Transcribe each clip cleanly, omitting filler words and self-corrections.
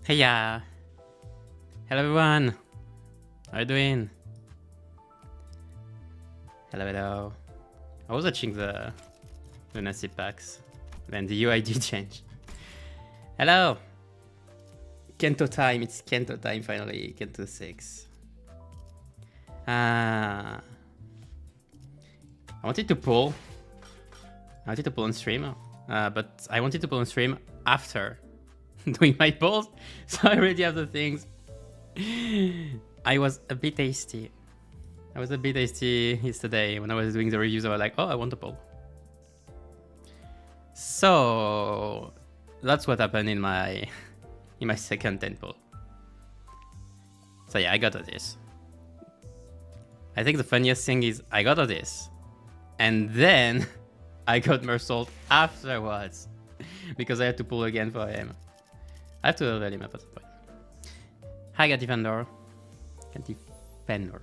Hey ya! Hello everyone! How are you doing? Hello, hello. I was watching the Lunacy packs. Then the UID changed. Hello! Canto time, it's Canto time finally. Canto 6. I wanted to pull. I wanted to pull on stream. But I wanted to pull on stream after doing my polls, so I already have the things. I was a bit hasty. Yesterday when I was doing the reviews. I was like, oh, I want to poll. So that's what happened in my second 10 poll. So yeah, I got all this. I think the funniest thing is I got all this, and then I got Mersault afterwards because I had to pull again for him. I have to level him up at some point. Hi, Cathy Fendor. Cathy Fendor.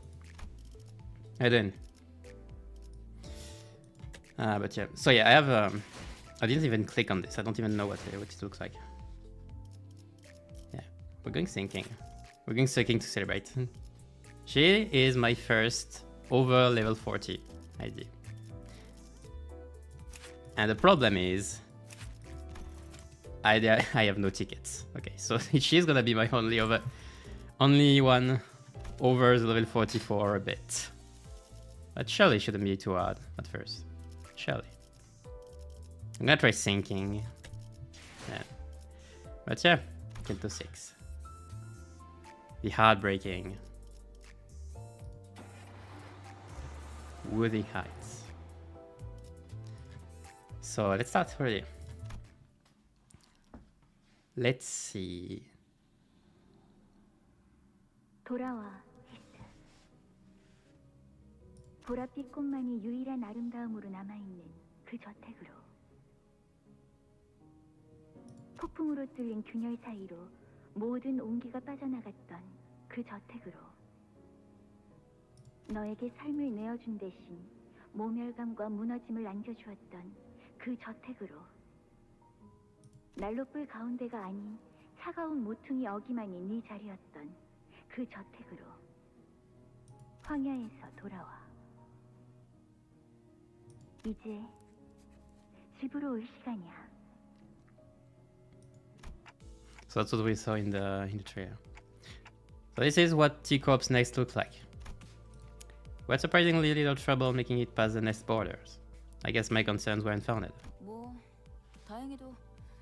How you doing? But yeah. So yeah, I have. I didn't even click on this. I don't even know what it looks like. Yeah, we're going sinking. We're going sinking to celebrate. She is my first over level 40 ID. And the problem is, I have no tickets. Okay, so she's gonna be my only one over the level 40 for a bit. But surely shouldn't be too hard at first. Surely. I'm gonna try sinking. Yeah. But yeah, Canto 6. The heartbreaking Woody Heights. So let's start already. Let's see. 돌아와 히스. 보랏빛 꽃만이 유일한 아름다움으로 남아있는 그 저택으로. 폭풍으로 뚫린 균열 사이로 모든 온기가 빠져나갔던 그 저택으로. 너에게 삶을 내어준 대신 모멸감과 무너짐을 안겨주었던 그 저택으로. 난로불 가운데가 아닌 차가운 모퉁이 어기만이 네 자리였던 그 저택으로. 황야에서 돌아와. 이제 집으로 올 시간이야. So that's what we saw in the trailer. So this is what T-Corp's next looks like. We had surprisingly little trouble making it past the nest borders. I guess my concerns were unfounded. 뭐 다행히도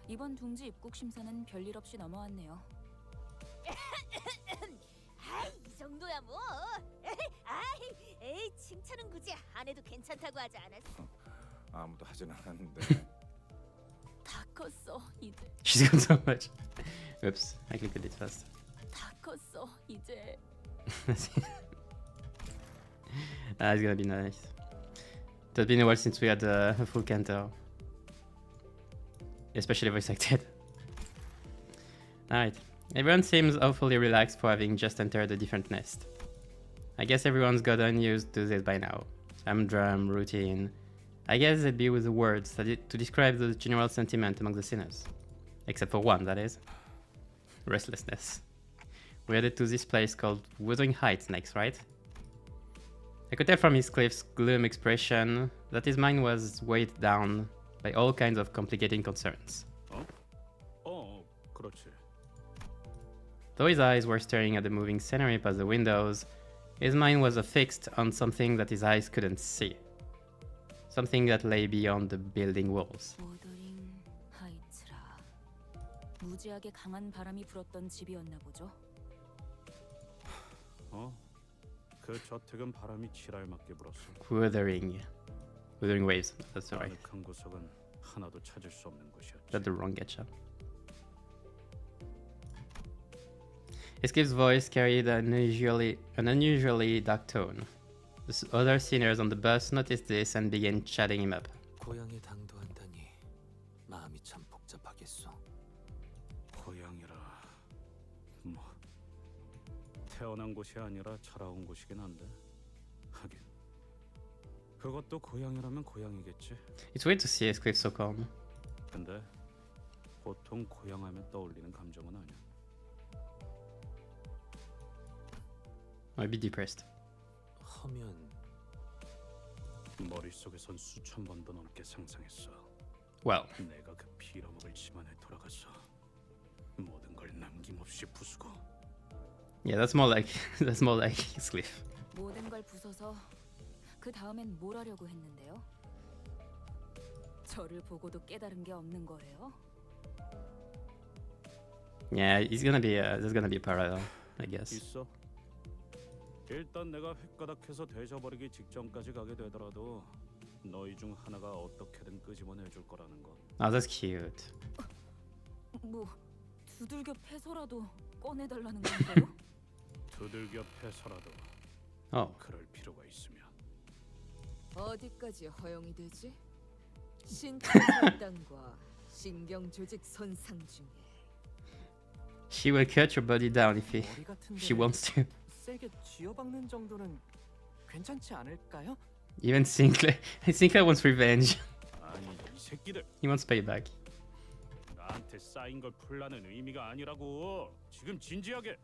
이번 둥지 입국 심사는 별일 없이 넘어왔네요. 아이, 이 정도야 뭐. 에이, 칭찬은 굳이 안 해도 괜찮다고 하지 않았어. 아무도 하진 않았는데. 다 컸어 이제. She's got so much. Oops, I clicked a bit fast. 다 컸어 이제. It's gonna be nice. It has been a while since we had a full Canto. Especially voice acted. Alright. Everyone seems awfully relaxed for having just entered a different nest. I guess everyone's gotten used to this by now. Humdrum, routine. I guess they'd be with the words to describe the general sentiment among the sinners. Except for one, that is. Restlessness. We're headed to this place called Wuthering Heights next, right? I could tell from his cliff's gloom expression that his mind was weighed down by all kinds of complicating concerns. 그렇지. Though his eyes were staring at the moving scenery past the windows, his mind was affixed on something that his eyes couldn't see. Something that lay beyond the building walls. 워더링 하이츠라. 무지하게 강한 바람이 불었던 집이었나 보죠. 그 저택은 바람이 지랄맞게 불었어. Wuthering waves. That's right. 아늑한 구석은 하나도 찾을 수 없는 곳이었지. That's the wrong getcha. His cliff's voice carried an unusually dark tone. The other sinners on the bus noticed this and began chatting him up. 고향에 당도한다니 마음이 참 복잡하겠소. 고향이라 뭐 태어난 곳이 아니라 자라온 곳이긴 한데 하긴 그것도 고향이라면 고향이겠지. It's weird to see his cliff so calm. 근데 보통 고향하면 떠올리는 감정은 아니야. I'd be depressed. 허면 머릿속에선 수천 번도 넘게 상상했어. Well, 내가 그 빌어먹을 집안에 돌아가서 모든 걸 남김없이 부수고 yeah, that's more like that's more like Cliff. 모든 걸 부숴서 그 다음엔 뭘 하려고 했는데요? 저를 보고도 깨달은 게 없는 거예요? Yeah, there's gonna be a parallel, I guess. 있어. 일단 내가 획가닥해서 되져버리기 직전까지 가게 되더라도 너희 중 하나가 어떻게든 끄집어내줄 거라는 거. Oh, that's cute. 뭐 두들겨 패서라도 꺼내달라는 건가요? 두들겨 패서라도 Oh, 그럴 필요가 있으면. 어디까지 허용이 되지? 신체 절단과 신경 조직 손상 중에 she will cut your body down if 머리 같은데 she wants to. 세게 쥐어박는 정도는 괜찮지 않을까요? Even Sinclair wants revenge. 아니 이 새끼들 He wants payback. 나한테 쌓인 걸 풀라는 의미가 아니라고. 지금 진지하게.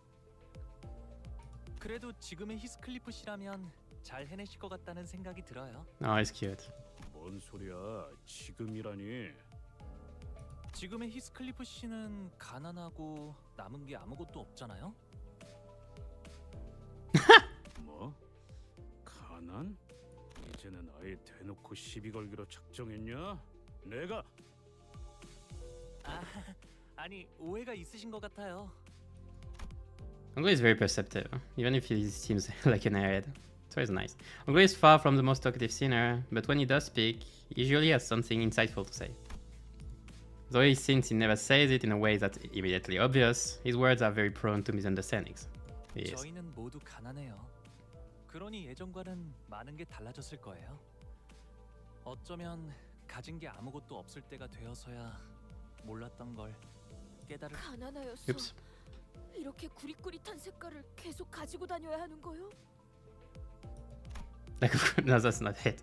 그래도 지금의 히스클리프 씨라면 잘 해내실 것 같다는 생각이 들어요. Oh, he's cute. 뭔 소리야? 지금이라니. 지금의 히스클리프 씨는 가난하고 남은 게 아무것도 없잖아요. 뭐? 가난? 이제는 아예 대놓고 시비 걸기로 작정했냐? 내가 아니 오해가 있으신 것 같아요. Ongui is very perceptive, even if he seems like an airhead. So it's nice. Ongui is far from the most talkative sinner, but when he does speak, he usually has something insightful to say. Though he thinks he never says it in a way that's immediately obvious, his words are very prone to misunderstandings. Yes. 저희는 모두 가난해요. 그러니 예전과는 많은 게 달라졌을 거예요. 어쩌면 가진 게 아무것도 없을 때가 되어서야 몰랐던 걸 깨달을. 가난하였어. Oops. 이렇게 구릿구릿한 색깔을 계속 가지고 다녀야 하는 거요? No, that's not it.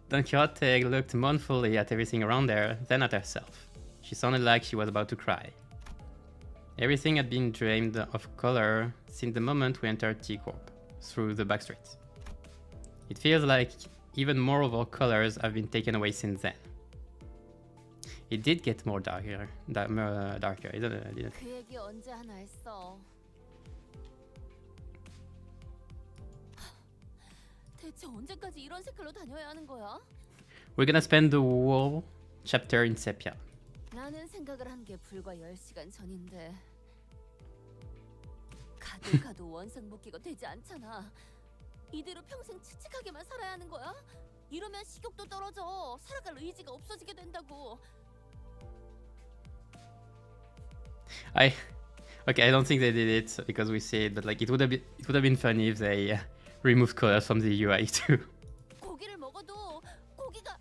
Don Quixote looked mournfully at everything around there, then at herself. She sounded like she was about to cry. Everything had been drained of color since the moment we entered T-Corp, through the back streets. It feels like even more of our colors have been taken away since then. It did get more darker, darker, isn't it? 그 얘기 언제 하나 했어? 대체 언제까지 이런 색깔로 다녀야 하는 거야? We're gonna spend the whole chapter in sepia. 나는 생각을 한 게 불과 10시간 전인데 가도 원상복귀가 되지 않잖아. 이대로 평생 칙칙하게만 살아야 하는 거야? 이러면 식욕도 떨어져. 살아갈 의지가 없어지게 된다고. I don't think they did it because we see it, but like it would have been funny if they removed colors from the UI too. 고기를 먹어도 고기가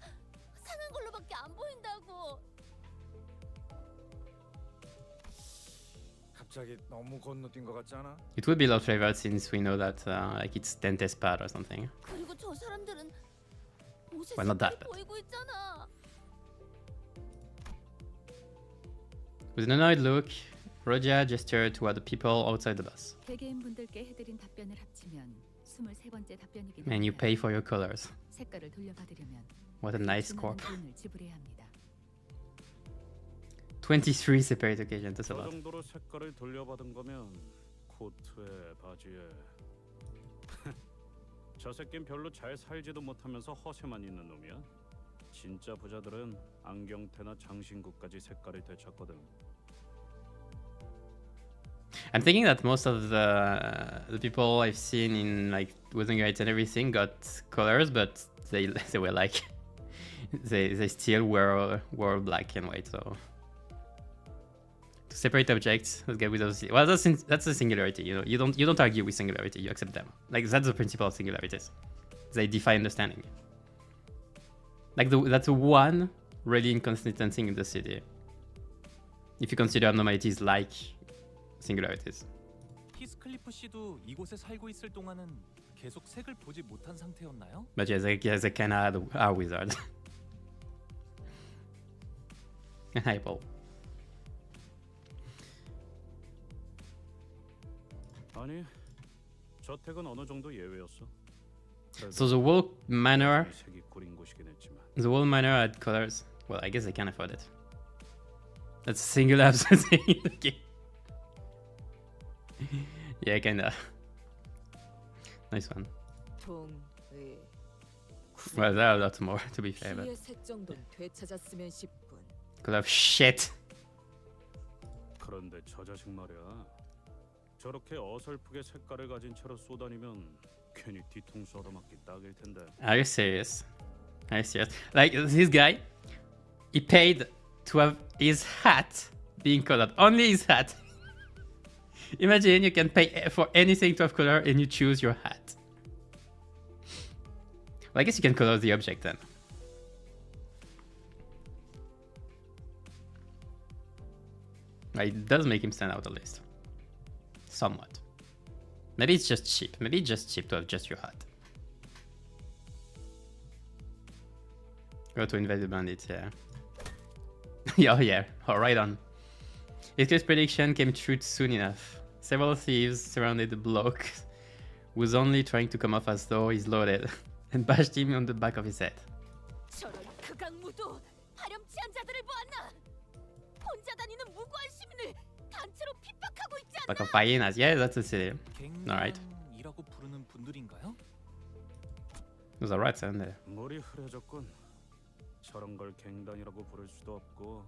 상한 걸로밖에 안 보인다고. 갑자기 너무 건너뛴 것 같지 않아? It would be love flavored since we know that like it's Dante's pad or something. 그리고 저 사람들은 옷에 Well, not that 색깔이 bad. 보이고 있잖아. With an annoyed look, Rogia gestured toward the people outside the bus. 개개인분들께 해드린 답변을 합치면 23번째 답변이긴 Man, you 합니다. pay for your colors. 색깔을 돌려받으려면 What a nice 수많은 corp. 돈을 지불해야 합니다. 23 separate occasions, that's a 저 lot. 정도로 색깔을 돌려받은 거면 코트에 바지에 저 새낀 별로 잘 살지도 못하면서 허세만 있는 놈이야. 진짜 부자들은 안경테나 장신구까지 색깔을 되찾거든. I'm thinking that most of the people I've seen in like Wooden Guides and everything got colors, but they were like they still were black and white. So to separate objects, let's get rid of well, that's a singularity. You know, you don't argue with singularity, you accept them. Like that's the principle of singularities. They defy understanding. Like that's one really inconsistent thing in the city. If you consider abnormalities like singularities. 히스클리프 씨도 이곳에 살고 있을 동안은 계속 색을 보지 못한 상태였나요? But yes, they kind of are wizards. Hi, Paul. 아니, 저택은 어느 정도 예외였어. So the whole manor, 색이 구린 곳이긴 했지만 the whole manor had colors. Well, I guess they can afford it. That's a single absence in the game. Yeah, kinda. Nice one. 동의. Well, there are a lot more to be fair, but 피의 색 정도는 되찾았으면 싶군. color of shit. 그런데 저 자식 말이야. 저렇게 어설프게 색깔을 가진 채로 쏘다니면 괜히 뒤통수 얻어맞기 딱일 텐데. Are you serious? Are you serious? Like this guy, he paid to have his hat being colored. Only his hat. Imagine you can pay for anything to have color and you choose your hat. Well, I guess you can color the object then. It does make him stand out at least. Somewhat. Maybe it's just cheap. Maybe it's just cheap to have just your hat. Go to invade the bandits, yeah. Oh yeah, oh, right on. His prediction came true soon enough. Several thieves surrounded the bloke, who was only trying to come off as though he's loaded, and bashed him on the back of his head. 저런 극악무도 파렴치한 자들을 보았나? 혼자 다니는 무고한 시민을 단체로 핍박하고 있지 Back 않나? of hyenas, yeah, that's a city. Alright. 갱단이라고 부르는 분들인가요? Those are rats, aren't they? 물이 흐려졌군. 저런 걸 갱단이라고 부를 수도 없고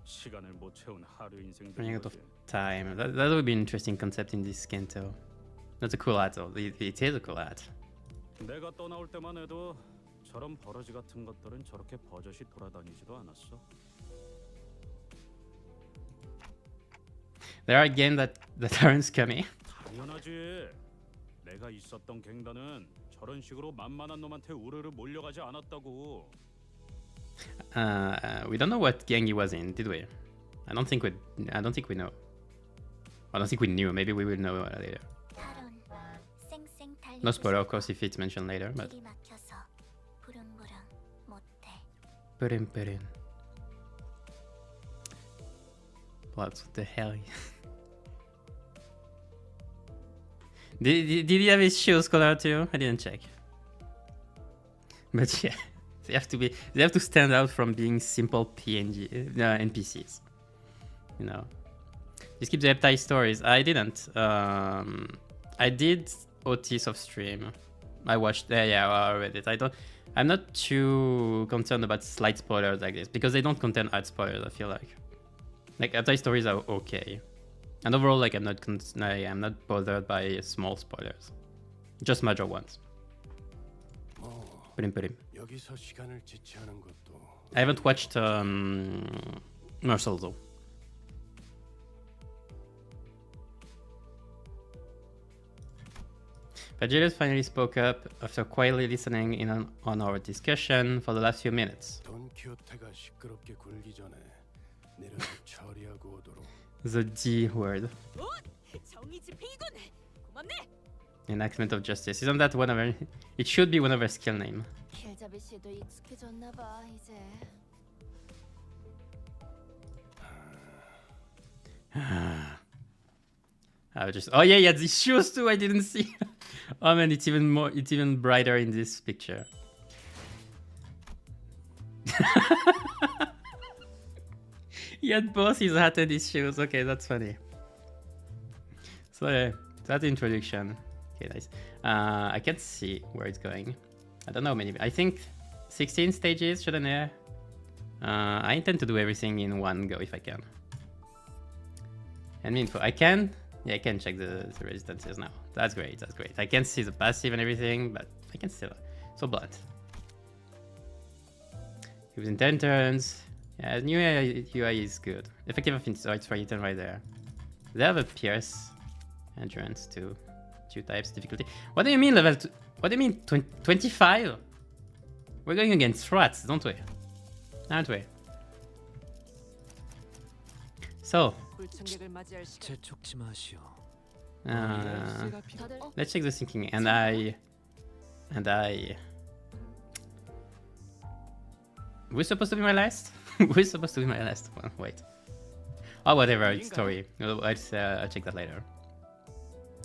시간을 못 채운 하루 인생들인 Running out of 거지. time. That would be an interesting concept in this Canto. That's a cool hat though. It is a cool hat. 내가 떠나올 때만 해도 저런 버러지 같은 것들은 저렇게 버젓이 돌아다니지도 않았어. There are games that aren't scummy. 당연하지. 내가 있었던 갱단은 저런 식으로 만만한 놈한테 우르르 몰려가지 않았다고. We don't know what gang he was in, did we? I don't think we know. I don't think we knew. Maybe we will know later. No spoiler, of course, if it's mentioned later. But Purin. What the hell? Did he have his shoes colored too? I didn't check. But yeah, they have to stand out from being simple NPCs. You know. You skip the Heptai stories. I didn't. I did Otis off stream. I watched. Yeah, I read it. I'm not too concerned about slight spoilers like this because they don't contain hard spoilers. I feel like Heptai stories are okay, and overall, like I'm not bothered by small spoilers, just major ones. Put him. I haven't watched Marcel though. Vagelius finally spoke up after quietly listening in on our discussion for the last few minutes. The D word. Enactment of justice. Isn't that one of her? It should be one of her skill name. 길잡이 씨도 익숙해졌나 봐 이제. Oh yeah, he had these shoes too. I didn't see. Oh man, it's even brighter in this picture. He had both his hat and his shoes. Okay, that's funny. So yeah, that's the introduction. Okay, nice. I can't see where it's going. I don't know many. I think 16 stages, shouldn't I? I intend to do everything in one go if I can. And info, I can. Yeah, I can check the resistances now. That's great. I can't see the passive and everything, but I can still. So blunt. He was in 10 turns. Yeah, new UI is good. Effective offense, oh, it's written right there. They have a Pierce endurance too. 2 types difficulty. What do you mean level 2? What do you mean 25? We're going against rats, don't we? Aren't we? So. Let's check the thinking. And I. We're supposed to be my last? We're supposed to be my last one. Wait. Oh, whatever. It's story. I'll check that later.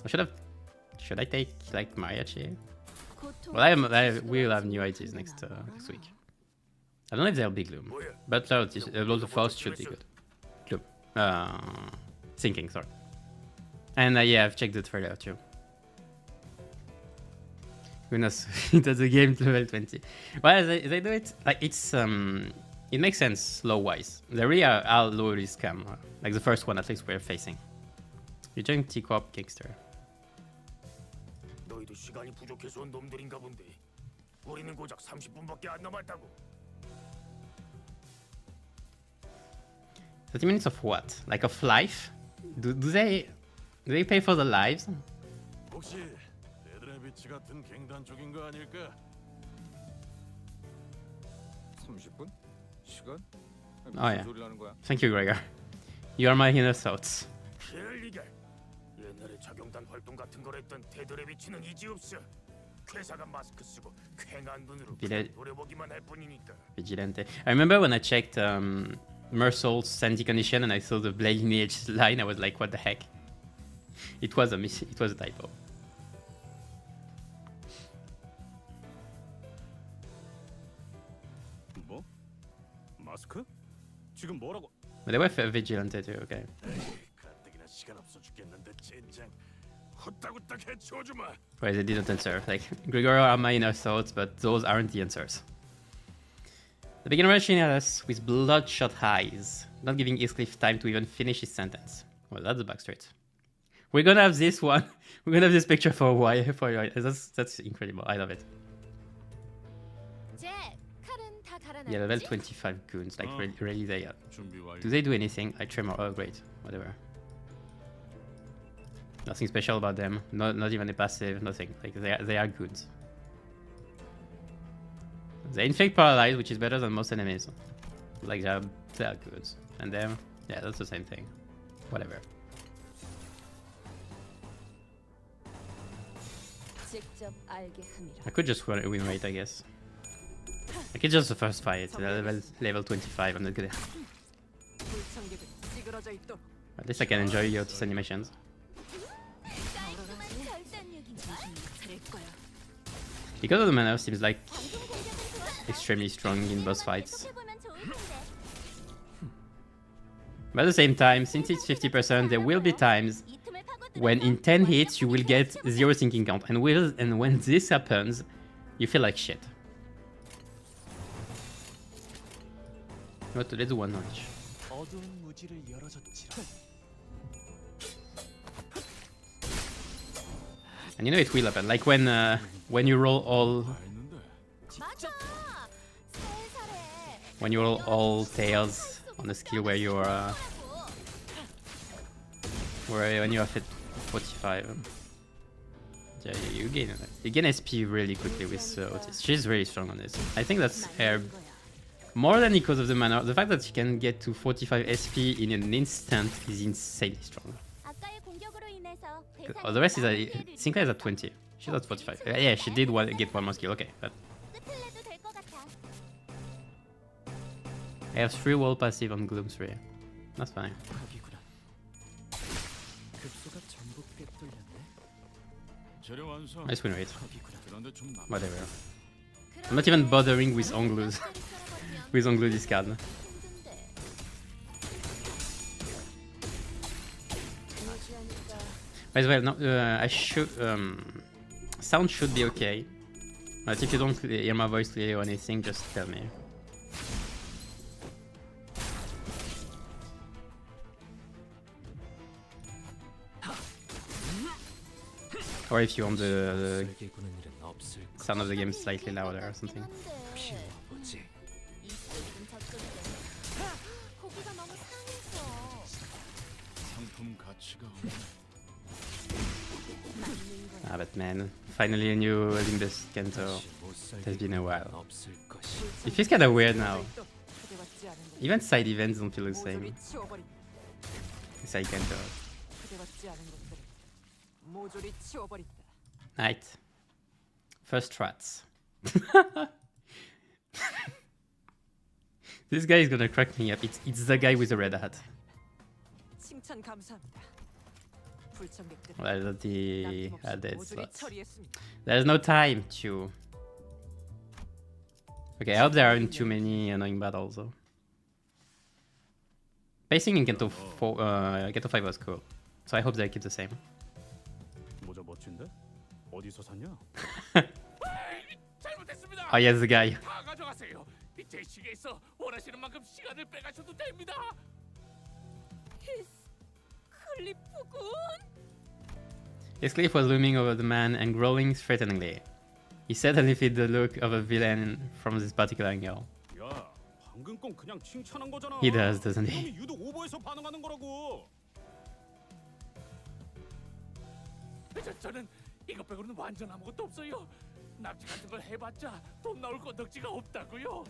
I should Should I take like mariachi? Well, we will have new IDs next week. I don't know if there'll be gloom, but Load of Force should be good. Gloom. Sinking, sorry. And yeah, I've checked the trailer too. Who knows? It does a game to level 20. Well, they do it like it's it makes sense low wise. They really are low risk like the first one at least we're facing. You join T-Corp Gangster. 너희도 시간이 부족해서 온 놈들인가 본데. 우리는 고작 30분밖에 안 남았다고. 30 minutes of what? Like of life? Do they pay for the lives? 혹시 데드레비치 같은 갱단 쪽인 거 아닐까? 30분? 시간? Oh yeah. 소리 나는 거야? Thank you, Gregor. You are my inner thoughts. 켈리가 옛날에 자경단 활동 같은 걸 했던 데드레비치는 이지 없어. 회사가 마스크 쓰고 쾌한 눈으로 노려보기만 할 뿐이니까. Vigilante. I remember when I checked Mersol's sanity condition and I saw the Blade Lineage line, I was like, what the heck? It was a typo. 뭐? 마스크? 지금 뭐라고? But they were Vigilante too, okay. 가뜩이나 시간 없어 죽겠는데 젠장 후딱후딱 해치워주마. Whereas they didn't answer. Like, Gregor are my inner thoughts, but those aren't the answers. They begin rushing at us with bloodshot eyes, not giving Heathcliff time to even finish his sentence. Well, that's the backstreet. We're gonna have this one. We're gonna have this picture for a while. That's incredible. I love it. Yeah, level 25 goons. Like, really they are. Do they do anything? Like Tremor? Oh, great. Whatever. Nothing special about them. Not even a passive. Nothing. Like, they are goons. They inflict paralyze, which is better than most enemies. Like, they are good. And them, yeah, that's the same thing. Whatever. I could just win rate, I guess. Like, it's just the first fight. Level 25, I'm not good. At least I can enjoy Yotis animations. Because of the mana, seems like extremely strong in boss fights. But at the same time, since it's 50%, there will be times when in 10 hits you will get 0 sinking count. And when this happens, you feel like shit. But let's do one notch. And you know it will happen. Like when you roll all... When you roll all tails on the skill where you're... when you're at 45. Yeah, you gain SP really quickly with Otis. She's really strong on this. I think that's her more than because of the mana. The fact that she can get to 45 SP in an instant is insanely strong. Oh, the rest is Sinclair is at 20. She's at 45. Yeah, she did get one more skill. Okay, but I have 3 wall passive on Gloom 3. That's fine. Nice win rate. Whatever. I'm not even bothering with Onglu's with Onglu discard. As well, no, I should sound should be okay. But if you don't hear my voice clearly or anything, just tell me. Or if you want the sound of the game slightly louder or something. Ah, but man, finally a new Limbus Canto. It has been a while. It feels kinda weird now. Even side events don't feel the same. Side Canto. Right. First rats. This guy is gonna crack me up. It's the guy with the red hat. 불청객들은 Well, the 남김없이 dead 모조리 slots. 처리했습니다. There's no time to. Okay, I hope there aren't too many annoying battles though. Pacing in Canto 4, Canto 5 was cool, so I hope they keep the same. 모자 멋진데? 어디서 샀냐? 잘못했습니다. Oh yes, the guy. 다 가져가세요. 제 시계에서 원하시는 만큼 시간을 빼가셔도 됩니다. 클리프군. His cliff was looming over the man and growling threateningly. He certainly fit the look of a villain from this particular angle. 야, 방금 건 그냥 칭찬한 거잖아. He does, doesn't he? 놈이 유독 오버해서 반응하는 거라고. 저는 이것 빼고는 완전 아무것도 없어요. 납치 같은 걸 해봤자 돈 나올 건덕지가 없다고요.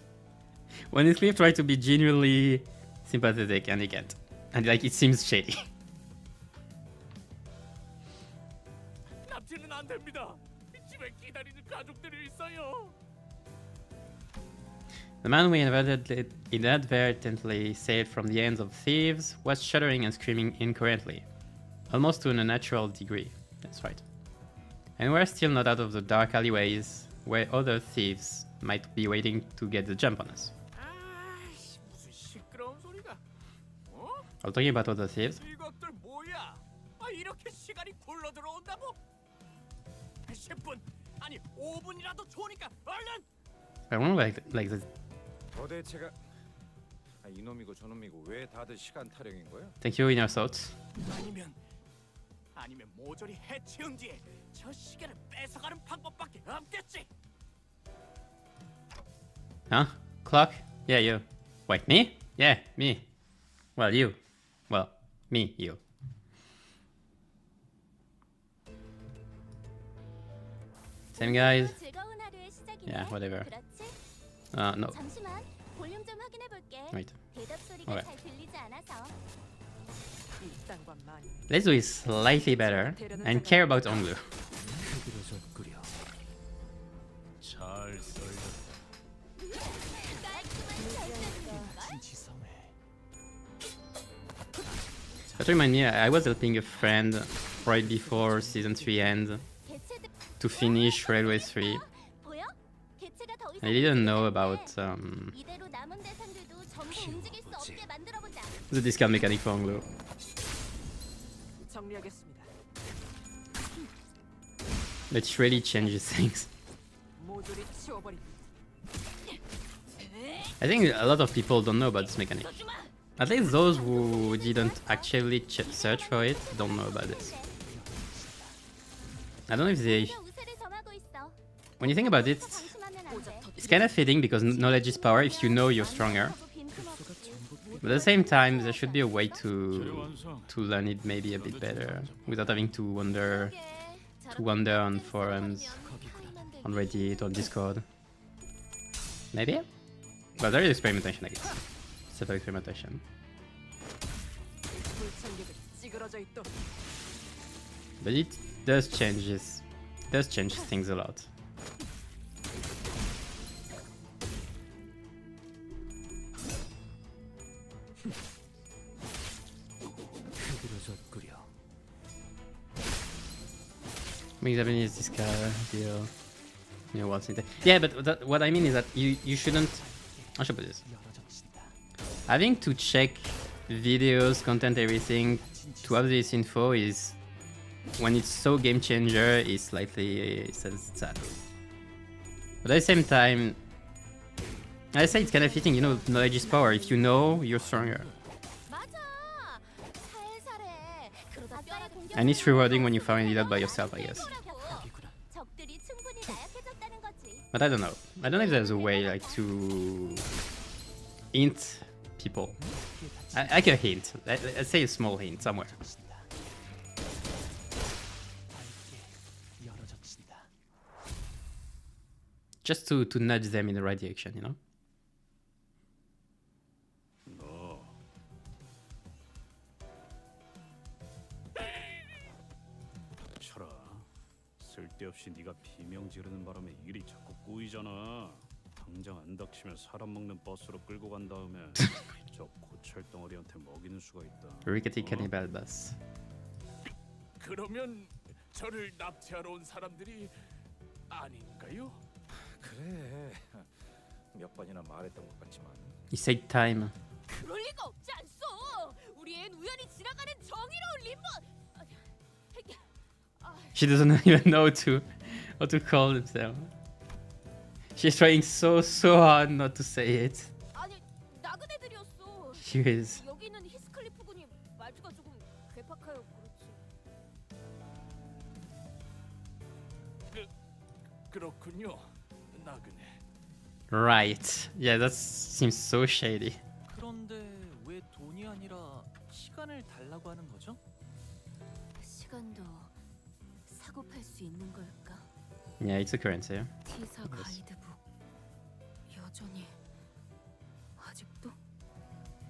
When his cliff tried to be genuinely sympathetic and he can't. And like it seems shady. 납치는 안 됩니다. 집에 기다리는 가족들이 있어요. The man we inadvertently saved from the hands of thieves was shuddering and screaming incoherently, almost to an unnatural degree. That's right. And we're still not out of the dark alleyways where other thieves might be waiting to get the jump on us. 무슨 시끄러운 소리가? While talking about other thieves, 이것들 뭐야? 이렇게 시간이 굴러 들어온다고? 10분 아니 5분이라도 좋으니까 얼른. I remember like the 도대체가 이놈이고 저놈이고 왜 다들 시간 타령인 거야? thank you in your thoughts. 아니면 모조리 해치운 뒤에 저 시계를 뺏어가는 방법밖에 없겠지. Huh? Clock? Yeah, you. Wait, me? Yeah, me. Well, you. Well, me, you. Same guys. 즐거운 하루의 시작이네. Yeah, whatever. 그렇지? No. 잠시만. 볼륨 좀 확인해 볼게. Wait. 대답 소리가 Alright. 잘 들리지 않아서. 일상과 만 Let's do it slightly better and care about Onglu. 잘 썰렸다. That reminds me, I was helping a friend right before season 3 ends 개체들 to finish Railway 3. 보여? 개체가 더 이상 I didn't know about 이대로 남은 대상들도 전부 움직일 수 없게 만들어 보자. the discount mechanic for Onglu. 정리하겠습니다. But it really changes things. 모조리 치워버립니다. I think a lot of people don't know about this mechanic. At least those who didn't actually search for it don't know about this. I don't know if they... 우세를 점하고 있어. When you think about it, 방심하면 안 돼. it's kind of fitting because knowledge is power if you know you're stronger. But at the same time, there should be a way to learn it maybe a bit better without having to wander on forums, on Reddit or Discord. Maybe? But there is experimentation, I guess. Set of experimentation. 불청객은 찌그러져 있던 But it does change things a lot. Makes Japanese this car deal. You know what's in there. Yeah, but what I mean is that you shouldn't. I should put this. Having to check videos, content, everything to have this info is when it's so game changer is slightly sad. But at the same time, I say it's kind of fitting. You know, knowledge is power. If you know, you're stronger. 맞아. 살살해. 그러다 뼈를 공격. And it's rewarding when you find it out by yourself, I guess. 적들이 충분히 나약해졌다는 거지. But I don't know. I don't know if there's a way like to hint people. Like a hint. Let's say a small hint somewhere. Just to nudge them in the right direction, you know? 너 닥쳐라. 쓸데없이 네가 비명 지르는 바람에 일이 자꾸 꼬이잖아. 당장 안 닥치면 사람 먹는 버스로 끌고 간 다음에 저 고철 덩어리한테 먹이는 수가 있다. Rickety cannibal bus. 그 그러면 저를 납치하러 온 사람들이 아닌가요? 그래. 몇 번이나 말했던 것 같지만. He said time. 그럴 리가 없지 않소. 우리 앤 우연히 지나가는 정의로운 림보. She doesn't even know what to call himself. She's trying so hard not to say it. 아니 나그네들이었어. She is. 여기 있는 히스클리프 군이 말투가 조금 괴팍하여 그렇지. 그렇군요. 나그네. Right. Yeah, that seems so shady. 그런데 왜 돈이 아니라 시간을 달라고 하는 거죠? 시간도 사고 팔 수 있는 걸까? Yeah, it's a currency. T사 가이드북 여전히 아직도?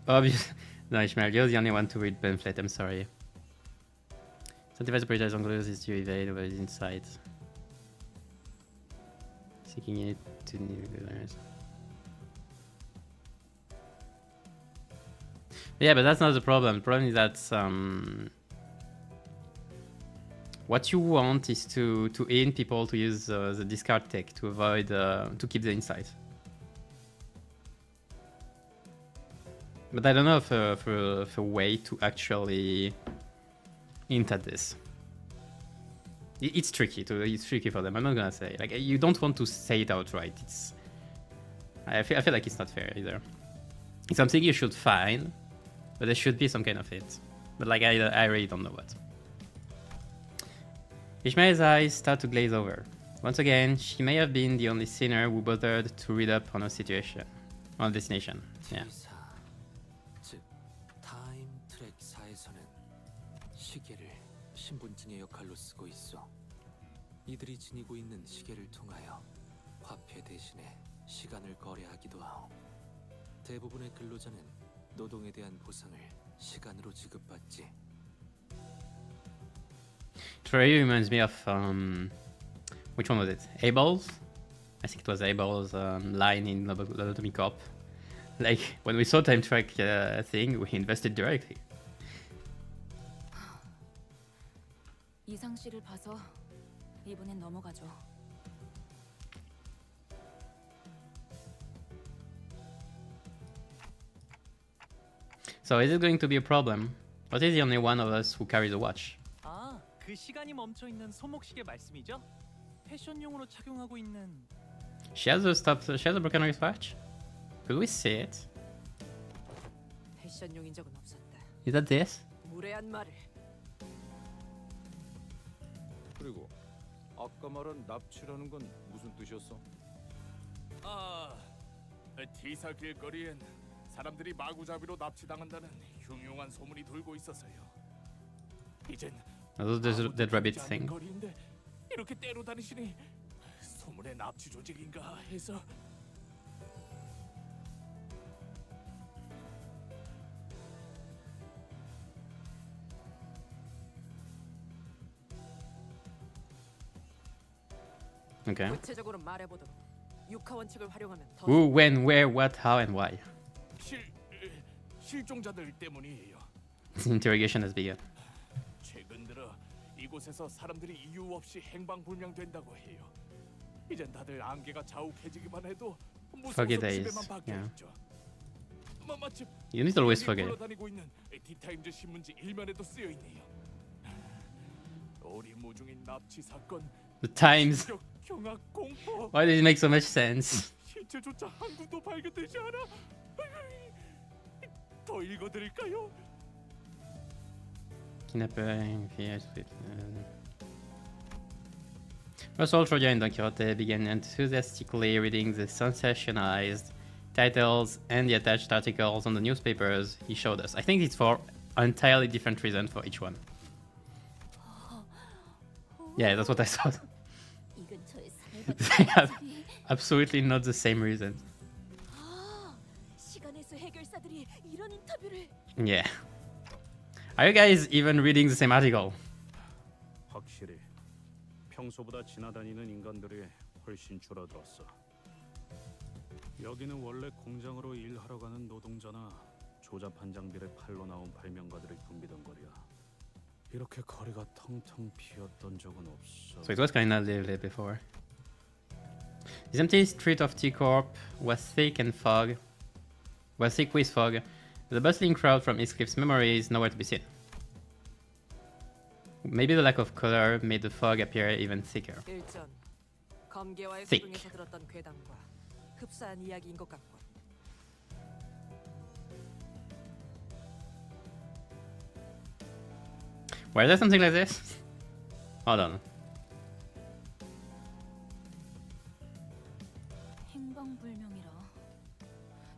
Obviously. No, Ishmael, you're the only one to read pamphlet, I'm sorry. Incentivize the prioritize on clues is to evade what is inside. Seeking it to new learners. Yeah, but that's not the problem. The problem is that what you want is to aim people to use the discard tech to avoid to keep the insight. But I don't know if a way to actually hint at this. It's tricky for them. I'm not gonna say like you don't want to say it outright. I feel like it's not fair either. It's something you should find, but there should be some kind of hint. But like I really don't know what. Ishmael's eyes start to glaze over. Once again, she may have been the only sinner who bothered to read up on her situation, on destination. Yeah. 즉 타임 트랙 4에서는 시계를 신분증의 역할로 쓰고 있어. 이들이 지니고 있는 시계를 통하여 화폐 대신에 시간을 거래하기도 하오. 대부분의 근로자는 노동에 대한 보상을 시간으로 지급받지. It really reminds me of which one was it? Abel's? I think it was Abel's line in Lobotomy Corp. Like when we saw time track thing, we invested directly. 이상 씨를 봐서 이번엔 넘어가죠. So is it going to be a problem? Or is the only one of us who carries a watch? 아, 그 시간이 멈춰 있는 손목시계 말씀이죠? 패션용으로 착용하고 있는. She has a broken wristwatch? Could we see it? 패션용인 적은 없었다. Is that this? 무례한 말을. 그리고 아까 말한 납치라는 건 무슨 뜻이었어? T사 길거리엔 사람들이 마구잡이로 납치당한다는 흉흉한 소문이 돌고 있어서요. 이젠 That rabbit thing. 거리인데 이렇게 때로 다니시니 소문의 납치 조직인가 해서. Okay. 구체적으로 말해보도록. 육하 원칙을 활용하면 더. Who, when, where, what, how, and why? 실종자들 때문이에요. Interrogation has begun. 최근 들어 이곳에서 사람들이 이유 없이 행방불명된다고 해요. 이젠 다들 안개가 자욱해지기만 해도 무서워서 Days. 집에만 박혀 있죠. 마침 You need to always forget. 돌아다니고 있는 디타임즈 신문지 일면에도 쓰여 있네요. 오리무중인 납치 사건. The Times. 경악 공포. Why does it make so much sense? 실체조차 한 구도 발견되지 않아. 더 읽어드릴까요? Kidnapping, fears, Russell Troja and Don Quixote began enthusiastically reading the sensationalized titles and the attached articles on the newspapers he showed us. I think it's for entirely different reason for each one. Yeah, that's what I thought. 이 근처에 They have absolutely not the same reason. 시간의 수 해결사들이 이런 인터뷰를. Yeah. Are you guys even reading the same article? 확실히 평소보다 지나다니는 인간들이 훨씬 줄어들었어. 여기는 원래 공장으로 일하러 가는 노동자나 조잡한 장비를 팔러 나온 발명가들이 붐비던 거리야. 이렇게 거리가 텅텅 비었던 적은 없어. So it was kind of lively before. This empty street of T-Corp was thick with fog. The bustling crowd from Eastcliff's memory is nowhere to be seen. Maybe the lack of color made the fog appear even thicker. 일전 검계와의 Thick. 소동에서 들었던 괴담과 흡사한 이야기인 것 같군. Why is there something like this? Hold on. 행방불명이라.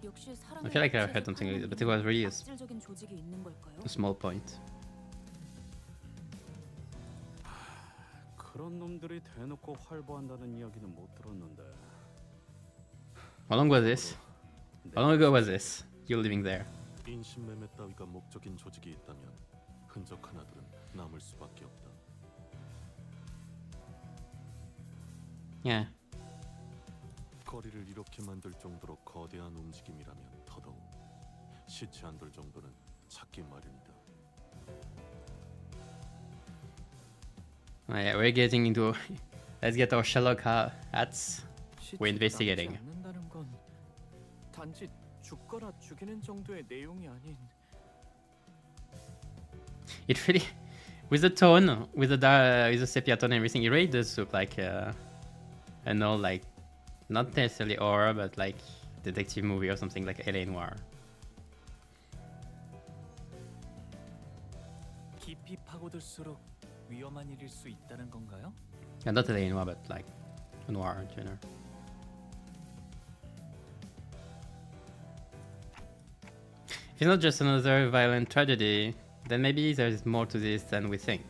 역시 I feel like I heard something like that, but it was really 악질적인 조직이 있는 걸까요? a small point. 그런 놈들이 대놓고 활보한다는 이야기는 못 들었는데. How long was this? How long ago was this? You living there? 인신매매 따위가 목적인 조직이 있다면 흔적 하나들은 남을 수밖에 없다. Yeah. 거리를 이렇게 만들 정도로 거대한 움직임이라면 더더욱 시체 안 돌 정도는 찾기 마련이다. Oh, yeah, we're getting into. Let's get our Sherlock hats. We're investigating. 않는다는 건 단지 죽거나 죽이는 정도의 내용이 아닌. It really, with the tone, with the sepia tone and everything, it really does look like an old, like, not necessarily horror, but like detective movie or something like L.A. Noire. 깊이 파고들수록 위험한 일일 수 있다는 건가요? Yeah, not L.A. Noire, but like noir in general. If it's not just another violent tragedy, then maybe there's more to this than we think.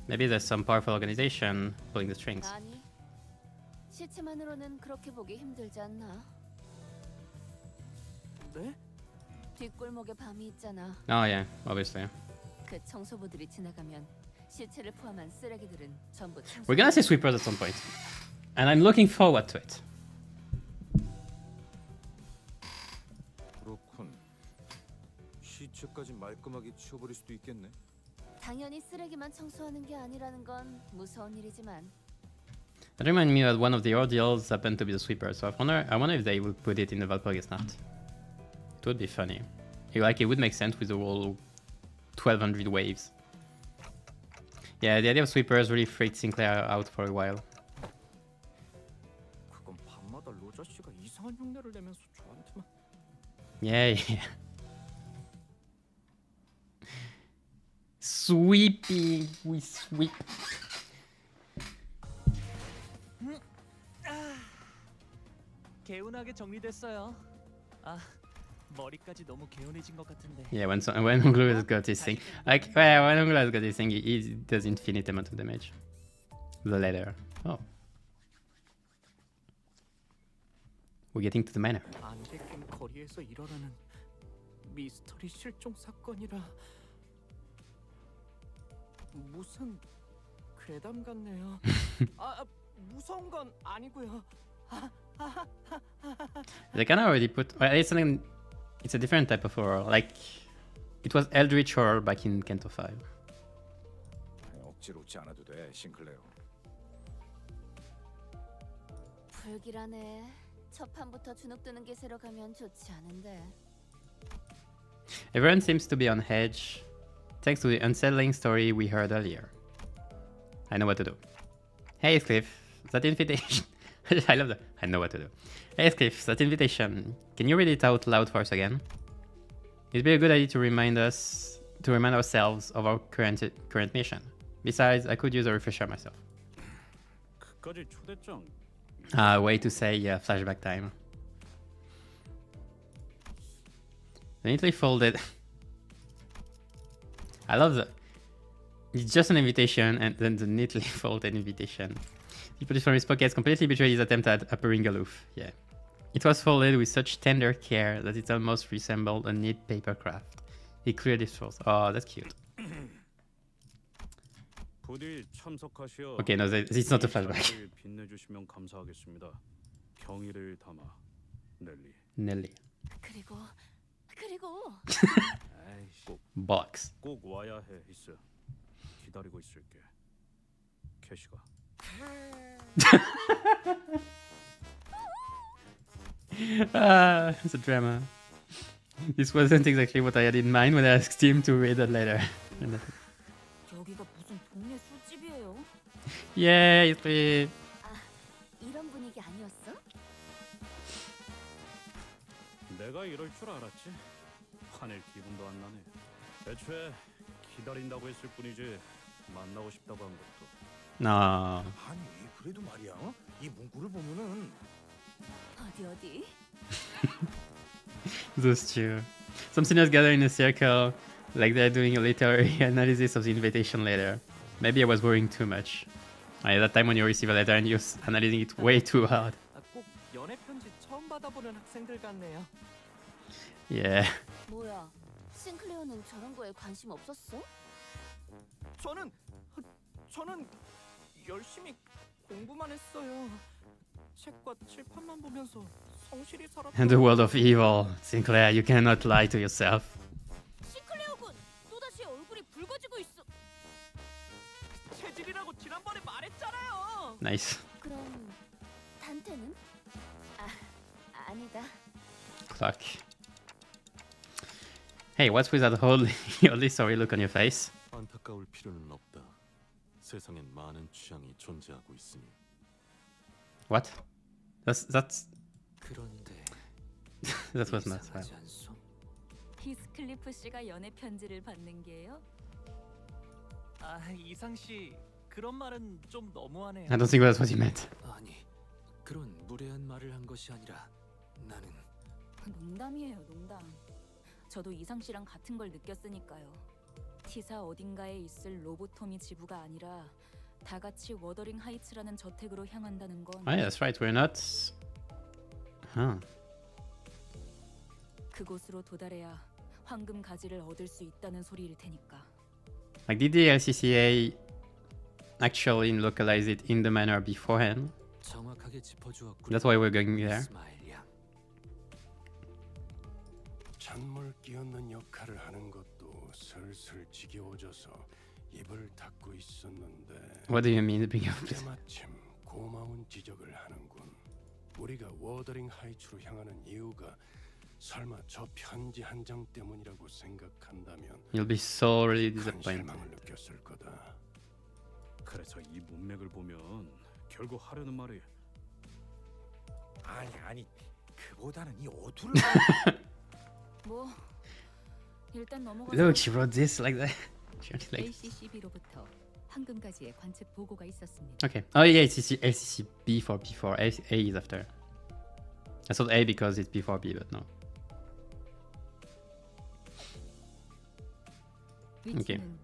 Maybe there's some powerful organization pulling the strings. 아니, 시체만으로는 그렇게 보기 힘들지 않나? 네? 뒷골목에 밤이 있잖아. Oh yeah, obviously. 그 청소부들이 지나가면 시체를 포함한 쓰레기들은 전부 청소. We're gonna see sweepers at some point, and I'm looking forward to it. 그렇군. 시체까지 말끔하게 치워버릴 수도 있겠네. 당연히 쓰레기만 청소하는 게 아니라는 건 무서운 일이지만. That reminds me that one of the ordeals happened to be the sweeper, so I wonder if they would put it in the Valpurgisnacht. It would be funny. It would make sense with the whole 1200 waves. Yeah, the idea of sweepers really freaked Sinclair out for a while. 그건 밤마다 로저 씨가 이상한 흉내를 내면서 저한테만. Yeah. Sweeping, we sweep. 개운하게 정리됐어요. 아, 머리까지 너무 개운해진 것 같은데. Yeah, when Unglu's got his thing, like when Unglu's got his thing, he does infinite amount of damage. The letter. Oh, we're getting to the manor. 안 닦인 거리에서 일어나는 미스터리 실종 사건이라 무슨 괴담 같네요. 무서운 건 아니고요. They kind of already put. Well, it's something. It's a different type of horror. Like it was Eldritch horror back in Canto 5. 억지로 웃지 않아도 돼, 싱클레어. 불길하네. 첫 판부터 주눅드는 기세로 가면 좋지 않은데. Everyone seems to be on edge, thanks to the unsettling story we heard earlier. I know what to do. Hey, Cliff, that invitation. I love that. I know what to do. Hey, Cliff, that invitation. Can you read it out loud for us again? It'd be a good idea to remind ourselves of our current mission. Besides, I could use a refresher myself. 그까지 초대장. Way to say flashback time. Neatly folded. I love that. It's just an invitation and then the neatly folded invitation. He put it from his pockets, completely betrayed his attempt at appearing aloof. Yeah. It was folded with such tender care that it almost resembled a neat paper craft. He cleared his throat. Oh, that's cute. 부디 참석하시어. Okay, no, it's not a flashback. 빛내주시면 감사하겠습니다. 경의를 담아, 넬리. Nelly. 그리고 아이씨. Box. 꼭 와야 해, 있어. 기다리고 있을게. 캐시가. Ah, it's a drama. This wasn't exactly what I had in mind when I asked him to read that letter. 여기가 무슨 동네 술집이에요? Yay, three. 이런 분위기 아니었어? 내가 이럴 줄 알았지. 화낼 기분도 안 나네. 애초에 기다린다고 했을 뿐이지 만나고 싶다고 한 것도. No. 아니 그래도 말이야. 이 문구를 보면은 어디? Those two. Some seniors gather in a circle, like they're doing a literary analysis of the invitation letter. Maybe I was worrying too much. At that time when you receive a letter and you're analyzing it way too hard. 꼭 연애 편지 처음 받아보는 학생들 같네요. Yeah. 뭐야? 싱클레어는 저런 거에 관심 없었어? 저는 열심히 공부만 했어요. 책과 칠판만 보면서 성실히 살았다. In the world of evil, Sinclair, you cannot lie to yourself. 싱클레어군 또다시 얼굴이 붉어지고 있어. 체질이라고 지난번에 말했잖아요. Nice. 그럼 단테는? 아니다. Clock. Hey, what's with that oddly sorry look on your face? 안타까울 필요는 없다. 세상엔 많은 취향이 존재하고 있으니. What? That's 그런데 that was not right. 이상하지 않소? 히스클리프 씨가 연애 편지를 받는 게요? 이상 씨 그런 말은 좀 너무하네요. I don't think that's what he meant. 아니, 그런 무례한 말을 한 것이 아니라 나는 농담이에요, 농담. 저도 이상 씨랑 같은 걸 느꼈으니까요. 티사 어딘가에 있을 로보토미 지부가 아니라 다 같이 워더링 하이츠라는 저택으로 향한다는 건 Oh yeah, that's right. We're not. Huh. 그곳으로 도달해야 황금 가지를 얻을 수 있다는 소리일 테니까. Like, did the LCCA actually localize it in the manor beforehand? 정확하게 짚어주었군. That's why we're going there. 이스마일 양. 찬물 끼얹는 역할을 하는 것도 슬슬 지겨워져서 입을 닫고 있었는데. What do you mean, the big of this? 마침 고마운 지적을 하는군. 우리가 워더링 하이츠로 향하는 이유가 설마 저 편지 한 장 때문이라고 생각한다면 You'll be so really 큰 disappointed. 실망을 느꼈을 거다. 그래서 이 문맥을 보면 결국 하려는 말이 아니 그보다는 이 어투를 뭐 일단 넘어가서 Look, she wrote this like that. She only like. ACCB로부터 황금 가지의 관측 보고가 있었습니다. Okay. Oh yeah, it's LCCB for before. A is after. I thought A because it's before B, but no. 위치는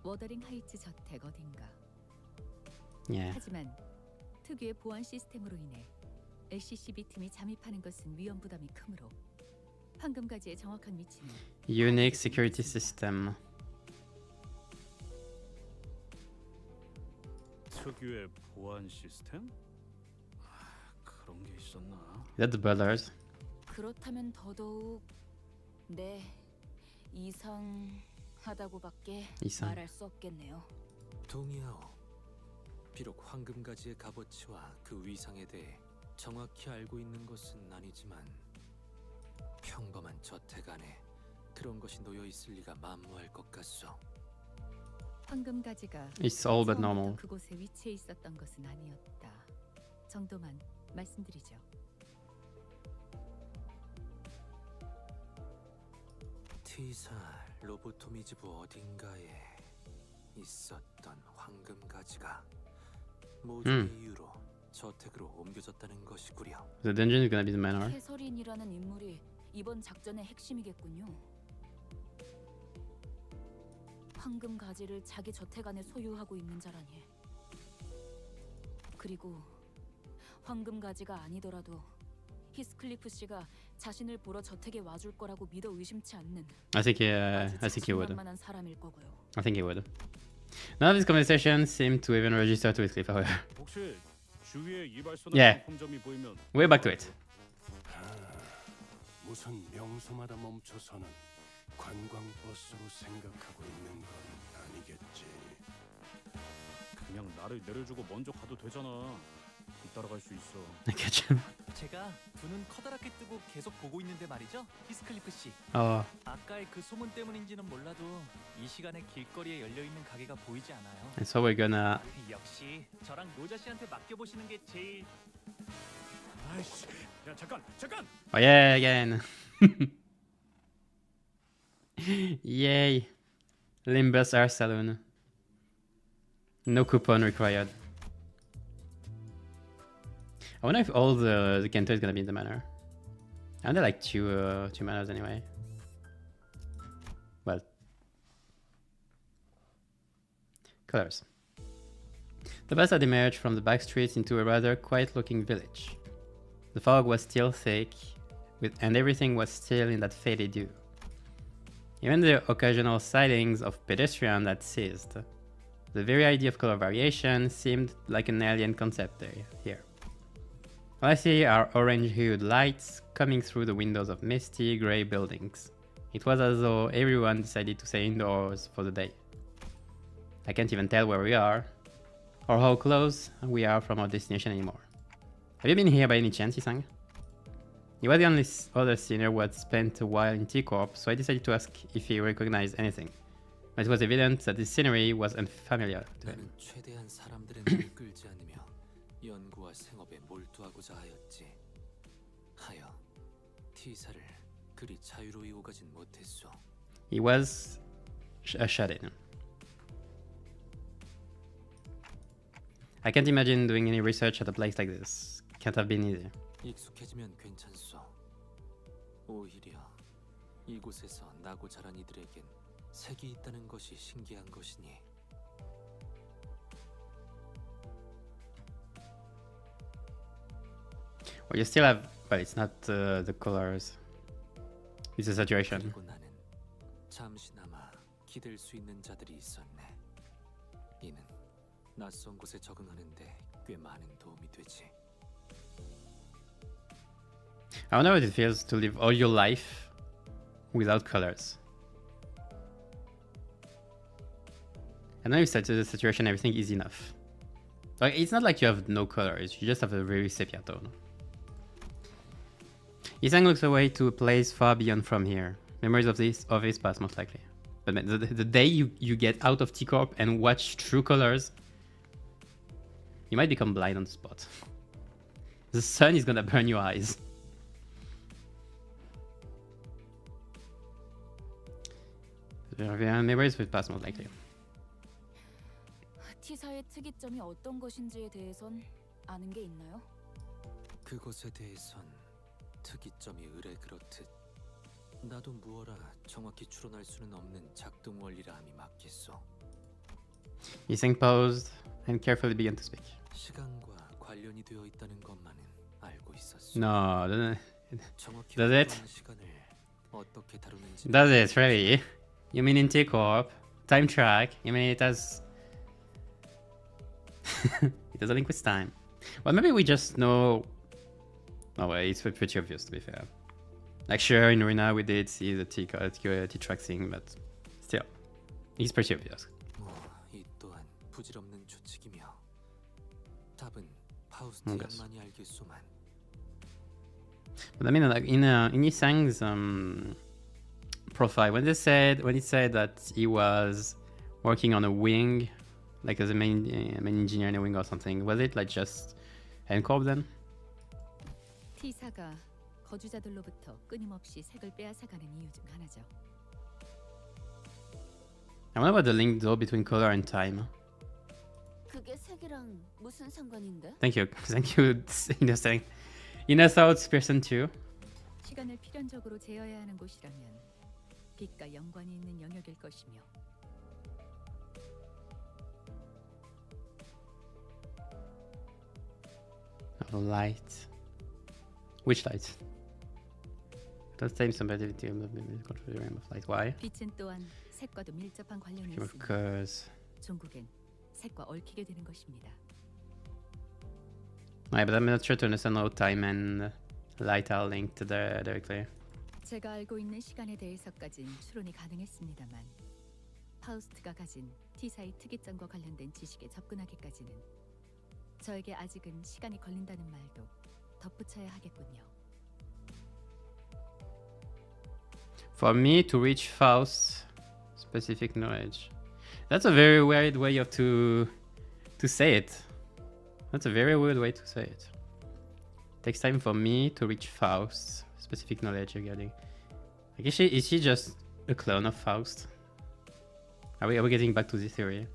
워더링 하이츠 저택 어딘가. Yeah. 하지만 특유의 보안 시스템으로 인해 LCCB 팀이 잠입하는 것은 위험 부담이 크므로 황금 가지의 정확한 위치는 Unique security system. 특유의 보안 시스템? 그런 게 있었나? Is that the butlers? 그렇다면 더더욱 네 이상하다고밖에 이상. 말할 수 없겠네요. 동의하오. 비록 황금 가지의 값어치와 그 위상에 대해 정확히 알고 있는 것은 아니지만 평범한 저택 안에 그런 것이 놓여 있을 리가 만무할 것 같소. 황금 가지가 It's all but 처음부터 normal. 그곳에 위치해 있었던 것은 아니었다 정도만 말씀드리죠. 티사 로보토미 지부 어딘가에 있었던 황금 가지가 모든 이유로 저택으로 옮겨졌다는 것이구려. The dungeon is gonna be the manor. 캐서린이라는 인물이 이번 작전의 핵심이겠군요. 황금 가지를 자기 저택 안에 소유하고 있는 자라니. 그리고 황금 가지가 아니더라도 히스클리프 씨가 자신을 보러 저택에 와줄 거라고 믿어 의심치 않는 I think he would. 자신만만한 사람일 거고요. I think he would. None of these conversations seem to even register to Heathcliff, however. 혹시 주위에 이발소나 Yeah. 상품점이 보이면 Way back to it. 무슨 명소마다 멈춰서는 관광버스로 생각하고 있는 건 아니겠지. 나를 내려주고 먼저 가도 되잖아. 뒤따라갈 수 있어. 제가 두 눈 커다랗게 뜨고 계속 보고 있는데 말이죠, 히스클리프 씨. 아까의 그 소문 때문인지는 몰라도 이 시간에 길거리에 열려 있는 가게가 보이지 않아요. And so we're gonna. 역시 저랑 노자 씨한테 맡겨 보시는 게 제일. 아이씨, 야 잠깐. Oh yeah, again. Yay. Limbus Hair Salon. No coupon required. I wonder if all the Canto is gonna be in the manor. And they're like two manors anyway. Well. Colors. The bus had emerged from the back streets into a rather quiet-looking village. The fog was still thick, and everything was still in that faded hue. Even the occasional sightings of pedestrians had ceased. The very idea of color variation seemed like an alien concept here. All I see are orange-hued lights coming through the windows of misty, grey buildings. It was as though everyone decided to stay indoors for the day. I can't even tell where we are, or how close we are from our destination anymore. Have you been here by any chance, Isang? He was the only other senior who had spent a while in T-Corp, so I decided to ask if he recognized anything. But it was evident that the scenery was unfamiliar to him. 나는 최대한 사람들의 눈을 끌지 않으며 연구와 생업에 몰두하고자 하였지. 하여 T사를 그리 자유로이 오가진 못했소. He was a shut-in. I can't imagine doing any research at a place like this. Can't have been easy. 익숙해지면 괜찮소. 오히려 이곳에서 나고 자란 이들에겐 색이 있다는 것이 신기한 것이니. Well, you still have. Well, it's not the colors. It's the saturation. 그리고 나는 잠시나마 기댈 수 있는 자들이 있었네. 이는 낯선 곳에 적응하는데 꽤 많은 도움이 되지. I wonder what it feels to live all your life without colors. I know if the saturation everything is enough. Like, it's not like you have no colors, you just have a very sepia tone. Isang looks away to a place far beyond from here. Memories of his past, most likely. But man, the day you get out of T-Corp and watch true colors, you might become blind on the spot. The sun is gonna burn your eyes. Memories with past, most likely. T사의 특이점이 어떤 것인지에 대해선 아는 게 있나요? 그것에 대해선 특이점이 의뢰 그렇듯 나도 무어라 정확히 추론할 수는 없는 작동 원리라 함이 맞겠소. Isang paused and carefully began to speak. 시간과 관련이 되어 있다는 것만은 알고 있었소. No, 정확히 does it? 시간을 어떻게 다루는지. Does it really? You mean in T-Corp? Time track? You mean it has... it has a link with time. Well, maybe we just know... Oh, well, it's pretty obvious, to be fair. Like, sure, in Runa we did see the T-track thing, but still. It's pretty obvious. 이 또한 부질없는 추측이며 답은 파우스트야만이 알겠소만. But I mean, like in Isang's profile, when it said that he was working on a wing, like as a main engineer in a wing or something, was it like just N-Corp then? T사가 거주자들로부터 끊임없이 색을 빼앗아가는 이유 중 하나죠. I wonder about the link though between color and time. 그게 색이랑 무슨 상관인데? Thank you, Inner Thoughts person 2. 시간을 필연적으로 제어해야 하는 곳이라면 빛과 연관이 있는 영역일 것이며. Light. Which light? That same sensitivity of the realm of light. Why? 빛은 또한 색과도 밀접한 관련이 Of 있으니 course. 종국엔 색과 얽히게 되는 것입니다. Right, but I'm not sure to understand how time and light are linked directly. 제가 알고 있는 시간에 대해서까진 추론이 가능했습니다만 파우스트가 가진 T사의 특이점과 관련된 지식에 접근하기까지는 저에게 아직은 시간이 걸린다는 말도 덧붙여야 하겠군요. For me to reach Faust's specific knowledge. That's a very weird way of to say it. That's a very weird way to say it. Takes time for me to reach Faust's specific knowledge regarding. Like, is she just a clone of Faust? Are we getting back to the theory?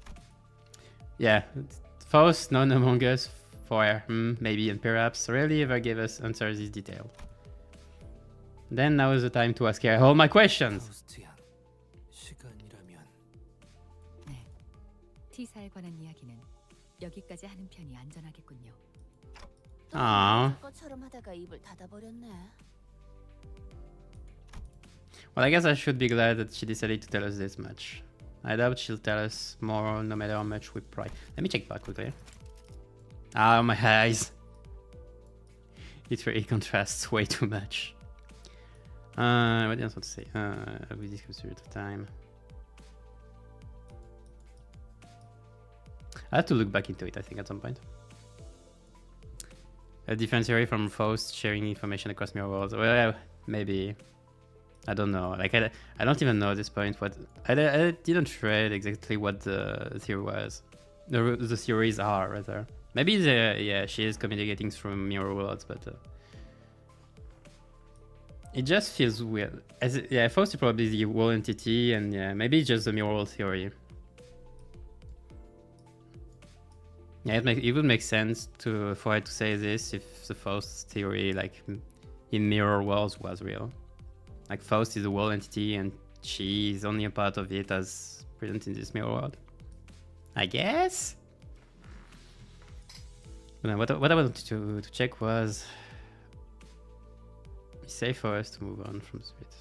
Yeah, Faust, known among us for maybe and perhaps, rarely ever gave us answers this detail. Then now is the time to ask her all my questions. 시간이라면 네, T사에 관한 이야기는 여기까지 하는 편이 안전하겠군요. Aww. 것처럼 하다가 입을 닫아버렸네. Well, I guess I should be glad that she decided to tell us this much. I doubt she'll tell us more no matter how much we pry. Let me check back quickly. Ah, my eyes. It really contrasts way too much. What else want to say? We discussed it at the time. I have to look back into it, I think, at some point. A different theory from Faust sharing information across mirror worlds. Well, maybe. I don't know. Like, I don't even know at this point what... I didn't read exactly what the theory was. The theories are, rather. Maybe, yeah, she is communicating through mirror worlds, but... it just feels weird. Yeah, Faust is probably the whole entity, and yeah, maybe just the mirror world theory. Yeah, it would make sense for her to say this if the Faust theory, like, in mirror worlds was real. Like, Faust is a world entity and she is only a part of it as present in this mirror world. I guess? But what I wanted to check was... it's safe for us to move on from this bit.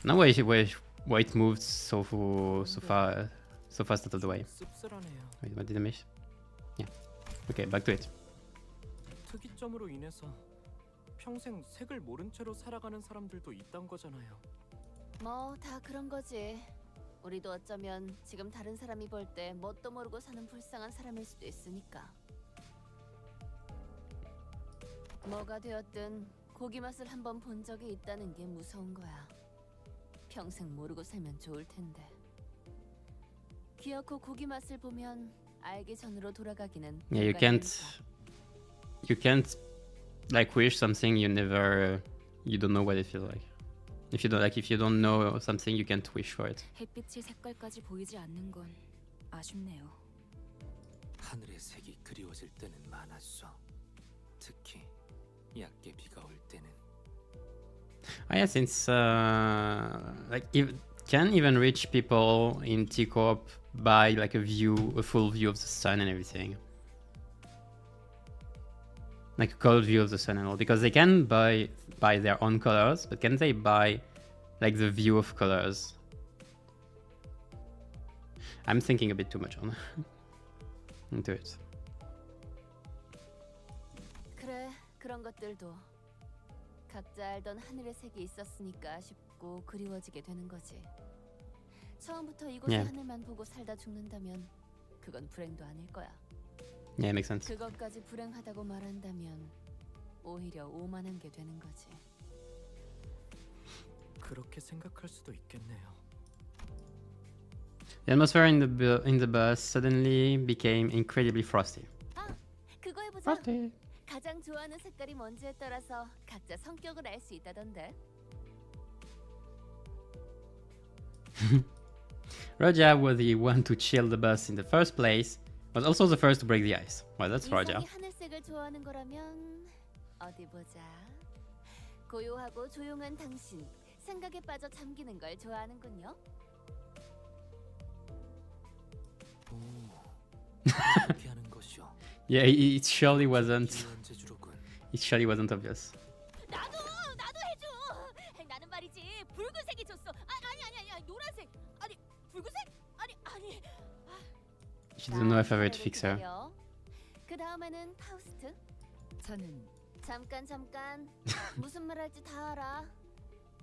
Now why it moved so fast out of the way. Wait, what did I miss? Yeah. Okay, back to it. 특이점으로 인해서 평생 색을 모른 채로 살아가는 사람들도 있단 거잖아요. 뭐 다 그런 거지. 우리도 어쩌면 지금 다른 사람이 볼 때 뭣도 모르고 사는 불쌍한 사람일 수도 있으니까. 뭐가 되었든 고기 맛을 한번 본 적이 있다는 게 무서운 거야. 평생 모르고 살면 좋을 텐데. 기어코 고기 맛을 보면 알기 전으로 돌아가기는. Yeah, you can't like wish something you don't know what it feels like. If you don't know something, you can't wish for it. 햇빛이 색깔까지 보이지 않는 건 아쉽네요. 하늘의 색이 그리워질 때는 많았어. 특히 얕게 비가 올 때는. Yeah, since like can even reach people in T-Corp by like a full view of the sun and everything. Like a cold view of the sun and all, because they can buy their own colors, but can they buy like the view of colors? I'm thinking a bit too much on into it. 그래, 그런 것들도 각자 알던 하늘의 색이 있었으니까 아쉽고 그리워지게 되는 거지. 처음부터 이곳의 하늘만 보고 살다 죽는다면 그건 불행도 아닐 거야. Yeah, makes sense. 그것까지 불행하다고 말한다면 오히려 오만한 게 되는 거지. 그렇게 생각할 수도 있겠네요. The atmosphere in the bus suddenly became incredibly frosty. 아, 그거 해보자. Frosty. 가장 좋아하는 색깔이 뭔지에 따라서 각자 성격을 알 수 있다던데. Roja was the one to chill the bus in the first place, was also the first to break the ice. Well, that's Roja. 이성이 하늘색을 좋아하는 거라면 어디 보자. 고요하고 조용한 당신, 생각에 빠져 잠기는 걸 좋아하는군요. 그렇게 하는 것이요. Yeah, it surely wasn't. It surely wasn't obvious. 나도 해줘. 나는 말이지 붉은색이 줬어. 아니 노란색. 아니 붉은색? 아니. She doesn't know if I would fix her. 그 다음에는 파우스트. 저는 잠깐 무슨 말 할지 다 알아.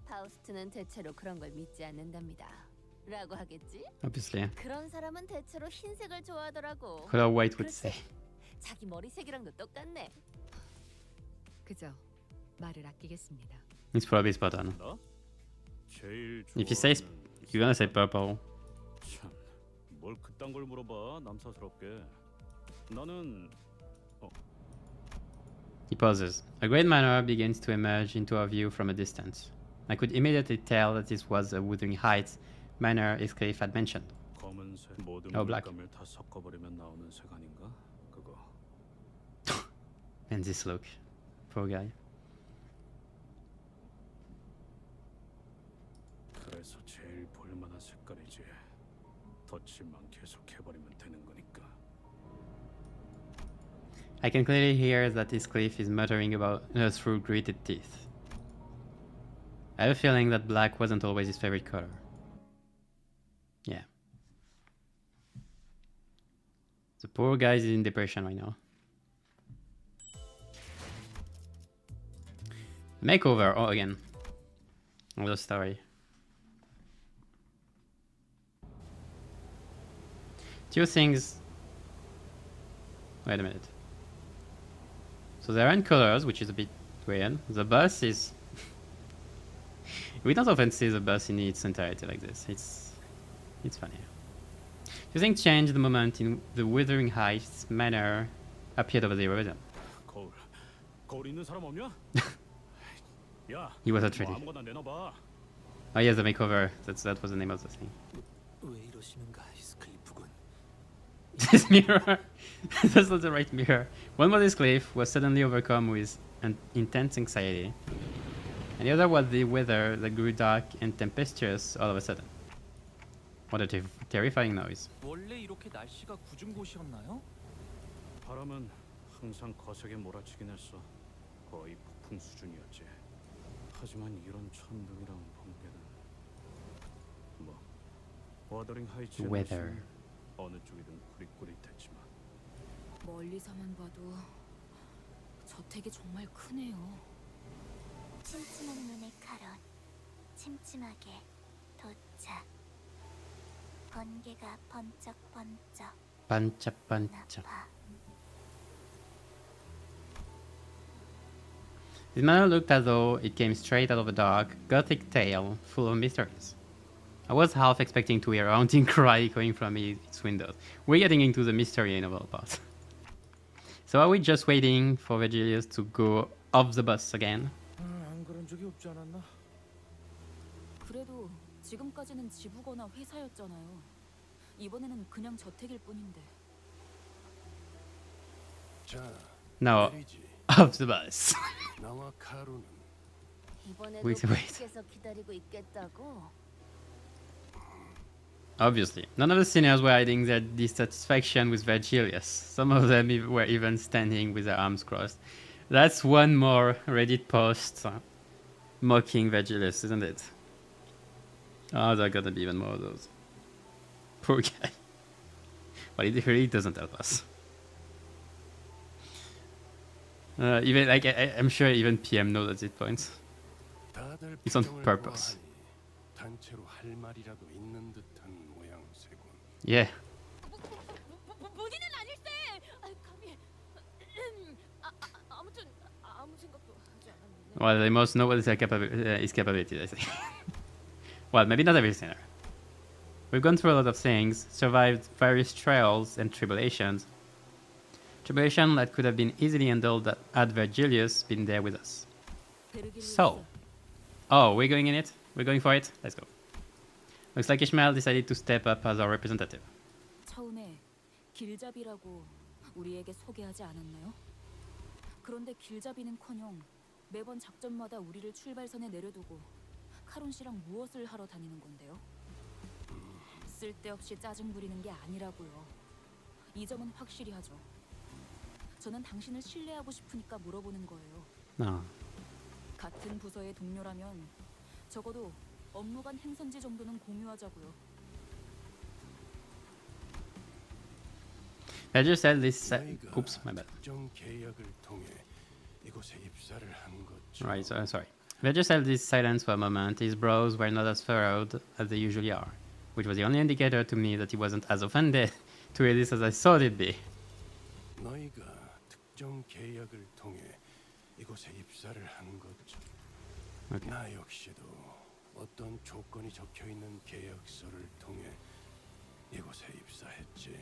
파우스트는 대체로 그런 걸 믿지 않는답니다. 라고 하겠지? Obviously. 그런 사람은 대체로 흰색을 좋아하더라고. Color White would 그렇지? say. 자기 머리색이랑도 똑같네. 그저 말을 아끼겠습니다. It's probably spot on. 나? 제일 If you say, 좋아하는 you're gonna say purple. 참, 뭘 그딴 걸 물어봐 남사스럽게. 나는 He pauses. A great manor begins to emerge into our view from a distance. I could immediately tell that this was a Wuthering Heights manor Heathcliff had mentioned. 검은색 모든 Oh, black. 물감을 다 섞어버리면 나오는 색 아닌가? 그거. And this look. Poor guy. 그래서 제일 볼만한 색깔이지. 덧칠만 계속 해버리면 되는 거니까. I can clearly hear that Heathcliff is muttering about through gritted teeth. I have a feeling that black wasn't always his favorite color. Yeah. The poor guy is in depression right now. Makeover. Oh, again. Another story. Two things. Wait a minute. So they're in colors, which is a bit weird. The bus is... We don't often see the bus in its entirety like this. It's funny. Do you think change the moment in the Wuthering Heights manor appeared over the horizon? 거울 있는 사람 없냐? 야, He was not 뭐 ready. 아무거나 내놔봐. Oh yes, the makeover. That was the name of the thing. 왜 이러시는가 히스클리프군. This mirror. That's not the right mirror. One was Heathcliff was suddenly overcome with an intense anxiety, and the other was the weather that grew dark and tempestuous all of a sudden. What a terrifying noise. 원래 이렇게 날씨가 궂은 곳이었나요? 바람은 항상 거세게 몰아치긴 했어. 거의 폭풍 수준이었지. 하지만 이런 천둥이랑 번개는 뭐 워더링 하이츠의 Weather. 날씨는 어느 쪽이든 구릿구릿했지만 멀리서만 봐도 저택이 정말 크네요. 침침한 눈의 카론, 침침하게 도착. 번개가 번쩍번쩍 반짝반짝. 나파. This manor looked as though it came straight out of a dark, gothic tale full of mysteries. I was half expecting to hear a haunting cry coming from its windows. We're getting into the mystery novel part. So are we just waiting for Virgilius to go off the bus again? 안 그런 적이 없지 않았나? 그래도 지금까지는 지부거나 회사였잖아요. 이번에는 그냥 저택일 뿐인데. No, off the bus. 나와 카루는 이번에도 Wait. 밖에서 기다리고 있겠다고? Obviously, none of the sinners were hiding their dissatisfaction with Virgilius. Some of them were even standing with their arms crossed. That's one more Reddit post mocking Virgilius, isn't it? Oh, there are gonna be even more of those. Poor guy. But it really doesn't help us. Even like I'm sure even PM knows at this point. 다들 It's on 표정을 purpose. 보아하니 단체로 할 말이라도 있는 듯한 모양새군. Yeah. 본인은 아닐세. 감히. 아무튼 아무 생각도 하지 않았는데. Well, they must know what his capabilities, I think. Well, maybe not every sinner. We've gone through a lot of things, survived various trials and tribulations. Tribulation that could have been easily handled had Virgilius been there with us. So, oh, we're going in it? We're going for it? Let's go. Looks like Ishmael decided to step up as our representative. 처음에 길잡이라고 우리에게 소개하지 않았나요? 그런데 길잡이는커녕 매번 작전마다 우리를 출발선에 내려두고 카론 씨랑 무엇을 하러 다니는 건데요? 쓸데없이 짜증 부리는 게 아니라고요. 이 점은 확실히 하죠. 저는 당신을 신뢰하고 싶으니까 물어보는 거예요. No. 같은 부서의 동료라면 적어도 업무 간 행선지 정도는 공유하자고요. I just said this. Oops, my bad. 특정 계약을 통해 이곳에 입사를 한 것. Right, sorry. They just held his silence for a moment. His brows were not as furrowed as they usually are, which was the only indicator to me that he wasn't as offended to hear this as I thought he'd be. 너희가 특정 계약을 통해 이곳에 입사를 한 거죠. Okay. 나 역시도 어떤 조건이 적혀 있는 계약서를 통해 이곳에 입사했지.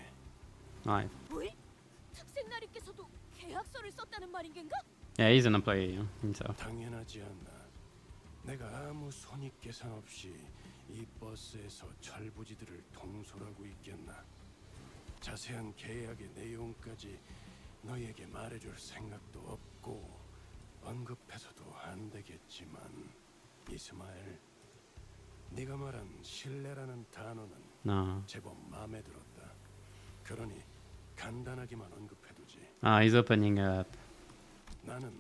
Alright. 왜? 특생나리께서도 계약서를 썼다는 말인 겐가? Yeah, he's an employee himself. 당연하지 않나. 내가 아무 손익 계산 없이 이 버스에서 철부지들을 통솔하고 있겠나. 자세한 계약의 내용까지 너희에게 말해줄 생각도 없고 언급해서도 안 되겠지만 이스마엘, 네가 말한 신뢰라는 단어는 No. 제법 마음에 들었다. 그러니 간단하게만 언급해두지. Ah, he's opening up. 나는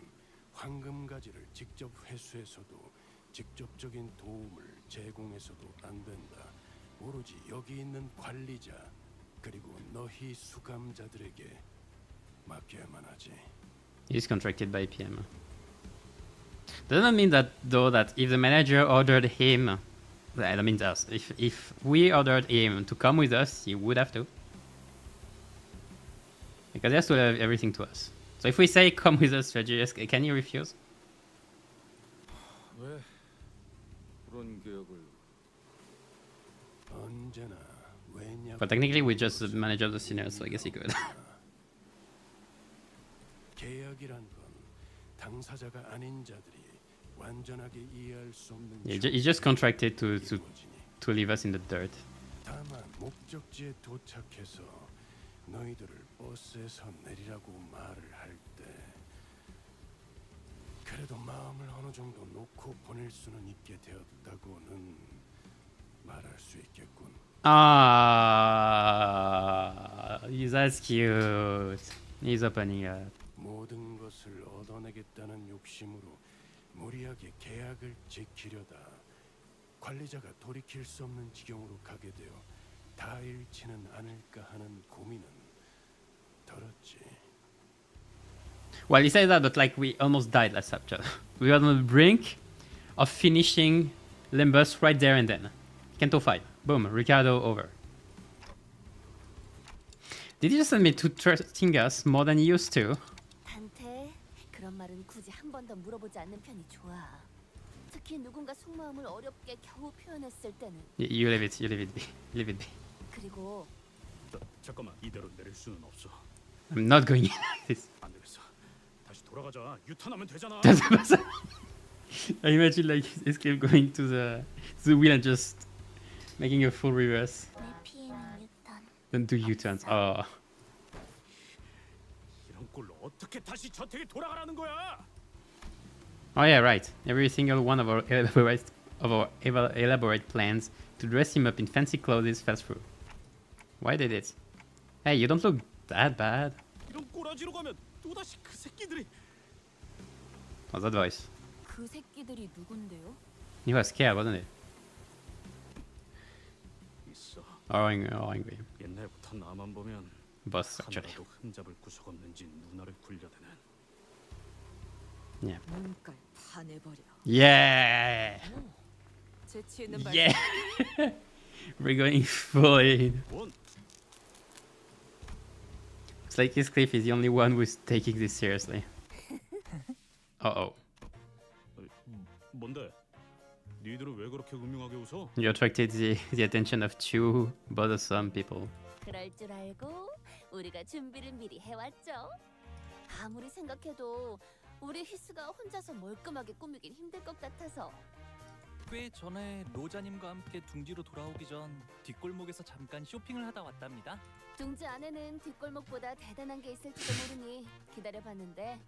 황금 가지를 직접 회수해서도 직접적인 도움을 제공해서도 안 된다. 오로지 여기 있는 관리자 그리고 너희 수감자들에게 맡겨야만 하지. He's contracted by PM. Doesn't mean that though that if the manager ordered him, that means us. If we ordered him to come with us, he would have to. Because he has to have everything to us. So if we say come with us, Reggie, can you refuse? 왜 그런 계약을? 언제나 왜냐? But technically we just manage the seniors, so I guess he could. 계약이란 건 당사자가 아닌 자들이 완전하게 이해할 수 없는 Yeah, he's just contracted to leave us in the dirt. 다만 목적지에 도착해서 너희들을 버스에서 내리라고 말을 할 때 그래도 마음을 어느 정도 놓고 보낼 수는 있게 되었다고는 말할 수 있겠군. Ah, that's cute. He's opening up. 모든 것을 얻어내겠다는 욕심으로 무리하게 계약을 지키려다 관리자가 돌이킬 수 없는 지경으로 가게 되어 다 잃지는 않을까 하는 고민은 들었지. Well, he said that, but like we almost died last chapter. We were on the brink of finishing Limbus right there and then. Canto 5. Boom. Ricardo over. Did he just admit to trusting us more than he used to? 단테, 그런 말은 굳이 한 번 더 물어보지 않는 편이 좋아. 특히 누군가 속마음을 어렵게 겨우 표현했을 때는. You leave it. You leave it be. Leave it be. 그리고 잠깐만, 이대로 내릴 수는 없어. I'm not going in like this. 안 되겠어. 다시 돌아가자. 유턴하면 되잖아. I imagine like Escape going to the wheel and just making a full reverse. Then do U-turns. Oh. 이런 꼴로 어떻게 다시 저택에 돌아가라는 거야? Oh yeah, right. Every single one of our elaborate plans to dress him up in fancy clothes fell through. Why did it? Hey, you don't look that bad. 이런 꼬라지로 가면 또다시 그 새끼들이. What's that voice? 그 새끼들이 누군데요? He was scared, wasn't he? 있어. Angry. 옛날부터 나만 보면 Boss, actually. 하나라도 흠잡을 구석 없는지 누나를 굴려대는. Yeah. 눈깔 파내버려. Yeah! 재치 있는 말. Yeah! We're going full in. It's like Heathcliff is the only one who's taking this seriously. Uh-oh. 뭔데? 니들은 왜 그렇게 음흉하게 웃어? You attracted the attention of two bothersome people. 그럴 줄 알고 우리가 준비를 미리 해왔죠. 아무리 생각해도 우리 히스가 혼자서 멀끔하게 꾸미긴 힘들 것 같아서. 꽤 전에 로자님과 함께 둥지로 돌아오기 전 뒷골목에서 잠깐 쇼핑을 하다 왔답니다. 둥지 안에는 뒷골목보다 대단한 게 있을지도 모르니 기다려봤는데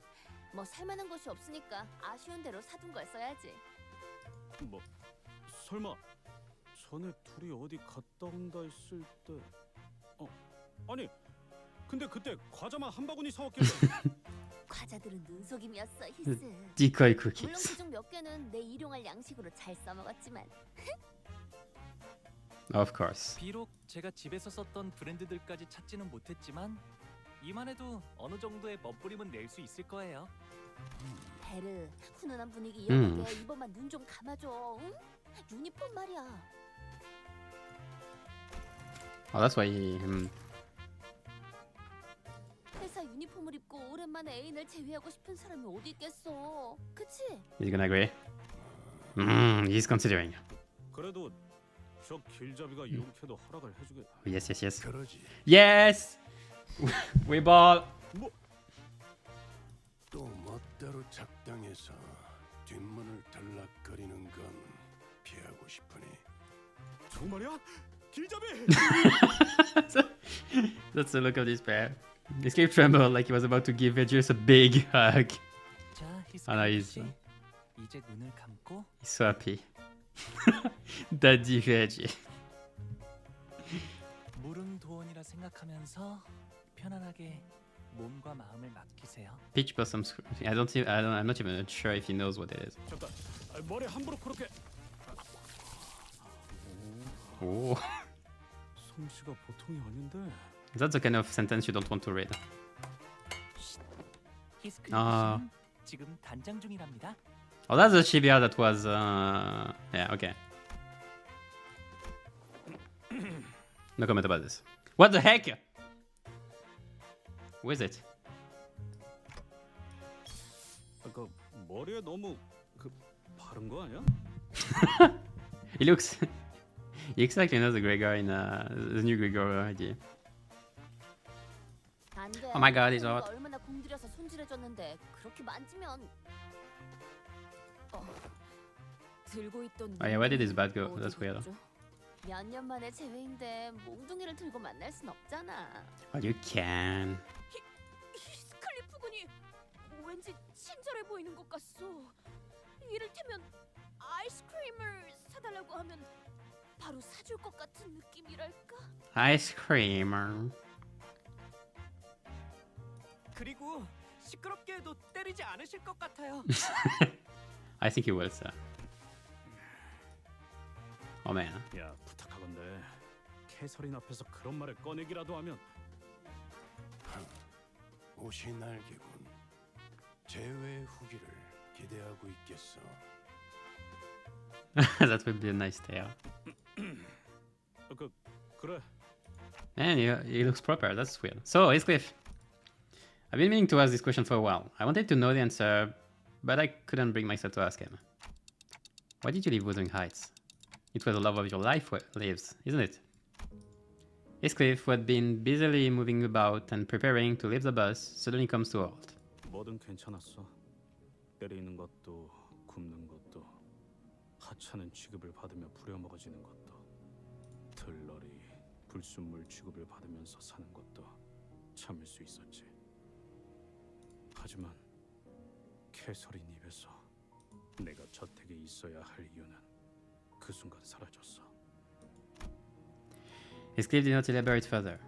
뭐 살만한 곳이 없으니까 아쉬운 대로 사둔 걸 써야지. 뭐 설마 전에 둘이 어디 갔다 온다 했을 때 아니 근데 그때 과자만 한 바구니 사왔길래 과자들은 눈속임이었어 히스. Decoy 물론 cookies. 그중 몇 개는 내 일용할 양식으로 잘 써먹었지만. Of course. 비록 제가 집에서 썼던 브랜드들까지 찾지는 못했지만 이만해도 어느 정도의 멋부림은 낼 수 있을 거예요. 베르, 훈훈한 분위기 이어가게 이번만 눈 좀 감아줘. 응? 유니폼 말이야. Oh, that's why he. 회사 유니폼을 입고 오랜만에 애인을 제외하고 싶은 사람이 어디 있겠어? 그치? He's gonna agree. He's considering. 그래도 저 길잡이가 이렇게도 허락을 해주게. Yes, yes, yes. 그러지. Yes! We ball! 또 멋대로 작당해서 뒷문을 들락거리는 건 피하고 싶으니. 정말이야? 길잡이! That's the look of despair. Escape trembled like he was about to give Veggius a big hug. 자, Oh no, he's 이제 눈을 감고 so happy. Daddy Veggie. 물은 도원이라 생각하면서 편안하게 몸과 마음을 맡기세요. Peach Blossom. I'm not even sure if he knows what it is. 잠깐, 머리 함부로 그렇게. Oh. 솜씨가 보통이 아닌데. That's the kind of sentence you don't want to read. 히스크리프는 지금 단장 중이랍니다. Oh, that's the Shibuya that was. Yeah, okay. No comment about this. What the heck? Who is it? 그 머리에 너무 그 바른 거 아니야? He looks. He looks like he knows the Gregor in the new Gregor idea. 안 돼. Oh my god, he's hot. 얼마나 공들여서 손질해줬는데 그렇게 만지면. 들고 있던 Oh yeah, where did his bat go? That's weird. 몇 년 만에 재회인데 몽둥이를 들고 만날 순 없잖아. Well, you can. 히스클리프 군이 왠지 친절해 보이는 것 같소. 이를테면 아이스크림을 사달라고 하면 바로 사줄 것 같은 느낌이랄까? Ice creamer. 그리고 시끄럽게 해도 때리지 않으실 것 같아요. I think he will, sir. Oh man. 야, 부탁하건대 캐서린 앞에서 그런 말을 꺼내기라도 하면. 옷이 날개군. 재회의 후기를 기대하고 있겠어. That would be a nice tale. 그래. Man, he looks proper. That's weird. So, Heathcliff. I've been meaning to ask this question for a while. I wanted to know the answer, but I couldn't bring myself to ask him. Why did you leave Wuthering Heights? It was the love of your life lives, isn't it? Heathcliff, who had been busily moving about and preparing to leave the bus, suddenly comes to a halt. 뭐든 괜찮았어. 때리는 것도 굽는 것도 하찮은 취급을 받으며 부려먹어지는 것도 들러리 불순물 취급을 받으면서 사는 것도 참을 수 있었지. 하지만 캐서린 입에서 내가 저택에 있어야 할 이유는 그 순간 사라졌어. Heathcliff did not elaborate further.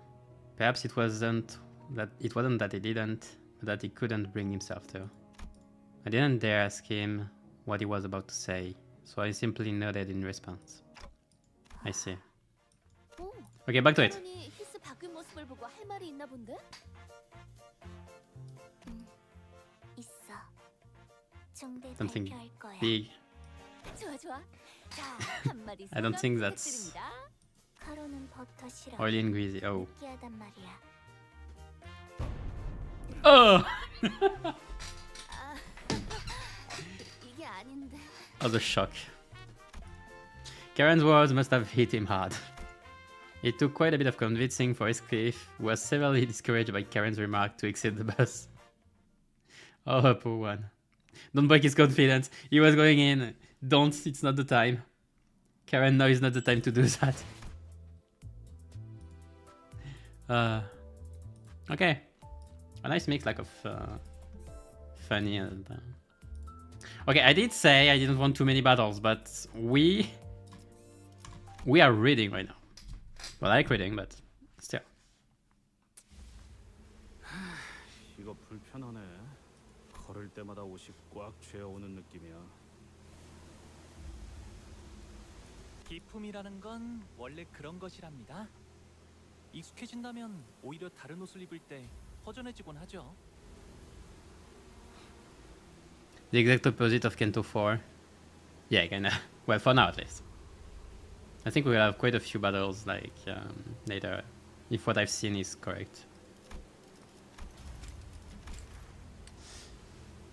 Perhaps it wasn't that he didn't, but that he couldn't bring himself to. I didn't dare ask him what he was about to say, so I simply nodded in response. I see. Okay, back to it. 히스 바뀐 모습을 보고 할 말이 있나 본데? 있어. 중대 Something 발표할 거야. big. 좋아 좋아. 자, 한마디 I don't think 소감 that's 부탁드립니다. 카로는 버터 싫어. oily and greasy. Oh. 느끼하단 말이야. Oh! 이게 아닌데. Oh, the shock. Karen's words must have hit him hard. It took quite a bit of convincing for Heathcliff, who was severely discouraged by Karen's remark to exit the bus. Oh, poor one. Don't break his confidence. He was going in. Don't, it's not the time. Karen, no, it's not the time to do that. Okay. A nice mix like of funny and... Okay, I did say I didn't want too many battles, but we are reading right now. Well, I like reading, but still. 이거 불편하네. 걸을 때마다 옷이 꽉 죄어오는 느낌이야. 기품이라는 건 원래 그런 것이랍니다. 익숙해진다면 오히려 다른 옷을 입을 때 허전해지곤 하죠. The exact opposite of Canto 4. Yeah, kinda. Well, for now at least. I think we'll have quite a few battles like later, if what I've seen is correct.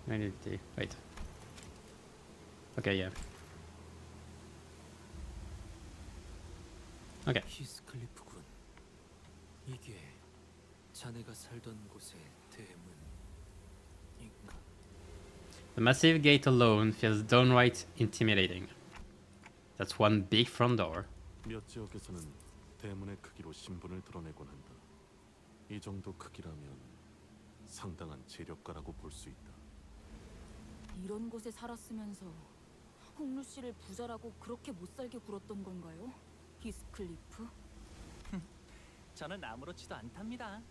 Wait. Okay, yeah. Okay. 히스클리프군. 이게 자네가 살던 곳의 대문인가? The massive gate alone feels downright intimidating. That's one big front door. 몇 지역에서는 대문의 크기로 신분을 드러내곤 한다. 이 정도 크기라면 상당한 재력가라고 볼 수 있다. 이런 곳에 살았으면서 홍루 씨를 부자라고 그렇게 못 살게 굴었던 건가요? 히스클리프? 저는 아무렇지도 않답니다.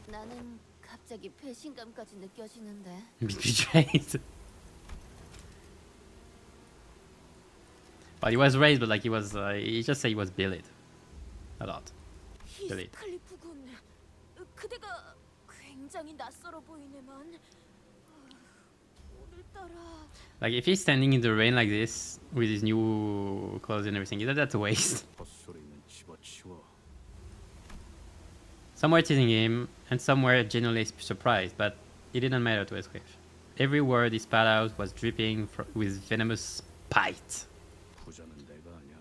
나는 갑자기 배신감까지 느껴지는데. Betrayed. Well, he was raised, but like he just said he was bullied. A lot. Bullied. 히스클리프군, 그대가 굉장히 낯설어 보이네만. 오늘따라 Like if he's standing in the rain like this with his new clothes and everything, that's a waste. 헛소리는 집어치워. Some were teasing him, and some were genuinely surprised, but it didn't matter to Heathcliff. Every word he spat out was dripping with venomous spite. 부자는 내가 아니야.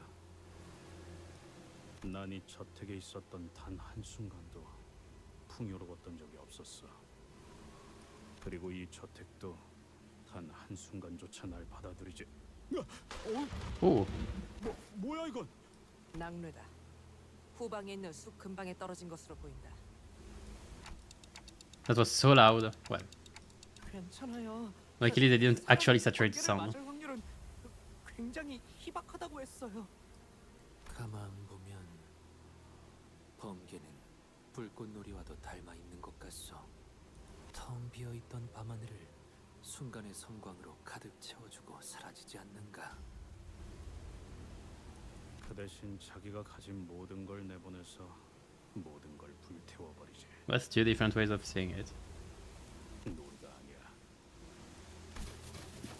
난 이 저택에 있었던 단 한순간도 풍요로웠던 적이 없었어. 그리고 이 저택도 단 한순간조차 날 받아들이지. 오. 뭐야 이건? 낙뢰다. 후방에 있는 숲 근방에 떨어진 것으로 보인다. That was so loud. Well, 괜찮아요. luckily they didn't actually saturate the sound. 맞을 확률은 굉장히 희박하다고 했어요. 가만 보면 범계는 불꽃놀이와도 닮아 있는 것 같소. 텅 비어 있던 밤하늘을 순간의 성광으로 가득 채워주고 사라지지 않는가. 그 대신 자기가 가진 모든 걸 내보내서 모든 걸 불태워버리지. That's two different ways of seeing it. 놀이가 아니야.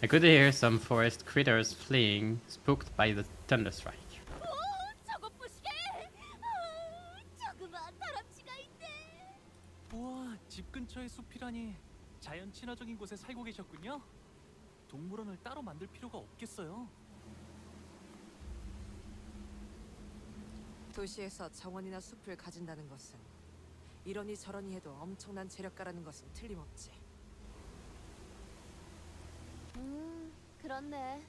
I could hear some forest critters fleeing, spooked by the thunderstrike. 저것 보시게. 조그마한 다람쥐가 있네. 우와, 집 근처에 숲이라니. 자연 친화적인 곳에 살고 계셨군요. 동물원을 따로 만들 필요가 없겠어요. 도시에서 정원이나 숲을 가진다는 것은 이러니 저러니 해도 엄청난 재력가라는 것은 틀림없지. 그렇네.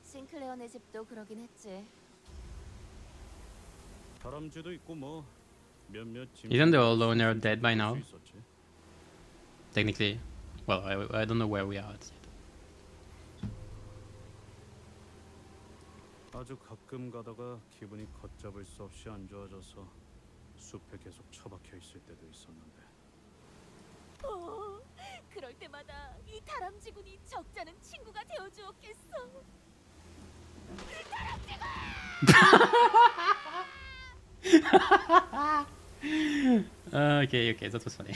싱클레어네 집도 그러긴 했지. 다람쥐도 있고 뭐 몇몇 짐. Isn't the old owner dead by now? Technically. Well, I don't know where we are. 아주 가끔 가다가 기분이 걷잡을 수 없이 안 좋아져서 숲에 계속 처박혀 있을 때도 있었는데. 그럴 때마다 이 다람쥐군이 적잖은 친구가 되어주었겠어. Okay, that was funny.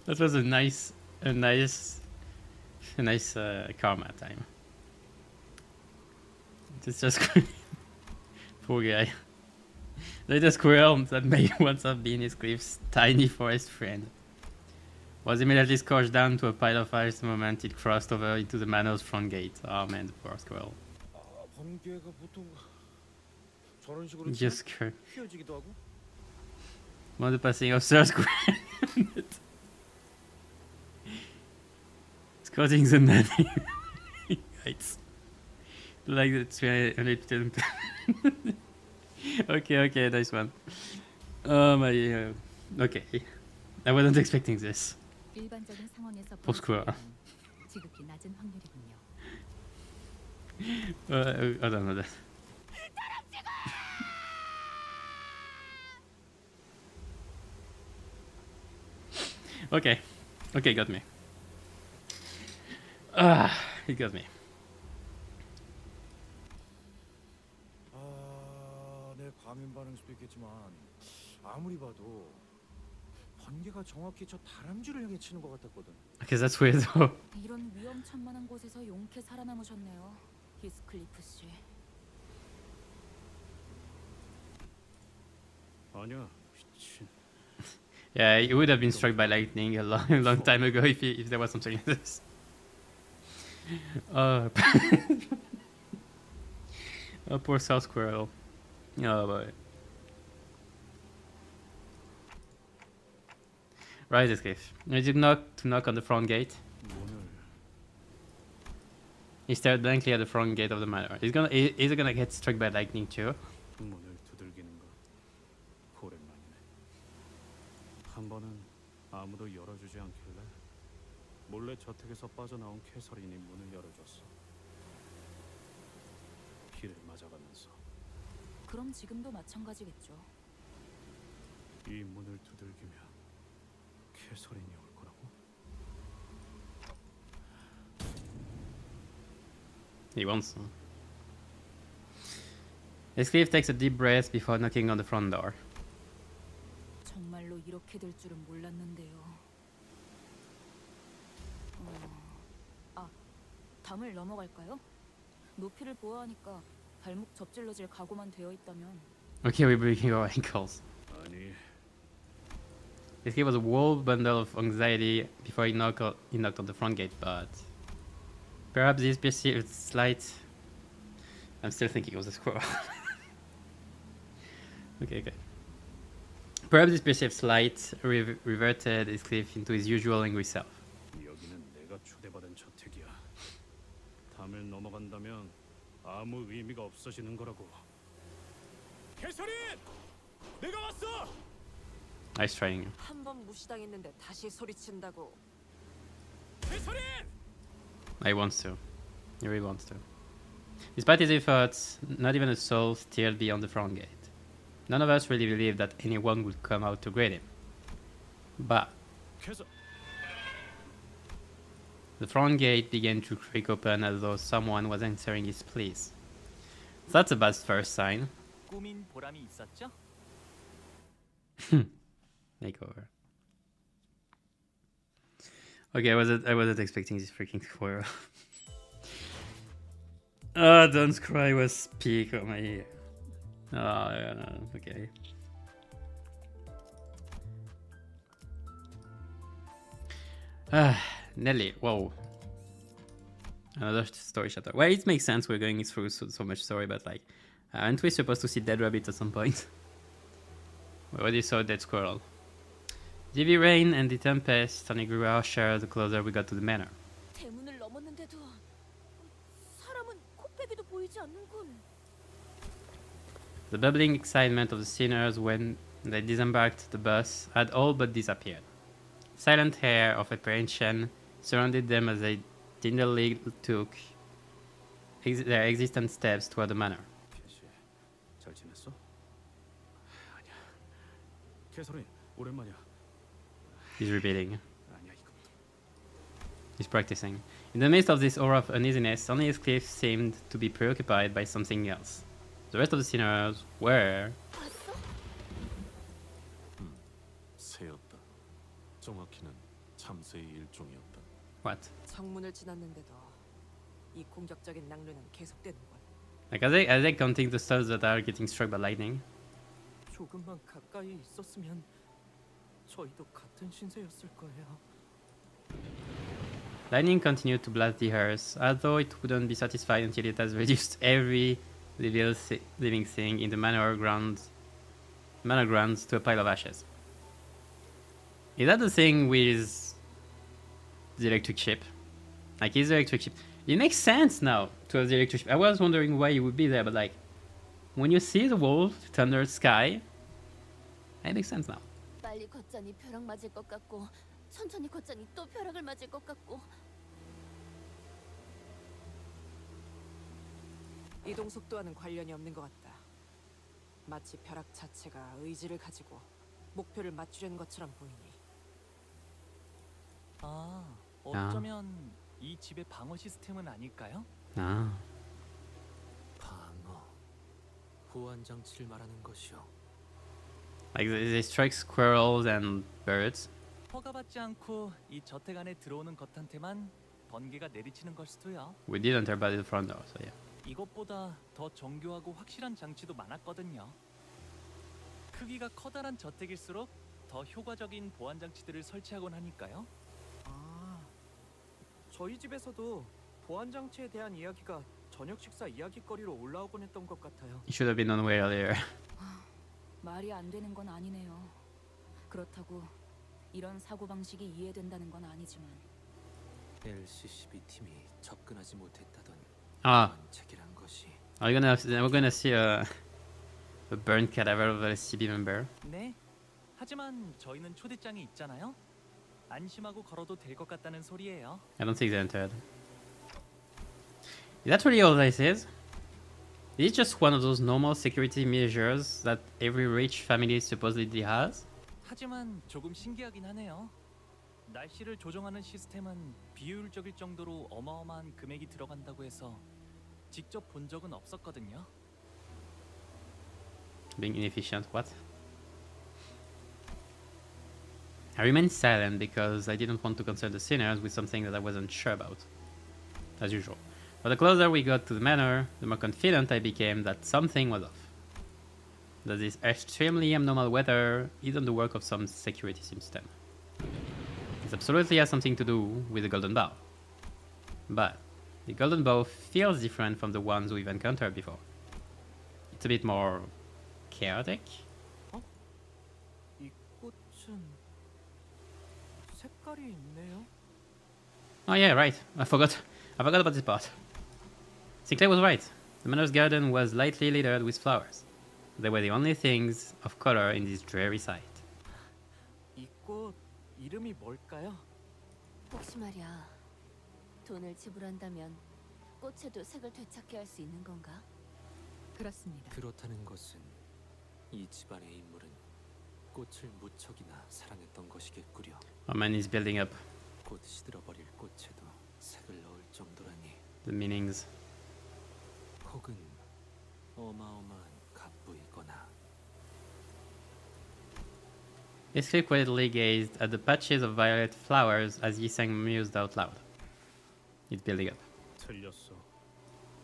That was a nice karma time. It's just poor guy. The squirrel that may once have been Heathcliff's tiny forest friend was immediately scorched down to a pile of ice the moment it crossed over into the manor's front gate. Oh man, the poor squirrel. 번개가 보통 저런 식으로 Just 휘어지기도 하고. Well, the passing of Sir Squirrel. Causing the nanny. Right. Like it's okay, nice one. Oh my. Okay. I wasn't expecting this. 일반적인 상황에서 Poor squirrel. 지극히 낮은 확률이군요. I don't know that. Okay, got me. He got me. 내 과민 반응 수도 있겠지만 아무리 봐도 번개가 정확히 저 다람쥐를 향해 치는 것 같았거든. Because that's weird though. 이런 위험천만한 곳에서 용케 살아남으셨네요, 히스클리프 씨. 아니야, 미친. Yeah, he would have been struck by lightning a long time ago if there was something like this. Oh, oh poor South Squirrel. Oh boy. Right, escape. I did knock on the front gate. He stared blankly at the front gate of the manor. Is he gonna get struck by lightning too? 문을 두들기는 거 오랜만이네. 한 번은 아무도 열어주지 않길래 몰래 저택에서 빠져나온 캐서린이 문을 열어줬어. 피를 맞아가면서. 그럼 지금도 마찬가지겠죠. 이 문을 두들기면 캐서린이 올 거라고? He wants to. Escape takes a deep breath before knocking on the front door. 정말로 이렇게 될 줄은 몰랐는데요. 담을 넘어갈까요? 높이를 보아하니까 발목 접질러질 각오만 되어 있다면. Okay, we're breaking our ankles. 아니. Escape was a whole bundle of anxiety before he knocked on the front gate, but perhaps this perceived slight. I'm still thinking it was a squirrel. Okay. Perhaps this perceived slight reverted Escape into his usual angry self. 여기는 내가 초대받은 저택이야. 담을 넘어간다면 아무 의미가 없어지는 거라고. 캐서린! 내가 왔어! Nice trying. 한 번 무시당했는데 다시 소리친다고. 캐서린! He wants to. He really wants to. Despite his efforts, not even a soul stirred beyond the front gate. None of us really believed that anyone would come out to greet him. But the front gate began to creak open as though someone was answering his pleas. That's a bad first sign. 꾸민 보람이 있었죠? Makeover. Okay, I wasn't expecting this freaking squirrel. Don't cry was peak on my ear. Oh, yeah, no, okay. Nelly, whoa. Another story chapter. Well, it makes sense we're going through so much story, but like, aren't we supposed to see dead rabbit at some point? We already saw a dead squirrel. The heavy rain and the tempest only grew harsher the closer we got to the manor. 대문을 넘었는데도 사람은 코빼기도 보이지 않는군. The bubbling excitement of the sinners when they disembarked the bus had all but disappeared. Silent air of apprehension surrounded them as they tenderly took their existent steps toward the manor. 캐시, 잘 지냈어? 아니야. 캐서린, 오랜만이야. He's repeating. 아니야 이거. He's practicing. In the midst of this aura of uneasiness, only Heathcliff seemed to be preoccupied by something else. The rest of the sinners were... 새였다. 정확히는 참새의 일종이었다. What? 창문을 지났는데도 이 공격적인 낙뢰는 계속되는군. Like, are they counting the stars that are getting struck by lightning? 조금만 가까이에 있었으면 저희도 같은 신세였을 거예요. Lightning continued to blast the earth, as though it wouldn't be satisfied until it has reduced every living thing in the manor grounds to a pile of ashes. Is that the thing with the electric ship? Like, is the electric ship... It makes sense now to have the electric ship. I was wondering why it would be there, but like, when you see the wolf, thunder, sky, it makes sense now. 빨리 걷자니 벼락 맞을 것 같고 천천히 걷자니 또 벼락을 맞을 것 같고. 이동 속도와는 관련이 없는 것 같다. 마치 벼락 자체가 의지를 가지고 목표를 맞추려는 것처럼 보이니. 어쩌면 이 집의 방어 시스템은 아닐까요? 방어. 보안 장치를 말하는 것이요. Like, they strike squirrels and birds. 허가받지 않고 이 저택 안에 들어오는 것한테만 번개가 내리치는 걸 수도요. We did enter by the front door, so yeah. 이것보다 더 정교하고 확실한 장치도 많았거든요. 크기가 커다란 저택일수록 더 효과적인 보안 장치들을 설치하곤 하니까요. 아, 저희 집에서도 보안 장치에 대한 이야기가 저녁 식사 이야기거리로 올라오곤 했던 것 같아요. You should have been on way earlier. 말이 안 되는 건 아니네요. 그렇다고 이런 사고 방식이 이해된다는 건 아니지만 LCCB 팀이 접근하지 못했다던 Ah, 책이란 것이 we're gonna see a burned cadaver of a CB member. 네. 하지만 저희는 초대장이 있잖아요. 안심하고 걸어도 될 것 같다는 소리예요. I don't think they entered. Is that really all this is? Is it just one of those normal security measures that every rich family supposedly has? 하지만 조금 신기하긴 하네요. 날씨를 조정하는 시스템은 비효율적일 정도로 어마어마한 금액이 들어간다고 해서 직접 본 적은 없었거든요. Being inefficient, what? I remained silent because I didn't want to concern the sinners with something that I wasn't sure about, as usual. But the closer we got to the manor, the more confident I became that something was off. That this extremely abnormal weather isn't the work of some security system. It absolutely has something to do with the golden bow. But the golden bow feels different from the ones we've encountered before. It's a bit more chaotic. 이 꽃은 색깔이 있네요. Oh yeah, right. I forgot about this part. Sinclair was right. The manor's garden was lightly littered with flowers. They were the only things of color in this dreary sight. 이 꽃 이름이 뭘까요? 혹시 말이야. 돈을 지불한다면 꽃에도 색을 되찾게 할 수 있는 건가? 그렇습니다. 그렇다는 것은 이 집안의 인물은 꽃을 무척이나 사랑했던 것이겠구려. Our man is building up 곧 시들어버릴 꽃에도 색을 넣을 정도라니. the meanings. 혹은 어마어마한 갑부이거나. Heathcliff quietly gazed at the patches of violet flowers as he sang mused out loud. It's building up. 틀렸어.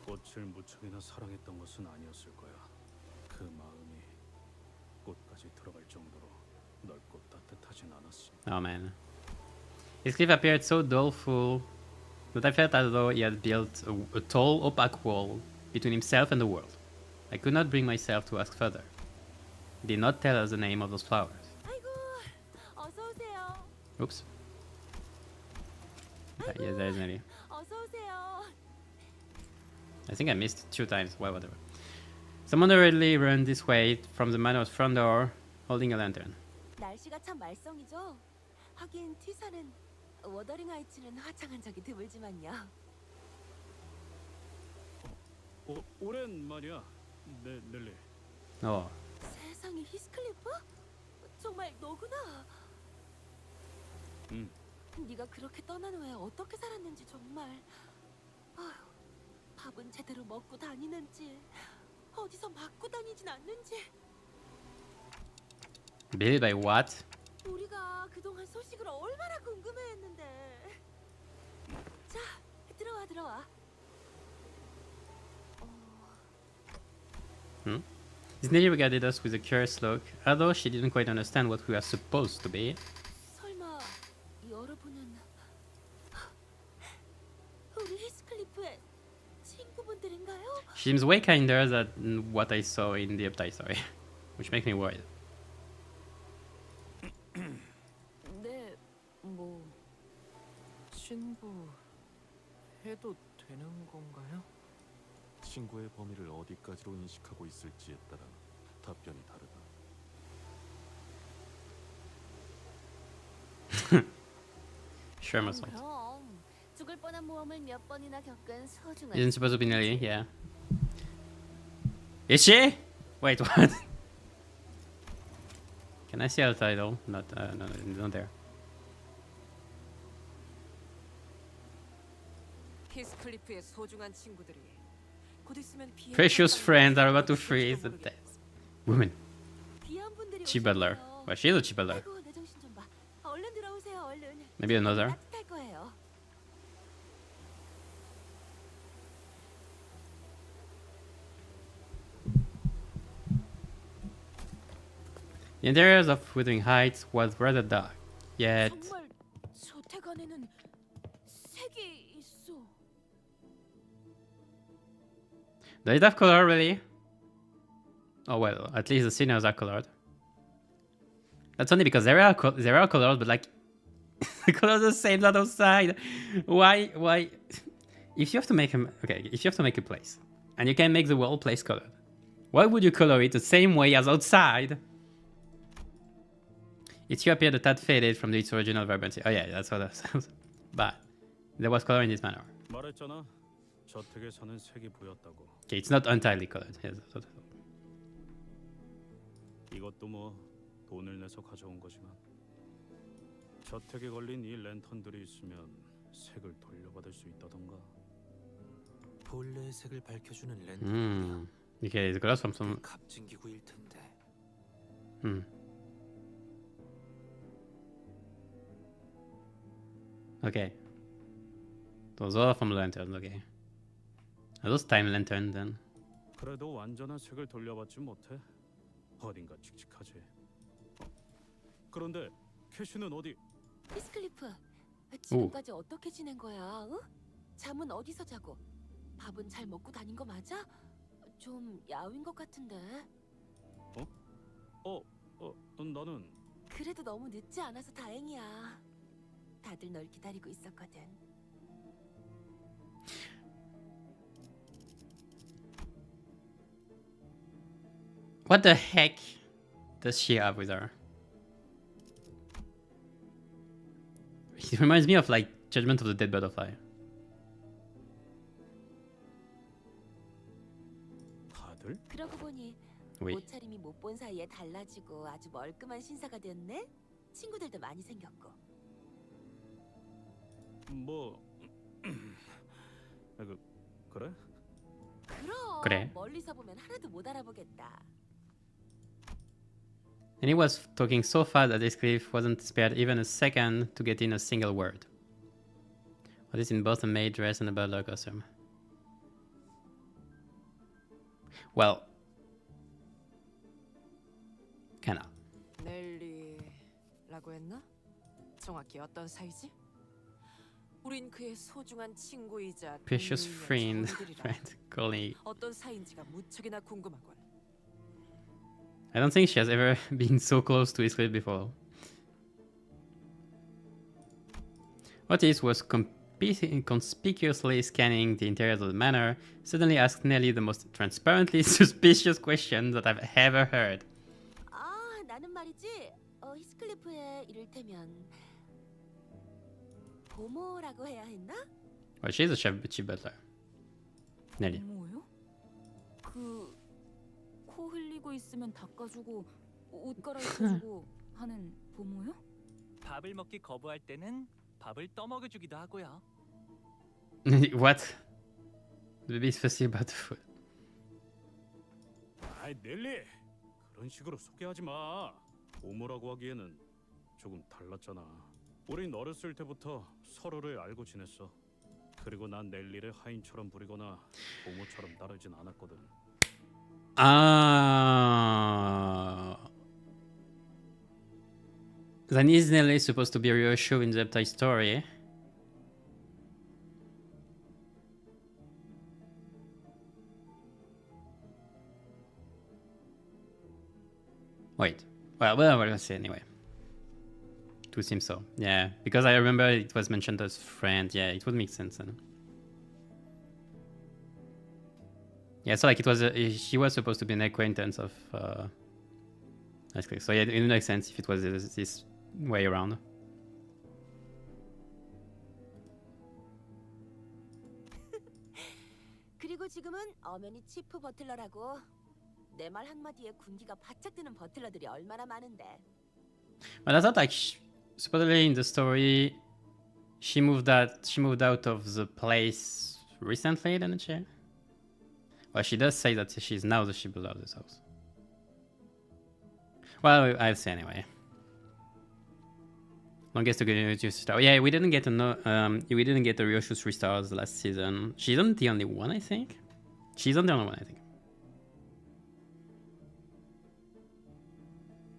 꽃을 무척이나 사랑했던 것은 아니었을 거야. 그 마음이 꽃까지 들어갈 정도로 넓고 따뜻하진 않았어. Oh man. Heathcliff appeared so doleful that I felt as though he had built a tall, opaque wall between himself and the world. I could not bring myself to ask further. He did not tell us the name of those flowers. 아이고, 어서 오세요. Oops. Yes, there is Nelly. 어서 오세요. I think I missed 2 times. Well, whatever. Someone hurriedly ran this way from the manor's front door, holding a lantern. 날씨가 참 말썽이죠. 하긴 티사는 워더링 하이츠는 화창한 적이 드물지만요. 오랜만이야, 넬리. Oh, 세상에 히스클리프? 정말 너구나. 네가 그렇게 떠난 후에 어떻게 살았는지 정말. 아휴, 밥은 제대로 먹고 다니는지 어디서 맞고 다니진 않는지. built by what? 우리가 그동안 소식을 얼마나 궁금해했는데. 자, 들어와. His lady regarded us with a curious look, although she didn't quite understand what we were supposed to be. 설마 여러분은 우리 히스클리프의 친구분들인가요? She seems way kinder than what I saw in the update, sorry. Which makes me worried. 네, 뭐 친구 해도 되는 건가요? 친구의 범위를 어디까지로 인식하고 있을지에 따라 답변이 다르다. Sure, must not. 그럼 죽을 뻔한 모험을 몇 번이나 겪은 소중한. Isn't supposed to be Nelly, yeah. Is she? Wait, what? Can I see her title? Not, no, not there. 히스클리프의 소중한 친구들이 곧 있으면 비행기 Precious 타고 friends are about to 어디로 freeze to 모르겠어. death. Woman. 귀한 분들이 Chi butler. 오셨네요. Well, she is a chi butler. 아이고, 내 정신 좀 봐. Maybe another. 따뜻할 거예요. The interiors of Wuthering Heights was rather dark, yet 정말 저택 안에는 색이 있어. does it have color really? Oh well, at least the sinners are colored. That's only because there are colored, but like the colors are the same not outside. Why? If you have to make a place, and you can make the whole place colored, why would you color it the same way as outside? Its hue appeared a tad faded from its original vibrancy. Oh yeah, that's what that sounds. But there was color in this manner. 말했잖아. 저택에서는 색이 보였다고. Okay, it's not entirely colored. Yes, that's what I thought. 이것도 뭐 돈을 내서 가져온 거지만 저택에 걸린 이 랜턴들이 있으면 색을 돌려받을 수 있다던가. 본래의 색을 밝혀주는 랜턴이야. Okay, the colors from some. 값진 기구일 텐데. Okay. Those are from lanterns. Okay. Are those time lanterns then? 그래도 완전한 색을 돌려받지 못해. 어딘가 칙칙하지. 그런데 캐시는 어디? 히스클리프, 지금까지 어떻게 지낸 거야? 응? 잠은 어디서 자고? 밥은 잘 먹고 다닌 거 맞아? 좀 야윈 것 같은데. 나는. 그래도 너무 늦지 않아서 다행이야. 다들 널 기다리고 있었거든. What the heck does she have with her? It reminds me of like Judgment of the Dead Butterfly. 다들? 그러고 보니 Oui. 옷차림이 못 본 사이에 달라지고 아주 멀끔한 신사가 됐네. 친구들도 많이 생겼고. 뭐 그래? 그럼 그래. 멀리서 보면 하나도 못 알아보겠다. And he was talking so fast that Heathcliff wasn't spared even a second to get in a single word. What is in both a maid dress and a butler costume? Well, kinda. 넬리라고 했나? 정확히 어떤 사이지? 우린 그의 소중한 친구이자 Precious friend, 동료이자 colleague. 어떤 사이인지가 무척이나 궁금하군. I don't think she has ever been so close to Heathcliff before. Otis was conspicuously scanning the interiors of the manor, suddenly asked Nelly the most transparently suspicious question that I've ever heard. 아, 나는 말이지. 히스클리프의 이를테면 보모라고 해야 했나? Well, she's a chief butler. Nelly. 뭐요? 코 흘리고 있으면 닦아주고 옷 갈아입혀주고 하는 보모요? 밥을 먹기 거부할 때는 밥을 떠먹여주기도 하고요. What? The baby's fussy about the food. 아이 넬리, 그런 식으로 소개하지 마. 보모라고 하기에는 조금 달랐잖아. 우린 어렸을 때부터 서로를 알고 지냈어. 그리고 난 넬리를 하인처럼 부리거나 보모처럼 따르진 않았거든. Then is Nelly supposed to be reassured in the Zeptai story? Wait. Well, let's see anyway. It would seem so. Yeah, because I remember it was mentioned as friend. Yeah, it would make sense then. Yeah, so like it was, she was supposed to be an acquaintance of Heathcliff. So yeah, it would make sense if it was this way around. 그리고 지금은 엄연히 치프 버틀러라고. 내 말 한마디에 군기가 바짝 드는 버틀러들이 얼마나 많은데. But I thought like supposedly in the story she moved out of the place recently, didn't she? Well, she does say that she's now the ship of this house. Well, I'll see anyway. Longest to get 2 stars. Yeah, we didn't get a we didn't get a Ryoshu 3 stars last season. She's not the only one, I think. She's not the only one, I think.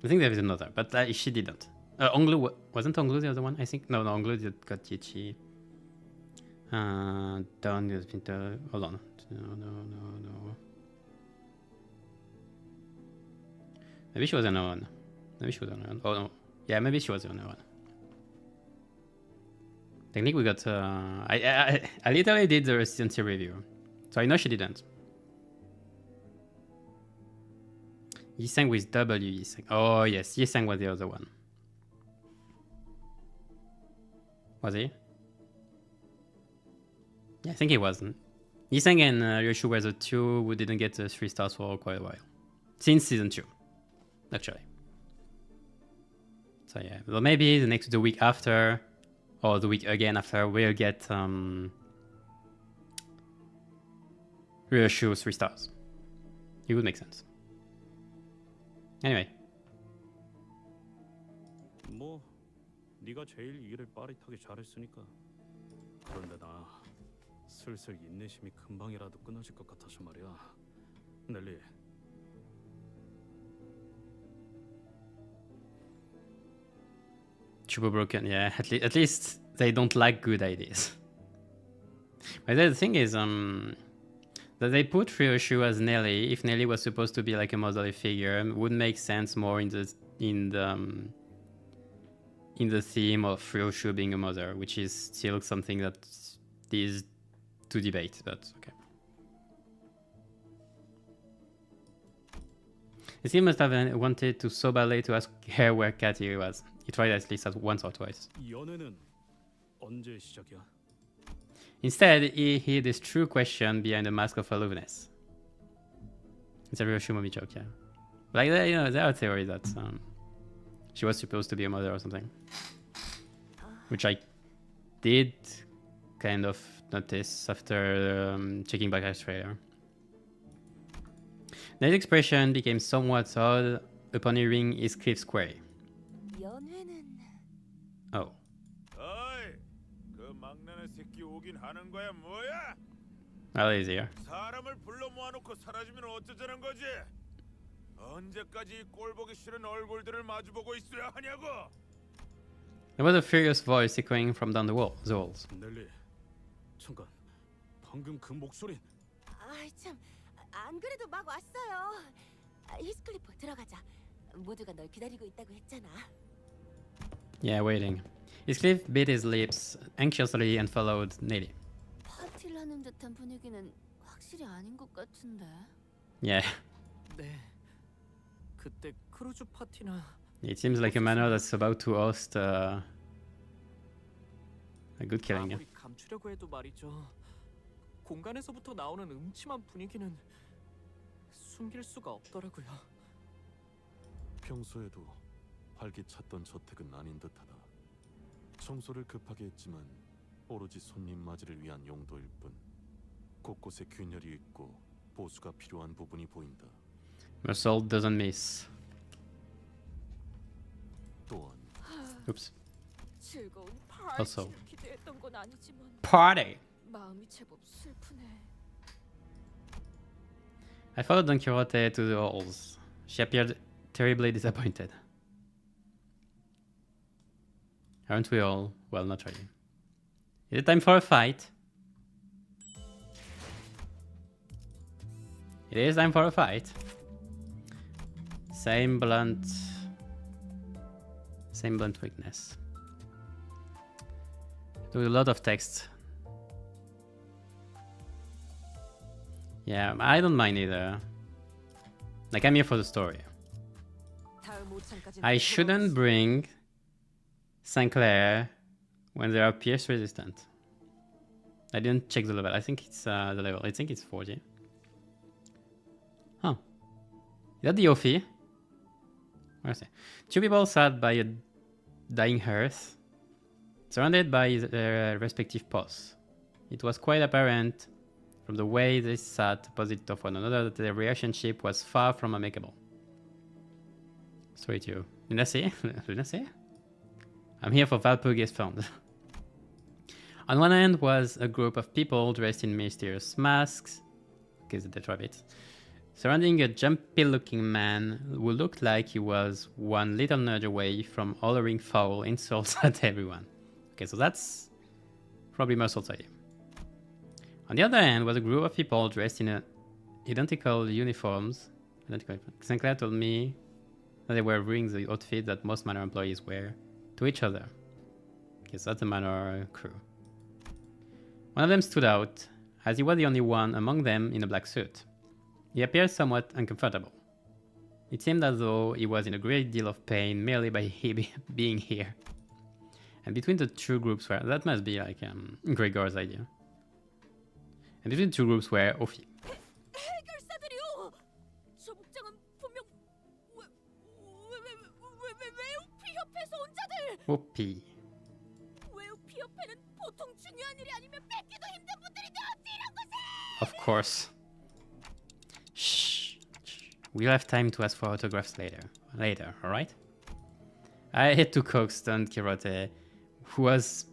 I think there is another, but she didn't. Onglu wasn't Onglu the other one? I think no, Onglu did got Yichi. Dawn has been hold on. No. Maybe she was another one. Maybe she was another one. Oh no. Yeah, maybe she was another one. Technically, we got. I literally did the residency review, so I know she didn't. Yiseng with W Yiseng. Oh yes, Yiseng was the other one. Was he? Yeah, I think he wasn't. Yiseng and Ryoshu were the two who didn't get the 3 stars for quite a while. Since season 2, actually. So yeah, well maybe the week after, or the week again after, we'll get Ryoshu 3 stars. It would make sense. Anyway. 뭐 네가 제일 일을 빠릿하게 잘했으니까. 그런데 나 슬슬 인내심이 금방이라도 끊어질 것 같아서 말이야. 넬리. Super broken, yeah. At least they don't like good ideas. But the thing is, that they put Ryoshu as Nelly. If Nelly was supposed to be like a motherly figure, would make sense more in the theme of Ryoshu being a mother, which is still something that is to debate. But okay. He must have wanted to so badly to ask her where Cathy was. He tried at least once or twice. 연애는 언제 시작이야? Instead, he hid his true question behind a mask of aloofness. It's a real Shumomi joke, yeah. Like, you know, there are theories that she was supposed to be a mother or something. Which I did kind of notice after checking back our trailer. That expression became somewhat odd upon hearing his Cliff's query. Oh. Well, easier. 사람을 불러 모아놓고 사라지면 어쩌자는 거지? 언제까지 이 꼴보기 싫은 얼굴들을 마주보고 있어야 하냐고? There was a furious voice echoing from down the walls. 넬리, 잠깐. 방금 그 목소리. 아이 참, 안 그래도 막 왔어요. 히스클리프 들어가자. 모두가 널 기다리고 있다고 했잖아. Yeah, waiting. Heathcliff bit his lips anxiously and followed Nelly. 파티를 하는 듯한 분위기는 확실히 아닌 것 같은데. Yeah. 네. 그때 크루즈 파티나. It seems like a manor that's about to host a good killing. 아무리 감추려고 해도 말이죠. 공간에서부터 나오는 음침한 분위기는 숨길 수가 없더라고요. 평소에도 활기찼던 저택은 아닌 듯하다. 청소를 급하게 했지만 오로지 손님 맞이를 위한 용도일 뿐. 곳곳에 균열이 있고 보수가 필요한 부분이 보인다. Assault doesn't miss. 또한 Oops. 즐거운 Also. 파티를 기대했던 건 아니지만 Party. 마음이 제법 슬프네. I followed Don Quixote to the halls. She appeared terribly disappointed. Aren't we all? Well, not really. Is it time for a fight? It is time for a fight. Same blunt weakness. There was a lot of text. Yeah, I don't mind either. Like, I'm here for the story. I shouldn't bring Sinclair when they are pierce resistant. I didn't check the level. I think it's the level. I think it's 40. Huh. Is that the Ophi? Where is it? 2 people sat by a dying hearth, surrounded by their respective posts. It was quite apparent from the way they sat opposite of one another that their relationship was far from amicable. Sorry to you. Didn't I say? Didn't I say? I'm here for Valpurgis Fund. On one end was a group of people dressed in mysterious masks, because the rabbits, surrounding a jumpy-looking man who looked like he was one little nudge away from uttering foul insults at everyone. Okay, so that's probably muscle society. On the other hand was a group of people dressed in identical uniforms. Sinclair told me that they were wearing the outfit that most Manor employees wear to each other. Okay, so that's the Manor crew. One of them stood out, as he was the only one among them in a black suit. He appeared somewhat uncomfortable. It seemed as though he was in a great deal of pain merely by being here. And between the two groups were... That must be like Gregor's idea. And between the two groups were Ophi. 해결사들이요. 저 복장은 분명 외우피 협회에서 온 자들. Ophi. 외우피 협회는 보통 중요한 일이 아니면 뺏기도 힘든 분들인데 어찌 이런 것을? Of course. Shh. We'll have time to ask for autographs later, alright? I had to coax Don Quixote, who was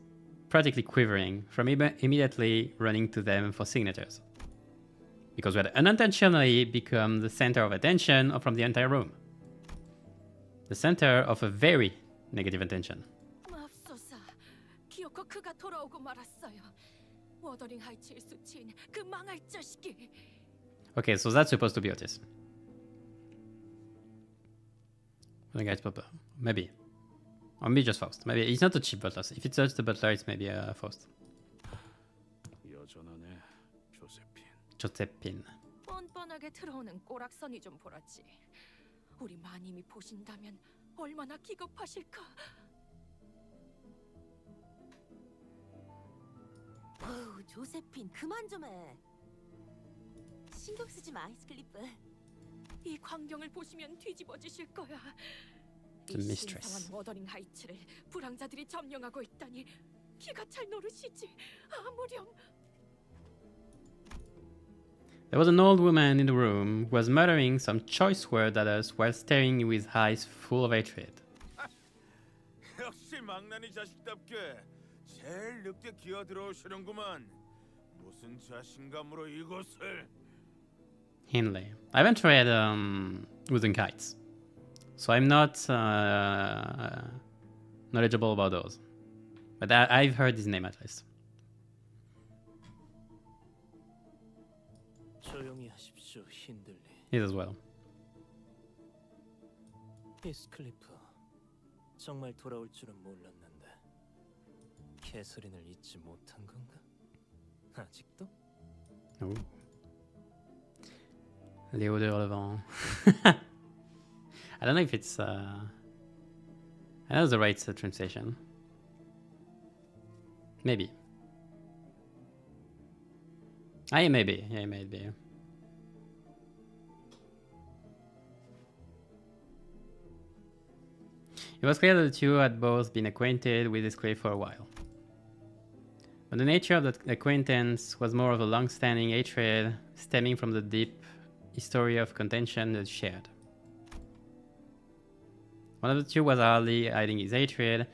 practically quivering, from immediately running to them for signatures. Because we had unintentionally become the center of attention from the entire room. The center of a very negative attention. 맙소사, 기어코 그가 돌아오고 말았어요. 워더링 하이츠의 수치인 그 망할 자식이. Okay, so that's supposed to be Otis. I think it's Papa. Maybe. Or maybe just Faust. Maybe it's not a cheap butler. If it's just the butler, it's maybe Faust. 여전하네, 조세핀. Josephine. 뻔뻔하게 들어오는 꼬락서니 좀 보라지. 우리 마님이 보신다면 얼마나 기겁하실까. 어우, 조세핀 그만 좀 해. 신경 쓰지 마, 히스클리프. 이 광경을 보시면 뒤집어지실 거야. The 이 mistress. 신성한 워더링 하이츠를 불황자들이 점령하고 있다니 기가 찰 노릇이지. 아무렴. There was an old woman in the room who was muttering some choice word at us while staring with eyes full of hatred. 역시 망나니 자식답게 제일 늦게 기어 들어오시는구만. 무슨 자신감으로 이곳을? Hinley. I haven't read Wooden Kites, so I'm not knowledgeable about those. But I've heard his name at least. 조용히 하십시오, 힌들리. His as well. 히스클리프, 정말 돌아올 줄은 몰랐는데 캐서린을 잊지 못한 건가? 아직도? Oh. Léo de Relevant. I don't know if it's I know the right translation. Maybe. Yeah, maybe. Yeah, maybe. It was clear that the two had both been acquainted with this clay for a while. But the nature of that acquaintance was more of a long-standing hatred stemming from the deep history of contention they shared. One of the two was hardly hiding his hatred,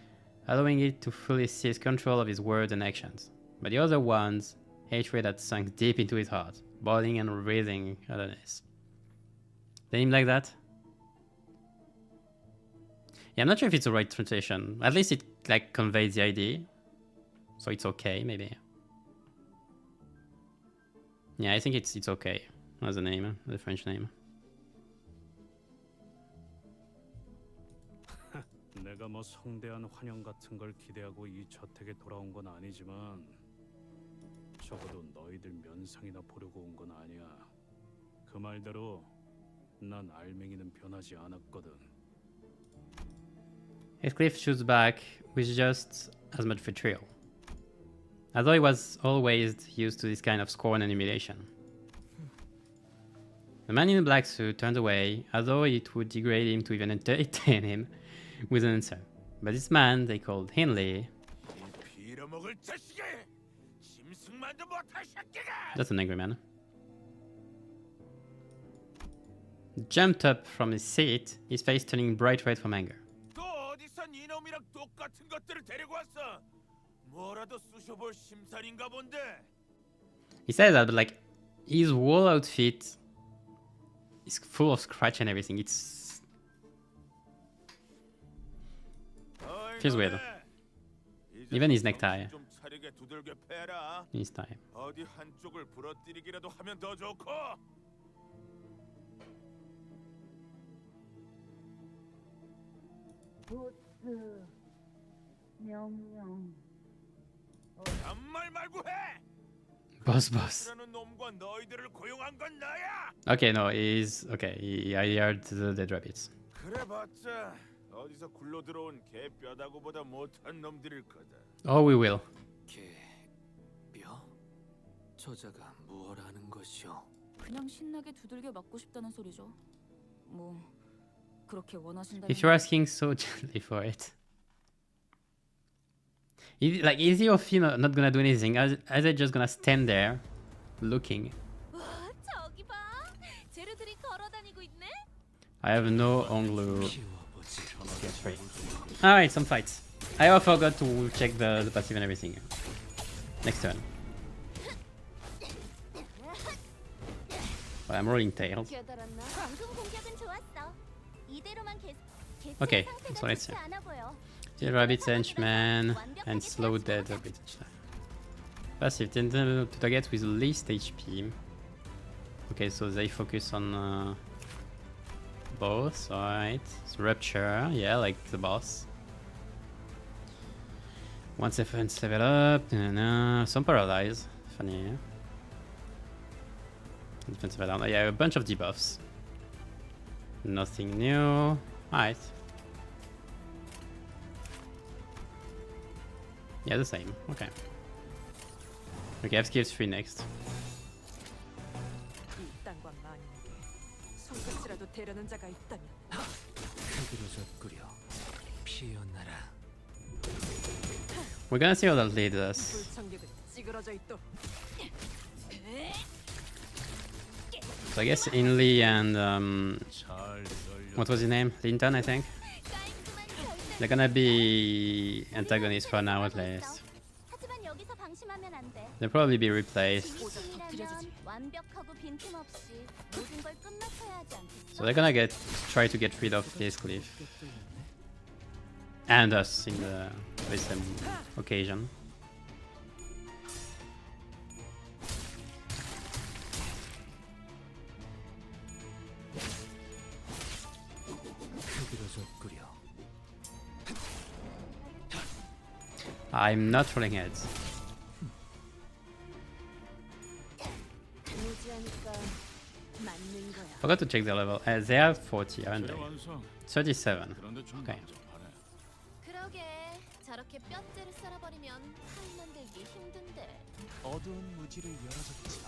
allowing it to fully seize control of his words and actions. But the other one's hatred had sunk deep into his heart, boiling and writhing underneath. Did him like that? Yeah, I'm not sure if it's the right translation. At least it like conveys the idea. So it's okay, maybe. Yeah, I think it's okay as a name, the French name. 내가 뭐 성대한 환영 같은 걸 기대하고 이 저택에 돌아온 건 아니지만 적어도 너희들 면상이나 보려고 온 건 아니야. 그 말대로 난 알맹이는 변하지 않았거든. Heathcliff shoots back with just as much vitriol, as though he was always used to this kind of scorn and humiliation. The man in the black suit turned away, as though it would degrade him to even entertain him with an answer. But this man they called Hinley. That's an angry man. Jumped up from his seat, his face turning bright red from anger. 또 어디서 난 이놈이랑 똑같은 것들을 데리고 왔어. 뭐라도 쑤셔볼 심산인가 본데. He says that, but like his whole outfit is full of scratch and everything. It's feels weird. Even his necktie. 좀 차리게 두들겨 패라. His tie. 어디 한쪽을 부러뜨리기라도 하면 더 좋고. 보스 명령. 잔말 말고 해. Boss. 라는 놈과 너희들을 고용한 건 나야. Okay, no, he's okay. He hired the dead rabbits. 그래봤자 어디서 굴러 들어온 개 뼈다구보다 못한 놈들일 거다. Oh, we will. 개뼈? 저자가 무엇 하는 것이오? 그냥 신나게 두들겨 맞고 싶다는 소리죠. 뭐 그렇게 원하신다면. If you're asking so gently for it. Is he or he not gonna do anything? Is it just gonna stand there, looking? 와, 저기 봐. 재료들이 걸어다니고 있네. I have no angle. Alright, some fights. I forgot to check the passive and everything. Next turn. Well, I'm rolling tails. 깨달았나? 방금 공격은 좋았어. 이대로만 Okay, so let's see. Dead Rabbit Henchman and Slow Dead Rabbit Henchman. Passive tend to target with least HP. Okay, so they focus on both, alright. So Rupture, yeah, like the boss. Once defense level up, some Paralyze, funny. Yeah? Defense level down, yeah, a bunch of debuffs. Nothing new, alright. Yeah, the same. Okay. Okay, I have skills 3 next. 이 땅과 만인에게 손끝이라도 대려는 자가 있다면 흐드러졌구려 피어나라. We're gonna see how that leads us. 불청객은 찌그러져 있도. So I guess Inley and what was his name? Linton, I think. They're gonna be antagonists for now at least. 하지만 여기서 방심하면 안 돼. They'll probably be replaced. 진심이라면 완벽하고 빈틈없이 모든 걸 끝마쳐야 하지 않겠어? So they're gonna try to get rid of this cliff. And us in the same occasion. I'm not rolling heads. Forgot to check their level. They have 40, aren't they? 37. Okay. 그러게 저렇게 뼈째를 썰어버리면 파이 만들기 힘든데. 어두운 무지를 열어줬지요.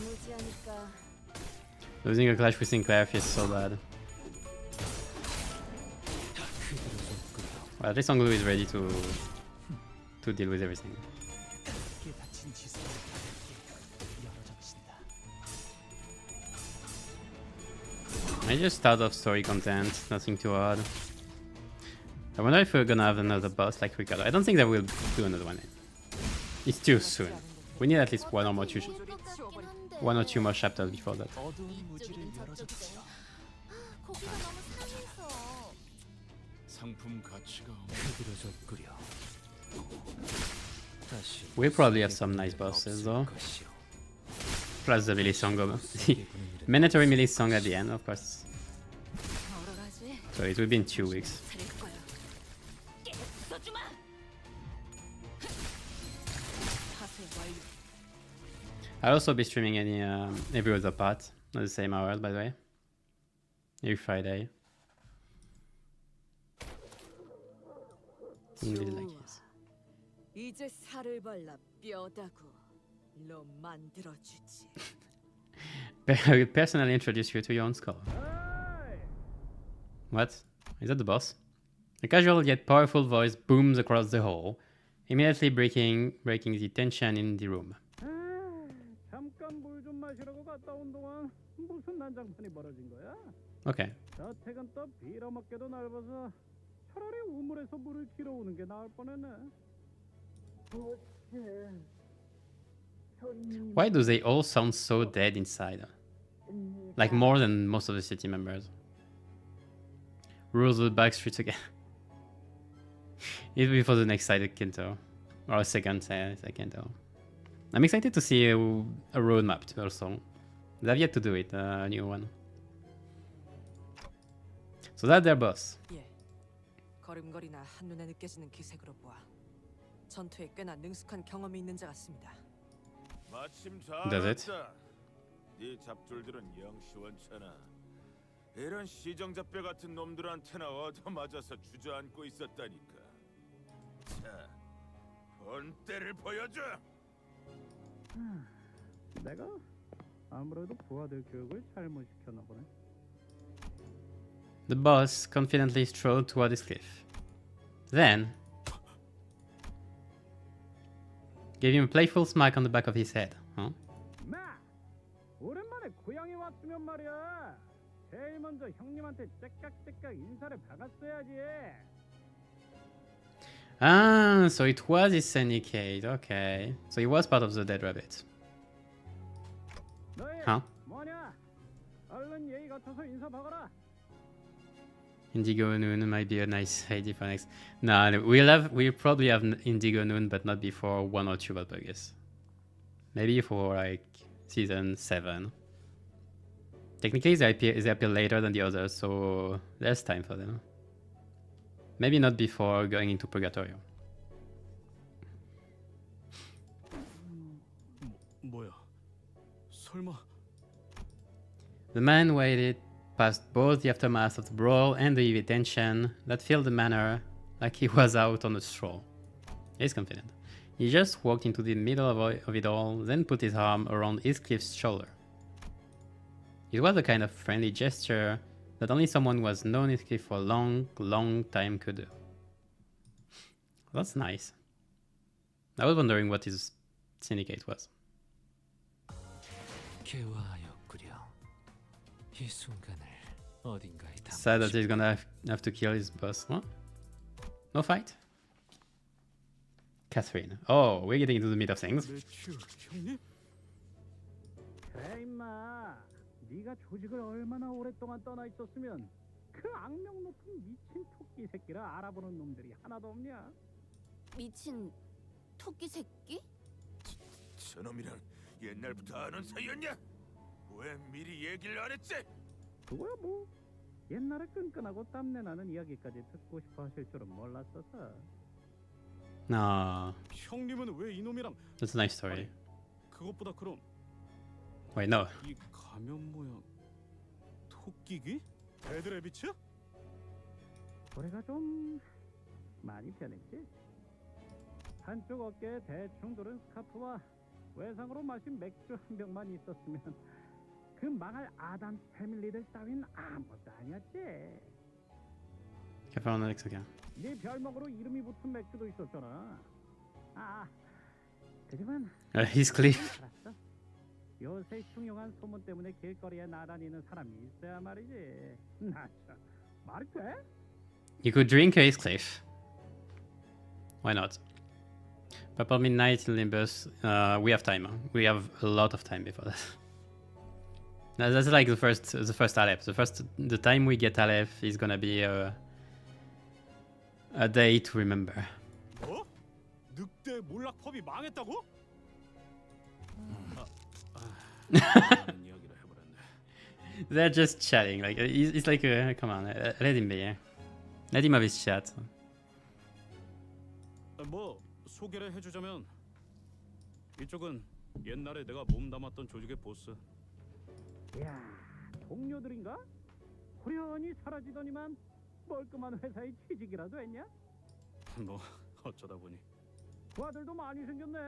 무지하니까. Losing a clash with Sinclair feels so bad. Well, at least Onglu is ready to deal with everything. I just start off story content, nothing too hard. I wonder if we're gonna have another boss like Ricardo. I don't think that we'll do another one. It's too soon. We need at least one or two more chapters before that. We'll probably have some nice bosses though. Plus the melee song. Mandatory melee song at the end, of course. So it will be in 2 weeks. I'll also be streaming every other part at the same hours, by the way. Every Friday. 이제 살을 발라 뼈다구 너 만들어주지. I will personally introduce you to your own skull. What? Is that the boss? A casual yet powerful voice booms across the hall, immediately breaking the tension in the room. 잠깐 물 좀 마시라고 갔다 온 동안 무슨 난장판이 벌어진 거야? Okay. 저택은 또 빌어먹게도 넓어서 차라리 우물에서 물을 길어오는 게 나을 뻔했네. Why do they all sound so dead inside? Like more than most of the city members. Rules the back streets again. It'll be for the next side of Canto. Or a second side of Canto. I'm excited to see a roadmap too also. They've yet to do it, a new one. So that's their boss. 예. 걸음걸이나 한눈에 느껴지는 기색으로 보아 전투에 꽤나 능숙한 경험이 있는 자 같습니다. 마침 Does it? 잘했다. 네 잡졸들은 영 시원찮아. 이런 시정잡배 같은 놈들한테나 얻어맞아서 주저앉고 있었다니까. 자, 본때를 보여줘. 내가 아무래도 부하들 교육을 잘못 시켰나 보네. The boss confidently strode toward his cliff. Then gave him a playful smack on the back of his head. Huh? 마! 오랜만에 고향에 왔으면 말이야. 제일 먼저 형님한테 째깍째깍 인사를 박았어야지. Ah, so it was his syndicate. Okay. So he was part of the Dead Rabbit. 너희 Huh? 뭐냐? 얼른 예의 갖춰서 인사 박아라. Indigo Noon might be a nice idea for next. No, we'll probably have Indigo Noon, but not before 1 or 2 I guess. Maybe for like season 7. Technically, they appear later than the others, so there's time for them. Maybe not before going into Purgatorio. 뭐야? 설마 The man waited past both the aftermath of the brawl and the heavy tension that filled the manor like he was out on a stroll. He's confident. He just walked into the middle of it all, then put his arm around Heathcliff's shoulder. It was the kind of friendly gesture that only someone who has known Heathcliff for a long, long time could do. That's nice. I was wondering what his syndicate was. 이 순간을 어딘가에 Sad that he's gonna have to kill his boss. Huh? No fight? Catherine. Oh, we're getting into the meat of things. 형님? 그래 임마. 네가 조직을 얼마나 오랫동안 떠나 있었으면 그 악명 높은 미친 토끼 새끼라 알아보는 놈들이 하나도 없냐? 미친 토끼 새끼? 저놈이랑 옛날부터 아는 사이였냐? 왜 미리 얘기를 안 했지? 그거야 뭐. 옛날에 끈끈하고 땀내 나는 이야기까지 듣고 싶어 하실 줄은 몰랐어서. No. 형님은 왜 이놈이랑? That's a nice story. 그것보다 그럼 Wait, no. 이 가면 모양 토끼기? 데드래비츠? 올해가 좀 많이 변했지. 한쪽 어깨에 대충 두른 스카프와 외상으로 마신 맥주 한 병만 있었으면 그 망할 아담 패밀리들 따윈 아무것도 아니었지. Careful on the next again. 네 별명으로 이름이 붙은 맥주도 있었잖아. 그지만 Heathcliff. 알았어. 요새 흉흉한 소문 때문에 길거리에 나다니는 사람이 있어야 말이지. 나 참 말이 돼? You could drink a Heathcliff. Why not? Purple Midnight, Limbus. We have time. We have a lot of time before that. Now, that's like the first Aleph. The time we get Aleph is gonna be a day to remember. 뭐? 늑대 몰락 펍이 망했다고? 이야기를 해버렸네. They're just chatting. Like it's like, come on, let him be. Let him have his chat. 뭐 소개를 해주자면 이쪽은 옛날에 내가 몸담았던 조직의 보스. 야, 동료들인가? 호련히 사라지더니만 멀끔한 회사에 취직이라도 했냐? 뭐 어쩌다 보니. 그 아들도 많이 생겼네.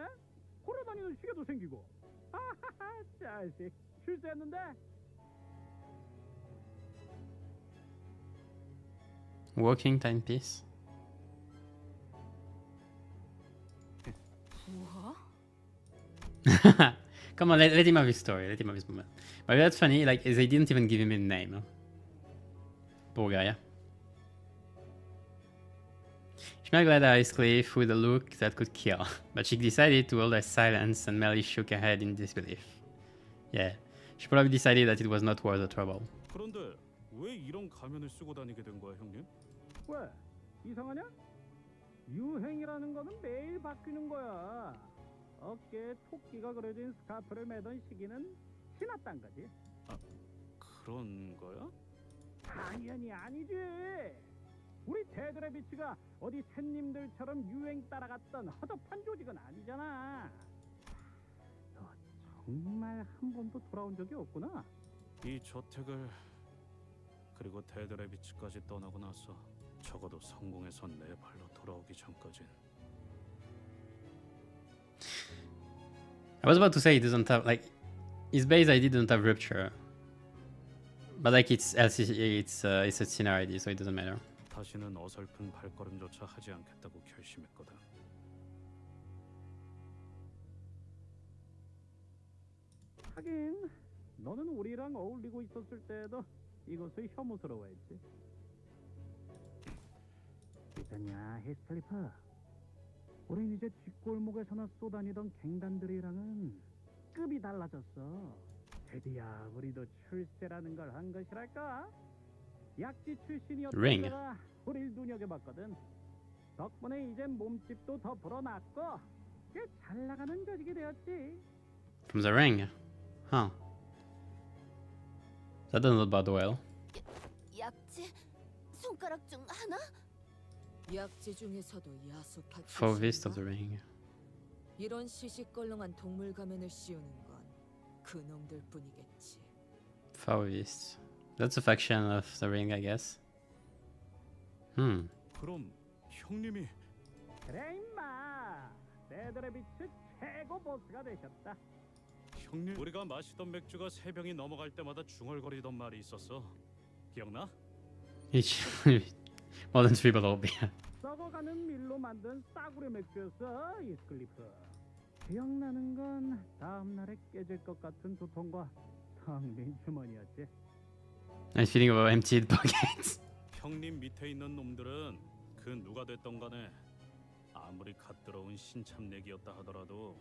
걸어다니는 시계도 생기고. 아하하, 자식. 출세했는데? Walking timepiece. 뭐야? Come on, let him have his story. Let him have his moment. But that's funny. Like they didn't even give him a name. Poor guy. She glared at Ice Cliff with a look that could kill, but she decided to hold her silence and merely shook her head in disbelief. Yeah, she probably decided that it was not worth the trouble. 그런데 왜 이런 가면을 쓰고 다니게 된 거야, 형님? 왜? 이상하냐? 유행이라는 거는 매일 바뀌는 거야. 어깨에 토끼가 그려진 스카프를 매던 시기는 지났단 거지. 아, 그런 거야? 당연히 아니지. 우리 데드레비치가 어디 샌님들처럼 유행 따라갔던 허접한 조직은 아니잖아. 너 정말 한 번도 돌아온 적이 없구나. 이 저택을 그리고 데드레비치까지 떠나고 나서 적어도 성공해서 내 발로 돌아오기 전까진. I was about to say it doesn't have like his base ID doesn't have rupture, but like it's LCC, it's a scenario ID, so it doesn't matter. 다시는 어설픈 발걸음조차 하지 않겠다고 결심했거든. 하긴 너는 우리랑 어울리고 있었을 때도 이것을 혐오스러워했지. 있었냐, 히스클리프? 우린 이제 뒷골목에서나 쏘다니던 갱단들이랑은 급이 달라졌어. 드디어 우리도 출세라는 걸 한 것이랄까? 약지 출신이었던 Ring. 내가 우릴 눈여겨봤거든. 덕분에 이제 몸집도 더 불어났고 꽤 잘 나가는 조직이 되었지. From the ring, huh? That doesn't bode well. 약지 손가락 중 하나? 약지 중에서도 야속한 Fovist of the ring. 이런 시시껄렁한 동물 가면을 씌우는 건 그놈들 뿐이겠지. Fovist. That's a faction of the ring, I guess. Hmm. 그럼 형님이 그래 임마. 데드레비츠 최고 보스가 되셨다. 형님 우리가 마시던 맥주가 3병이 넘어갈 때마다 중얼거리던 말이 있었어. 기억나? Each more than 3 bottle beer. 썩어가는 밀로 만든 싸구려 맥주였어, 이스클리프. 기억나는 건 다음 날에 깨질 것 같은 두통과 텅 빈 주머니였지. Nice feeling of emptied pockets. 형님 밑에 있는 놈들은 그 누가 됐던 간에 아무리 갓 들어온 신참내기였다 하더라도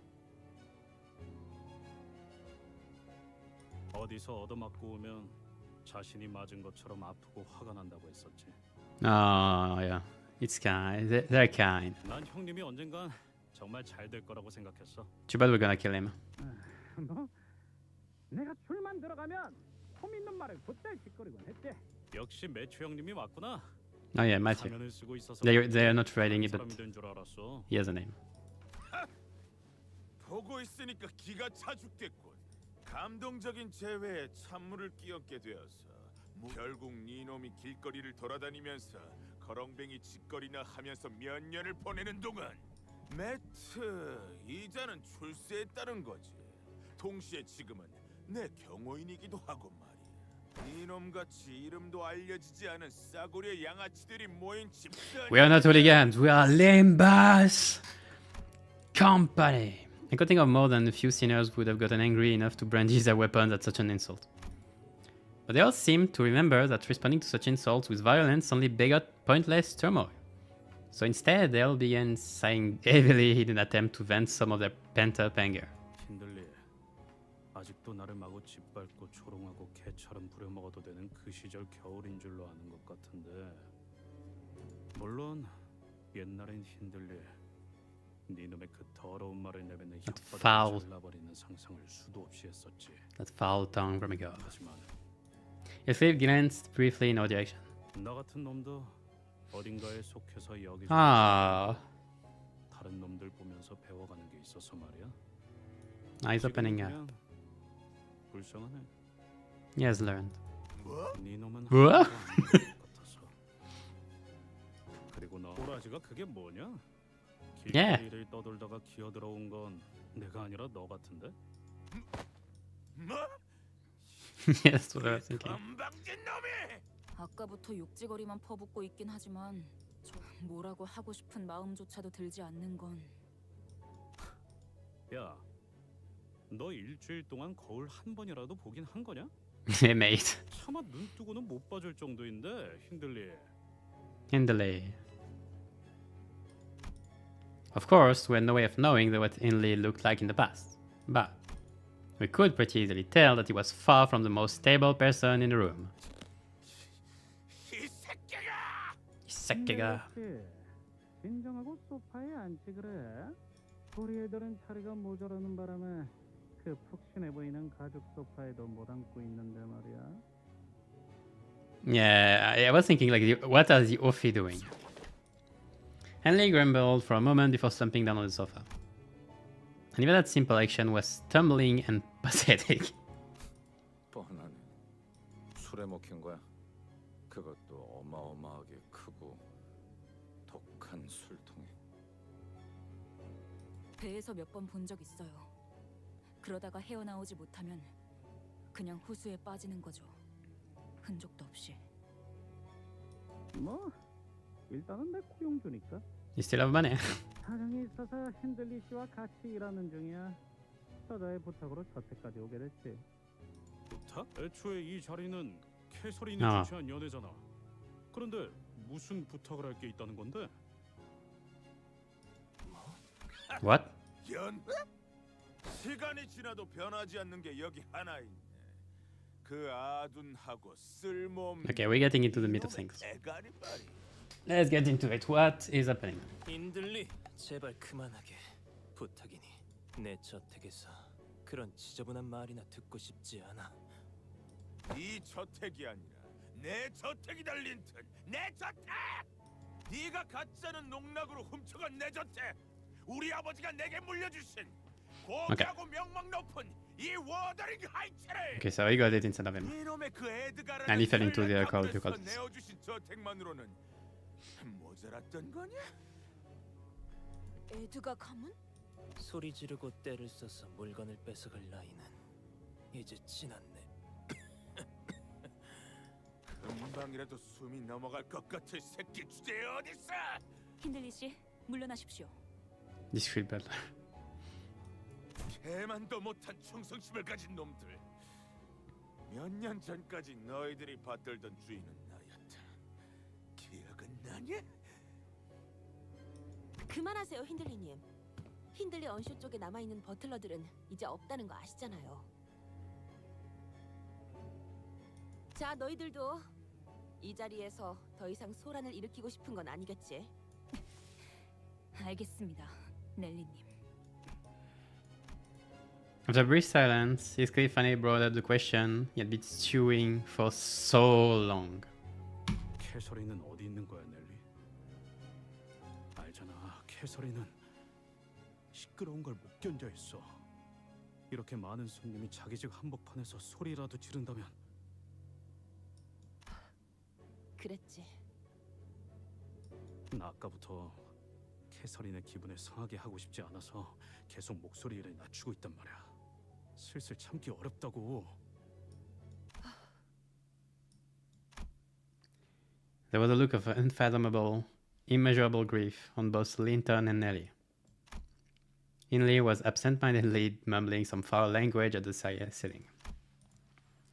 어디서 얻어맞고 오면 자신이 맞은 것처럼 아프고 화가 난다고 했었지. Oh yeah, it's kind. They're kind. 난 형님이 언젠간 정말 잘 될 거라고 생각했어. Too bad we're gonna kill him. 뭐? 내가 줄만 들어가면 폼 있는 말을 곧잘 짓거리곤 했지. 역시 매추 형님이 맞구나. Oh yeah, Matthew. 가면을 쓰고 있어서 They're not writing it, but 사람이 된 줄 알았어. he has a name. 보고 있으니까 기가 차 죽겠군. 감동적인 재회에 찬물을 끼얹게 되어서 결국 네놈이 길거리를 돌아다니면서 거렁뱅이 짓거리나 하면서 몇 년을 보내는 동안 매트 이자는 출세했다는 거지. 동시에 지금은 내 경호인이기도 하고 말이야. 이놈같이 이름도 알려지지 않은 싸구려 양아치들이 모인 집단. We are not hooligans. We are Limbus Company. I could think of more than a few sinners who would have gotten angry enough to brandish their weapons at such an insult. But they all seem to remember that responding to such insults with violence only begot pointless turmoil. So instead, they all began sighing heavily in an attempt to vent some of their pent-up anger. 신들리, 아직도 나를 마구 짓밟고 조롱하고 개처럼 부려먹어도 되는 그 시절 겨울인 줄로 아는 것 같은데. 물론 옛날엔 힘들리 네 놈의 그 더러운 말을 내뱉는 foul. 혓바닥을 잘라버리는 상상을 수도 없이 했었지. That foul tongue from a god. 하지만 Philip glanced briefly in our direction. 나 같은 놈도 어딘가에 속해서 여기 Ah, 다른 놈들 보면서 배워가는 게 있어서 말이야. eyes opening up. 그냥 불쌍하네. He has learned. 네 놈은 뭐? 같아서. 그리고 너 꼬라지가 그게 뭐냐? 길거리를 떠돌다가 기어들어온 건 내가 아니라 너 같은데? 뭐? Yes, what I was thinking. 건방진 놈이! 아까부터 욕지거리만 퍼붓고 있긴 하지만 저 뭐라고 하고 싶은 마음조차도 들지 않는 건 야, 너 일주일 동안 거울 한 번이라도 보긴 한 거냐? Hey, mate. 차마 눈 뜨고는 못 봐줄 정도인데 힌들리. Hindley. Of course, we had no way of knowing what Hindley looked like in the past, but we could pretty easily tell that he was far from the most stable person in the room. 이 새끼가! 이 새끼가. 진정하고 소파에 앉지 그래. 우리 애들은 자리가 모자라는 바람에 그 푹신해 보이는 가죽 소파에도 못 앉고 있는데 말이야. Yeah, I was thinking like, what are the Ophi doing? Henley grumbled for a moment before slumping down on the sofa. And even that simple action was stumbling and pathetic. 뻔하네. 술에 먹힌 거야. 그것도 어마어마하게 크고 독한 술통에. 배에서 몇 번 본 적 있어요. 그러다가 헤어나오지 못하면 그냥 호수에 빠지는 거죠. 흔적도 없이. 뭐 일단은 내 고용주니까. You still have money. 사정이 있어서 핸들리 씨와 같이 일하는 중이야. 저자의 부탁으로 저택까지 오게 됐지. 부탁? 애초에 이 자리는 캐서린이 주최한 연애잖아. 그런데 무슨 부탁을 할 게 있다는 건데? What? 연애? 시간이 지나도 변하지 않는 게 여기 하나 있네. 그 아둔하고 쓸모없는. Okay, we're getting into the meat of things. 애가리 말이. Let's get into it. What is happening? 인들리, 제발 그만하게. 부탁이니 내 저택에서 그런 지저분한 말이나 듣고 싶지 않아. 네 저택이 아니라 내 저택이 달린 듯. 내 저택! 네가 가짜는 농락으로 훔쳐간 내 저택. 우리 아버지가 내게 물려주신 고귀하고 명망 높은 이 워더링 하이츠를. Okay, so he got it instead of him. 이놈의 그 에드가라는 And he fell into the crowd because 내어주신 저택만으로는 모자랐던 거냐? 에드가 가문? 소리 지르고 때를 써서 물건을 뺏어갈 나이는 이제 지났네. 금방이라도 숨이 넘어갈 것 같은 새끼 주제에 어딨어? 힌들리 씨, 물러나십시오. This feel bad. 개만도 못한 충성심을 가진 놈들. 몇 년 전까지 너희들이 받들던 주인은 나였다. 기억은 나냐? 그만하세요, 힌들리님. 힌들리 언쇼 쪽에 남아있는 버틀러들은 이제 없다는 거 아시잖아요. 자, 너희들도 이 자리에서 더 이상 소란을 일으키고 싶은 건 아니겠지? 알겠습니다, 넬리님. After a brief silence, Heathcliff finally brought up the question he had been stewing for so long. 캐서린은 어디 있는 거야, 넬리? 알잖아, 캐서린은 시끄러운 걸 못 견뎌 했어. 이렇게 많은 손님이 자기 집 한복판에서 소리라도 지른다면. 그랬지. 나 아까부터 캐서린의 기분을 상하게 하고 싶지 않아서 계속 목소리를 낮추고 있단 말이야. 슬슬 참기 어렵다고. There was a look of unfathomable, immeasurable grief on both Linton and Nellie. Hindley was absent-mindedly mumbling some foul language at the ceiling.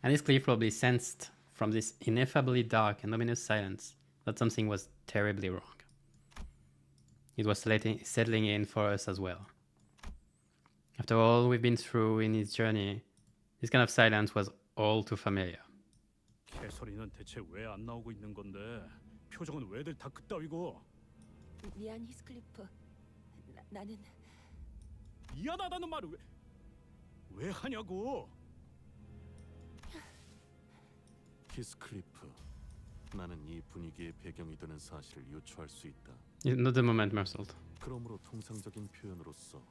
And Heathcliff probably sensed from this ineffably dark and ominous silence that something was terribly wrong. It was settling in for us as well. After all we've been through in his journey, this kind of silence was all too familiar. 캐서린은 대체 왜 안 나오고 있는 건데? 표정은 왜들 다 그따위고? 미안, 히스클리프. 나는 미안하다는 말을 왜 하냐고? 히스클리프, 나는 이 분위기의 배경이 되는 사실을 유추할 수 있다. Not the moment, Mersault. 그러므로 통상적인 표현으로서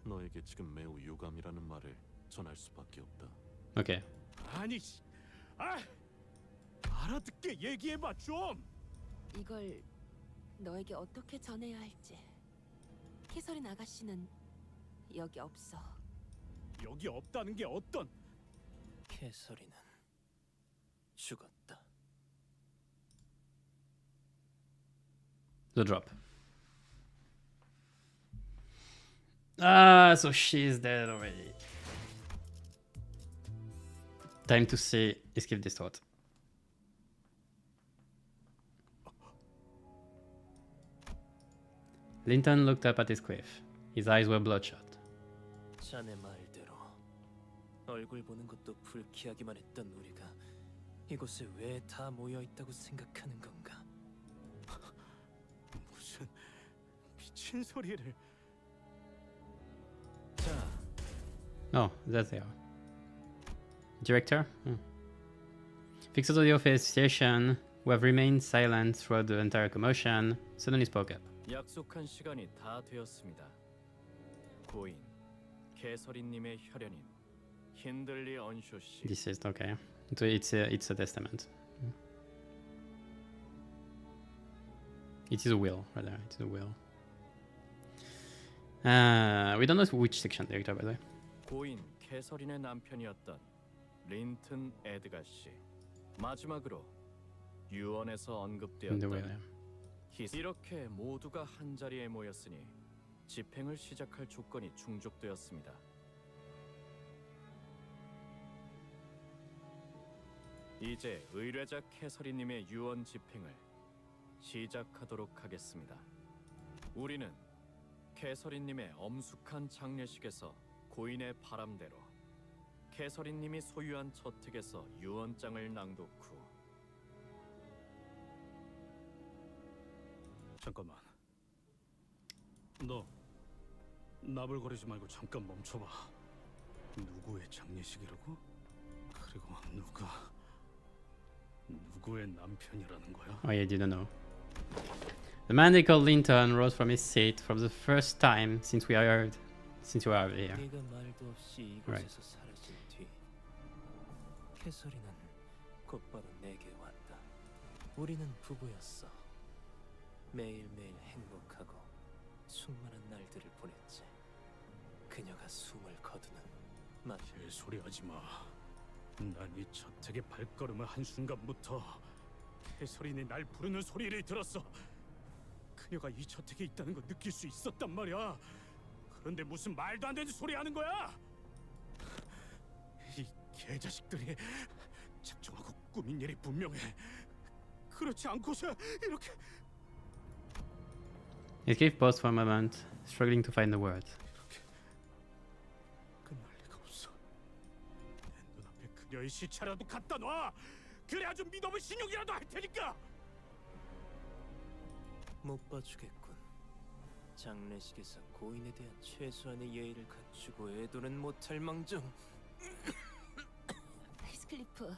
너에게 지금 매우 유감이라는 말을 전할 수밖에 없다. Okay. 아니, 알아듣게 얘기해봐 좀. 이걸 너에게 어떻게 전해야 할지. 캐서린 아가씨는 여기 없어. 여기 없다는 게 어떤? 캐서린은 죽었다. The drop. Ah, so she's dead already. Time to see Heathcliff distraught. Linton looked up at Heathcliff. His eyes were bloodshot. 자네 말대로 얼굴 보는 것도 불쾌하기만 했던 우리가 이곳에 왜 다 모여 있다고 생각하는 건가? 무슨 미친 소리를. 자, Oh, that's there. Director? Fixers of the Association, who have remained silent throughout the entire commotion, suddenly spoke up. 약속한 시간이 다 되었습니다. 고인 개설이님의 혈연인 힌들리 언쇼 씨. This is okay. So it's a testament. It is a will, rather. It is a will. We don't know which section, director, by the way. 고인 개설인의 남편이었던 린튼 에드가 씨. 마지막으로 유언에서 언급되었던 이렇게 모두가 한 자리에 모였으니 집행을 시작할 조건이 충족되었습니다. 이제 의뢰자 캐서린님의 유언 집행을 시작하도록 하겠습니다. 우리는 캐서린님의 엄숙한 장례식에서 고인의 바람대로 캐서린님이 소유한 저택에서 유언장을 낭독 후 잠깐만. 너 나불거리지 말고 잠깐 멈춰봐. 누구의 장례식이라고? 그리고 누구의 남편이라는 거야? Oh, yeah, didn't know. The man they called Linton rose from his seat for the first time since we are here. 네가 말도 없이 이곳에서 사라진 뒤 캐서린은 곧바로 내게 왔다. 우리는 부부였어. 매일매일 행복하고 수많은 날들을 보냈지. 그녀가 숨을 거두는 개소리 하지 마. 난 이 저택에 발걸음을 한 순간부터 캐서린이 날 부르는 소리를 들었어. 그녀가 이 저택에 있다는 걸 느낄 수 있었단 말이야. 그런데 무슨 말도 안 되는 소리 하는 거야? 이 개자식들이 작정하고 꾸민 일이 분명해. 그렇지 않고서 이렇게. Heathcliff paused for a moment, struggling to find the words. 끝날 리가 없어. 내 눈앞에 그녀의 시체라도 갖다 놔. 그래야 좀 믿어볼 신용이라도 할 테니까. 못 봐주겠군. 장례식에서 고인에 대한 최소한의 예의를 갖추고 애도는 못할 망정. 히스클리프,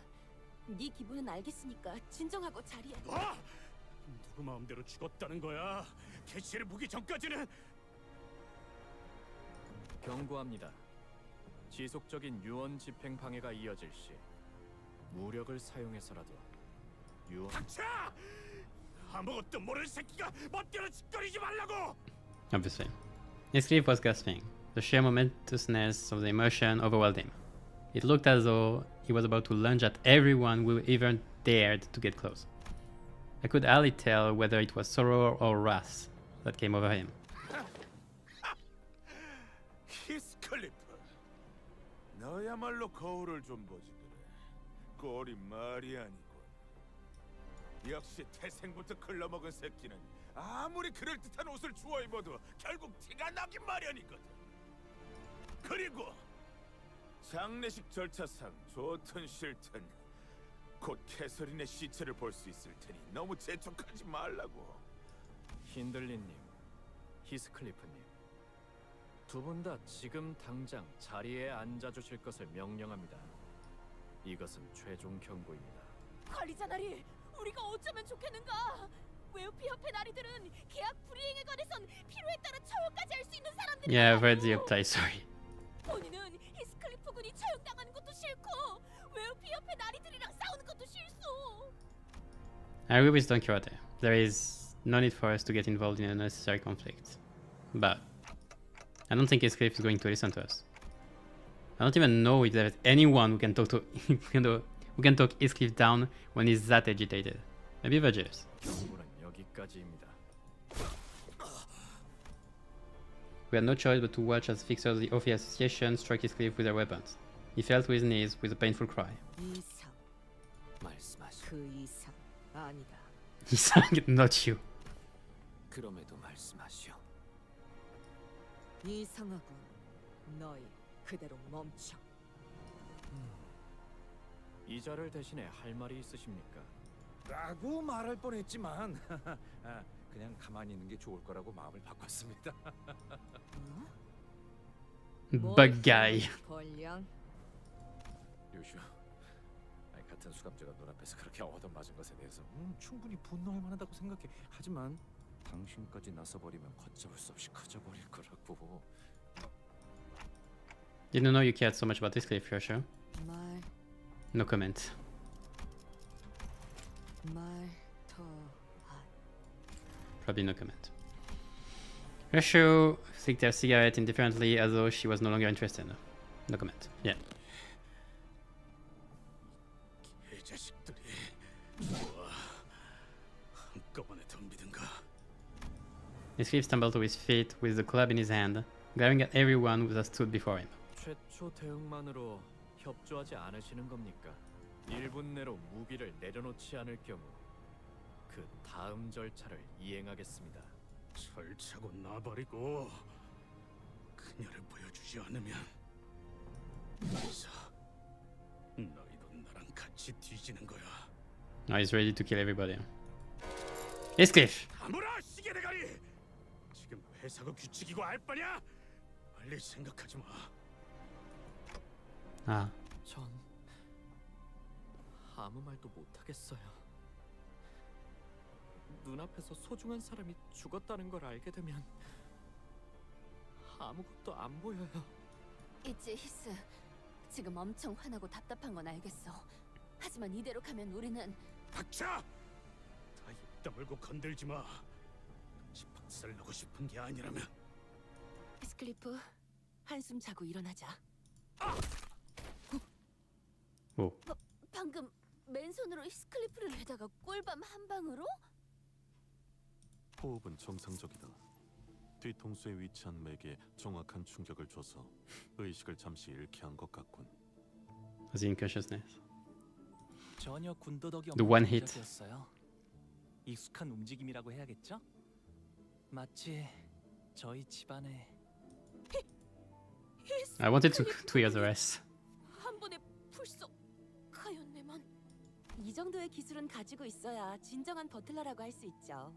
네 기분은 알겠으니까 진정하고 자리에. 와! 누구 마음대로 죽었다는 거야. 캐시를 보기 전까지는. 경고합니다. 지속적인 유언 집행 방해가 이어질 시 무력을 사용해서라도 유언. 닥쳐! 아무것도 모르는 새끼가 멋대로 짓거리지 말라고. Obviously. Heathcliff was gasping. The sheer momentousness of the emotion overwhelmed him. It looked as though he was about to lunge at everyone who even dared to get close. I could hardly tell whether it was sorrow or wrath that came over him. 히스클리프, 너야말로 거울을 좀 보지 그래. 꼴이 말이 아니군. 역시 태생부터 글러먹은 새끼는 아무리 그럴듯한 옷을 주워 입어도 결국 티가 나긴 마련이거든. 그리고 장례식 절차상 좋든 싫든 곧 캐서린의 시체를 볼 수 있을 테니 너무 재촉하지 말라고. 힌들리님, 히스클리프님, 두 분 다 지금 당장 자리에 앉아주실 것을 명령합니다. 이것은 최종 경고입니다. 관리자 나리, 우리가 어쩌면 좋겠는가? 웨어피 협회 나리들은 계약 불이행에 관해선 필요에 따라 처형까지 할 수 있는 사람들이. Yeah, I've read the update, sorry. 본인은 히스클리프 군이 처형당하는 것도 싫고 웨어피 협회 나리들이랑 싸우는 것도 싫소. I agree with Don Quixote. There is no need for us to get involved in unnecessary conflict. But I don't think Heathcliff is going to listen to us. I don't even know if there's anyone who can talk to who can talk Heathcliff down when he's that agitated. Maybe Vergilius. 경고는 여기까지입니다. We had no choice but to watch as fixers of the Office Association struck Heathcliff with their weapons. He fell to his knees with a painful cry. 이상. 말씀하시오. 그 이상 아니다. 이상, not you. 그럼에도 말씀하시오. 이상하군. 너희 그대로 멈춰. 이자를 대신에 할 말이 있으십니까? 라고 말할 뻔했지만 그냥 가만히 있는 게 좋을 거라고 마음을 바꿨습니다. Bug guy. 걸량. 류슈, 같은 수감자가 눈앞에서 그렇게 얻어맞은 것에 대해서 충분히 분노할 만하다고 생각해. 하지만 당신까지 나서버리면 걷잡을 수 없이 커져버릴 거라고. Didn't know you cared so much about this cliff, Joshua. 말. No comment. 더. Probably no comment. Joshua flicked her cigarette indifferently as though she was no longer interested. No comment. Yeah. 이 자식들이 와, 한꺼번에 덤비든가. His cliff stumbled to his feet with the club in his hand, glaring at everyone who had stood before him. 최초 대응만으로 협조하지 않으시는 겁니까? 1분 내로 무기를 내려놓지 않을 경우 그 다음 절차를 이행하겠습니다. 철차고 나발이고 그녀를 보여주지 않으면 이사 너희도 나랑 같이 뒤지는 거야. Now he's ready to kill everybody. Heathcliff! 아무라 시계 대가리! 지금 회사가 규칙이고 알 바냐? 빨리 생각하지 마. 아. 전 아무 말도 못 하겠어요. 눈앞에서 소중한 사람이 죽었다는 걸 알게 되면 아무것도 안 보여요. 있지, 히스. 지금 엄청 화나고 답답한 건 알겠어. 하지만 이대로 가면 우리는 닥쳐! 다 입 다물고 건들지 마. 집 박살나고 싶은 게 아니라면. 스클리프, 한숨 자고 일어나자. 오. 방금 맨손으로 스클리프를 내다가 꿀밤 한 방으로? 호흡은 정상적이다. 뒤통수에 위치한 맥에 정확한 충격을 줘서 의식을 잠시 잃게 한 것 같군. Was he in consciousness? 전혀 군더더기 The 없는 one hit. 동작이었어요. 익숙한 움직임이라고 해야겠죠? 마치 저희 집안의 I wanted to hear the rest. 한 번에 불썩 가였네만. 이 정도의 기술은 가지고 있어야 진정한 버틀러라고 할 수 있죠.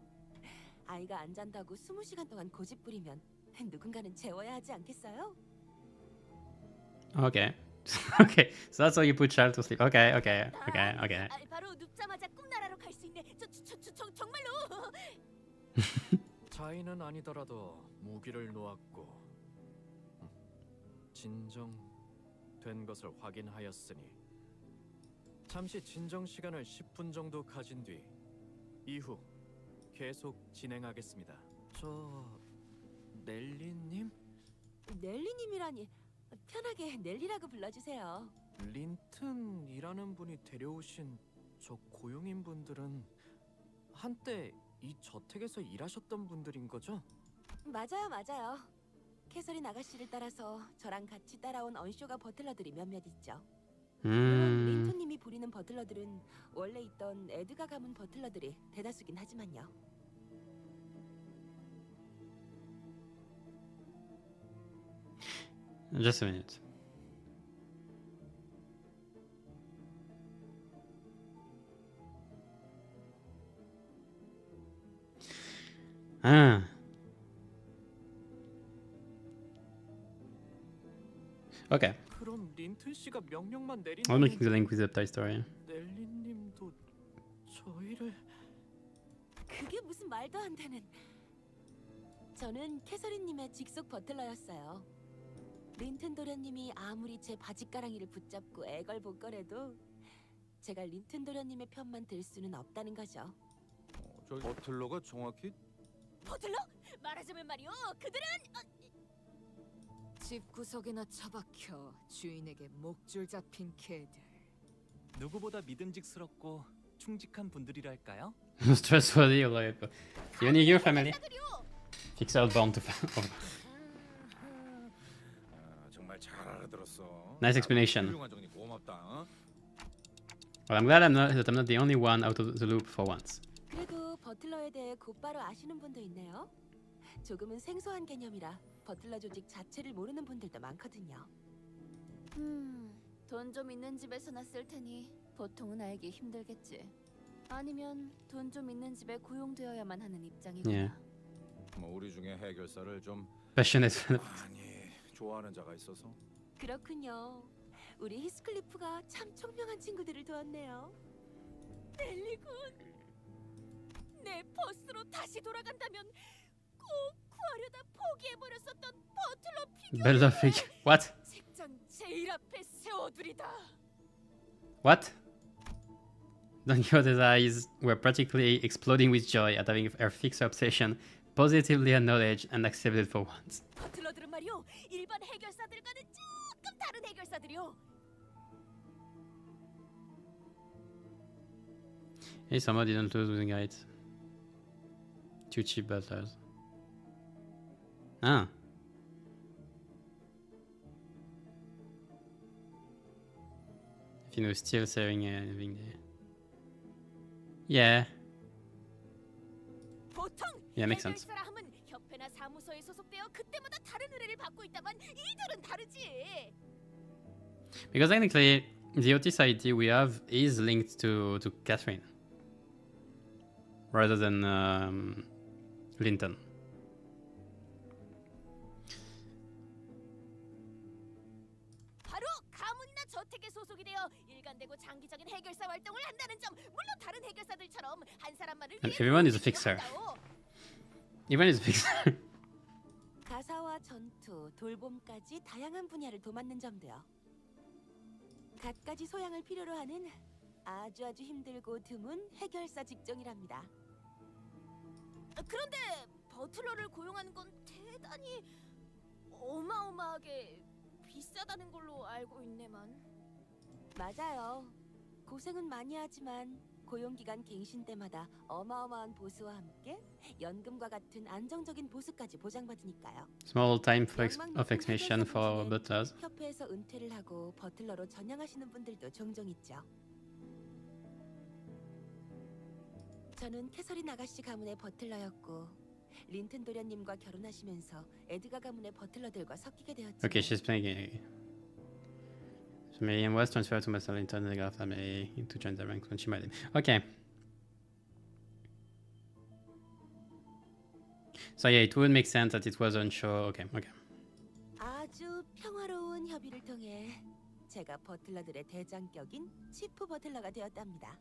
아이가 안 잔다고 20시간 동안 고집 부리면 누군가는 재워야 하지 않겠어요? Okay. Okay. So that's how you put child to sleep. Okay. 바로 눕자마자 꿈나라로 갈 수 있네. 정말로. 자인은 아니더라도 무기를 놓았고 진정된 것을 확인하였으니 잠시 진정 시간을 10분 정도 가진 뒤 이후 계속 진행하겠습니다. 저 넬리님? 넬리님이라니. 편하게 넬리라고 불러주세요. 린튼이라는 분이 데려오신 저 고용인 분들은 한때 이 저택에서 일하셨던 분들인 거죠? 맞아요. 캐서린 아가씨를 따라서 저랑 같이 따라온 언쇼가 버틀러들이 몇몇 있죠. 물론 린턴님이 부리는 버틀러들은 원래 있던 에드가 가문 버틀러들이 대다수긴 하지만요. Just a minute. Ah. Okay. 그럼 린튼 씨가 명령만 내린 I'm making the link with the Toy Story. 넬리님도 저희를 그게 무슨 말도 안 되는. 저는 캐서린님의 직속 버틀러였어요. 린튼 도련님이 아무리 제 바지가랑이를 붙잡고 애걸복걸해도 제가 린튼 도련님의 편만 들 수는 없다는 거죠. 저 버틀러가 정확히 버틀러? 말하자면 말이요. 그들은 집 구석에나 처박혀 주인에게 목줄 잡힌 개들. 누구보다 믿음직스럽고 충직한 분들이랄까요? Stressworthy, like you and your family. Fix out bound to. 정말 잘 Nice explanation. 훌륭한 정리 고맙다. 어? Well, I'm glad that I'm not the only one out of the loop for once. 그래도 버틀러에 대해 곧바로 아시는 분도 있네요. 조금은 생소한 개념이라 버틀러 조직 자체를 모르는 분들도 많거든요. 돈 좀 있는 집에서 났을 테니 보통은 알기 힘들겠지. 아니면 돈 좀 있는 집에 고용되어야만 하는 입장이구나. Yeah. 뭐 우리 중에 해결사를 좀 Passionate. 많이 좋아하는 자가 있어서. 그렇군요. 우리 히스클리프가 참 총명한 친구들을 도왔네요. 넬리군, 내 버스로 다시 돌아간다면 꼭 구하려다 포기해버렸었던 버틀러 피규어. Bella figure. What? 책장 제일 앞에 세워두리다. What? Don Quixote's eyes were practically exploding with joy at having her fixer obsession positively acknowledged and accepted for once. 버틀러들은 말이요, 일반 해결사들과는 조금 다른 해결사들이요. Hey, someone didn't lose losing right. Two cheap butlers. Ah. If you know, still serving anything there. Yeah. Yeah, makes sense. 해결사라 하면 협회나 사무소에 소속되어 그때마다 다른 의뢰를 받고 있다만 이들은 다르지. Because technically, the Otis ID we have is linked to Catherine. Rather than Linton. 바로 가문이나 저택에 소속이 되어 일관되고 장기적인 해결사 활동을 한다는 점, 물론 다른 해결사들처럼 한 사람만을 And 위해 everyone is a fixer. Everyone is a fixer. 가사와 전투, 돌봄까지 다양한 분야를 도맡는 점도요. 갖가지 소양을 필요로 하는 아주 힘들고 드문 해결사 직종이랍니다. 그런데 버틀러를 고용하는 건 대단히 어마어마하게 비싸다는 걸로 알고 있네만. 맞아요. 고생은 많이 하지만 고용기간 갱신 때마다 어마어마한 보수와 함께 연금과 같은 안정적인 보수까지 보장받으니까요. Small time of expansion for butlers. 협회에서 은퇴를 하고 버틀러로 전향하시는 분들도 종종 있죠. 저는 캐서린 아가씨 가문의 버틀러였고 린튼 도련님과 결혼하시면서 에드가 가문의 버틀러들과 섞이게 되었죠. Okay, she's playing it. So Miriam was transferred to Master Linton and got family to join the ranks when she married him. Okay. So yeah, it would make sense that it wasn't sure. Okay, okay. 아주 평화로운 협의를 통해 제가 버틀러들의 대장격인 치프 버틀러가 되었답니다.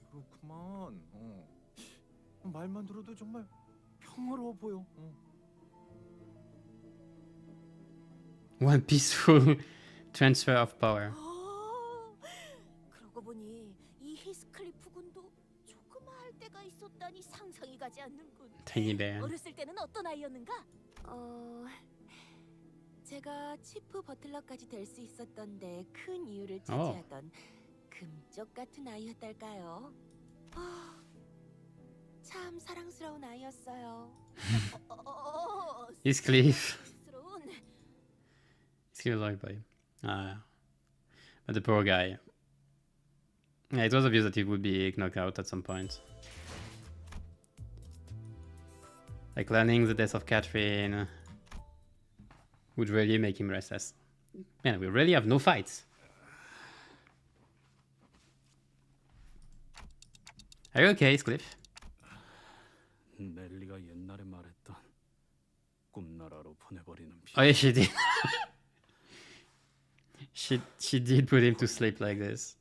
그렇구만. 말만 들어도 정말 평화로워 보여. One peaceful transfer of power. 그러고 보니 이 히스클리프 군도 조그마할 때가 있었다니 상상이 가지 않는군. Tiny bear. 어렸을 때는 어떤 아이였는가? 제가 치프 버틀러까지 될 수 있었던데 큰 이유를 차지하던 금쪽 같은 아이였달까요? 참 사랑스러운 아이였어요. Heathcliff. He's loved by him. But the poor guy. Yeah, it was obvious that he would be knocked out at some point. Like learning the death of Catherine would really make him restless. Man, we really have no fights. Are you okay, Heathcliff? 넬리가 옛날에 말했던 꿈나라로 보내버리는 비. Oh yeah, she did. she did put him to sleep like this.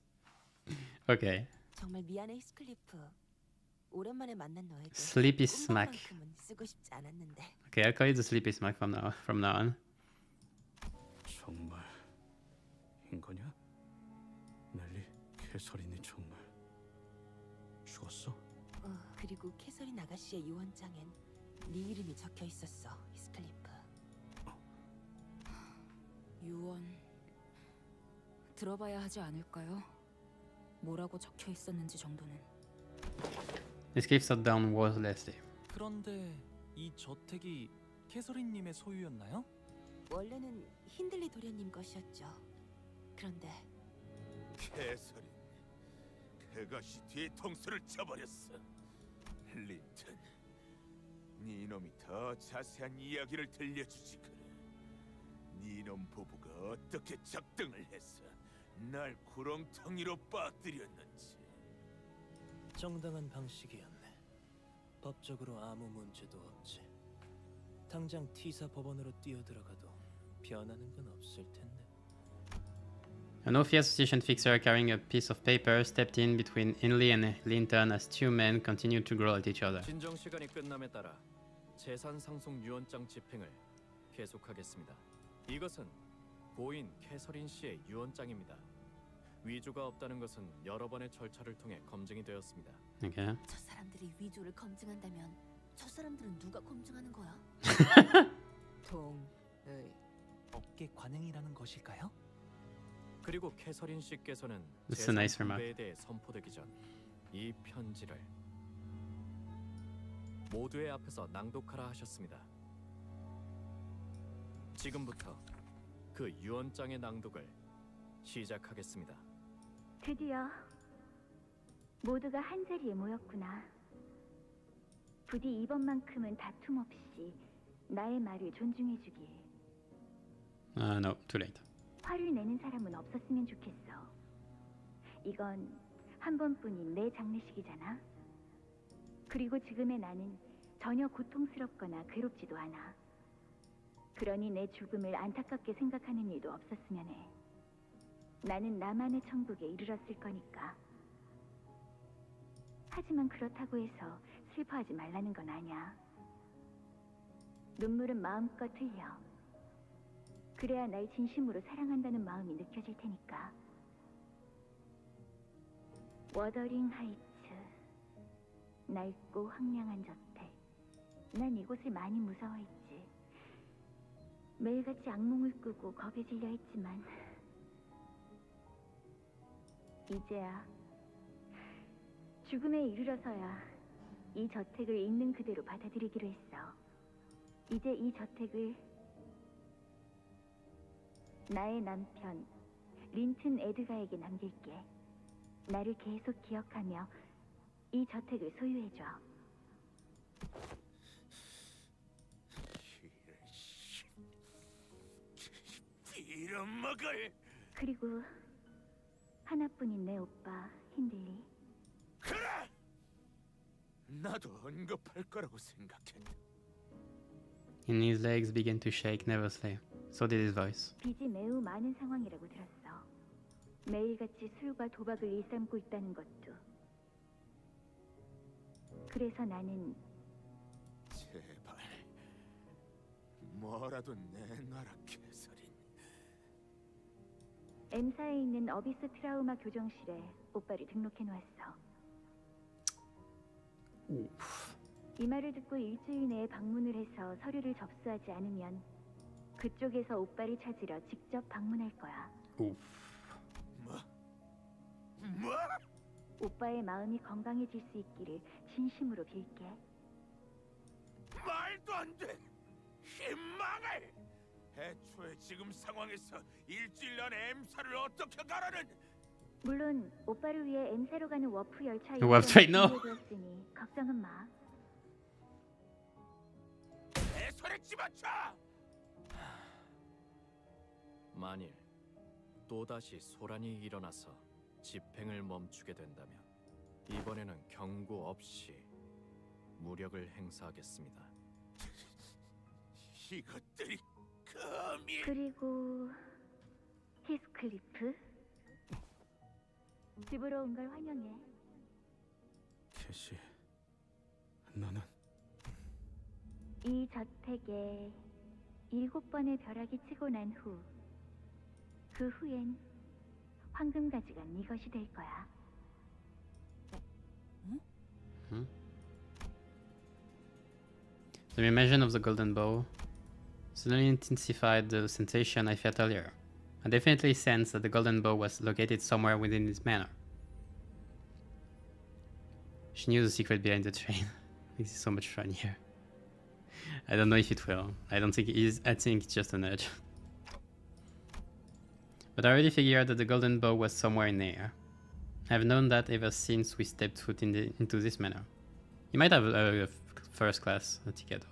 Okay. 정말 미안해 히스클리프. 오랜만에 만난 너에게 Sleepy smack. 꿈만큼은 쓰고 싶지 않았는데. Okay, I'll call you the sleepy smack from now on. 정말 인거냐? 넬리, 캐서린이 정말 죽었어? 그리고 캐서린 아가씨의 유언장엔 네 이름이 적혀 있었어, 히스클리프. 유언 들어봐야 하지 않을까요? 뭐라고 적혀 있었는지 정도는. Heathcliff sat down worthlessly. 그런데 이 저택이 캐서린님의 소유였나요? 원래는 힌들리 도련님 것이었죠. 그런데 캐서린, 그것이 뒤통수를 쳐버렸어. 린튼, 네 놈이 더 자세한 이야기를 들려주지 그래. 네 놈 부부가 어떻게 작등을 해서 날 구렁텅이로 빠뜨렸는지. 정당한 방식이었네. 법적으로 아무 문제도 없지. 당장 T사 법원으로 뛰어들어가도 변하는 건 없을 텐데. An Ophi Association fixer carrying a piece of paper stepped in between Inley and Linton as two men continued to growl at each other. 진정 시간이 끝남에 따라 재산 상속 유언장 집행을 계속하겠습니다. 이것은 고인 캐서린 씨의 유언장입니다. 위조가 없다는 것은 여러 번의 절차를 통해 검증이 되었습니다. Okay. 저 사람들이 위조를 검증한다면 저 사람들은 누가 검증하는 거야? 동의. 업계 관행이라는 것일까요? 그리고 캐서린 씨께서는 This is a nice 재산 remark. 분배에 대해 선포되기 전 이 편지를 모두의 앞에서 낭독하라 하셨습니다. 지금부터 그 유언장의 낭독을 시작하겠습니다. 드디어 모두가 한자리에 모였구나. 부디 이번만큼은 다툼 없이 나의 말을 존중해주길. No, too late. 화를 내는 사람은 없었으면 좋겠어. 이건 한 번뿐인 내 장례식이잖아. 그리고 지금의 나는 전혀 고통스럽거나 괴롭지도 않아. 그러니 내 죽음을 안타깝게 생각하는 일도 없었으면 해. 나는 나만의 천국에 이르렀을 거니까. 하지만 그렇다고 해서 슬퍼하지 말라는 건 아니야. 눈물은 마음껏 흘려. 그래야 날 진심으로 사랑한다는 마음이 느껴질 테니까. 워더링 하이츠, 낡고 황량한 저택. 난 이곳을 많이 무서워했지. 매일같이 악몽을 꾸고 겁에 질려 했지만 이제야 죽음에 이르러서야 이 저택을 있는 그대로 받아들이기로 했어. 이제 이 저택을 나의 남편 린튼 에드가에게 남길게. 나를 계속 기억하며 이 저택을 소유해줘. 빌어먹을. 그리고 하나뿐인 내 오빠 힌들리. 그래! 나도 언급할 거라고 생각했다. And his legs began to shake nervously. So did his voice. 빚이 매우 많은 상황이라고 들었어. 매일같이 술과 도박을 일삼고 있다는 것도. 그래서 나는 제발 뭐라도 내놔라 캐서린. M사에 있는 어비스 트라우마 교정실에 오빠를 등록해 놓았어. 이 말을 듣고 일주일 내에 방문을 해서 서류를 접수하지 않으면 그쪽에서 오빠를 찾으러 직접 방문할 거야. 뭐? 오빠의 마음이 건강해질 수 있기를 진심으로 빌게. 말도 안 돼! 희망을! 애초에 지금 상황에서 일주일 안에 M사를 어떻게 가라는... 물론 오빠를 위해 M사로 가는 워프 열차 Warp train, no. 준비해두었으니 걱정은 마. 내 손에 집어쳐! 만일 또다시 소란이 일어나서 집행을 멈추게 된다면 이번에는 경고 없이 무력을 행사하겠습니다. 이것들이 감히... 그리고 히스클리프 집으로 온 걸 환영해. 캐시, 나는 이 저택에 7번의 벼락이 치고 난 후, 그 후엔 황금가지가 네 것이 될 거야. The imagine of the golden bow suddenly intensified the sensation I felt earlier. I definitely sensed that the golden bow was located somewhere within this manor. She knew the secret behind the train. This is so much fun here. I don't know if it will. I don't think it is. I think it's just a nudge. But I already figured that the golden bow was somewhere in there. I've known that ever since we stepped foot into this manor. You might have a first class ticket.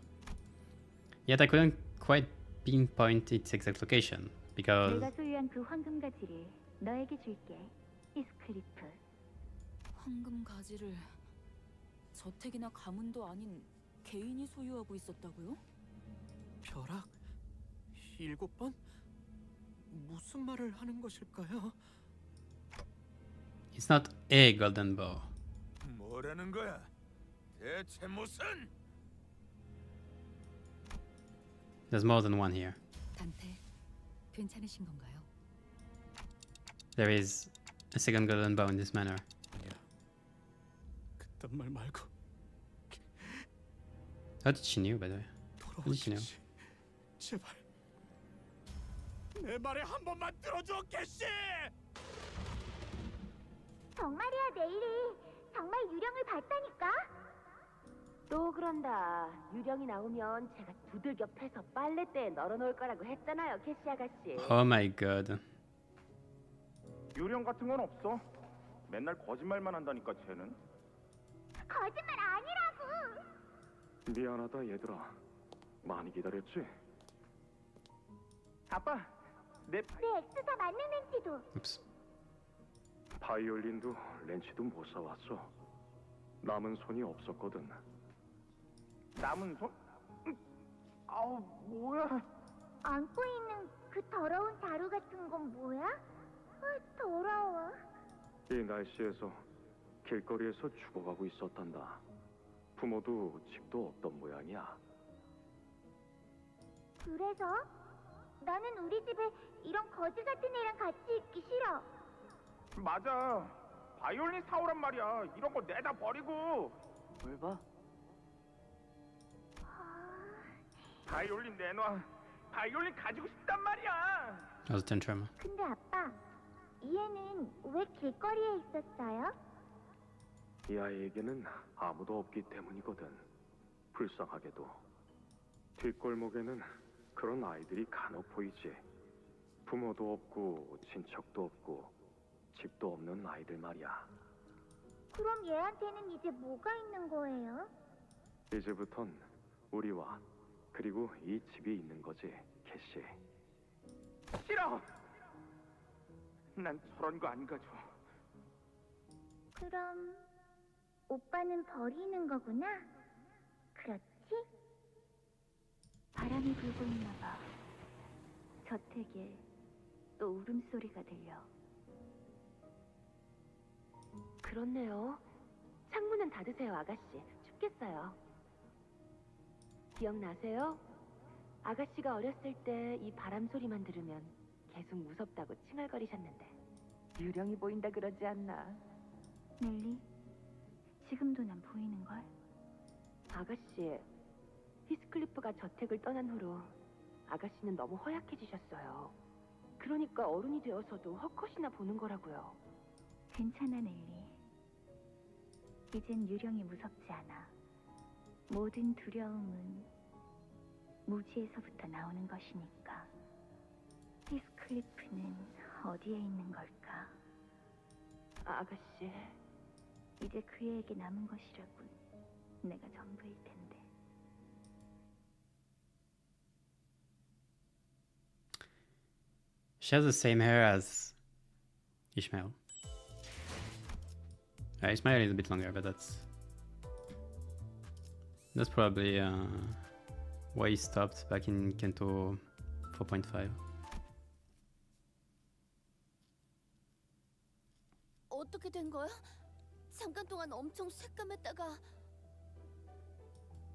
Yet I couldn't quite pinpoint its exact location because 내가 소유한 그 황금 가지를 너에게 줄게. 히스클리프. 황금 가지를 저택이나 가문도 아닌 개인이 소유하고 있었다고요? 벼락? 7번? 무슨 말을 하는 것일까요? it's not a golden bow. 뭐라는 거야? 대체 무슨? There's more than one here. 단테, 괜찮으신 건가요? There is a second golden bow in this manor. 그딴 말 말고 How did she know, by the way? How did she know? 제발 내 말에 한 번만 들어줘, 캐시! 정말이야, 넬리. 정말 유령을 봤다니까. 또 그런다. 유령이 나오면 제가 두들겨 패서 빨래대에 널어놓을 거라고 했잖아요, 캐시 아가씨. Oh my god. 유령 같은 건 없어. 맨날 거짓말만 한다니까 쟤는. 거짓말 아니라고. 미안하다 얘들아. 많이 기다렸지? 아빠, 내 엑스사 맞는 렌치도. Oops. 바이올린도 렌치도 못 사왔어. 남은 손이 없었거든. 남은 손? 아우 뭐야? 안고 있는 그 더러운 자루 같은 건 뭐야? 더러워. 이 날씨에서 길거리에서 죽어가고 있었단다. 부모도 집도 없던 모양이야. 그래서? 나는 우리 집에 이런 거지 같은 애랑 같이 있기 싫어. 맞아. 바이올린 사오란 말이야. 이런 거 내다 버리고. 뭘 봐? 바이올린 내놔. 바이올린 가지고 싶단 말이야. That was a tantrum. 근데 아빠, 이 애는 왜 길거리에 있었어요? 이 아이에게는 아무도 없기 때문이거든. 불쌍하게도. 뒷골목에는 그런 아이들이 간혹 보이지. 부모도 없고 친척도 없고 집도 없는 아이들 말이야. 그럼 얘한테는 이제 뭐가 있는 거예요? 이제부턴 우리와 그리고 이 집이 있는 거지, 캐시. 싫어! 난 저런 거 안 가져. 그럼 오빠는 버리는 거구나? 그렇지? 바람이 불고 있나 봐. 저택에 또 울음소리가 들려. 그렇네요. 창문은 닫으세요, 아가씨. 춥겠어요. 기억나세요? 아가씨가 어렸을 때 이 바람 소리만 들으면 계속 무섭다고 칭얼거리셨는데 유령이 보인다 그러지 않나? 넬리, 지금도 난 보이는걸? 아가씨, 히스클리프가 저택을 떠난 후로 아가씨는 너무 허약해지셨어요. 그러니까 어른이 되어서도 헛것이나 보는 거라고요. 괜찮아, 넬리. 이젠 유령이 무섭지 않아. 모든 두려움은 무지에서부터 나오는 것이니까. 히스클리프는 어디에 있는 걸까? 아가씨, 이제 그애에게 남은 것이라군 내가 전부일 텐데. She has the same hair as Ishmael. Ishmael is a bit longer, but that's probably why he stopped back in Canto 4.5. 어떻게 된 거야? 잠깐 동안 엄청 새까맸다가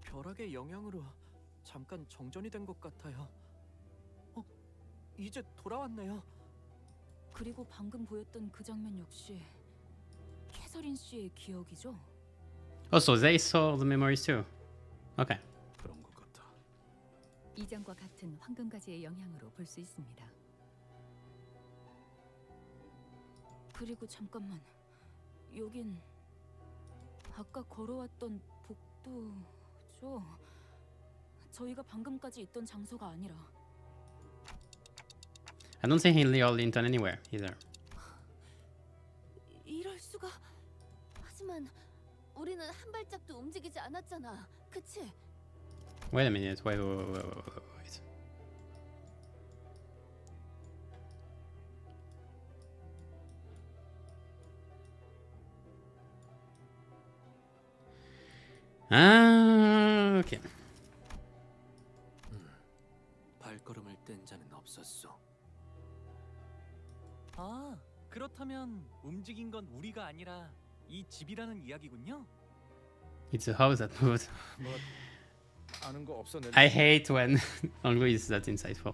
벼락의 영향으로 잠깐 정전이 된 것 같아요. 이제 돌아왔네요. 그리고 방금 보였던 그 장면 역시 캐서린 씨의 기억이죠? Oh, so they saw the memories too. Okay. 그런 것 같아. 이전과 같은 황금가지의 영향으로 볼 수 있습니다. 그리고 잠깐만, 여긴 아까 걸어왔던 복도죠? 저희가 방금까지 있던 장소가 아니라. I don't see Hindley or Linton anywhere either. 이럴 수가. 하지만 우리는 한 발짝도 움직이지 않았잖아. 그치? Wait a minute. Wait. 아, 오케이. 발걸음을 뗀 자는 없었소. 아, 그렇다면 움직인 건 우리가 아니라 이 집이라는 이야기군요. It's a house that moved. 뭐 아는 거 없어. I hate when Onglu is that insightful.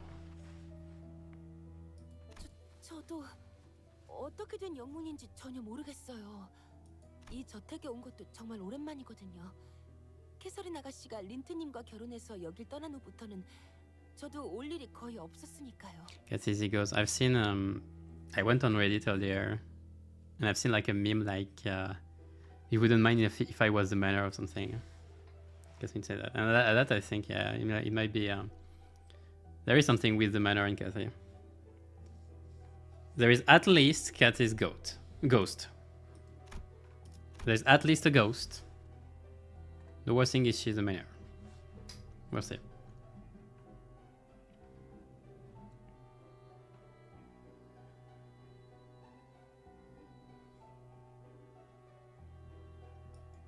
저도 어떻게 된 영문인지 전혀 모르겠어요. 이 저택에 온 것도 정말 오랜만이거든요. 캐서린 아가씨가 린트님과 결혼해서 여길 떠난 후부터는 저도 올 일이 거의 없었으니까요. Cathy goes, I've seen I went on Reddit earlier and I've seen like a meme like you wouldn't mind if I was the manor or something. Cathy said that. And that I think, yeah, it might be there is something with the manor in Cathy. There is at least Cathy's ghost. There's at least a ghost. The worst thing is she's a mayor. We'll see.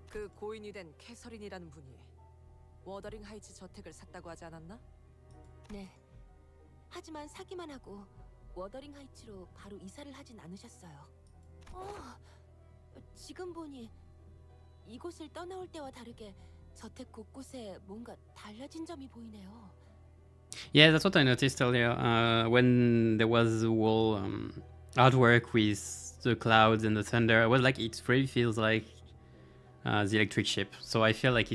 그 고인이 된 캐서린이라는 분이 워더링 하이츠 저택을 샀다고 하지 않았나? 네. 하지만 사기만 하고 워더링 하이츠로 바로 이사를 하진 않으셨어요. 지금 보니 이곳을 떠나올 때와 다르게 저택 곳곳에 뭔가 달라진 점이 보이네요. Yeah, that's what I noticed earlier. When there was the whole artwork with the clouds and the thunder, I was like, it really feels like the electric ship. So I feel like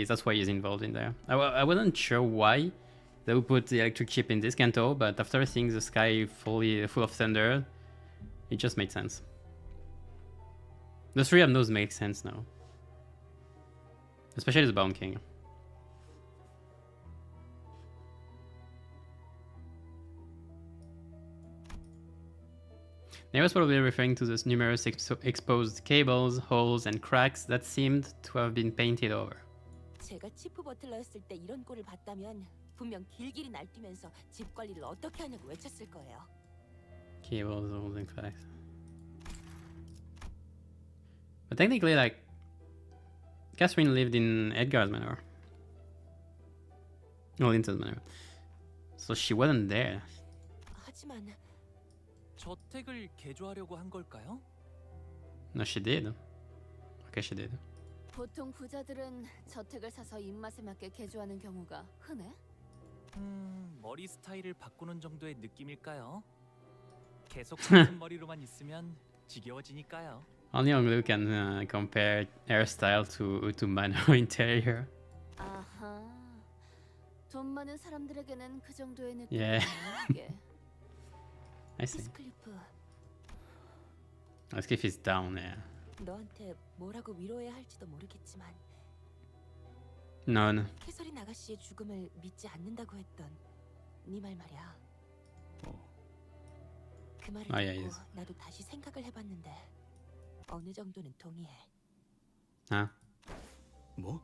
that's why he's involved in there. I wasn't sure why they would put the electric ship in this canto, but after seeing the sky full of thunder, it just made sense. The three of those make sense now. Especially the Bound King. They was probably referring to the numerous exposed cables, holes, and cracks that seemed to have been painted over. 제가 치프 버틀러였을 때 이런 꼴을 봤다면 분명 길길이 날뛰면서 집 관리를 어떻게 하냐고 외쳤을 거예요. Cables, holes, and cracks. But technically, like, Catherine lived in Edgar's manor. No, Linton's manor. So she wasn't there. 하지만 저택을 개조하려고 한 걸까요? No, she did. Okay, she did. 보통 부자들은 저택을 사서 입맛에 맞게 개조하는 경우가 흔해? 머리 스타일을 바꾸는 정도의 느낌일까요? 계속 같은 머리로만 있으면 지겨워지니까요. Only Onglu can compare hairstyle to manor interior. 아하. 돈 많은 사람들에게는 그 정도의 느낌이 Yeah. 이게. I see. 스클리프, Cliff is down there. 너한테 뭐라고 위로해야 할지도 모르겠지만 No. 캐서린 아가씨의 죽음을 믿지 않는다고 했던 네 말 말이야. 그 말을 아, 예, 듣고 yes. 나도 다시 생각을 해봤는데 어느 정도는 동의해. Huh? 뭐?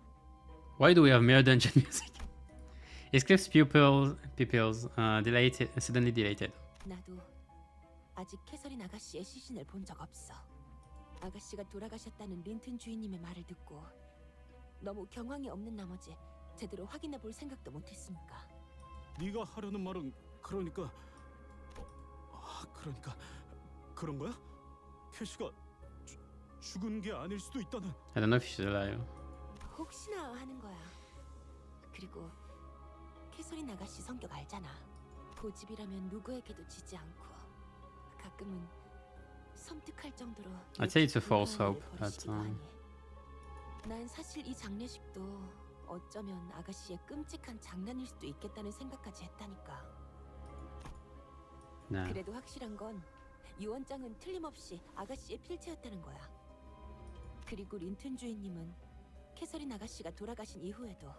Why do we have mirror dungeon music? Is Cliff's pupils suddenly dilated? 나도 아직 캐서린 아가씨의 시신을 본 적 없어. 아가씨가 돌아가셨다는 린튼 주인님의 말을 듣고 너무 경황이 없는 나머지 제대로 확인해 볼 생각도 못했으니까. 네가 하려는 말은 그러니까 그런 거야? 캐시가 죽은 게 아닐 수도 있다는. I don't know if she's alive. 혹시나 하는 거야. 그리고 캐서린 아가씨 성격 알잖아. 고집이라면 누구에게도 지지 않고 가끔은 섬뜩할 정도로. I'd say it's a false hope, but 난 사실 이 장례식도 어쩌면 아가씨의 끔찍한 장난일 수도 있겠다는 생각까지 했다니까. nah. 그래도 확실한 건 유언장은 틀림없이 아가씨의 필체였다는 거야. 그리고 린튼 주인님은 캐서린 아가씨가 돌아가신 이후에도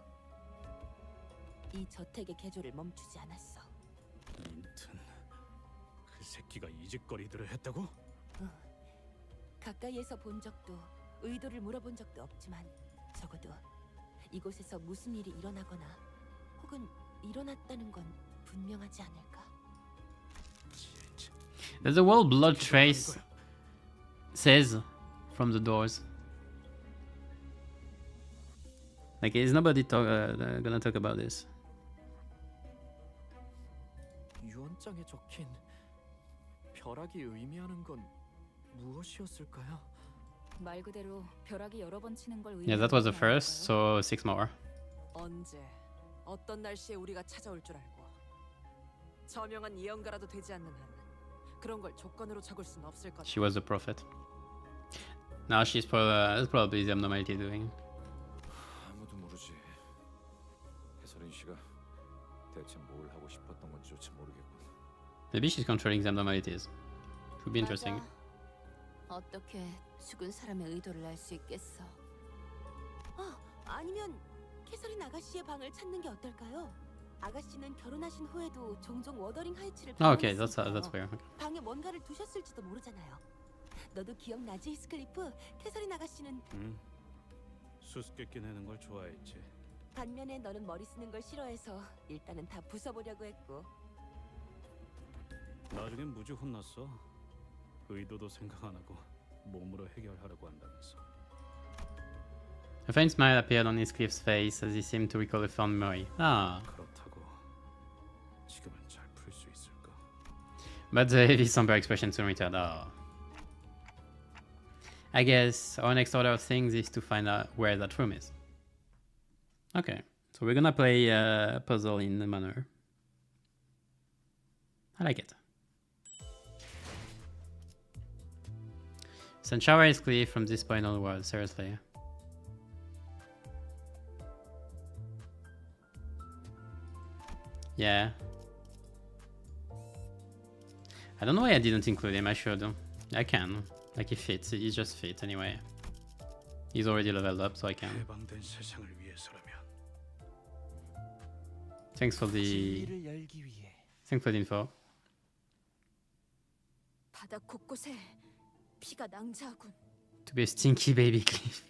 이 저택의 개조를 멈추지 않았어. 린튼, 그 새끼가 이 짓거리들을 했다고? 가까이에서 본 적도 의도를 물어본 적도 없지만 적어도 이곳에서 무슨 일이 일어나거나 혹은 일어났다는 건 분명하지 않을까. There's a whole blood trace says from the doors. Like, is nobody gonna talk about this? 유언장에 적힌 벼락이 의미하는 건 무엇이었을까요? 말 그대로 벼락이 여러 번 치는 걸 Yeah, that was the first, so 6 more. 언제 어떤 날씨에 우리가 찾아올 줄 알고 저명한 예언가라도 되지 않는 한 그런 걸 조건으로 적을 순 없을 거다. She was the prophet. Now she's probably the abnormality doing. 아무도 모르지. 해설인 씨가 대체 뭘 하고 싶었던 건지조차 모르겠군. Maybe she's controlling the abnormalities. Could be interesting. 어떻게 죽은 사람의 의도를 알 수 있겠어? 아니면 캐서린 아가씨의 방을 찾는 게 어떨까요? 아가씨는 결혼하신 후에도 종종 워더링 하이츠를 Okay, 방문했으니까요. that's fair. Okay. 방에 뭔가를 두셨을지도 모르잖아요. 너도 기억나지, 히스클리프? 캐서린 아가씨는 수수께끼 내는 걸 좋아했지. 반면에 너는 머리 쓰는 걸 싫어해서 일단은 다 부숴보려고 했고. 나중엔 무지 혼났어. 의도도 생각 안 하고 몸으로 해결하려고 한다면서. A faint smile appeared on Heathcliff's face as he seemed to recall a fond memory. Ah. 그렇다고 지금은 잘 풀 수 있을까? But the heavy somber expression soon returned. Oh. I guess our next order of things is to find out where that room is. Okay, so we're gonna play a puzzle in the manner. I like it. Sunshine is clear from this point onward, seriously. Yeah. I don't know why I didn't include him, I should. I can. Like, he fits, he just fits anyway. He's already leveled up, so I can. 해방된 세상을 위해서라면. Thanks for the info. 바닥 곳곳에 피가 낭자하군. To be a stinky baby Cliff.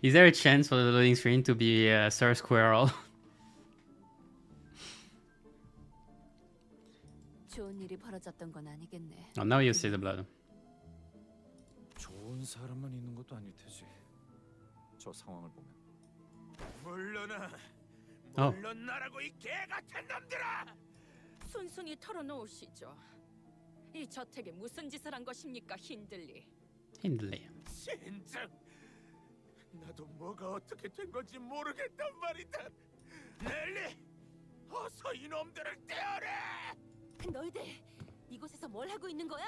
Is there a chance for the loading screen to be Sir Squirrel? 좋은 일이 벌어졌던 건 아니겠네. Oh, now you see the blood. 좋은 사람만 있는 것도 아닐 테지. 저 상황을 보면. 물러나. 어. 물러나라고 이 개 같은 놈들아. 순순히 털어놓으시죠. 이 저택에 무슨 짓을 한 것입니까, 힌들리? 힌들리. 진짜 나도 뭐가 어떻게 된 건지 모르겠단 말이다. 넬리, 어서 이놈들을 떼어내. 너희들 이곳에서 뭘 하고 있는 거야?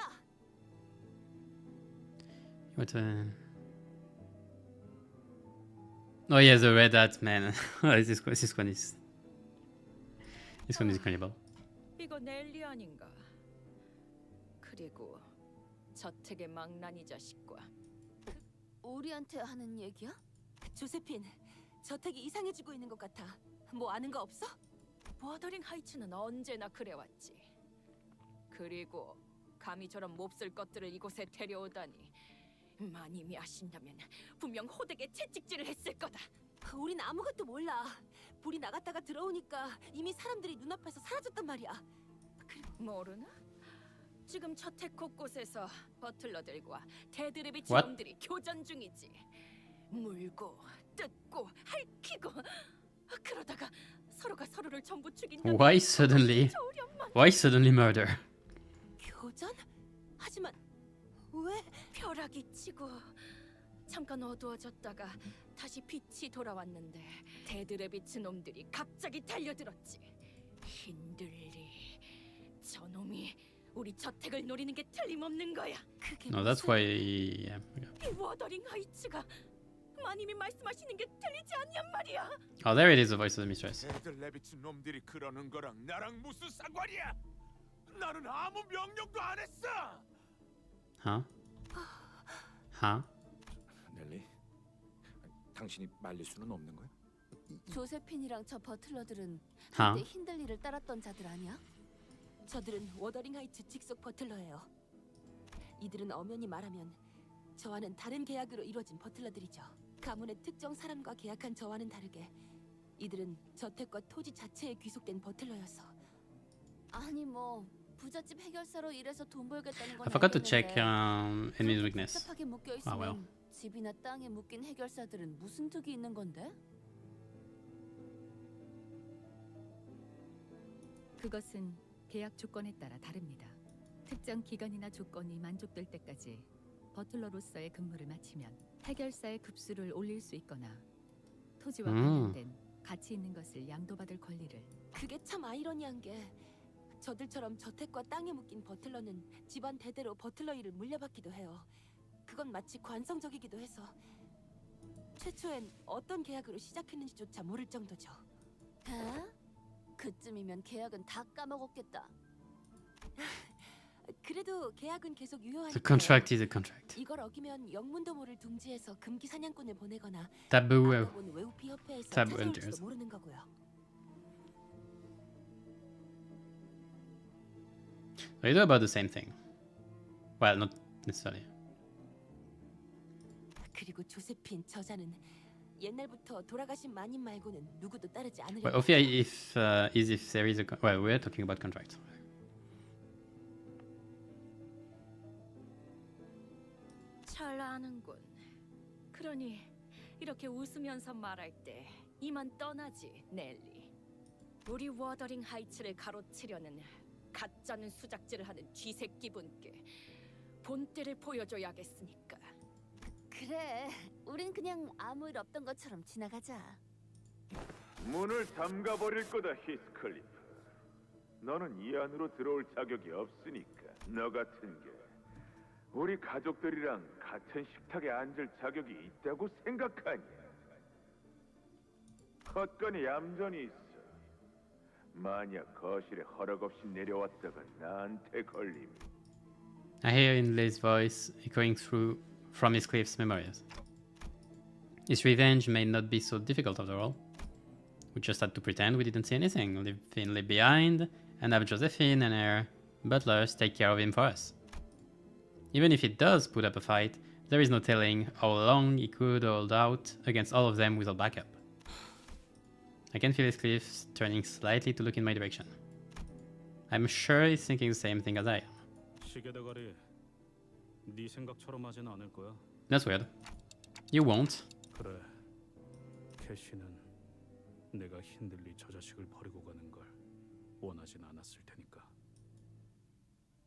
What? Oh yeah, the red hat man. This one is incredible. 이거 넬리 아닌가? 그리고 저택의 망나니 자식과 우리한테 하는 얘기야? 조세핀, 저택이 이상해지고 있는 것 같아. 뭐 아는 거 없어? 워더링 하이츠는 언제나 그래왔지. 그리고 감히 저런 몹쓸 것들을 이곳에 데려오다니. 마님이 아신다면 분명 호되게 채찍질을 했을 거다. 우린 아무것도 몰라. 불이 나갔다가 들어오니까 이미 사람들이 눈앞에서 사라졌단 말이야. 모르나? 지금 저택 곳곳에서 버틀러들과 데드레비 What? 놈들이 교전 중이지. 물고 뜯고 핥히고 그러다가 서로가 서로를 전부 죽인다. Why suddenly murder? 교전? 하지만 왜? 벼락이 치고 잠깐 어두워졌다가 다시 빛이 돌아왔는데 데드레비츠 놈들이 갑자기 달려들었지. 힌들리, 저놈이 우리 저택을 노리는 게 틀림없는 거야. 그게 No, that's why. Yeah. 이 워더링 하이츠가 마님이 말씀하시는 게 틀리지 않냔 말이야. Oh, there it is, the voice of the mistress. 데들레비츠 놈들이 그러는 거랑 나랑 무슨 상관이야? 나는 아무 명령도 안 했어. Huh? Huh? 넬리, 당신이 말릴 수는 없는 거야? 조세핀이랑 저 버틀러들은 Huh? 한때 힌들리를 따랐던 자들 아니야? 저들은 워더링 하이츠 직속 버틀러예요. 이들은 엄연히 말하면 저와는 다른 계약으로 이루어진 버틀러들이죠. 가문의 특정 사람과 계약한 저와는 다르게 이들은 저택과 토지 자체에 귀속된 버틀러여서. 아니 뭐 부잣집 해결사로 일해서 돈 벌겠다는 건 I forgot to check 알겠는데 enemy's weakness. 복잡하게 묶여 Ah 있으면 well. 집이나 땅에 묶인 해결사들은 무슨 득이 있는 건데? 그것은 계약 조건에 따라 다릅니다. 특정 기간이나 조건이 만족될 때까지 버틀러로서의 근무를 마치면 해결사의 급수를 올릴 수 있거나 토지와 관련된 가치 있는 것을 양도받을 권리를. 그게 참 아이러니한 게 저들처럼 저택과 땅에 묶인 버틀러는 집안 대대로 버틀러 일을 물려받기도 해요. 그건 마치 관성적이기도 해서 최초엔 어떤 계약으로 시작했는지조차 모를 정도죠. 에? 그쯤이면 계약은 다 까먹었겠다. 그래도 계약은 계속 유효하니까. The contract is a contract. 이걸 어기면 영문도 모를 둥지에서 금기 사냥꾼을 보내거나 Taboo. 아까본 외우피 협회에서 Taboo 찾아올지도 enters. 모르는 거고요. They do about the same thing. Well, not necessarily. 그리고 조세핀 저자는 옛날부터 돌아가신 마님 말고는 누구도 따르지 않으려고. Well, Ophia, if there is a well, we're talking about contracts. 잘 아는군. 그러니 이렇게 웃으면서 말할 때 이만 떠나지, 넬리. 우리 워더링 하이츠를 가로치려는 가짜는 수작질을 하는 쥐새끼분께 본때를 보여줘야겠으니까. 그래, 우린 그냥 아무 일 없던 것처럼 지나가자. 문을 잠가버릴 거다, 히스클리프. 너는 이 안으로 들어올 자격이 없으니까. 너 같은 게 우리 가족들이랑 같은 식탁에 앉을 자격이 있다고 생각하냐? 헛건이 얌전히 있어. 만약 거실에 허락 없이 내려왔다가 나한테 걸리면. I hear in Leigh's voice echoing through from his Cliff's memories. His revenge may not be so difficult after all. We just had to pretend we didn't see anything, leave Finley behind, and have Josephine and her butlers take care of him for us. Even if he does put up a fight, there is no telling how long he could hold out against all of them without backup. I can feel his Cliffs turning slightly to look in my direction. I'm sure he's thinking the same thing as I am. 시계대가리, 네 생각처럼 하진 않을 거야. That's weird. You won't. 그래, 캐시는 내가 힌들리 저 자식을 버리고 가는 걸 원하진 않았을 테니까.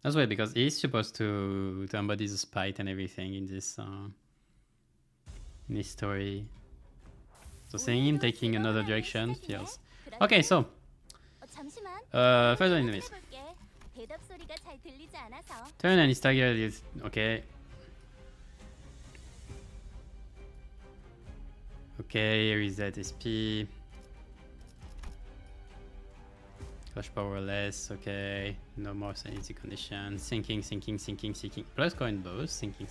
That's weird because he's supposed to embody the spite and everything in this story. So seeing him taking another direction feels okay. So further enemies. Turn and his target is okay. Okay, reset SP. Flash power less, okay. No more sanity condition. Sinking. Plus coin both. Sinking.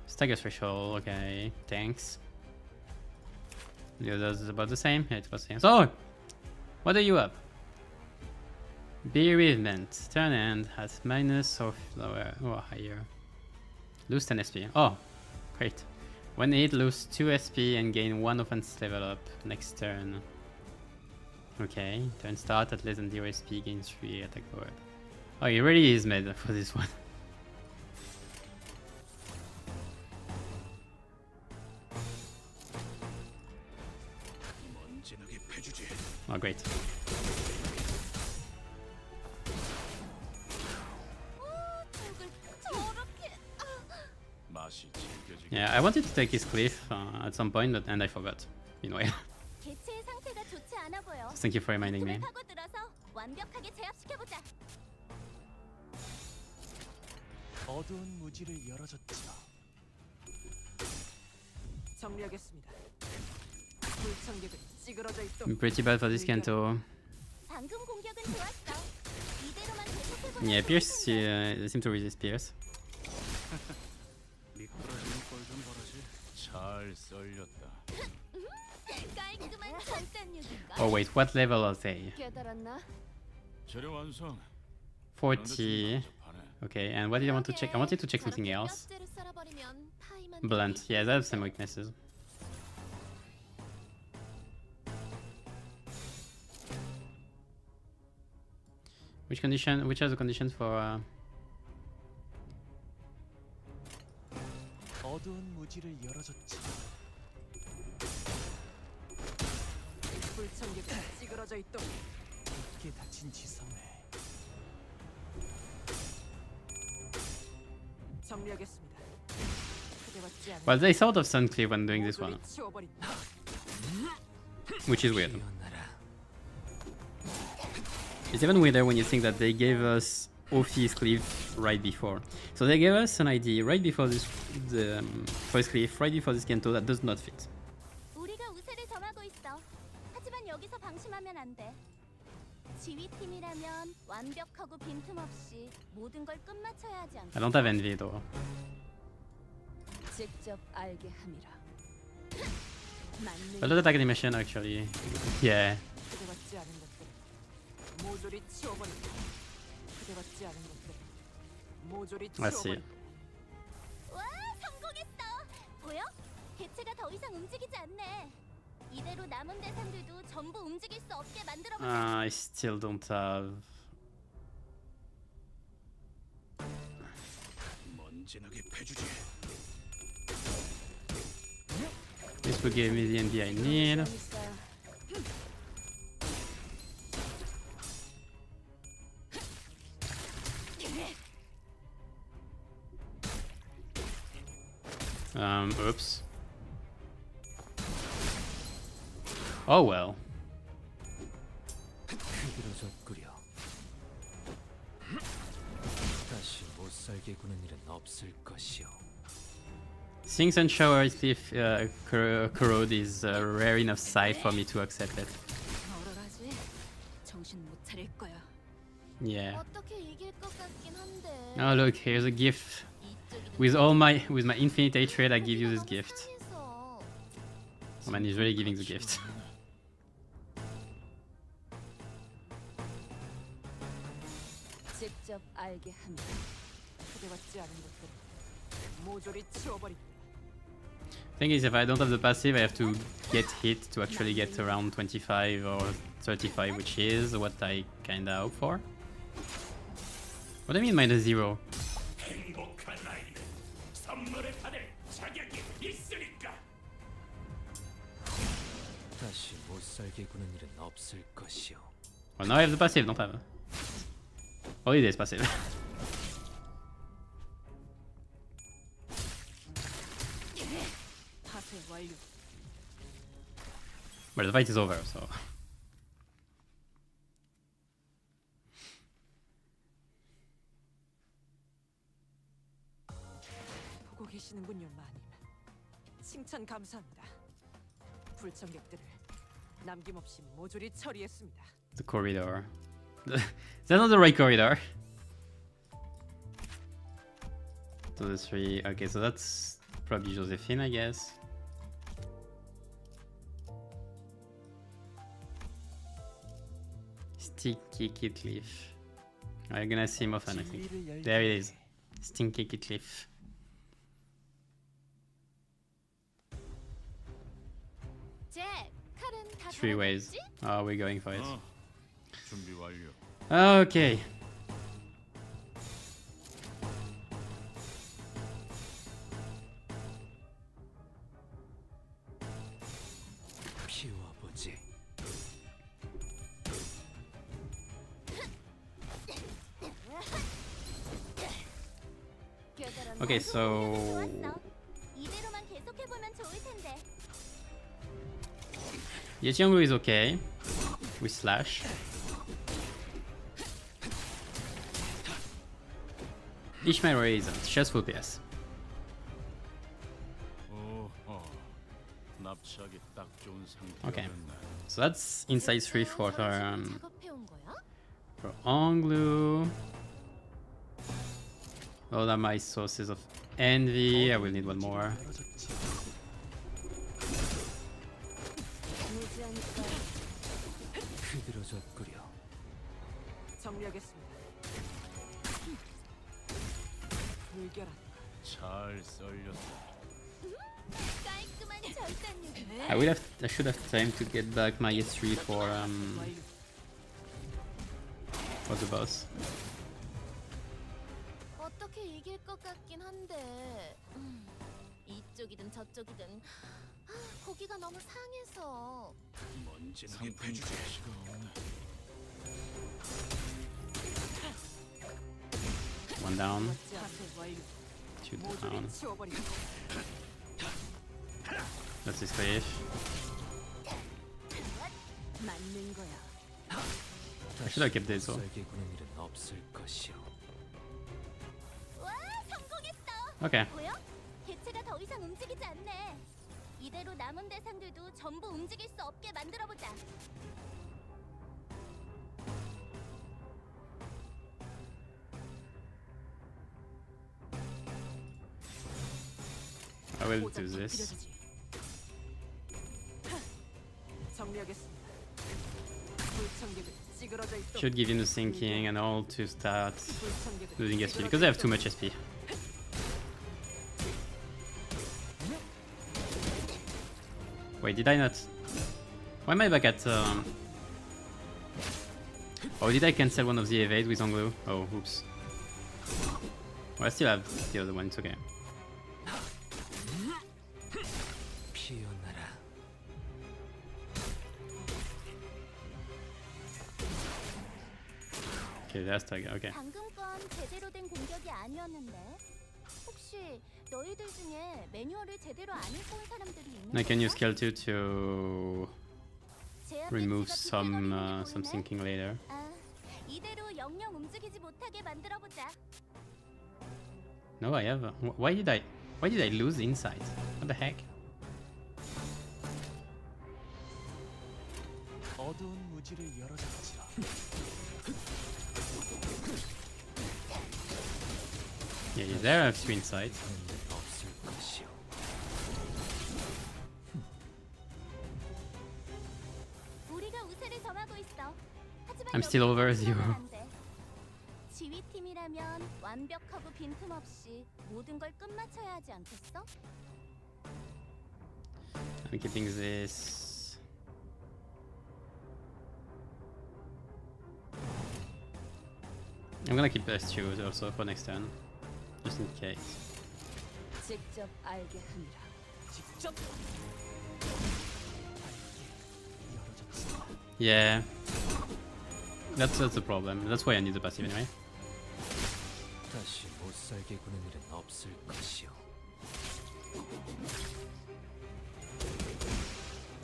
Stagger threshold, okay. Thanks. The others is about the same. Yeah, it's about the same. So, what are you up? Bereavement. Turn end has minus or lower or higher. Lose 10 SP. Oh, great. When hit, lose 2 SP and gain 1 offense level up next turn. Okay, turn start at less than 0 SP, gain 3 attack power. Oh, he really is made for this one. Oh, great. Yeah, I wanted to take his cliff at some point, and I forgot. Meanwhile. Thank you for reminding me. 어두운 무지를 열어줬죠. 정리하겠습니다. 불청객은 찌그러져 있도록. I'm pretty bad for this Canto. Yeah, Pierce seem to resist Pierce. 잘 썰렸다. 깔끔한 절단육인가? Oh wait, what level are they? 깨달았나? 재료 완성. 40. Okay, and what did I want to check? I wanted to check something else. 뼈째를 썰어버리면 파이만 Blunt. Yeah, they have some weaknesses. Which condition? Which are the conditions for? 어두운 무지를 열어줬지. 불청객 찌그러져 있던 깊게 닫힌 지성을 정리하겠습니다. 그대받지 않은 Well, they thought of Suncleave when doing this one, 모조리 치워버린다. which is weird. It's even weirder when you think that they gave us Ophi's Cleave right before. So they gave us an ID right before this, the first Cleave, right before this Canto that does not fit. 우리가 우세를 점하고 있어. 하지만 여기서 방심하면 안 돼. 지휘팀이라면 완벽하고 빈틈없이 모든 걸 끝마쳐야 하지 않겠어? I don't have envy though. 직접 알게 함이라. I love the animation actually. Yeah. 그대받지 않은 것들 모조리 치워버린다. 그대받지 않은 것들 모조리 I see. 치워버린다. 와, 성공했어. 보여? 개체가 더 이상 움직이지 않네. 이대로 남은 대상들도 전부 움직일 수 없게 만들어 보자. I still don't have. 먼지나게 패주지. This will give me the ND I need. Oops. Oh well. 흐드러졌구려. 다시 못 살게 구는 일은 없을 것이오. Sinks and Shower if Corrode is rare enough sight for me to accept it. 얼얼하지? 정신 못 차릴 거야. Yeah. 어떻게 이길 것 같긴 한데. Oh look, here's a gift. With my infinite hatred, I give you this gift. Oh man, he's really giving the gift. 직접 알게 함이라. 그대받지 않은 것들 모조리 치워버린다. Thing is, if I don't have the passive, I have to get hit to actually get around 25 or 35, which is what I kinda hope for. What do you mean -0? 행복한 아이는 선물을 받을 자격이 있으니까. 다시 못 살게 구는 일은 없을 것이오. Well, now I have the passive, don't have. Oh, it is passive. 파쇄 완료. But the fight is over, so. 보고 계시는군요, 마님. 칭찬 감사합니다. 불청객들을 남김없이 모조리 처리했습니다. The corridor. That's not the right corridor. So the 3. Okay, so that's probably Josephine, I guess. Sticky Cliff. I'm gonna see him often, I think. There it is. Stinky Cliff. 잭, 칼은 다 3 ways. 갈아놨지? Oh, we're going for it. 준비 완료. Okay. 피워보지. Okay, so 이대로만 계속해보면 좋을 텐데. Yechiongru is okay with slash. Ishmael isn't, just full PS. 납치하기 딱 좋은 Okay, 상태였네. so that's inside 3 for 작업해온 거야? for Onglu. All are my sources of envy. I will need one more. 어찌하니까 흐드러졌구려. 정리하겠습니다. 불결한 잘 썰렸다. 깔끔한 절단력. I should have time to get back my S3 for the boss. 어떻게 이길 것 같긴 한데 이쪽이든 저쪽이든 고기가 너무 상해서. 상품 가치가 없네. One down. 자세 완료. Two 모조리 down. 치워버리고. That's his fish. 맞는 거야. I should have kept this one. 썰개 구는 일은 없을 것이오. 와, 성공했어. Okay. 보여? 개체가 더 이상 움직이지 않네. 이대로 남은 대상들도 전부 움직일 수 없게 만들어보자. I will do this. 정리하겠습니다. 불청객은 찌그러져 있어. Should give him the sinking and all to start 불청객은 losing SP because they have too much SP. Wait, did I not? Why am I back at? Oh, did I cancel one of the evades with Anglo? Oh, oops. Well, I still have the other one. It's okay. 피어나라. Okay, that's target. Okay. 방금 건 제대로 된 공격이 아니었는데. 혹시 너희들 중에 매뉴얼을 제대로 안 읽고 온 사람들이 있는 I can use Canto to remove some sinking later. 아, 이대로 영영 움직이지 못하게 만들어 보자. No, I have. Why did I lose insight? What the heck? 어두운 무지를 열어줬지요. Yeah, he's there. I have 2 insight. 없을 것이오. 우리가 우세를 점하고 있어. 하지만 I'm still over 여기서 0. 그러면 안 돼. 지휘팀이라면 완벽하고 빈틈없이 모든 걸 끝마쳐야 하지 않겠어? I'm keeping this. I'm gonna keep S2 also for next turn, just in case. 직접 알게 하니라. 직접 Yeah, that's the problem. That's why I need the passive anyway. 다시 못 살게 구는 일은 없을 것이오.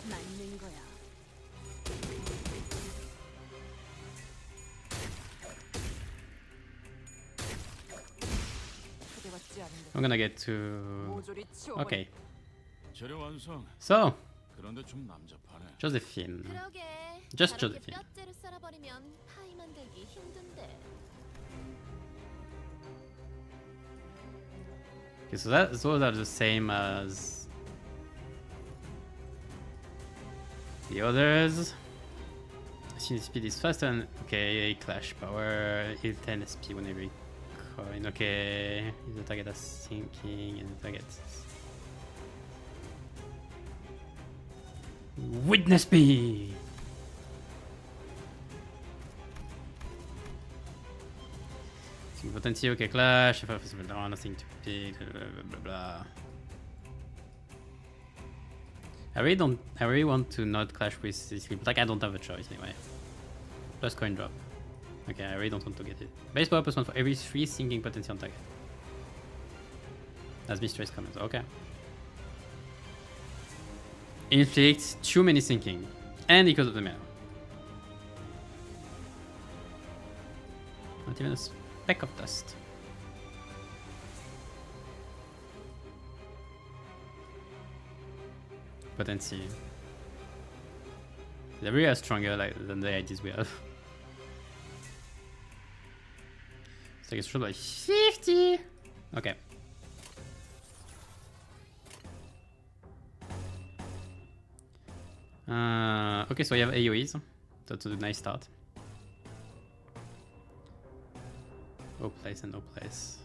맞는 거야. 초대받지 않은데. I'm gonna get to. 모조리 치워버려. Okay, 재료 완성. so 그런데 좀 남잡하네. Josephine. 그러게. Just 저렇게 Josephine. 뼈째로 썰어버리면 파이 만들기 힘든데. Okay, so those are the same as the others. Since speed is faster, and okay, clash power, heal 10 SP when every coin. Okay, if the target is sinking and the target witness me. Potency, okay, clash, nothing to pick, blah blah blah. I really want to not clash with this, but like I don't have a choice anyway. Plus coin drop. Okay, I really don't want to get it. Base power +1 for every 3 sinking potency on target. As mistress comments, okay. Inflict too many sinking. And because of the mana. Not even a speck of dust. Potency. They really are stronger than the ideas we have. So I guess like 50. Okay. Okay, so we have AoEs. That's a nice start. No place and no place.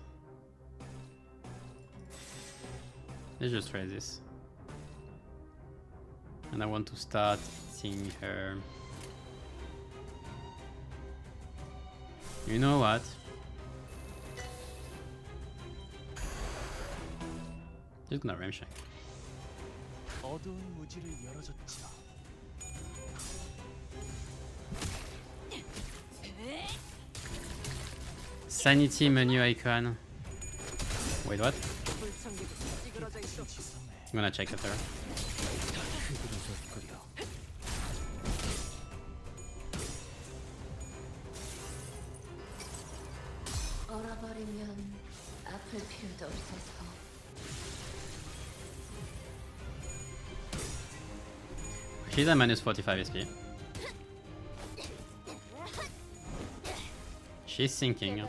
Let's just try this. And I want to start seeing her. You know what? Just gonna ram shank. 어두운 무지를 열어줬지라. Sanity menu icon. Wait, what? I'm gonna check it there. 얼어버리면 아플 필요도 없어서. She's at minus 45 SP. She's sinking.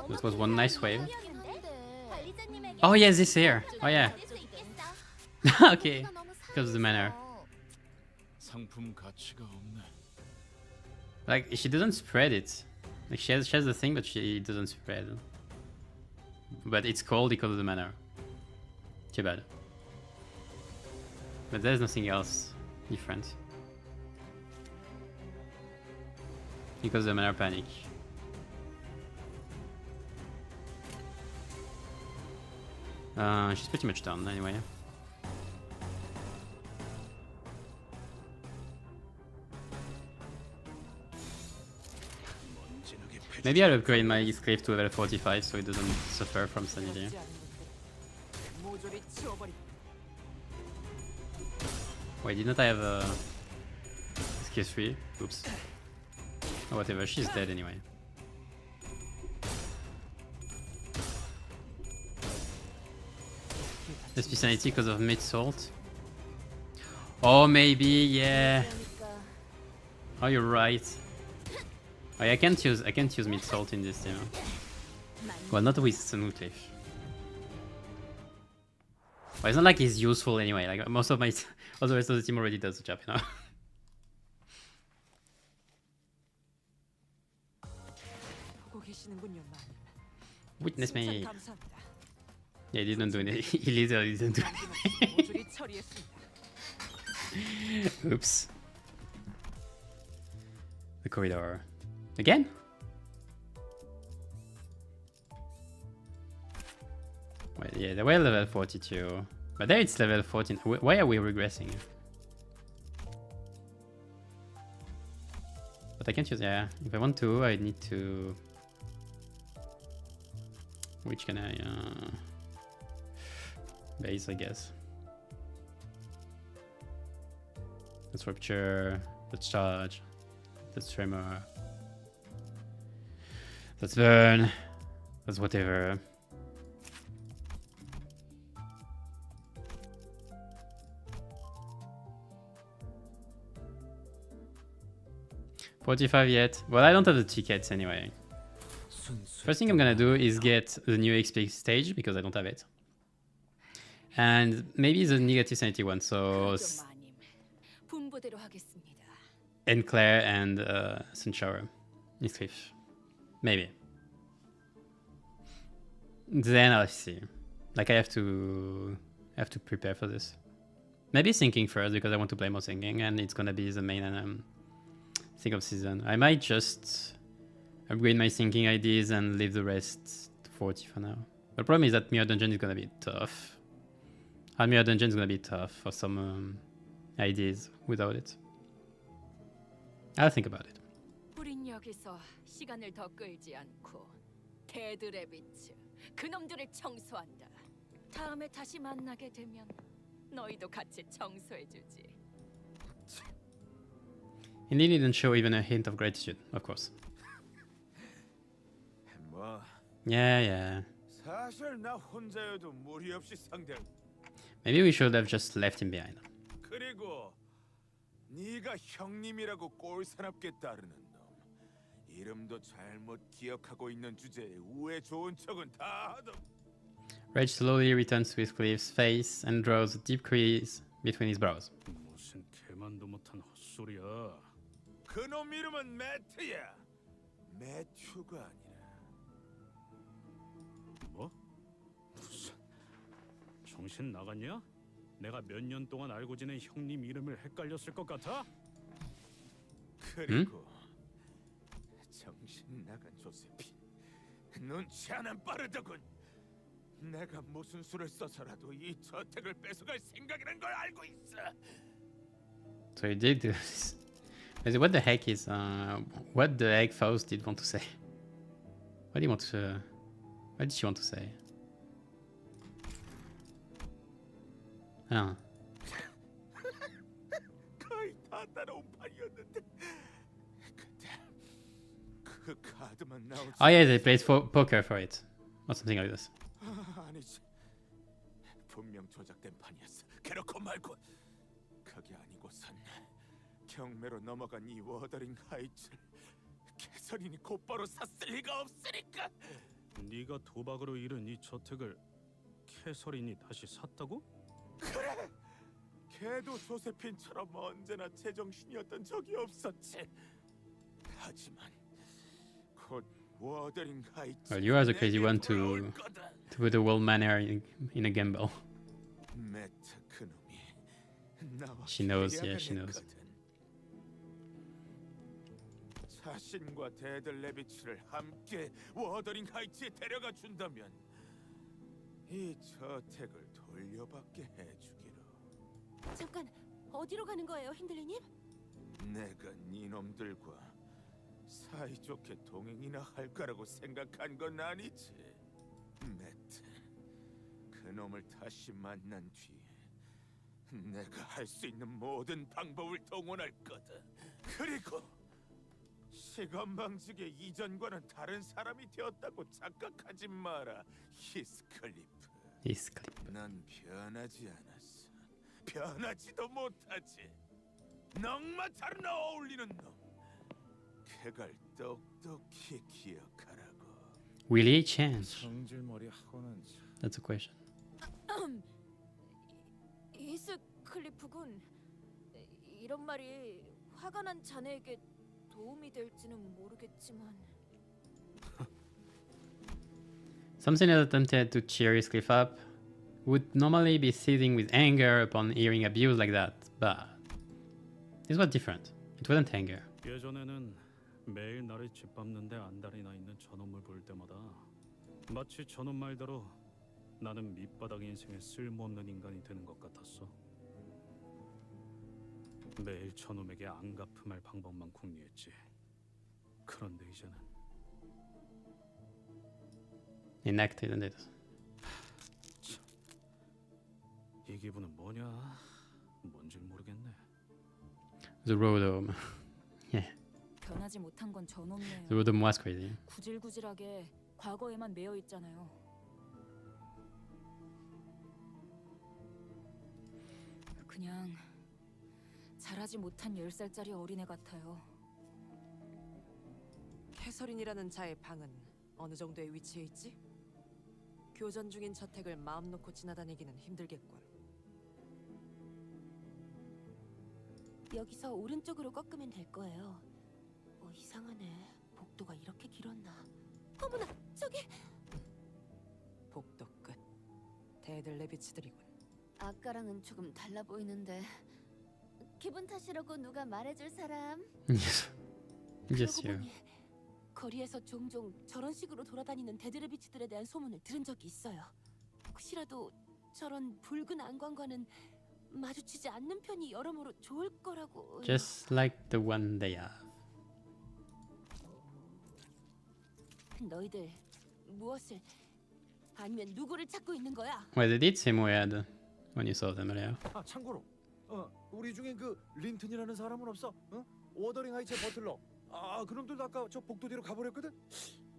This was one nice wave. Oh yeah, this here. Oh yeah. Okay. Because of the manner. Like, she doesn't spread it. Like, she has the thing, but she doesn't spread. But it's cold because of the manner. Too bad. But there's nothing else different. Because of the manner panic. She's pretty much done anyway. Maybe I'll upgrade my Sclave to level 45 so it doesn't suffer from sanity. Wait, didn't I have a skill 3? Oops. Oh, whatever, she's dead anyway. SP sanity because of mid salt. Oh, maybe, yeah. Oh, you're right. Oh, yeah, I can't use mid salt in this team. Well, not with Sunutliff. Well, it's not like he's useful anyway. Like most of my, all the rest of the team already does the job, you know. Witness me. Yeah, he didn't do anything. He literally didn't do anything. Oops. The corridor. Again? Wait, yeah, they were level 42. But there it's level 14. Why are we regressing? But I can't use, yeah. If I want to, I need to... Which can I... Base, I guess. Let's rupture. Let's charge. Let's tremor. Let's burn. Let's whatever. $45 yet? Well, I don't have the tickets anyway. First thing I'm gonna do is get the new XP stage because I don't have it. And maybe the negative sanity one, so... Enclair and Sunshower. Cliff. Maybe. Then I'll see. Like I have to prepare for this. Maybe sinking first because I want to play more sinking and it's gonna be the main thing of season. I might just upgrade my sinking IDs and leave the rest to 40 for now. The problem is that Mirror Dungeon is gonna be tough. Mirror Dungeon is gonna be tough for some IDs without it. I'll think about it. 우린 여기서 시간을 더 끌지 않고 데드레비츠 그놈들을 청소한다. 다음에 다시 만나게 되면 너희도 같이 청소해주지. He really didn't show even a hint of gratitude, of course. 뭐? Yeah. 사실 나 혼자여도 무리 없이 상대. Maybe we should have just left him behind. 그리고 네가 형님이라고 꼴사납게 따르는 놈. 이름도 잘못 기억하고 있는 주제에 우애 좋은 척은 다 하던. Rage slowly returns to Heathcliff's face and draws a deep crease between his brows. 무슨 개만도 못한 헛소리야. 그놈 이름은 매트야. 매튜가 아니라. 뭐? 무슨 정신 나갔냐? 내가 몇 년 동안 알고 지낸 형님 이름을 헷갈렸을 것 같아? 그리고 정신 나간 조세핀. 눈치 하나는 빠르더군. 내가 무슨 수를 써서라도 이 저택을 뺏어갈 생각이란 걸 알고 있어. So he did this. What the heck is what the heck Faust did want to say? What did he want to? What did she want to say? Ah. 거의 다 따라온 판이었는데 그때 그 카드만 나온. Oh yeah, they played poker for it, or something like this. 아니지. 분명 조작된 판이었어. 그렇고 말고. 그게 아니고선 경매로 넘어간 이 워더링 하이츠를 캐서린이 곧바로 샀을 리가 없으니까. 네가 도박으로 잃은 이 저택을 캐서린이 다시 샀다고? 그래. 걔도 조세핀처럼 언제나 제정신이었던 적이 없었지. 하지만 곧 워더링 하이츠. Well, you are the crazy one to put the whole manor in a gamble. 매트 그놈이 나와. She knows, yeah, she knows. 자신과 데들레비츠를 함께 워더링 하이츠에 데려가 준다면 이 저택을 돌려받게 해주기로. 잠깐, 어디로 가는 거예요, 힌들리님? 내가 니놈들과 사이좋게 동행이나 할 거라고 생각한 건 아니지. 매트, 그놈을 다시 만난 뒤에 내가 할 수 있는 모든 방법을 동원할 거다. 그리고 시건방지게 이전과는 다른 사람이 되었다고 착각하지 마라, 히스클리프. 히스클리프. 난 변하지 않았어. 변하지도 못하지. 넉마타르 어울리는 놈. 그걸 똑똑히 기억하라고. Will he change? 성질머리 하고는. That's a question. 히스클리프군, 이런 말이 화가 난 자네에게 도움이 될지는 모르겠지만. Something that attempted to cheer Heathcliff up would normally be seething with anger upon hearing abuse like that, but this was different. It wasn't anger. 예전에는 매일 나를 짓밟는데 안달이 나 있는 저놈을 볼 때마다 마치 저놈 말대로 나는 밑바닥 인생에 쓸모없는 인간이 되는 것 같았어. 매일 저놈에게 안 갚음할 방법만 궁리했지. 그런데 이제는 Enacted, isn't it? 이 기분은 뭐냐? 뭔지 모르겠네. The road home. Yeah. 변하지 못한 건 저놈이에요. The road home was crazy. 구질구질하게 과거에만 매여 있잖아요. 그냥 자라지 못한 10살짜리 어린애 같아요. 캐서린이라는 자의 방은 어느 정도의 위치에 있지? 교전 중인 저택을 마음 놓고 지나다니기는 힘들겠군. 여기서 오른쪽으로 꺾으면 될 거예요. 이상하네. 복도가 이렇게 길었나? 어머나, 저기! 복도 끝. 데들레비츠들이군. 아까랑은 조금 달라 보이는데 기분 탓이라고 누가 말해줄 사람? Yes. Yes, 그러고 you. 보니 거리에서 종종 저런 식으로 돌아다니는 데드레비츠들에 대한 소문을 들은 적이 있어요. 혹시라도 저런 붉은 안광과는 마주치지 않는 편이 여러모로 좋을 거라고. Just like the one they have. 너희들 무엇을 아니면 누구를 찾고 있는 거야? Well, they did seem weird when you saw them earlier. 아 참고로 우리 중에 그 린튼이라는 사람은 없어? 워더링 하이츠의 버틀러. 아 그놈들도 아까 저 복도 뒤로 가버렸거든.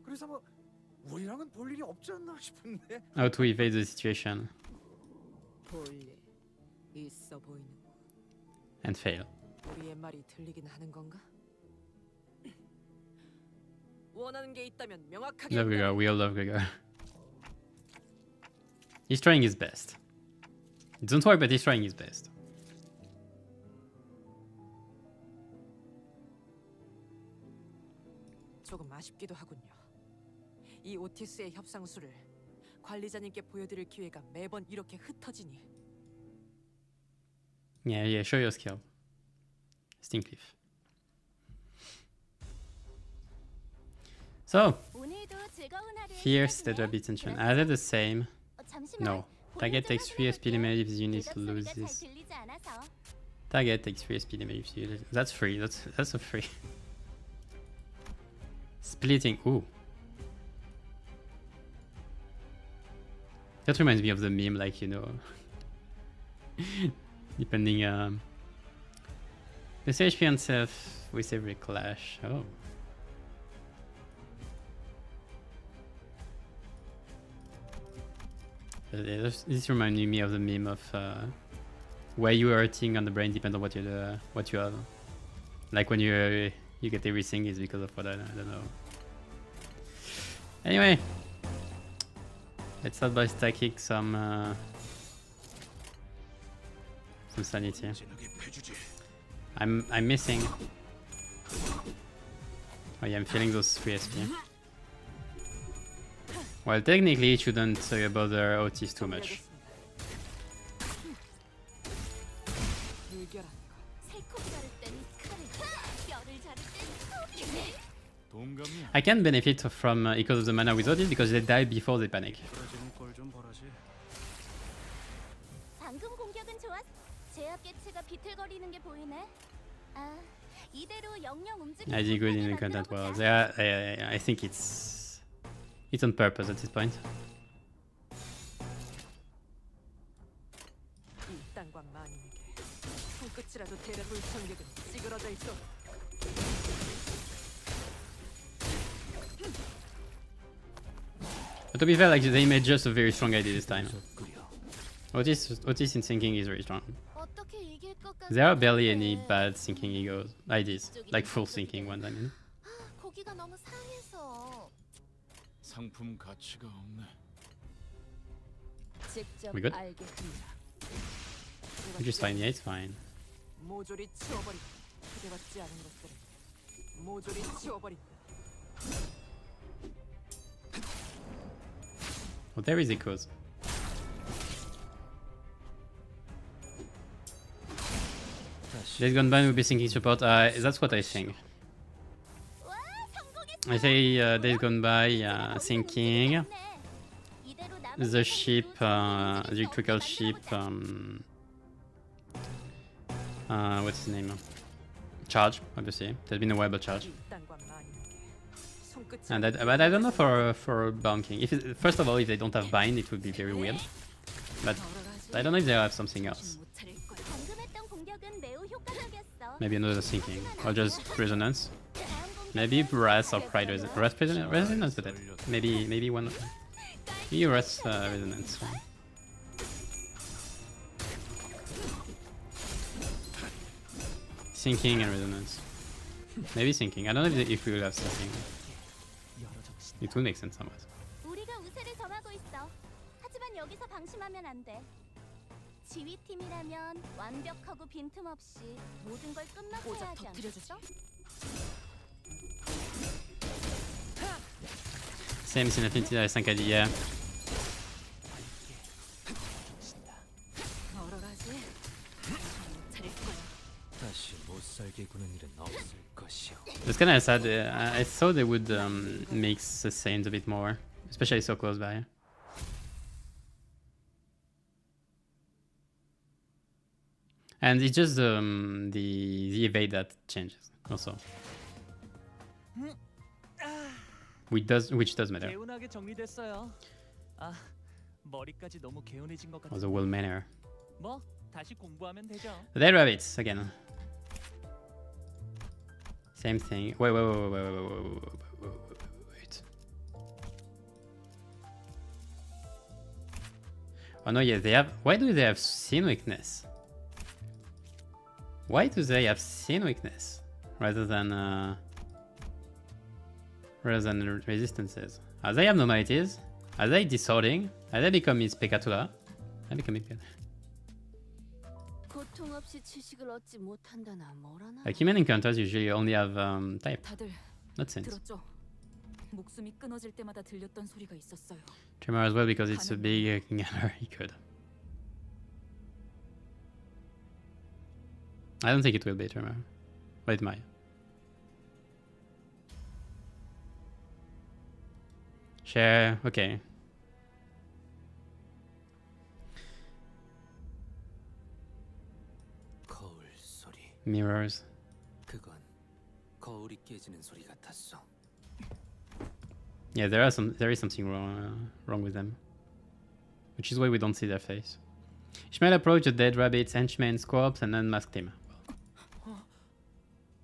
그래서 뭐 우리랑은 볼 일이 없지 않나 싶은데. How to evade the situation 볼일 있어 보이는. and fail. 우리의 말이 들리긴 하는 건가? 원하는 게 있다면 명확하게 Love Gregor, we all love Gregor. He's trying his best. Don't worry, but he's trying his best. 조금 아쉽기도 하군요. 이 오티스의 협상수를 관리자님께 보여드릴 기회가 매번 이렇게 흩어지니. Yeah, show your skill. Stinkleaf. So, fierce deadly tension. Are they the same? No. Target takes 3 SP damage if the unit loses. Target takes 3 SP damage if you lose. That's free. That's a free. Splitting. Ooh. That reminds me of the meme, like, you know, depending the HP on self with every clash. Oh. This reminds me of the meme of where you are hurting on the brain depends on what you have. Like when you get everything is because of what I don't know. Anyway, let's start by stacking some sanity. I'm missing. Oh yeah, I'm feeling those 3 SP. Well, technically it shouldn't bother Otis too much. I can benefit from Echoes of the Mana with Otis because they die before they panic. 방금 공격은 좋았. 제압 개체가 비틀거리는 게 보이네. 아, 이대로 영영 움직이는. I did good in the content world. Yeah, I think it's on purpose at this point. 이 땅과 만인에게 손끝이라도 대려볼 성격은 찌그러져 있어. But to be fair, like they made just a very strong ID this time. Otis in sinking is very strong. There are barely any bad sinking IDs, like full sinking ones, I mean. 고기가 너무 상해서. 상품 가치가 없네. We good? Which is fine, yeah, it's fine. 모조리 치워버린다. 기대받지 않은 것들은 모조리 치워버린다. Oh, there is Echoes. Days Gone By will be sinking support. That's what I think. I say Days Gone By sinking. The ship, the electrical ship. What's his name? Charge, obviously. There's been a while, but charge. And but I don't know for bonking. First of all, if they don't have bind, it would be very weird. But I don't know if they have something else. Maybe another sinking, or just resonance. Maybe Brass or Pride resonance, but maybe one. Maybe Brass resonance. Sinking and resonance. Maybe sinking. I don't know if we will have sinking. It would make sense somewhat. 우리가 우세를 점하고 있어. 하지만 여기서 방심하면 안 돼. 지휘팀이라면 완벽하고 빈틈없이 모든 걸 끝마쳐야 하지 않겠어? Same sin affinity à 5 AD, yeah. It's kind of sad. I thought they would mix the Saints a bit more, especially so close by. And it's just the evade that changes also, which does matter. 개운하게 정리됐어요. 아, 머리까지 너무 개운해진 것 Was a well manner. 뭐 다시 공부하면 되죠. Dead rabbits again. Same thing. Wait. Oh no, yeah, they have. Why do they have sin weakness? Why do they have sin weakness rather than rather than resistances. Are they abnormalities? Are they disorting? Are they becoming spectacular? Are they becoming... 고통 없이 지식을 얻지 못한다나 뭐라나. Like human encounters usually only have type, 다들 not sense. 들었죠? 목숨이 끊어질 때마다 들렸던 소리가 있었어요. Tremor as well because it's a big hammer. He could. I don't think it will be Tremor, but it might. Share, okay. 거울 소리. Mirrors. 그건 거울이 깨지는 소리 같았어. Yeah, there is something wrong with them, which is why we don't see their face. Ishmael approached the dead rabbit's henchman's corpse and unmasked him.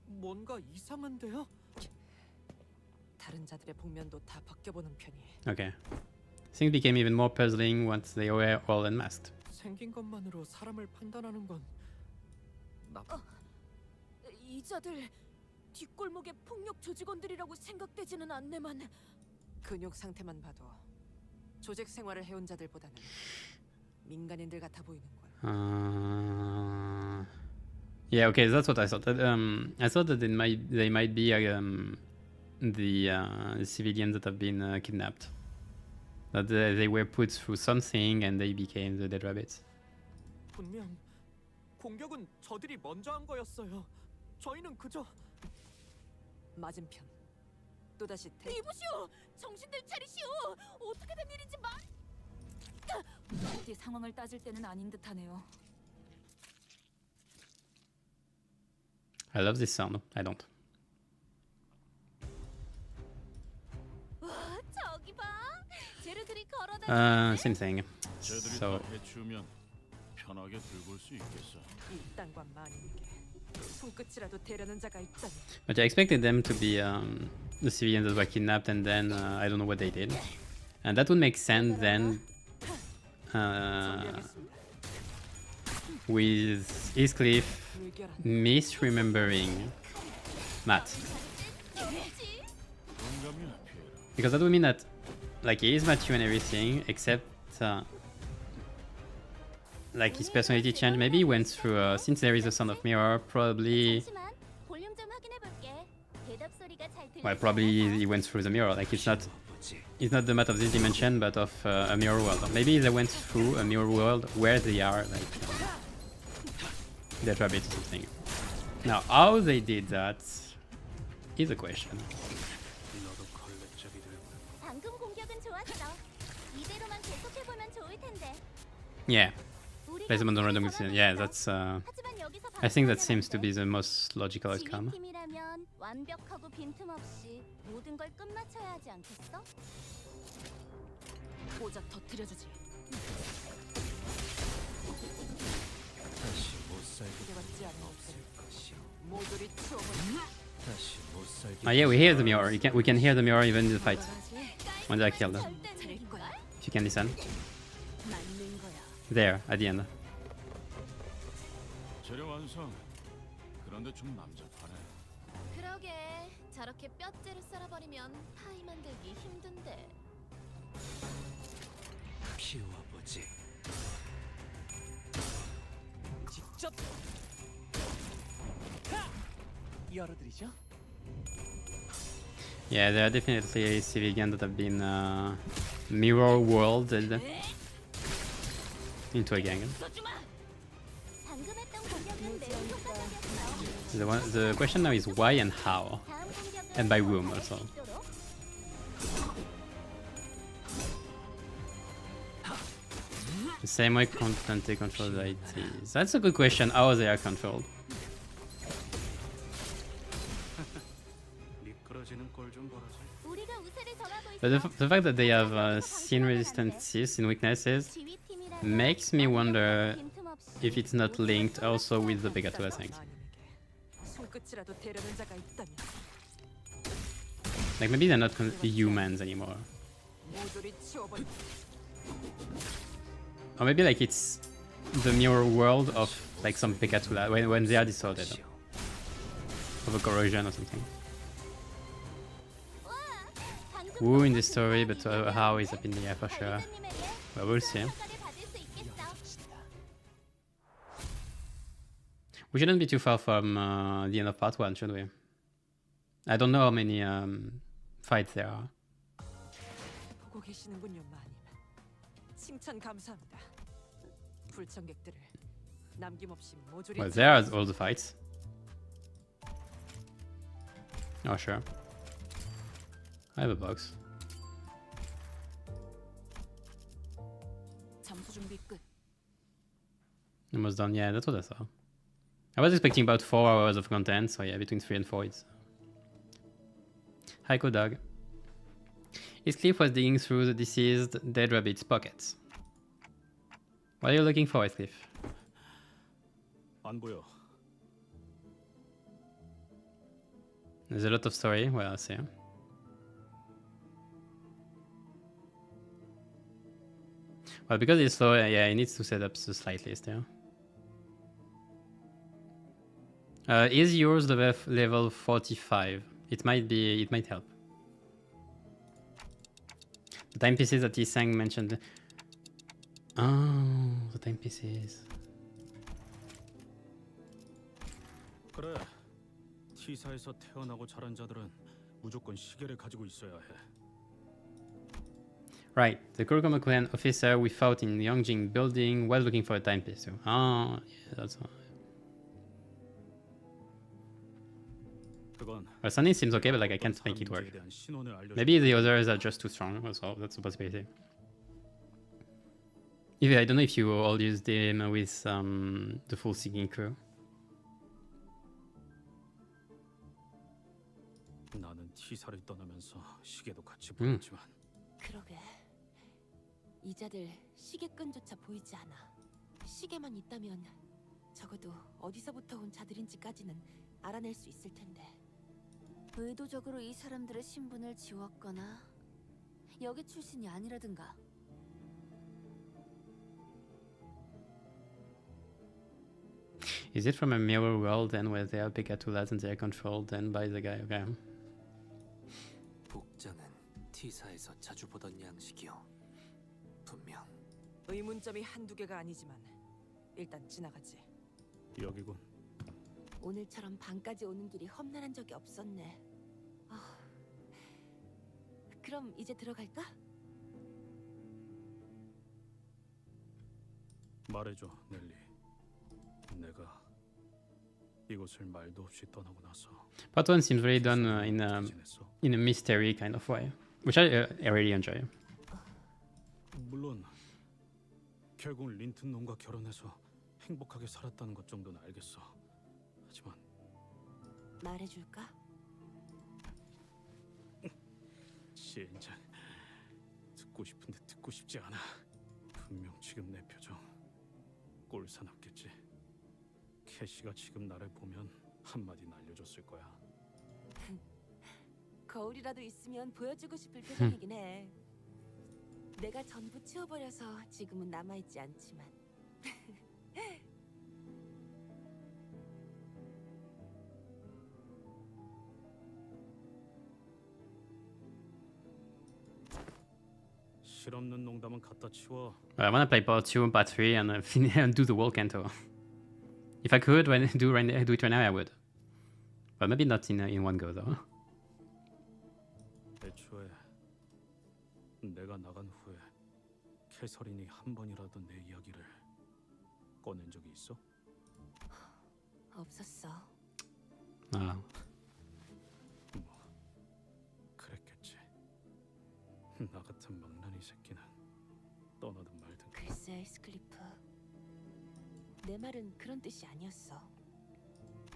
뭔가 이상한데요? 다른 자들의 복면도 다 벗겨보는 편이. Okay. Things became even more puzzling once they were all unmasked. 생긴 것만으로 사람을 판단하는 건 이 자들 뒷골목의 폭력 조직원들이라고 생각되지는 않네만. 근육 상태만 봐도 조직 생활을 해온 자들보다는 민간인들 같아 보이는 걸. Yeah, okay, that's what I thought. I thought that they might be the civilians that have been kidnapped. That they were put through something and they became the dead rabbits. 분명 공격은 저들이 먼저 한 거였어요. 저희는 그저 맞은편. 또다시 이보시오! 정신들 차리시오! 어떻게 된 일인지 말... 어디 상황을 따질 때는 아닌 듯하네요. I love this sound. I don't. 저기 봐. 쟤들이 걸어다니는데. Same thing. 쟤들이 So 다 해치우면 편하게 들고 올 수 있겠어. 이 땅과 만인에게 손끝이라도 대려는 자가 있다니. but I expected them to be the civilians that were kidnapped and then I don't know what they did. And that would make sense then with Heathcliff misremembering Matt. Because that would mean that like he is Matthew and everything except like his personality changed. Maybe he went through since there is a sound of mirror, probably he went through the mirror. Like it's not the Matt of this dimension but of a mirror world. Or maybe they went through a mirror world where they are like dead rabbits or something. Now how they did that is a question. Yeah. Placement on random decision. Yeah, that's I think that seems to be the most logical outcome. 완벽하고 빈틈없이 모든 걸 끝마쳐야 하지 않겠어? 보자 터뜨려주지. 다시 못 살게 기대받지 않을 없을 것이오. 모조리 치워버려. 다시 못 살게. Yeah, we hear the mirror. We can hear the mirror even in the fight when they are killed. If you can listen. There at the end. 재료 완성. 그런데 좀 남자파네. 그러게 저렇게 뼈째로 썰어버리면 파이 만들기 힘든데. 피워보지. 직접 열어드리죠. Yeah, there are definitely civilians that have been mirror worlded into a gang. The question now is why and how, and by whom also. The same way Constante controls ITs. That's a good question. How they are controlled. But the fact that they have scene resistances and weaknesses makes me wonder if it's not linked also with the Pegatula things. Like maybe they're not humans anymore. Or maybe like it's the mirror world of like some Pegatula when they are disordered. Of a corrosion or something. who in this story, but how is up in the air for sure. But we'll see. We shouldn't be too far from the end of part 1, should we? I don't know how many fights there are. 보고 계시는군요, 마님. 칭찬 감사합니다. 불청객들을 남김없이 모조리. Well, there are all the fights. Oh, sure. I have a box. 잠수 준비 끝. Almost done. Yeah, that's what I saw. I was expecting about 4 hours of content, so yeah, between 3 and 4 it's... Hi, Dog. His cliff was digging through the deceased dead rabbit's pockets. What are you looking for, Heathcliff? 안 보여. There's a lot of story. Well, I see. Well, because it's slow, yeah, it needs to set up slightly still. Is yours level 45? It might help. The timepieces that Isang mentioned. Oh, the timepieces. 그래. T사에서 태어나고 자란 자들은 무조건 시계를 가지고 있어야 해. Right, the Kurokoma clan officer we fought in Yongjing building was looking for a timepiece too. Oh, yeah, that's one. Well, Sunny seems okay, but like I can't make it work. Maybe the others are just too strong, also that's a possibility. Even I don't know if you all used them with the full seeking crew. 나는 T사를 떠나면서 시계도 같이 보였지만. 그러게. 이자들 시계끈조차 보이지 않아. 시계만 있다면 적어도 어디서부터 온 자들인지까지는 알아낼 수 있을 텐데. 의도적으로 이 사람들의 신분을 지웠거나 여기 출신이 아니라든가. Is it from a mirror world then where they are Picatulas and they are controlled then by the guy? Okay. 복장은 T사에서 자주 보던 양식이요. 분명. 의문점이 한두 개가 아니지만 일단 지나가지. 여기군. 오늘처럼 밤까지 오는 길이 험난한 적이 없었네. 그럼 이제 들어갈까? 말해줘, 넬리. 내가 이곳을 말도 없이 떠나고 나서. Part 1 seems really done in a mystery kind of way, which I really enjoy. 물론 결국 린튼 놈과 결혼해서 행복하게 살았다는 것 정도는 알겠어. 하지만 말해줄까? 진짜 듣고 싶은데 듣고 싶지 않아. 분명 지금 내 표정 꼴사납겠지. 캐시가 지금 나를 보면 한마디 날려줬을 거야. 거울이라도 있으면 보여주고 싶을 표정이긴 해. 내가 전부 치워버려서 지금은 남아있지 않지만. 실없는 농담은 갖다 치워. I wanna play part 2 and part 3 and do the whole Canto. If I could do it right now, I would. But maybe not in one go though. 애초에 내가 나간 후에 캐서린이 한 번이라도 내 이야기를 꺼낸 적이 있어? 없었어. 아. 뭐 그랬겠지. 나 같은 망나니 새끼는 떠나든 말든. 글쎄, 스클리프. 내 말은 그런 뜻이 아니었어.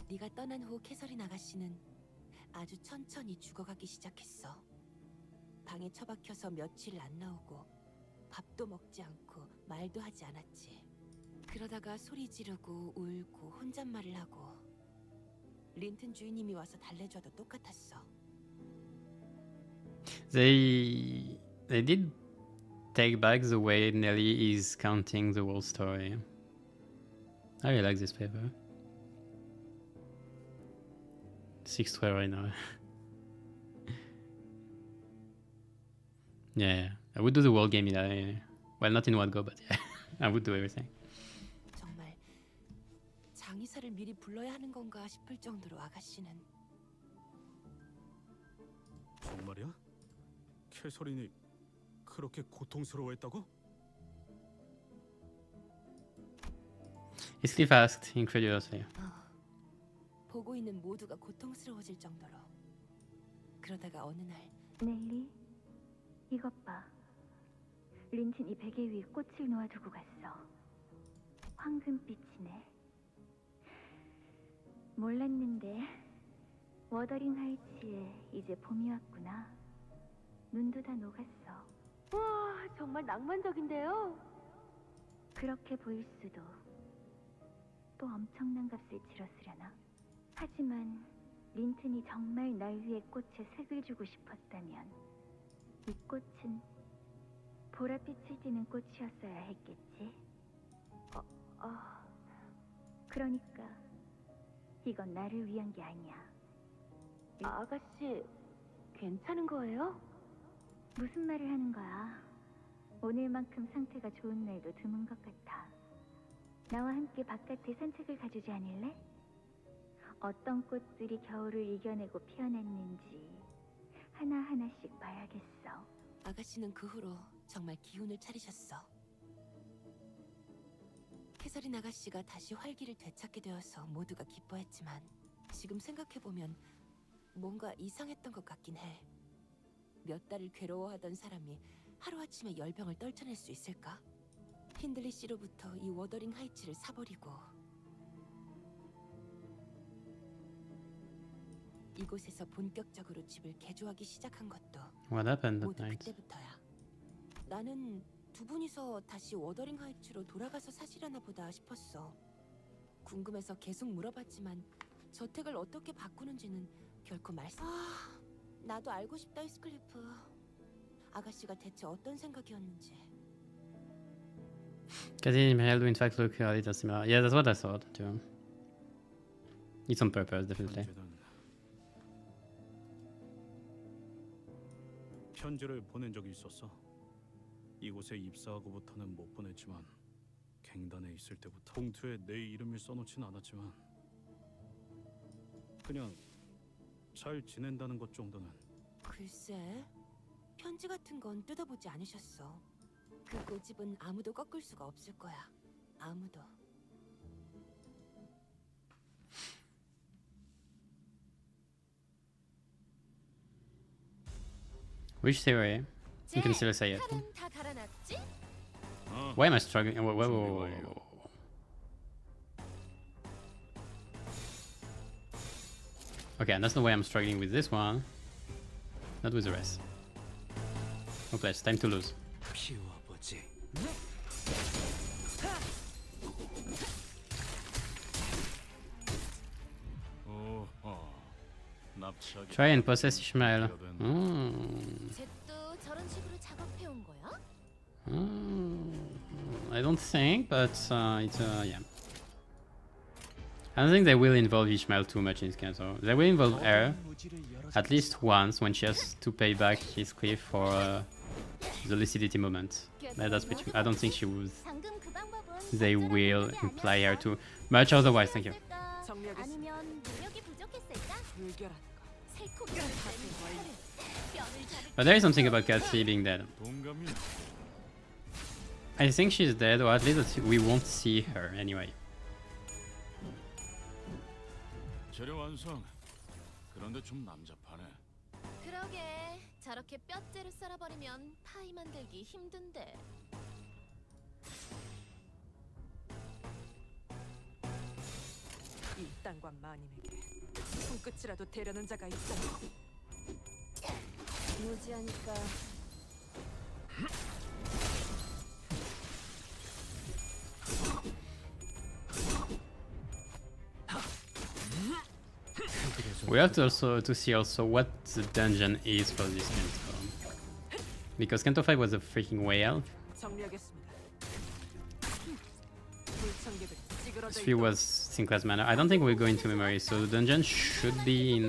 네가 떠난 후 캐서린 아가씨는 아주 천천히 죽어가기 시작했어. 방에 처박혀서 며칠 안 나오고 밥도 먹지 않고 말도 하지 않았지. 그러다가 소리 지르고 울고 혼잣말을 하고 린튼 주인님이 와서 달래줘도 똑같았어. They did take back the way Nelly is counting the whole story. I really like this paper. 6-12 right now. Yeah, I would do the whole game in a, well, not in one go, but yeah, I would do everything. 정말 장의사를 미리 불러야 하는 건가 싶을 정도로 아가씨는 정말이야? 캐서린이 그렇게 고통스러워했다고? Heathcliff asked incredulously. 보고 있는 모두가 고통스러워질 정도로. 그러다가 어느 날 넬리, 이것 봐. 린튼이 베개 위에 꽃을 놓아두고 갔어. 황금빛이네. 몰랐는데 워더링 하이츠에 이제 봄이 왔구나. 눈도 다 녹았어. 와, 정말 낭만적인데요. 그렇게 보일 수도. 또 엄청난 값을 치렀으려나? 하지만 린튼이 정말 날 위해 꽃에 색을 주고 싶었다면 이 꽃은 보랏빛을 띠는 꽃이었어야 했겠지. 그러니까 이건 나를 위한 게 아니야. 아가씨, 괜찮은 거예요? 무슨 말을 하는 거야? 오늘만큼 상태가 좋은 날도 드문 것 같아. 나와 함께 바깥에 산책을 가주지 않을래? 어떤 꽃들이 겨울을 이겨내고 피어났는지 하나하나씩 봐야겠어. 아가씨는 그 후로 정말 기운을 차리셨어. 캐서린 아가씨가 다시 활기를 되찾게 되어서 모두가 기뻐했지만 지금 생각해보면 뭔가 이상했던 것 같긴 해. 몇 달을 괴로워하던 사람이 하루아침에 열병을 떨쳐낼 수 있을까? 힌들리 씨로부터 이 워더링 하이츠를 사버리고 이곳에서 본격적으로 집을 개조하기 시작한 것도 What happened that 모두 night? 그때부터야. 나는 두 분이서 다시 워더링 하이츠로 돌아가서 사시려나 보다 싶었어. 궁금해서 계속 물어봤지만 저택을 어떻게 바꾸는지는 결코 말씀. 나도 알고 싶다, 히스클리프. 아가씨가 대체 어떤 생각이었는지. Cathy and Imperial do in fact look a little similar. Yeah, that's what I thought too. It's on purpose, definitely. 편지를 보낸 적이 있었어. 이곳에 입사하고부터는 못 보냈지만 갱단에 있을 때부터 봉투에 내 이름을 써놓진 않았지만 그냥 잘 지낸다는 것 정도는. 글쎄, 편지 같은 건 뜯어보지 않으셨어. 그 고집은 아무도 꺾을 수가 없을 거야. 아무도. Which theory? You can still say it. 다 갈아놨지? Why am I struggling? Whoa. Okay, and that's the way I'm struggling with this one. Not with the rest. Okay, it's time to lose. 피워보지. Try and possess Ishmael. 쟤도 저런 식으로 작업해온 거야? I don't think, but yeah. I don't think they will involve Ishmael too much in Canto. They will involve her at least once when she has to pay back Heathcliff for the lucidity moment. That's pretty. I don't think she would. They will imply her too much otherwise. Thank you. 아니면 능력이 부족했을까? But there is something about Cathy being dead. I think she's dead, or at least we won't see her anyway. 재료 완성. 그런데 좀 남잡하네. 그러게 저렇게 뼈째로 썰어버리면 파이 만들기 힘든데. 이 땅과 마님에게 손끝이라도 대려는 자가 있어. 무지하니까. We have to see also what the dungeon is for this Canto. Because Canto 5 was a freaking whale. 정리하겠습니다. 3 was Sinclair's Manor. I don't think we're going to memory, so the dungeon should be in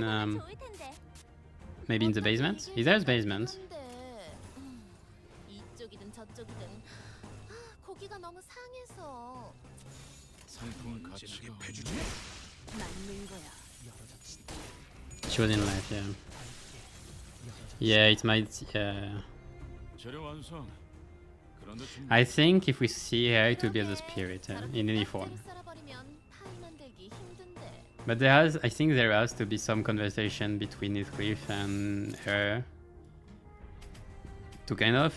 maybe in the basement. Is there a basement? 저쪽이든 고기가 너무 상해서 상품 가치가 배주지. 맞는 거야. She was in life, yeah. Yeah, it might, yeah. 재료 완성. 그런데 좀 I think if we see her, it will be as a spirit in any form. But there has, I think there has to be some conversation between Heathcliff and her to kind of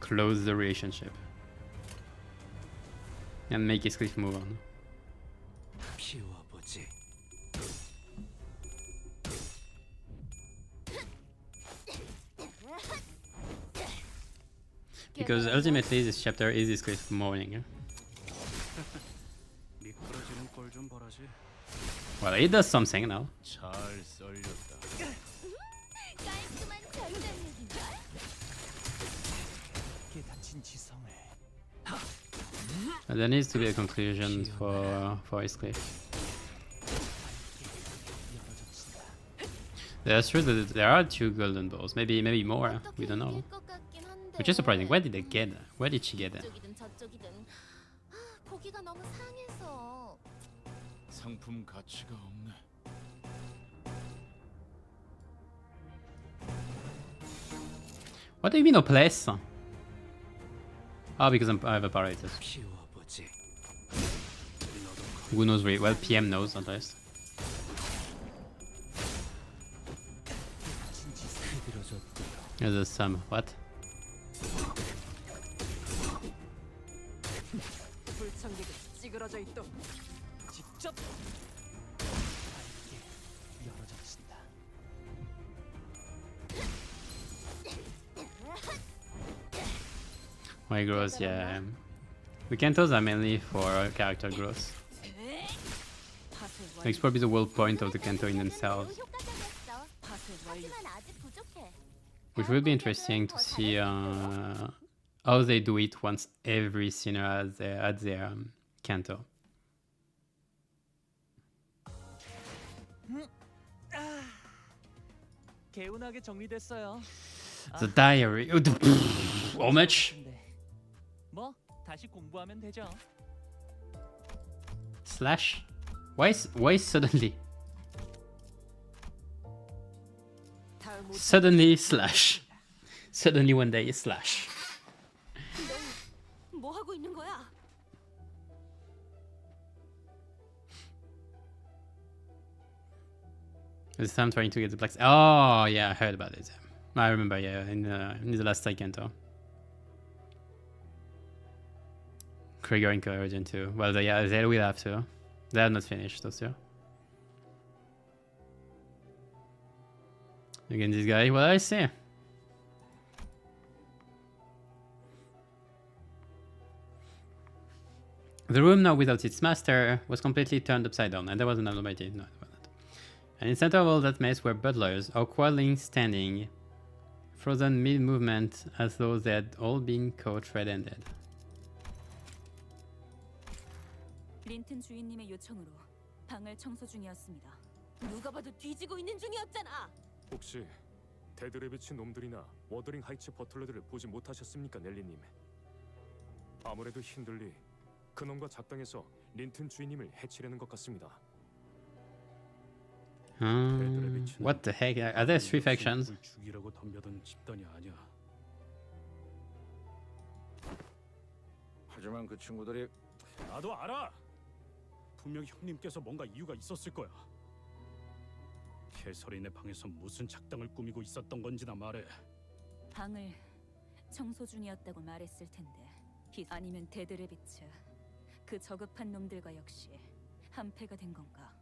close the relationship and make Heathcliff move on. 피워보지. Because ultimately this chapter is Heathcliff mourning. 미끄러지는 꼴 좀 보라지. Well, he does something now. 잘 썰렸다. 깔끔한 결정력인걸? 이게 다친 지성을. And there needs to be a conclusion for Heathcliff. That's true that there are 2 golden balls, maybe more. We don't know. Which is surprising. Where did they get that? Where did she get that? 저쪽이든 저쪽이든 고기가 너무 상해서 상품 가치가 없네. What do you mean no place? Oh, because I have apparatus. 피워보지. Who knows really? Well, PM knows at least. There's a sum. What? 불청객은 찌그러져 있도. 직접 열어젖힌다. My growth, yeah. The Cantos are mainly for character growth. It's probably the whole point of the Canto in themselves. Which will be interesting to see how they do it once every sinner has their Canto. 개운하게 정리됐어요. The diary. How much? 뭐 다시 공부하면 되죠. Slash? Why suddenly? Suddenly slash. Suddenly one day slash. 뭐 하고 있는 거야? This time trying to get the black. Oh yeah, I heard about it. I remember, yeah, in the last Canto. Krieger encouraging too. Well, yeah, they will have to. They are not finished, those two. Again, this guy. Well, I see. The room, now without its master, was completely turned upside down, and there was an anomaly. No, and in the center of all that mess were butlers, awkwardly standing, frozen mid-movement, as though they had all been caught red-handed. 린튼 주인님의 요청으로 방을 청소 중이었습니다. 누가 봐도 뒤지고 있는 중이었잖아. 혹시 데드레비치 놈들이나 워더링 하이츠 버틀러들을 보지 못하셨습니까, 넬리님? 아무래도 힘들리 그놈과 작당해서 린튼 주인님을 해치려는 것 같습니다. What the heck? Are there 3 factions? 죽이라고 덤벼든 집단이 아니야. 하지만 그 친구들이 나도 알아. 분명 형님께서 뭔가 이유가 있었을 거야. 캐서린의 방에서 무슨 작당을 꾸미고 있었던 건지나 말해. 방을 청소 중이었다고 말했을 텐데. 아니면 데드레비츠, 그 저급한 놈들과 역시 한패가 된 건가?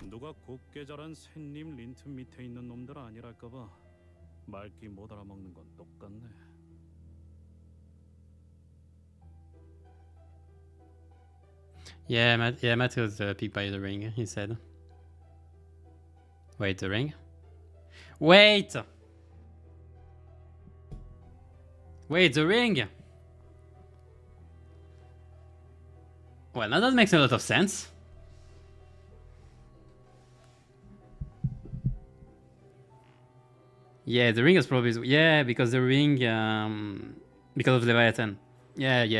누가 곱게 자란 샌님 린튼 밑에 있는 놈들 아니랄까봐 말귀 못 알아먹는 건 똑같네. Yeah, Matt was picked by the ring, he said. Wait, the ring? Wait! Wait, the ring! Well, now that makes a lot of sense. Yeah, the ring is probably... Yeah, because the Because of Leviathan. Yeah. Yeah,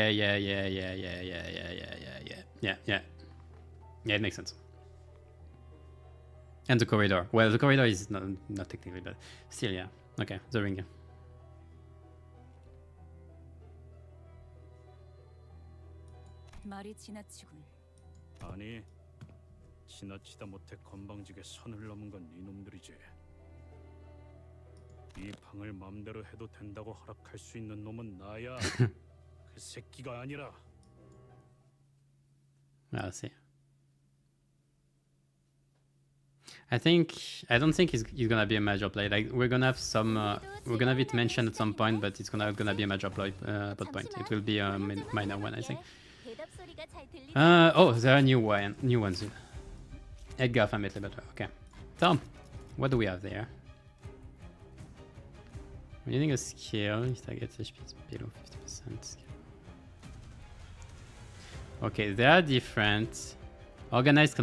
it makes sense. And the corridor. Well, the corridor is not technically, but still, yeah. Okay, the ring. 말이 지나치군. 아니, 지나치다 못해 건방지게 선을 넘은 건 이놈들이지. 이 방을 맘대로 해도 된다고 허락할 수 있는 놈은 나야. 그 새끼가 아니라. I'll see. I don't think he's gonna be a major play. Like we're gonna have some, we're gonna have it mentioned at some point, but it's gonna be a major play plot point. It will be a minor one, I think. Oh, there are new ones. Edgar family, but okay. Tom, what do we have there? We're using a skill. If target HP is below 50%. Okay, they are different. Organized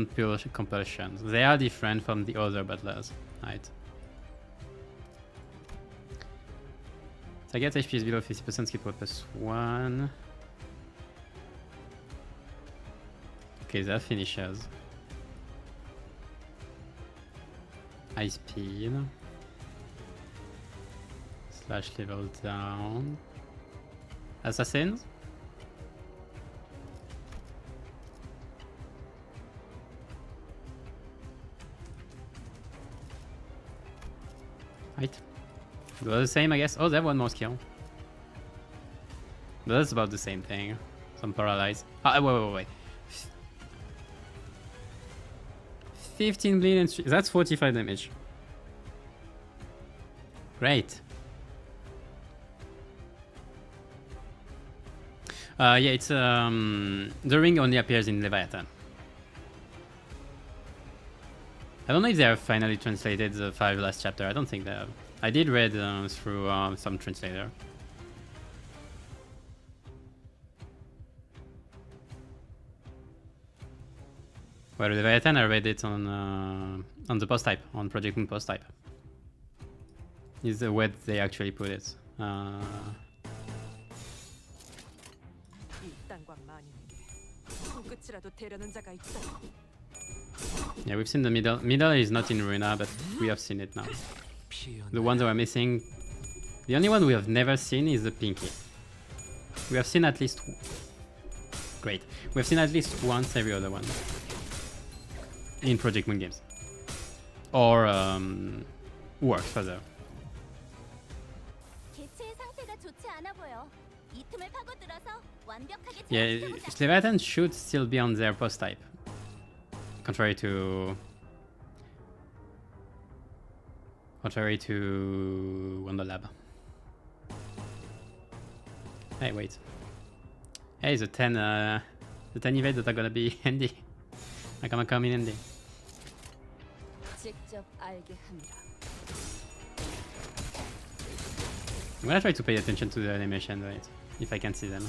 compulsions. They are different from the other butlers, right? Target HP is below 50%, skill power +1. Okay, they are finishers. High speed. Slash level down. Assassins? Right. They're the same, I guess. Oh, they have one more skill. But that's about the same thing. Some paralyze. Ah, wait. 15 bleed and that's 45 damage. Great. Yeah, it's the ring only appears in Leviathan. I don't know if they have finally translated the 5 last chapter. I don't think they have. I did read through some translator. Well, Leviathan, I read it on the post type, on Project Moon post type. Is the way they actually put it. Yeah, we've seen the middle. Middle is not in Ruina, but we have seen it now. The ones that we're missing. The only one we have never seen is the Pinky. We have seen at least. Great. We have seen at least once every other one. In Project Moon games. Or work further. Yeah, Leviathan should still be on their post type. Contrary to Wonder Lab. Hey, wait. Hey, the 10 events that are gonna be handy. Are gonna come in handy. I'm gonna try to pay attention to the animation, right? If I can see them.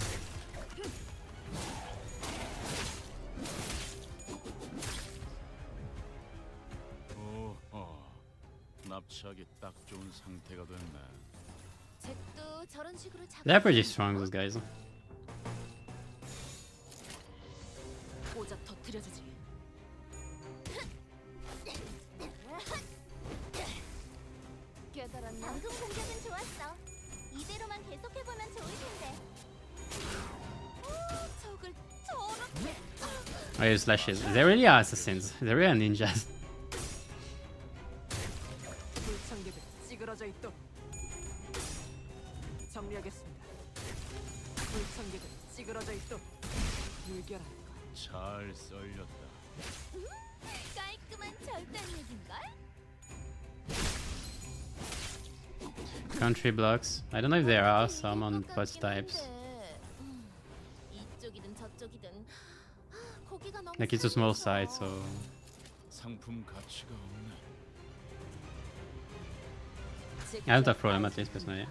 They're pretty strong, those guys. Oh, yeah, slashes. They really are assassins. They really are ninjas. Country blocks. I don't know if there are some on post types. Like it's a small site, so. I don't have problem, at least personally.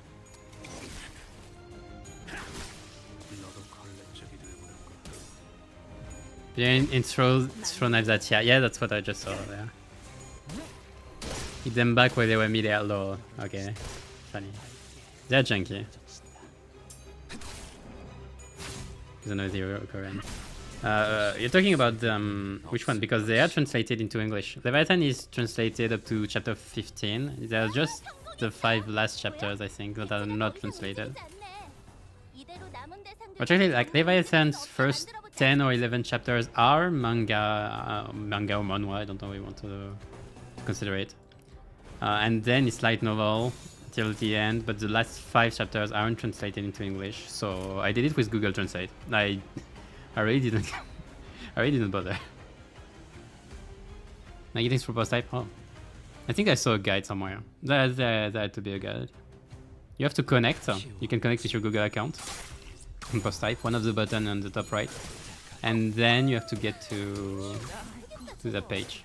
Yeah, in throw knives at yeah, that's what I just saw there. Hit them back where they were mid-air low. Okay, funny. They're junky. Is another Korean. You're talking about which one? Because they are translated into English. Leviathan is translated up to chapter 15. There are just the 5 last chapters, I think, that are not translated. Actually, like Leviathan's first 10 or 11 chapters are manga, manga or manhwa. I don't know how you want to consider it. And then it's light novel till the end, but the last 5 chapters aren't translated into English. So I did it with Google Translate. I really didn't. I really didn't bother. Negative for post type. Oh, I think I saw a guide somewhere. There had to be a guide. You have to connect. You can connect with your Google account. Post type one of the buttons on the top right, and then you have to get to that page.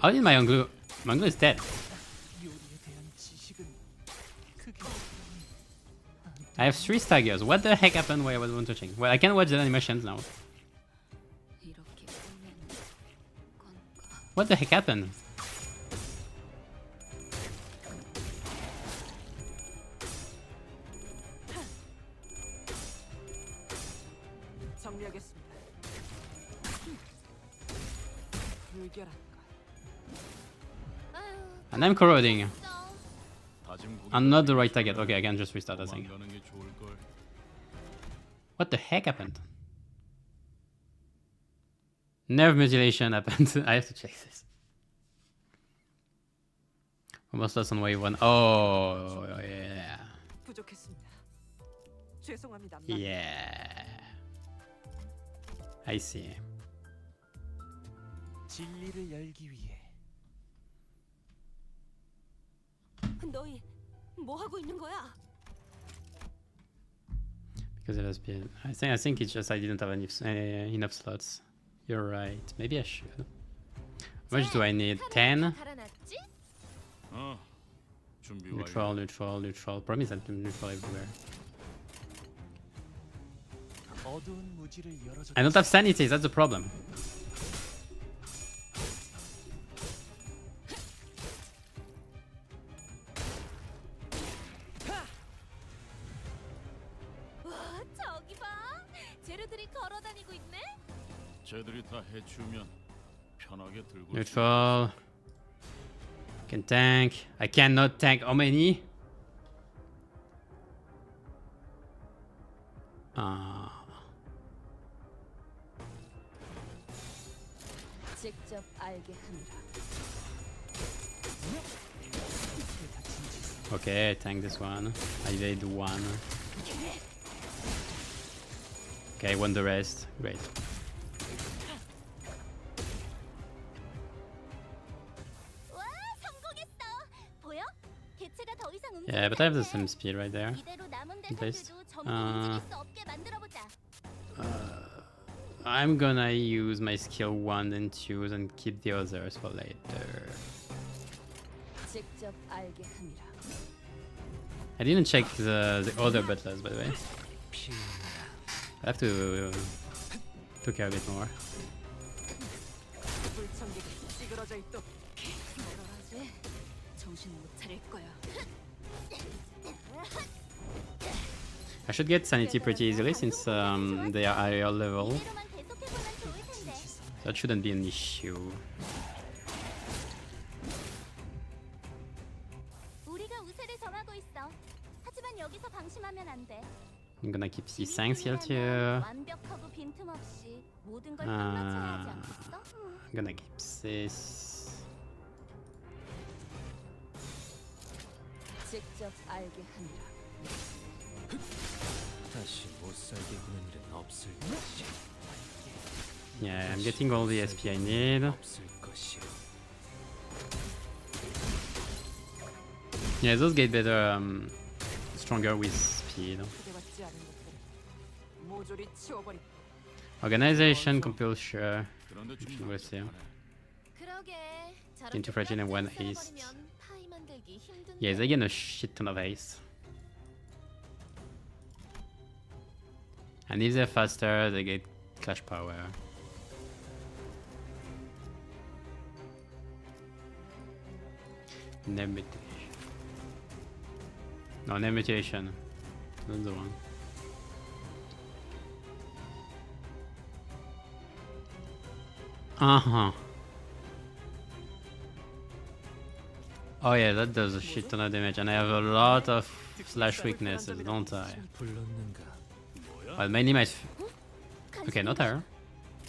How did my Anglo is dead? I have 3 staggers. What the heck happened while I was touching? Well, I can watch the animations now. What the heck happened? And I'm corroding. I'm not the right target. Okay, I can just restart that thing. What the heck happened? Nerve mutilation happened. I have to check this. Almost lost on wave 1. Oh, yeah. Yeah. I see. 진리를 열기 위해 너희 뭐 하고 있는 거야? Because it has been. I think it's just I didn't have enough slots. You're right. Maybe I should. How much do I need? 10? Neutral, neutral, neutral. Problem is that I'm neutral everywhere. I don't have sanity, that's the problem. Neutral. Can tank. I cannot tank. How many? Okay, tank this one. I evade 1. Okay, won the rest. Great. Yeah, but I have the same speed right there. At least. I'm gonna use my skill 1 and 2 and keep the others for later. I didn't check the other butlers, by the way. I have to care a bit more. I should get sanity pretty easily since they are higher level. That shouldn't be an issue. I'm gonna keep these thanks here too. I'm gonna keep this. Yeah, I'm getting all the SP I need. Yeah, those get better, stronger with speed. Organization, compulsion, we'll see. Into fragile and 1 haste. Yeah, they get a shit ton of haste. And if they're faster, they get clash power. Nerve mutilation. No, nerve mutilation. That's the one. Uh-huh. Oh yeah, that does a shit ton of damage, and I have a lot of slash weaknesses, don't I? Well, mainly my... Okay, not her.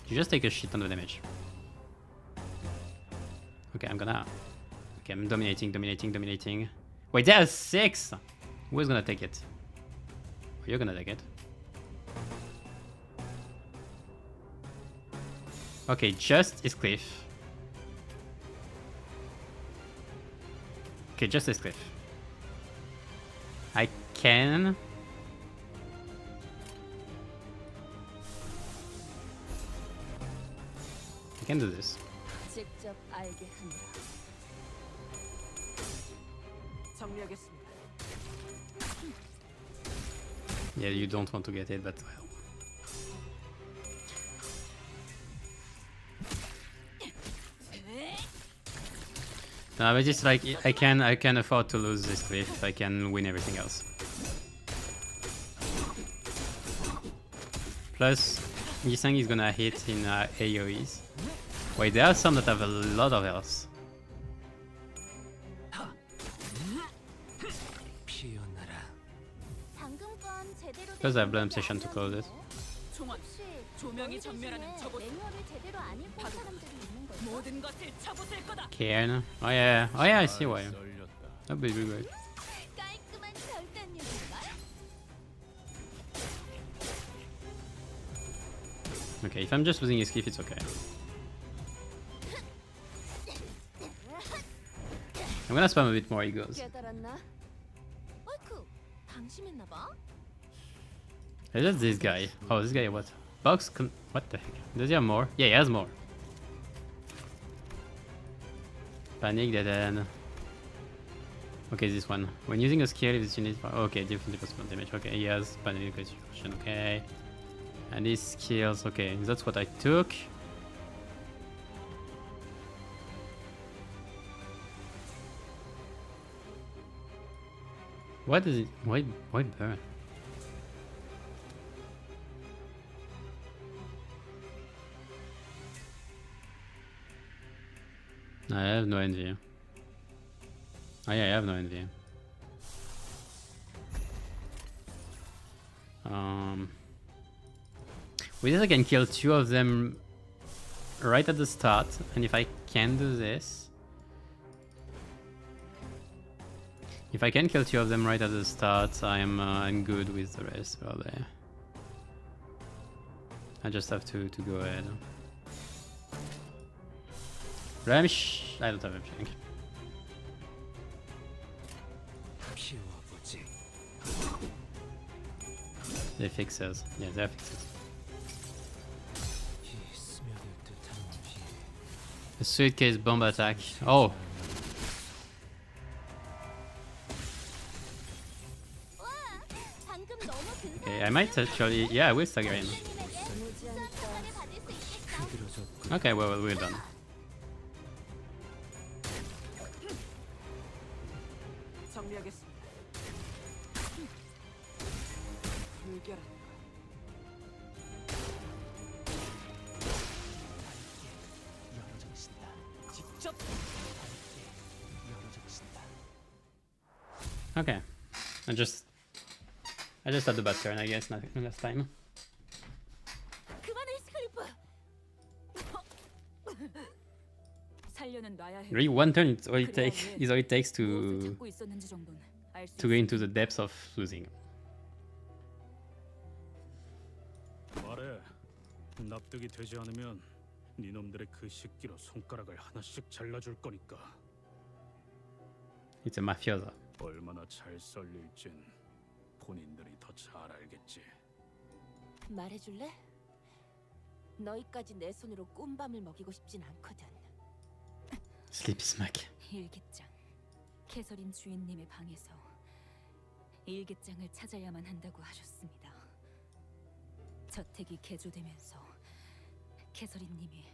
You just take a shit ton of damage. Okay, I'm gonna... Okay, I'm dominating. Wait, there's 6! Who's gonna take it? You're gonna take it. Okay, just is Cliff. Okay, just is Cliff. I can... I can do this. 직접 알게 하느라. 정리하겠습니다. Yeah, you don't want to get it, but well. No, but it's like I can afford to lose this cliff. I can win everything else. Plus, Yisang is gonna hit in AoEs. Wait, there are some that have a lot of health. Plus, I have Blood Obsession to close it. 총원, 조명이 전멸하는 저곳. 모든 것을 쳐부술 거다. Cairn. Oh yeah, I see why. That'd be really good. Okay, if I'm just losing his cliff, it's okay. I'm gonna spam a bit more egos. It's just this guy. Oh, this guy, what? Box? What the heck? Does he have more? Yeah, he has more. Panic, dead end. Okay, this one. When using a skill, if this unit... Okay, differently possible damage. Okay, he has panic, concentration. Okay. And these skills, okay, that's what I took. What is it? Why burn? I have no envy. Oh yeah, I have no envy. With this I can kill 2 of them right at the start, and if I can do this... If I can kill 2 of them right at the start, I'm good with the rest, probably. I just have to go ahead. Ramish, I don't have everything. They fixes. Yeah, they're fixes. A suitcase bomb attack. Oh! Okay, I might actually... Yeah, I will stagger him. Okay, well, we're done. Okay, I just had the bad turn, I guess, not last time. Really, one turn is all it takes to go into the depths of losing. 말해. 납득이 되지 않으면 니놈들의 그 식기로 손가락을 하나씩 잘라줄 거니까. It's a mafioso. 얼마나 잘 썰릴진 본인들이 더 잘 알겠지. 말해줄래? 너희까지 내 손으로 꾼밤을 먹이고 싶진 않거든. Sleep smack. 일기장. 캐서린 주인님의 방에서 일기장을 찾아야만 한다고 하셨습니다. 저택이 개조되면서 캐서린님이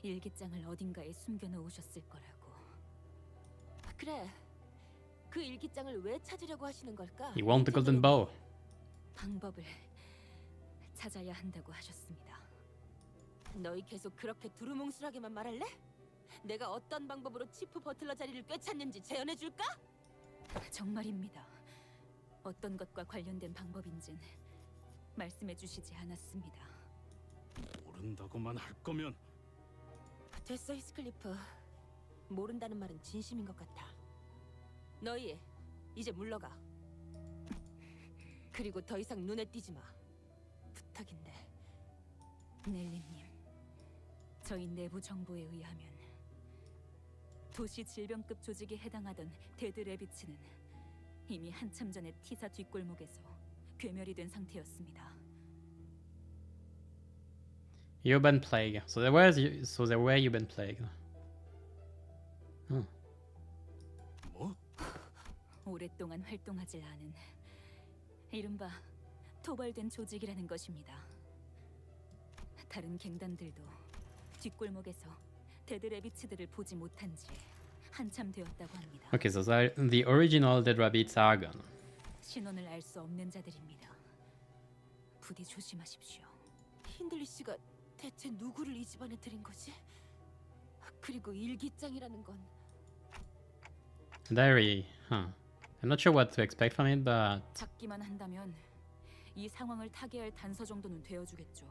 일기장을 어딘가에 숨겨놓으셨을 거라고. 그래. 그 일기장을 왜 찾으려고 하시는 걸까? He won the golden bow. 방법을 찾아야 한다고 하셨습니다. 너희 계속 그렇게 두루뭉술하게만 말할래? 내가 어떤 방법으로 치프 버틀러 자리를 꿰찼는지 재현해줄까? 정말입니다. 어떤 것과 관련된 방법인진 말씀해 주시지 않았습니다. 모른다고만 할 거면 됐어, 히스클리프. 모른다는 말은 진심인 것 같아. 너희 이제 물러가. 그리고 더 이상 눈에 띄지 마. 부탁인데. 넬리님, 저희 내부 정보에 의하면 도시 질병급 조직에 해당하던 데드 레비츠는 이미 한참 전에 티사 뒷골목에서 괴멸이 된 상태였습니다. Urban plague. So there were urban plague. 뭐? 오랫동안 활동하지 않은 이른바 토벌된 조직이라는 것입니다. 다른 갱단들도 뒷골목에서 데드 레비츠들을 보지 못한 지 한참 되었다고 합니다. Okay, so the original Dead Rabbits are gone. 신원을 알 수 없는 자들입니다. 부디 조심하십시오. 힌들리 씨가 대체 누구를 이 집안에 들인 거지? 그리고 일기장이라는 건 Diary, huh? I'm not sure what to expect from it, but 찾기만 한다면 이 상황을 타개할 단서 정도는 되어주겠죠.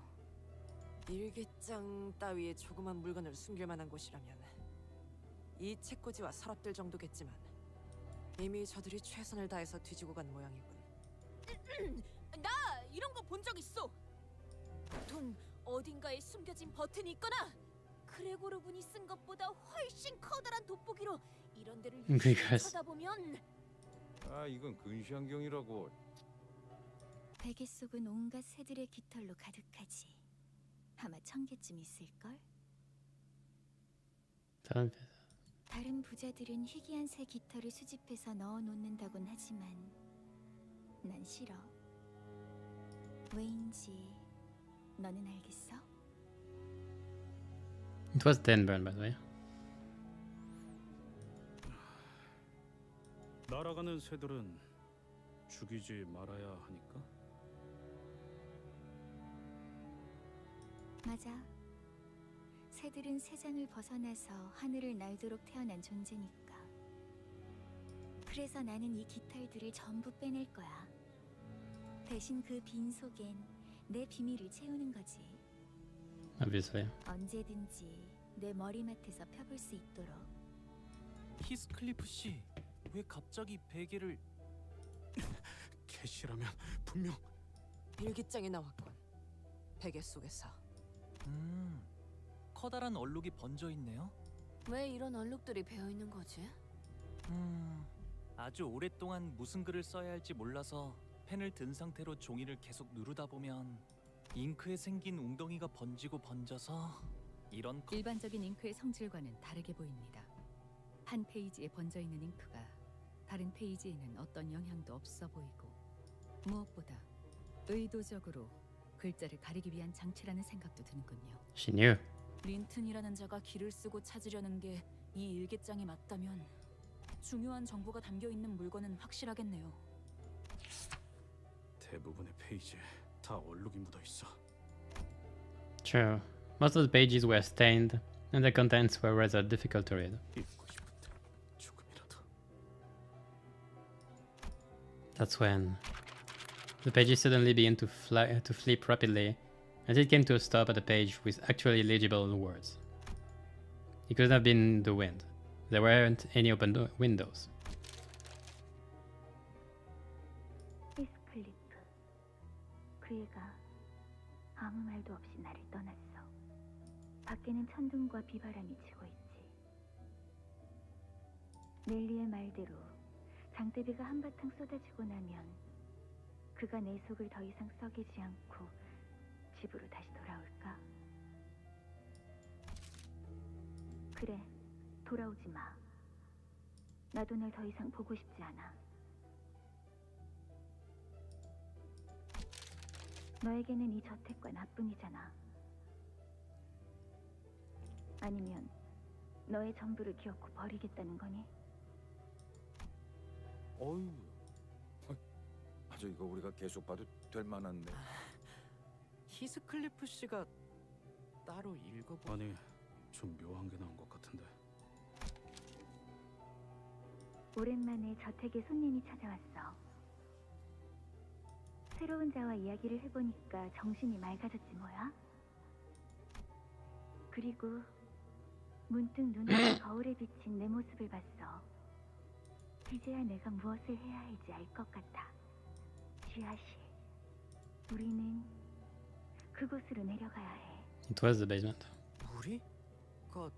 일기장 따위의 조그만 물건을 숨길 만한 곳이라면 이 책꽂이와 서랍들 정도겠지만 이미 저들이 최선을 다해서 뒤지고 간 모양이군. 나 이런 거 본 적 있어. 보통 어딘가에 숨겨진 버튼이 있거나 그레고르 군이 쓴 것보다 훨씬 커다란 돋보기로 이런 데를 Because- 쳐다보면 아, 이건 근시안경이라고. 베개 속은 온갖 새들의 깃털로 가득하지. 아마 1000개쯤 있을걸? 다른 부자들은 희귀한 새 깃털을 수집해서 넣어놓는다곤 하지만 난 싫어. 왜인지 너는 알겠어? it was Denburn, by the way. 날아가는 새들은 죽이지 말아야 하니까. 맞아. 새들은 새장을 벗어나서 하늘을 날도록 태어난 존재니까. 그래서 나는 이 깃털들을 전부 빼낼 거야. 대신 그 빈 속엔 내 비밀을 채우는 거지. Obviously. 언제든지 내 머리맡에서 펴볼 수 있도록. 히스클리프 씨, 왜 갑자기 베개를? 캐시라면 분명 일기장이 나왔군. 베개 속에서. 커다란 얼룩이 번져 있네요. 왜 이런 얼룩들이 베어 있는 거지? 아주 오랫동안 무슨 글을 써야 할지 몰라서 펜을 든 상태로 종이를 계속 누르다 보면 잉크에 생긴 웅덩이가 번지고 번져서 이런 일반적인 잉크의 성질과는 다르게 보입니다. 한 페이지에 번져 있는 잉크가 다른 페이지에는 어떤 영향도 없어 보이고 무엇보다 의도적으로 글자를 가리기 위한 장치라는 생각도 드는군요. She knew. 린튼이라는 자가 길을 쓰고 찾으려는 게 이 일기장이 맞다면 중요한 정보가 담겨 있는 물건은 확실하겠네요. 대부분의 페이지에 다 얼룩이 묻어 있어. True. Most of the pages were stained, and the contents were rather difficult to read. 읽고 싶은데 조금이라도. That's when the pages suddenly began to flip rapidly, until it came to a stop at a page with actually legible words. It couldn't have been the wind. There weren't any open windows. 히스클리프. 그 애가 아무 말도 없이 나를 떠났어. 밖에는 천둥과 비바람이 치고 있지. 넬리의 말대로 장대비가 한바탕 쏟아지고 나면 그가 내 속을 더 이상 썩이지 않고 집으로 다시 돌아올까? 그래, 돌아오지 마. 나도 널 더 이상 보고 싶지 않아. 너에게는 이 저택과 나뿐이잖아. 아니면 너의 전부를 기어코 버리겠다는 거니? 어휴, 아주 이거 우리가 계속 봐도 될 만한데. 히스클리프 씨가 따로 읽어보. 아니, 좀 묘한 게 나온 것 같은데. 오랜만에 저택에 손님이 찾아왔어. 새로운 자와 이야기를 해보니까 정신이 맑아졌지 뭐야. 그리고 문득 눈앞에 거울에 비친 내 모습을 봤어. 이제야 내가 무엇을 해야 할지 알 것 같아. 지하실. 우리는 그곳으로 내려가야 해. It was the basement. 우리가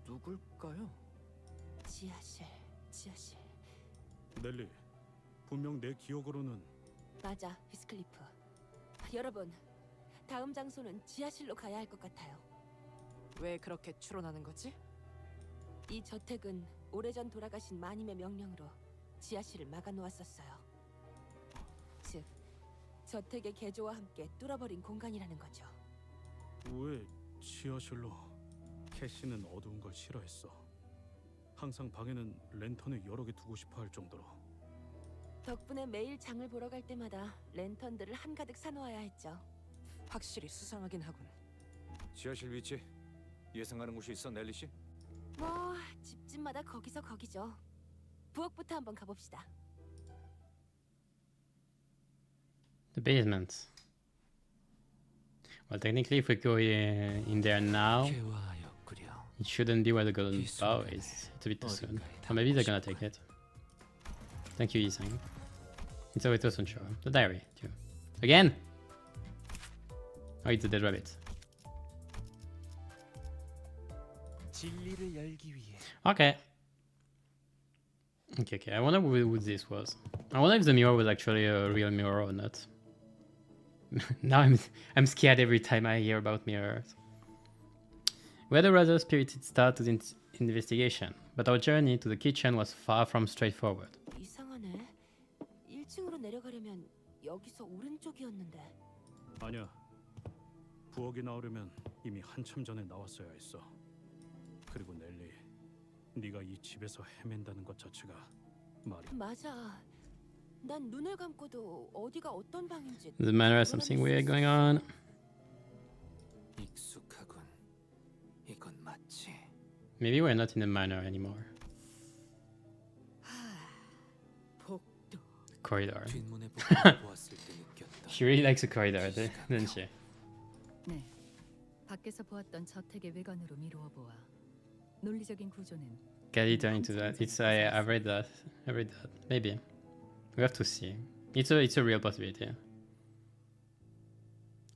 누굴까요? 지하실. 넬리, 분명 내 기억으로는 맞아, 히스클리프. 여러분, 다음 장소는 지하실로 가야 할 것 같아요. 왜 그렇게 추론하는 거지? 이 저택은 오래전 돌아가신 마님의 명령으로 지하실을 막아놓았었어요. 즉, 저택의 개조와 함께 뚫어버린 공간이라는 거죠. 왜 지하실로? 캐시는 어두운 걸 싫어했어. 항상 방에는 랜턴을 여러 개 두고 싶어 할 정도로. 덕분에 매일 장을 보러 갈 때마다 랜턴들을 한가득 사놓아야 했죠. 확실히 수상하긴 하군. 지하실 위치 예상하는 곳이 있어, 넬리 씨? 뭐 집집마다 거기서 거기죠. 부엌부터 한번 가봅시다. The basement. Well, technically, if we go in there now, it shouldn't be where the golden bow is. It's a bit too soon. Or maybe they're gonna take it. Thank you, Yisang. It's always too soon, sure. The diary, too. Again! Oh, it's a dead rabbit. Okay. Okay. I wonder who this was. I wonder if the mirror was actually a real mirror or not. Now I'm scared every time I hear about mirrors. We had a rather spirited start to the investigation, but our journey to the kitchen was far from straightforward. 이상하네. 1층으로 내려가려면 여기서 오른쪽이었는데. 아니야. 부엌이 나오려면 이미 한참 전에 나왔어야 했어. 그리고 넬리, 네가 이 집에서 헤맨다는 것 자체가 말이. 맞아. 난 눈을 감고도 어디가 어떤 방인지. The manor has something weird going on. 익숙하군. 이건 맞지. Maybe we're not in the manor anymore. Corridor. She really likes the corridor, doesn't she? 네. 밖에서 보았던 저택의 외관으로 미루어 보아 논리적인 구조는 Cathy turned into that. It's I've read that. Maybe we have to see. It's a real possibility.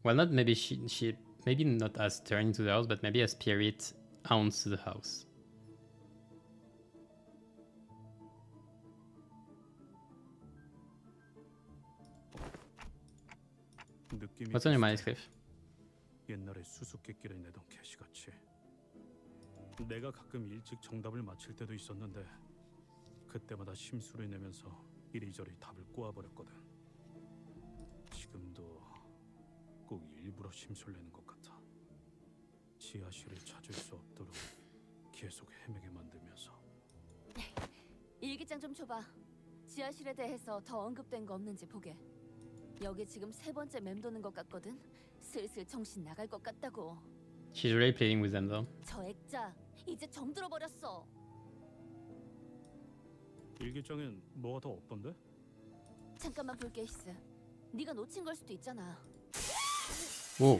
Well, not maybe she maybe not as turned into the house, but maybe a spirit haunts the house. What's on your mind, Cliff? 옛날에 수수께끼를 내던 캐시같이. 내가 가끔 일찍 정답을 맞힐 때도 있었는데 그때마다 심수를 내면서 이리저리 답을 꼬아버렸거든. 지금도 꼭 일부러 심술 내는 것 같아. 지하실을 찾을 수 없도록 계속 헤매게 만들면서. 일기장 좀 줘봐. 지하실에 대해서 더 언급된 거 없는지 보게. 여기 지금 3번째 맴도는 것 같거든. 슬슬 정신 나갈 것 같다고. She's really playing with them though. 저 액자 이제 정들어 버렸어. 일기장엔 뭐가 더 없던데? 잠깐만 볼게, 히스. 네가 놓친 걸 수도 있잖아. 오.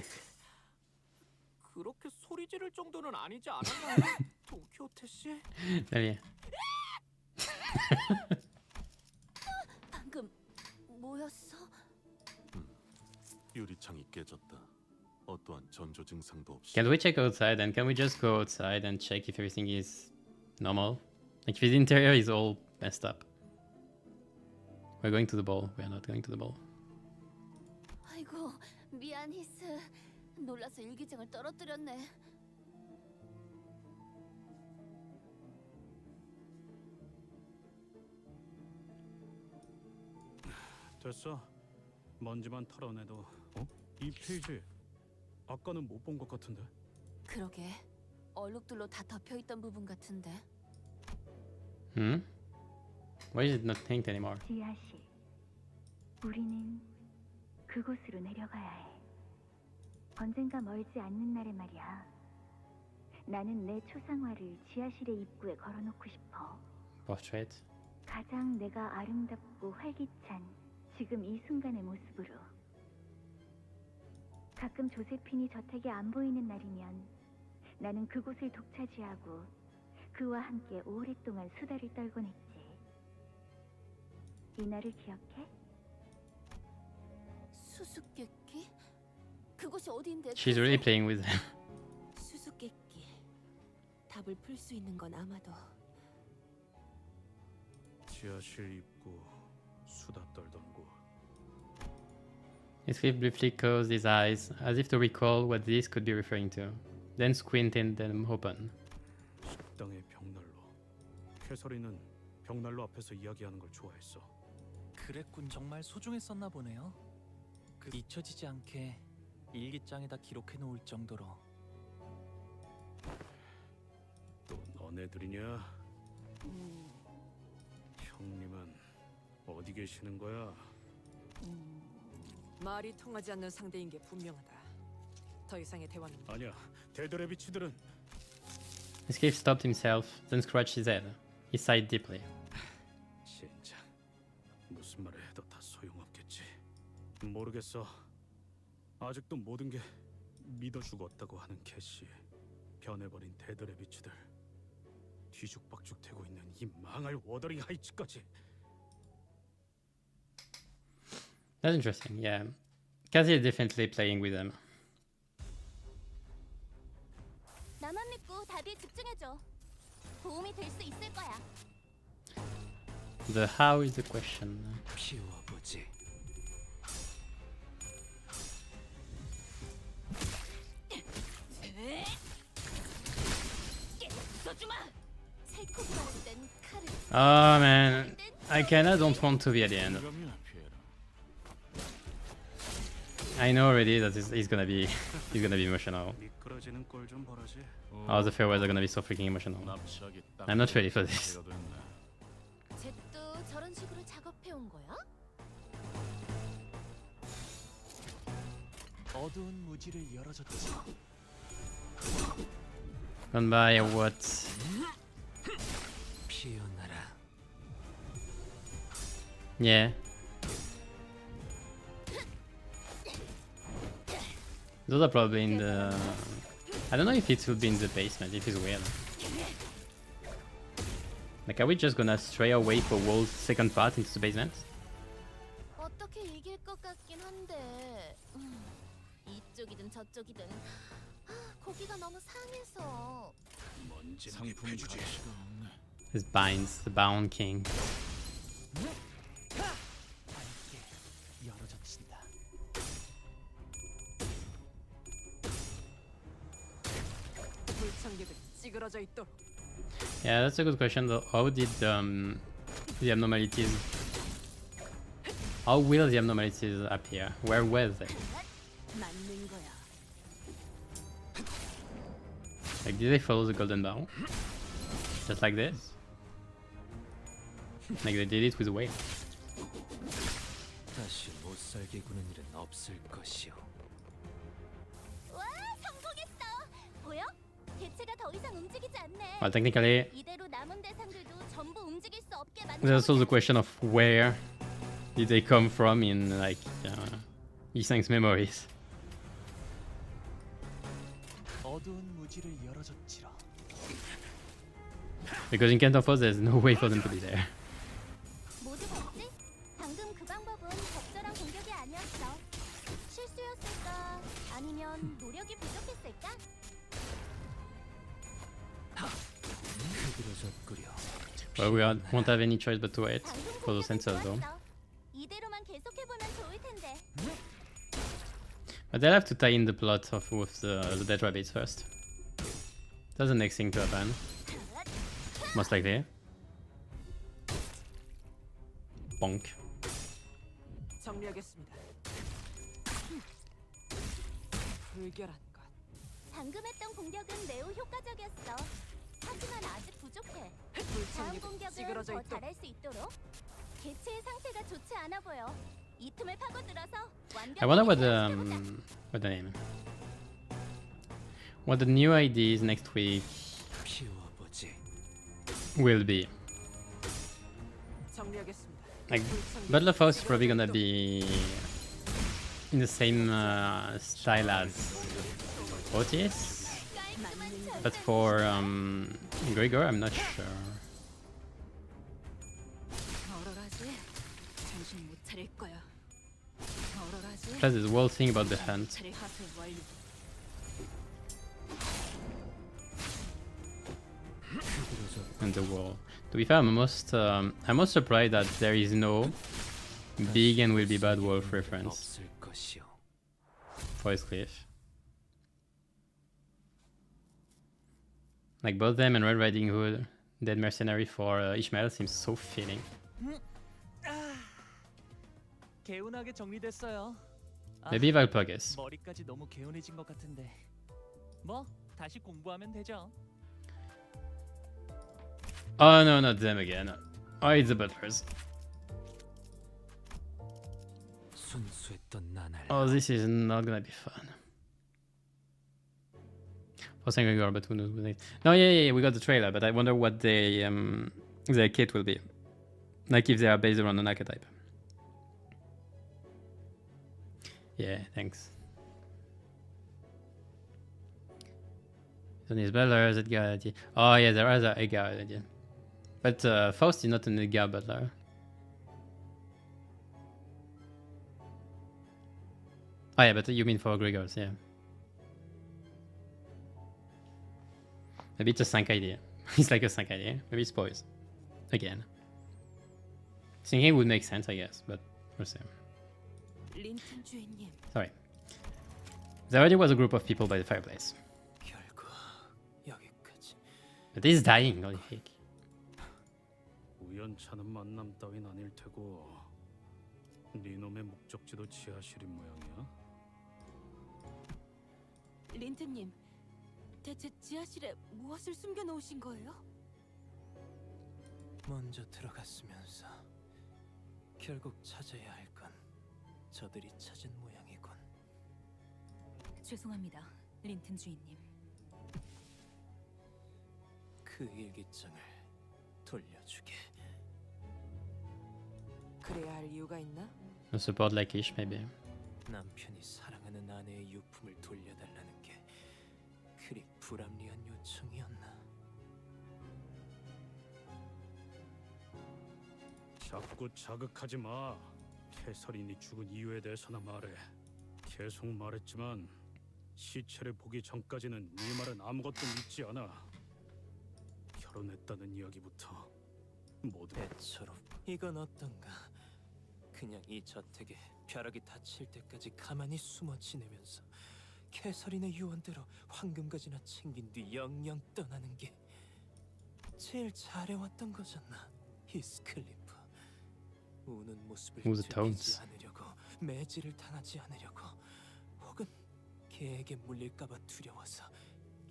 그렇게 소리 지를 정도는 아니지 않았나요? 도쿄테 씨? 네. 방금 뭐였어? 유리창이 깨졌다. 어떠한 전조 증상도 없이. Can we check outside and can we just go outside and check if everything is normal? Like if the interior is all messed up. We're going to the ball. We are not going to the ball. 아이고, 미안, 히스. 놀라서 일기장을 떨어뜨렸네. 됐어. 먼지만 털어내도. 어? 이 페이지 아까는 못 본 것 같은데. 그러게. 얼룩들로 다 덮여있던 부분 같은데. Hmm? Why is it not pink anymore? 지하실. 우리는 그곳으로 내려가야 해. 언젠가 멀지 않는 날에 말이야. 나는 내 초상화를 지하실의 입구에 걸어놓고 싶어. Portrait. 가장 내가 아름답고 활기찬 지금 이 순간의 모습으로. 가끔 조세핀이 저택에 안 보이는 날이면 나는 그곳을 독차지하고 그와 함께 오랫동안 수다를 떨곤 했지. 이 날을 기억해? 수수께끼? 그곳이 어디인데? She's really playing with them. 수수께끼. 답을 풀 수 있는 건 아마도 지하실 입구 수다 떨던 곳. Heathcliff briefly closed his eyes, as if to recall what this could be referring to, then squinted them open. 식당의 벽난로. 캐서린은 벽난로 앞에서 이야기하는 걸 좋아했어. 그랬군. 정말 소중했었나 보네요. 그 잊혀지지 않게 일기장에다 기록해 놓을 정도로. 또 너네들이냐? 형님은 어디 계시는 거야? 말이 통하지 않는 상대인 게 분명하다. 더 이상의 대화는 아니야. 데드레비치들은 Heathcliff stopped himself, then scratched his head. He sighed deeply. 진짜 무슨 말을 해도 다 소용없겠지. 모르겠어. 아직도 모든 게 믿어 죽었다고 하는 캐시. 변해버린 데드레비치들. 뒤죽박죽되고 있는 이 망할 워더링 하이츠까지. That's interesting, yeah. Cathy is definitely playing with them. 나만 믿고 답에 집중해줘. 도움이 될 수 있을 거야. The how is the question. 피워보지. Oh man, I kinda don't want to be at the end. I know already that he's gonna be emotional. All the farewells are gonna be so freaking emotional. I'm not ready for this. 쟤도 저런 식으로 작업해 온 거야? 어두운 무지를 열어줬지. Gone by what? 피어나라. Yeah. Those are probably in the... I don't know if it will be in the basement, if it's weird. Like, are we just gonna stray away for Wall's second part into the basement? 어떻게 이길 것 같긴 한데 이쪽이든 저쪽이든 고기가 너무 상해서. 상품이 주지. This binds the bound king. 열어젖힌다. 불청객은 찌그러져 있도록. Yeah, that's a good question though. How did the abnormalities... How will the abnormalities appear? Where were they? 맞는 거야. Like, did they follow the golden bow? Just like this? Like they did it with the whale. 다시 못 살게 구는 일은 없을 것이오. 와, 성공했어. 보여? 개체가 더 이상 움직이지 않네. Well, technically, 이대로 남은 대상들도 전부 움직일 수 없게 만들. there's also the question of where did they come from in, like, Isang's memories. 어두운 무지를 열어줬지라. Because in Canto, there's no way for them to be there. 모두 봤지? 방금 그 방법은 적절한 공격이 아니었어. 실수였을까? 아니면 노력이 부족했을까? 그들어졌구려. Well, we won't have any choice but to wait for the sensors though. 이대로만 계속해 보면 좋을 텐데. But they'll have to tie in the plot of with the dead rabbits first. That's the next thing to happen. Most likely. Bonk. 정리하겠습니다. 불결한 것. 방금 했던 공격은 매우 효과적이었어. 하지만 아직 부족해. 다음 공격은 더 잘할 수 있도록. 개체의 상태가 좋지 않아 보여. I wonder what the new IDs next week will be. Like, Butler Faust is probably gonna be in the same style as Otis, but for Gregor, I'm not sure. Plus, this whole thing about the hunt. And the wall. To be fair, I'm most surprised that there is no big and will be bad wolf reference for his cliff. Like both them and Red Riding Hood, Dead Mercenary for Ishmael seems so fitting. 개운하게 정리됐어요. Maybe Valpurgis. 머리까지 너무 개운해진 것 같은데. 뭐 다시 공부하면 되죠. Oh no, not them again. Oh, it's the Butlers. Oh, this is not gonna be fun. For saying Gregor, but who knows what they... No, yeah, we got the trailer, but I wonder what their kit will be. Like if they are based around an archetype. Yeah, thanks. So these Butlers, Edgar... Oh yeah, there are Edgar, yeah. But Faust is not an Edgar Butler. Oh yeah, but you mean for Gregors, yeah. Maybe it's a 5 idea. It's like a 5 idea. Maybe it's boys. Again. Thinking would make sense, I guess, but we'll see. Sorry. There already was a group of people by the fireplace. But he's dying, holy heck. 우연찮은 만남 따윈 아닐 테고 네 놈의 목적지도 지하실인 모양이야? 린트님, 대체 지하실에 무엇을 숨겨놓으신 거예요? 먼저 들어갔으면서 결국 찾아야 할 건 저들이 찾은 모양이군. 죄송합니다, 린튼 주인님. 그 일기장을 돌려주게. 그래야 할 이유가 있나? A support like Ish, maybe. 남편이 사랑하는 아내의 유품을 돌려달라는 게 그리 불합리한 요청이었나? 자꾸 자극하지 마. 캐서린이 죽은 이유에 대해서나 말해. 계속 말했지만 시체를 보기 전까지는 네 말은 아무것도 믿지 않아. 결혼했다는 이야기부터 모두 애처롭. 이건 어떤가? 그냥 이 저택에 벼락이 닫힐 때까지 가만히 숨어 지내면서 캐서린의 유언대로 황금가지나 챙긴 뒤 영영 떠나는 게 제일 잘해왔던 거잖아. 히스클리프. 우는 모습을 들키지 않으려고, 매질을 당하지 않으려고, 혹은 개에게 물릴까봐 두려워서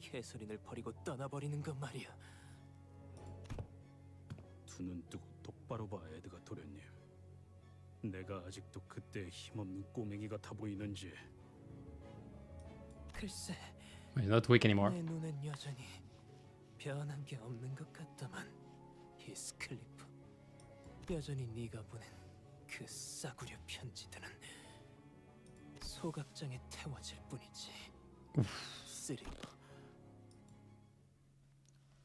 캐서린을 버리고 떠나버리는 것 말이야. 두 눈 뜨고 똑바로 봐, 에드가 도련님. 내가 아직도 그때 힘없는 꼬맹이 같아 보이는지. 글쎄, He's not weak anymore. 내 눈엔 여전히 변한 게 없는 것 같다만, 히스클리프. 여전히 네가 보낸 그 싸구려 편지들은 소각장에 태워질 뿐이지. 쓰리퍼.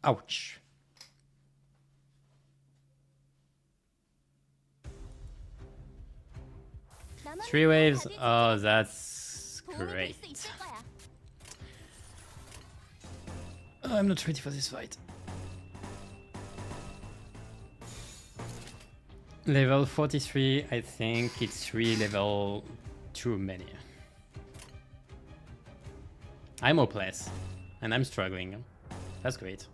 Ouch. Three waves? Oh, that's great. I'm not ready for this fight. Level 43, I think it's 3 level too many. I'm hopeless, and I'm struggling. That's great.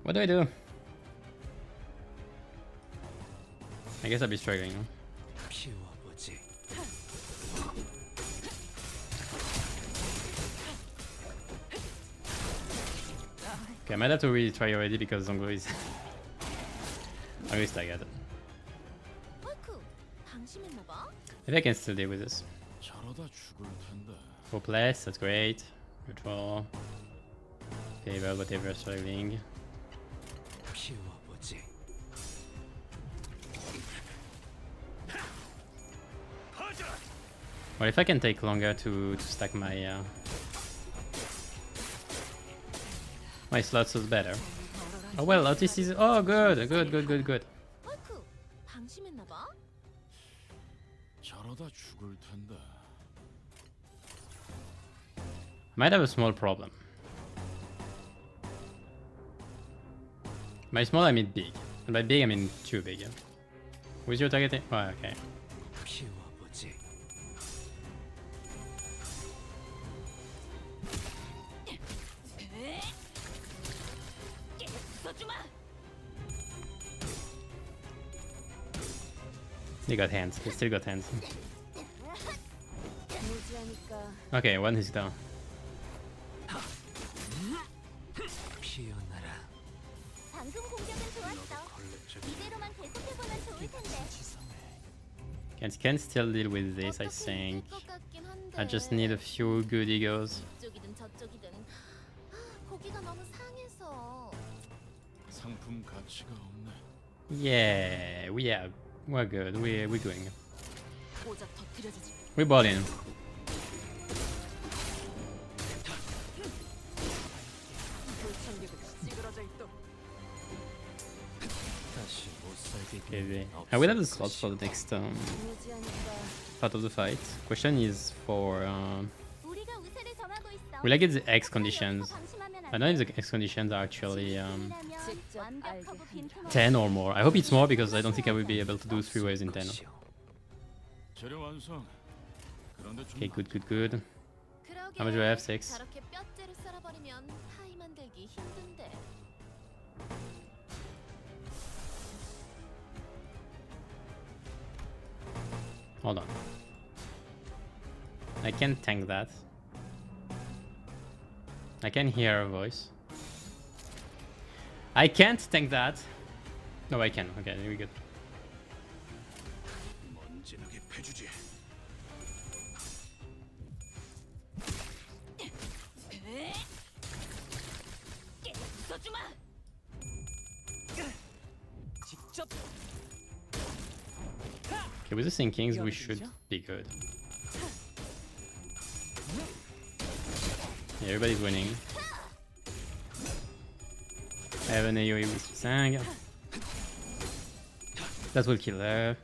What do I do? I guess I'll be struggling. Okay, I might have to really try already because Zongo is... I really staggered. Maybe I can still deal with this. 저러다 죽을 텐데. Hopeless, that's great. Control. Favor, whatever, struggling. Well, if I can take longer to stack my slots is better. Oh well, Otis is... Oh, good, good, good, good, good. 저러다 죽을 텐데. I might have a small problem. By small I mean big. And by big I mean too big. Who's your targeting? Oh, okay. He got hands. He still got hands. Okay, one is down. Can still deal with this, I think. I just need a few good egos. 상품 가치가 없네. Yeah, we're good. We're going. We bought in. Okay, I will have the slots for the next part of the fight. Question is for will I get the X conditions? I don't know if the X conditions are actually 10 or more. I hope it's more because I don't think I will be able to do 3 waves in 10. Okay, good, good, good. How much do I have? 6. Hold on. I can't tank that. I can hear a voice. I can't tank that. No, I can. Okay, there we go. Okay, with the Sinkings, we should be good. Yeah, everybody's winning. I have an AoE with Sang. That will kill her.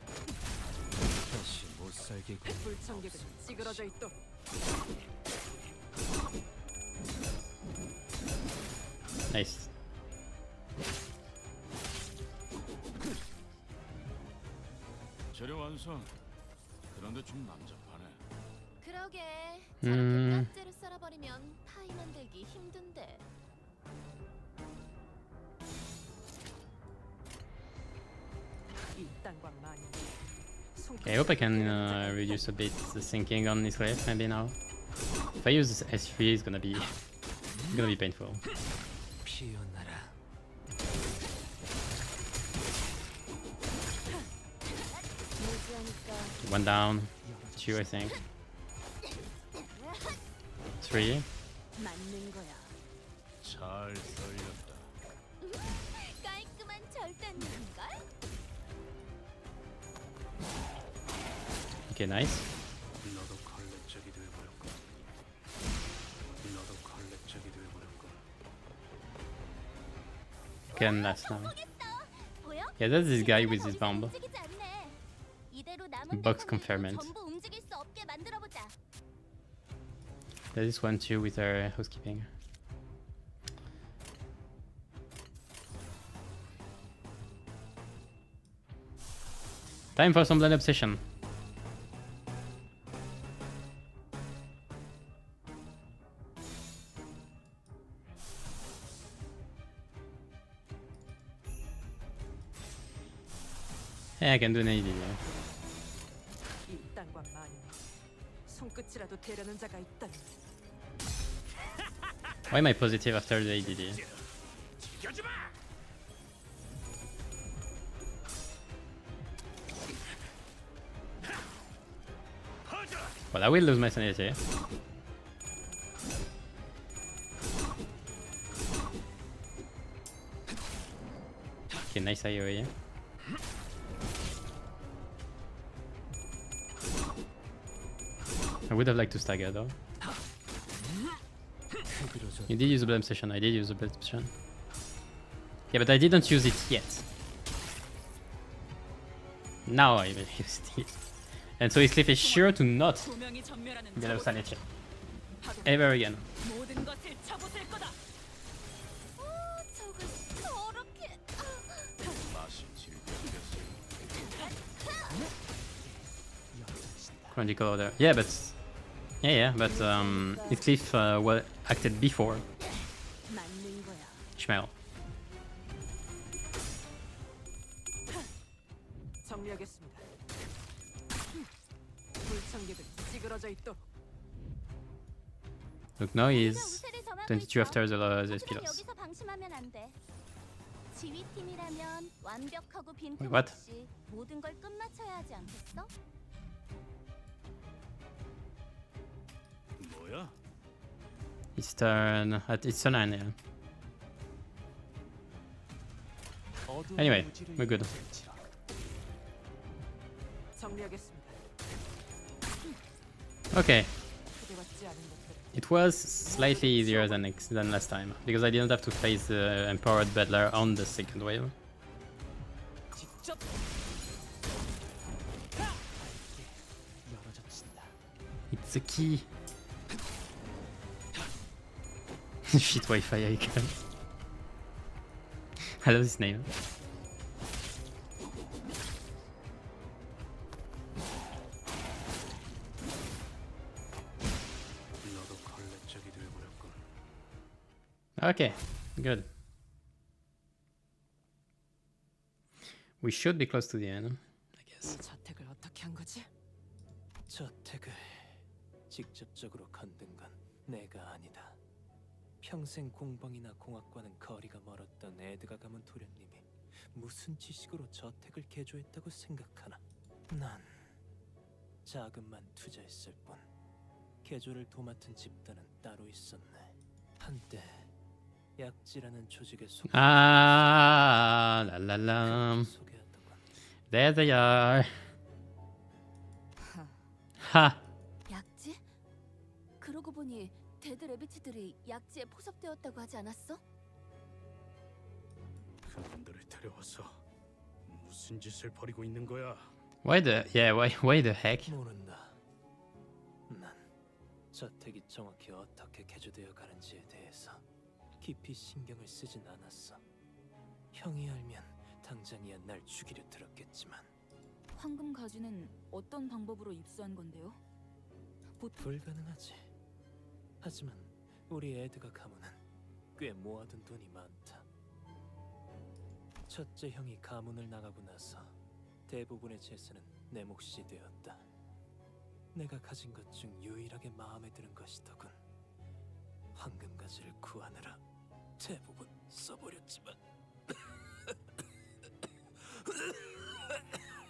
Nice. 재료 완성. 그런데 좀 난잡하네. 그러게. 저렇게 뼈째를 썰어버리면 타이 만들기 힘든데. Okay, I hope I can reduce a bit the sinking on this cliff maybe now. If I use this S3, it's gonna be painful. One down, 2 I think. 3. 잘 썰렸다. 깔끔한 절단인걸? Okay, nice. 너도 걸레짝이 돼버렸고. 너도 걸레짝이 돼버렸고. Okay, and last now. Yeah, that's this guy with his bomb. Box confinement. There's this one too with our housekeeping. Time for some blind obsession. Yeah, I can do an AD. Why am I positive after the ADD? Well, I will lose my sanity. Okay, nice AoE. I would have liked to stagger though. You did use a blame session, I did use a blame session. Yeah, but I didn't use it yet. Now I will use it. And so Isleaf is sure to not get a sanity. Ever again. Chronicle order. Yeah, but but Isleaf well acted before Ishmael. 정리하겠습니다. 불청객은 찌그러져 있도록. Look, now he's 22 after the pillars. 여기서 방심하면 안 돼. 지휘팀이라면 완벽하고 빈틈 What? 없이 모든 걸 끝마쳐야 하지 않겠어? 뭐야? It's turn 9, yeah. Anyway, we're good. 정리하겠습니다. Okay. 초대받지 않은 것들을 It was slightly easier than last time, because I didn't have to face the Empowered Battler on the second wave. 직접 It's the key. Shit Wi-Fi icon. I love this name. Okay, good. We should be close to the end, I guess. 이 저택을 어떻게 한 거지? 저택을 직접적으로 건든 건 내가 아니다. 평생 공방이나 공학과는 거리가 멀었던 에드가 가문 도련님이 무슨 지식으로 저택을 개조했다고 생각하나? 난 자금만 투자했을 뿐 개조를 도맡은 집단은 따로 있었네. 한때 약지라는 조직에 속. Ah, la la la. There they are. Ha. 약지? 그러고 보니 데드 레비츠들이 약지에 포섭되었다고 하지 않았어? 그놈들을 데려와서 무슨 짓을 벌이고 있는 거야? Why the heck? 모른다. 난 저택이 정확히 어떻게 개조되어 가는지에 대해서 깊이 신경을 쓰진 않았어. 형이 알면 당장이야 날 죽이려 들었겠지만. 황금 가지는 어떤 방법으로 입수한 건데요? 불가능하지. 하지만 우리 에드가 가문은 꽤 모아둔 돈이 많다. 첫째 형이 가문을 나가고 나서 대부분의 재산은 내 몫이 되었다. 내가 가진 것 중 유일하게 마음에 드는 것이더군. 황금 가지를 구하느라 대부분 써버렸지만.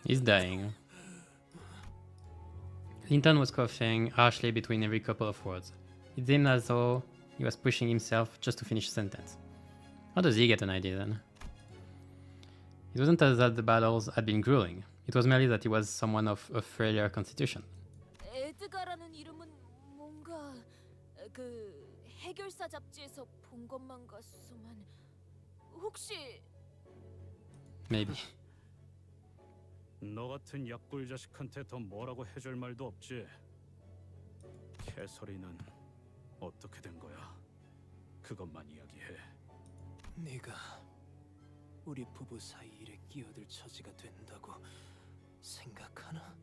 He's dying. Linton was coughing harshly between every couple of words. It seemed as though he was pushing himself just to finish a sentence. How does he get an idea then? It wasn't as that the battles had been grueling. It was merely that he was someone of a frailer constitution. 에드가라는 이름은 뭔가 그 해결사 잡지에서 본 것만 같소만 혹시 Maybe. 너 같은 약골 자식한테 더 뭐라고 해줄 말도 없지. 캐서린은 어떻게 된 거야? 그것만 이야기해. 네가 우리 부부 사이 일에 끼어들 처지가 된다고 생각하나?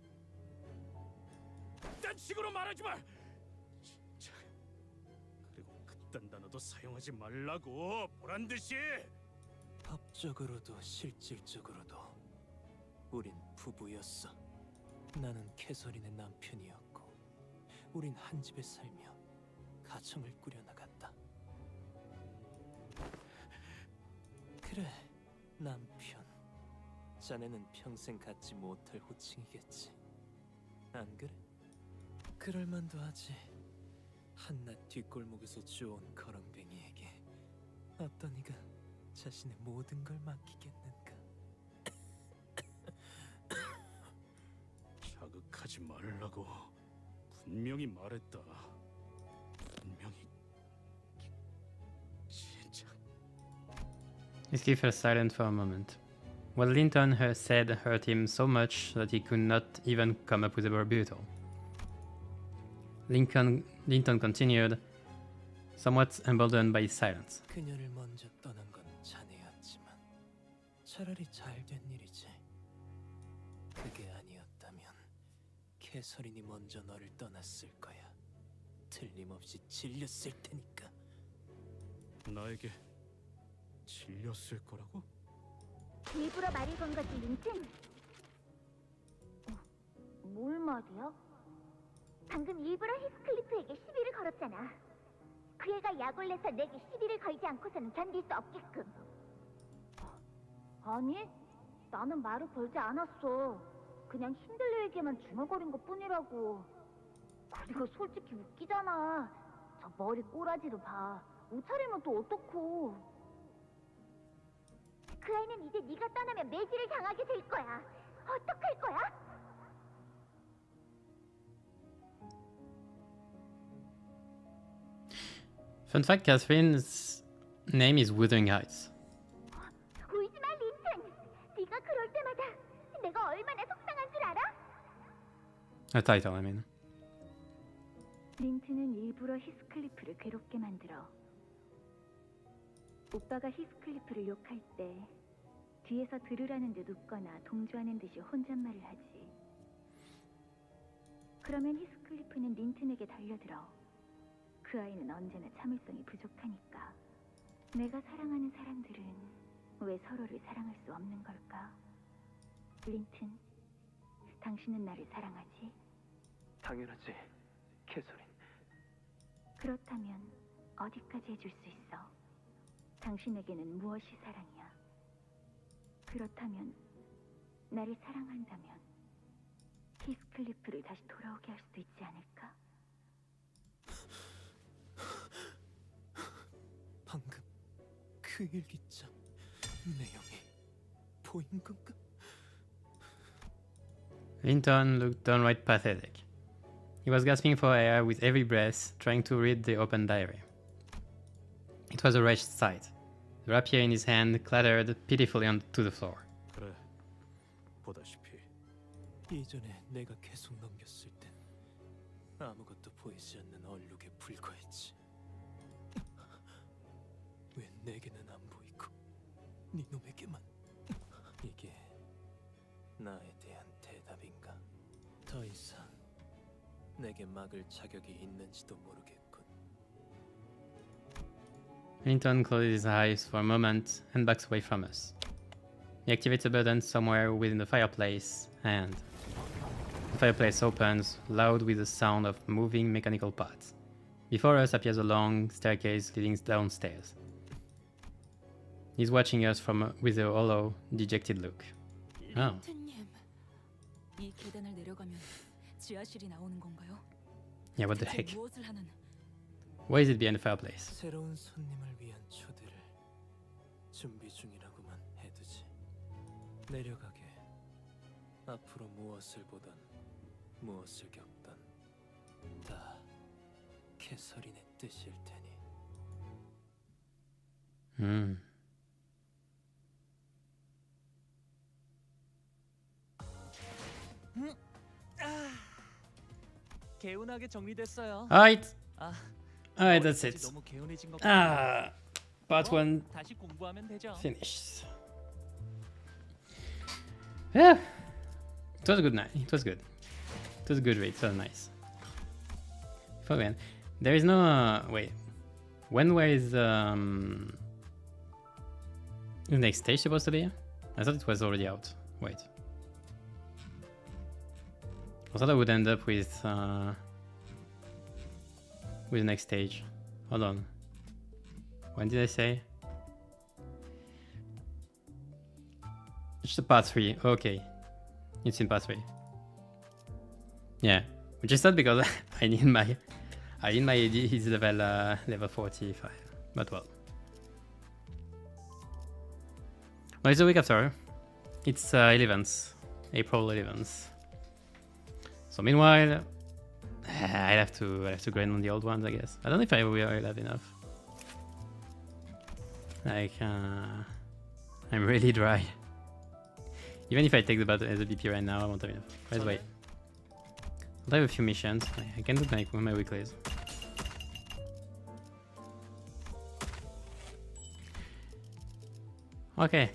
딴 식으로 말하지 마. 진짜. 그리고 그딴 단어도 사용하지 말라고. 보란 듯이. 법적으로도 실질적으로도 우린 부부였어. 나는 캐서린의 남편이었고 우린 한 집에 살며 가정을 꾸려나갔다. 그래, 남편. 자네는 평생 갖지 못할 호칭이겠지. 안 그래? 그럴만도 하지. 한낱 뒷골목에서 주워온 거렁뱅이에게 어떤 이가 자신의 모든 걸 맡기겠는가? 자극하지 말라고 분명히 말했다. 분명히. 진짜. Heathcliff fell silent for a moment. What Linton said hurt him so much that he could not even come up with a rebuttal. Linton continued, somewhat emboldened by his silence. 그녀를 먼저 떠난 건 자네였지만 차라리 잘된 일이지. 그게 아니었다면 캐서린이 먼저 너를 떠났을 거야. 틀림없이 질렸을 테니까. 나에게 질렸을 거라고? 일부러 말을 건 거지, 린튼? 뭘 말이야? 방금 일부러 히스클리프에게 시비를 걸었잖아. 그 애가 약을 내서 내게 시비를 걸지 않고서는 견딜 수 없게끔. 아니, 나는 말을 걸지 않았어. 그냥 힌들레에게만 중얼거린 것뿐이라고. 그리고 솔직히 웃기잖아. 저 머리 꼬라지도 봐. 옷차림은 또 어떻고. 그 아이는 이제 네가 떠나면 매질을 당하게 될 거야. 어떡할 거야? Fun fact, Catherine's name is Wuthering Heights. 울지 마, 린튼. 네가 그럴 때마다 내가 얼마나 속상한 줄 알아? A title, I mean. 린튼은 일부러 히스클리프를 괴롭게 만들어. 오빠가 히스클리프를 욕할 때 뒤에서 들으라는 듯 웃거나 동조하는 듯이 혼잣말을 하지. 그러면 히스클리프는 린튼에게 달려들어. 그 아이는 언제나 참을성이 부족하니까. 내가 사랑하는 사람들은 왜 서로를 사랑할 수 없는 걸까? 린튼, 당신은 나를 사랑하지? 당연하지, 캐서린. 그렇다면 어디까지 해줄 수 있어? 당신에게는 무엇이 사랑이야? 그렇다면 나를 사랑한다면 히스클리프를 다시 돌아오게 할 수도 있지 않을까? 방금 그 일기장 내용이 보인 건가? Linton looked downright pathetic. He was gasping for air with every breath, trying to read the open diary. It was a wretched sight. The rapier in his hand clattered pitifully onto the floor. 그래, 보다시피. 이전에 내가 계속 넘겼을 땐 아무것도 보이지 않는 얼룩에 불과했지. 왜 내게는 안 보이고 네 놈에게만? 이게 나에 대한 대답인가? 더 이상 내게 막을 자격이 있는지도 모르겠군. Linton closed his eyes for a moment and backed away from us. He activates a button somewhere within the fireplace, and the fireplace opens, loud with the sound of moving mechanical parts. Before us appears a long staircase leading downstairs. He's watching us with a hollow, dejected look. Oh. 린튼님, 이 계단을 내려가면 지하실이 나오는 건가요? Yeah, what the heck? 무엇을 하는? Why is it behind the fireplace? 새로운 손님을 위한 초대를 준비 중이라고만 해두지. 내려가게. 앞으로 무엇을 보던 무엇을 겪던 다 캐서린의 뜻일 테니. 개운하게 정리됐어요. Alright. 아, Alright, that's it. 너무 개운해진 것 Part 1 다시 공부하면 되죠. finished. Yeah. It was a good night. It was good. It was a good read. It was nice. Again, there is no wait. When was the next stage supposed to be? I thought it was already out. Wait. I thought I would end up with the next stage. Hold on. When did I say? It's the part 3. Okay. It's in part 3. Yeah. Which is sad because I need my AD is level 45. But well. No, it's the week after. It's 11th. April 11th. So meanwhile, I have to grind on the old ones, I guess. I don't know if I will have enough. Like, I'm really dry. Even if I take the BP right now, I won't have enough. Let's wait. I have a few missions. I can do my weeklies. Okay.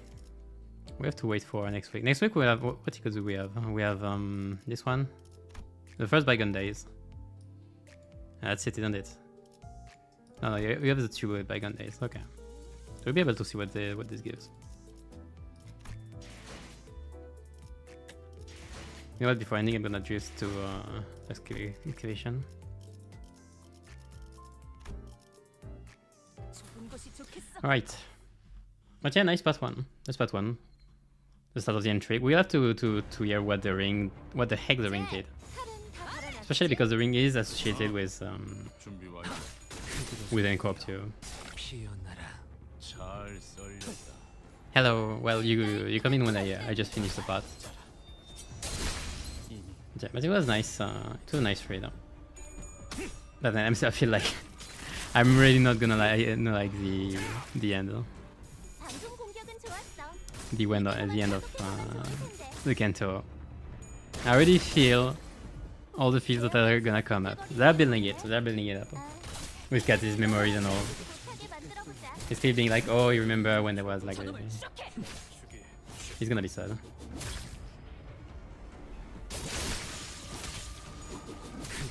We have to wait for next week. Next week we have what tickets do we have? We have this one, the first bygone days. That's it, isn't it? No, you have the two bygone days. Okay, so we'll be able to see what this gives. You know what? Before ending, I'm gonna drift to excavation. All right. But yeah, nice part one. That's part one. The start of the intrigue. We have to hear what the heck the ring did. Especially because the ring is associated with Incorp too. Hello. Well, you come in when I just finished the part. Yeah, but it was nice. It was a nice raid. But then I feel like I'm really not gonna like the end. The end of the Canto. I already feel all the fields that are gonna come up. They're building it up. With Cathy's memories and all. It's still being like, oh, you remember when there was like everything. He's gonna be sad.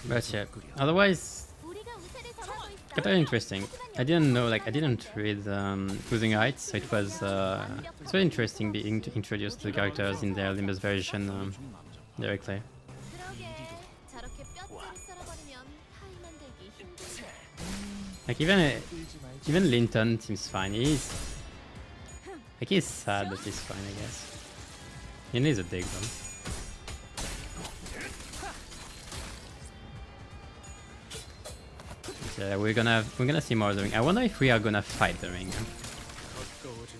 But yeah, otherwise, very interesting. I didn't know, like, I didn't read Losing Heights, so it was it's very interesting being introduced to the characters in their Limbus version directly. Like even Linton seems fine. He's sad, but he's fine, I guess. He needs a dig though. Yeah, we're gonna see more of the ring. I wonder if we are gonna fight the ring,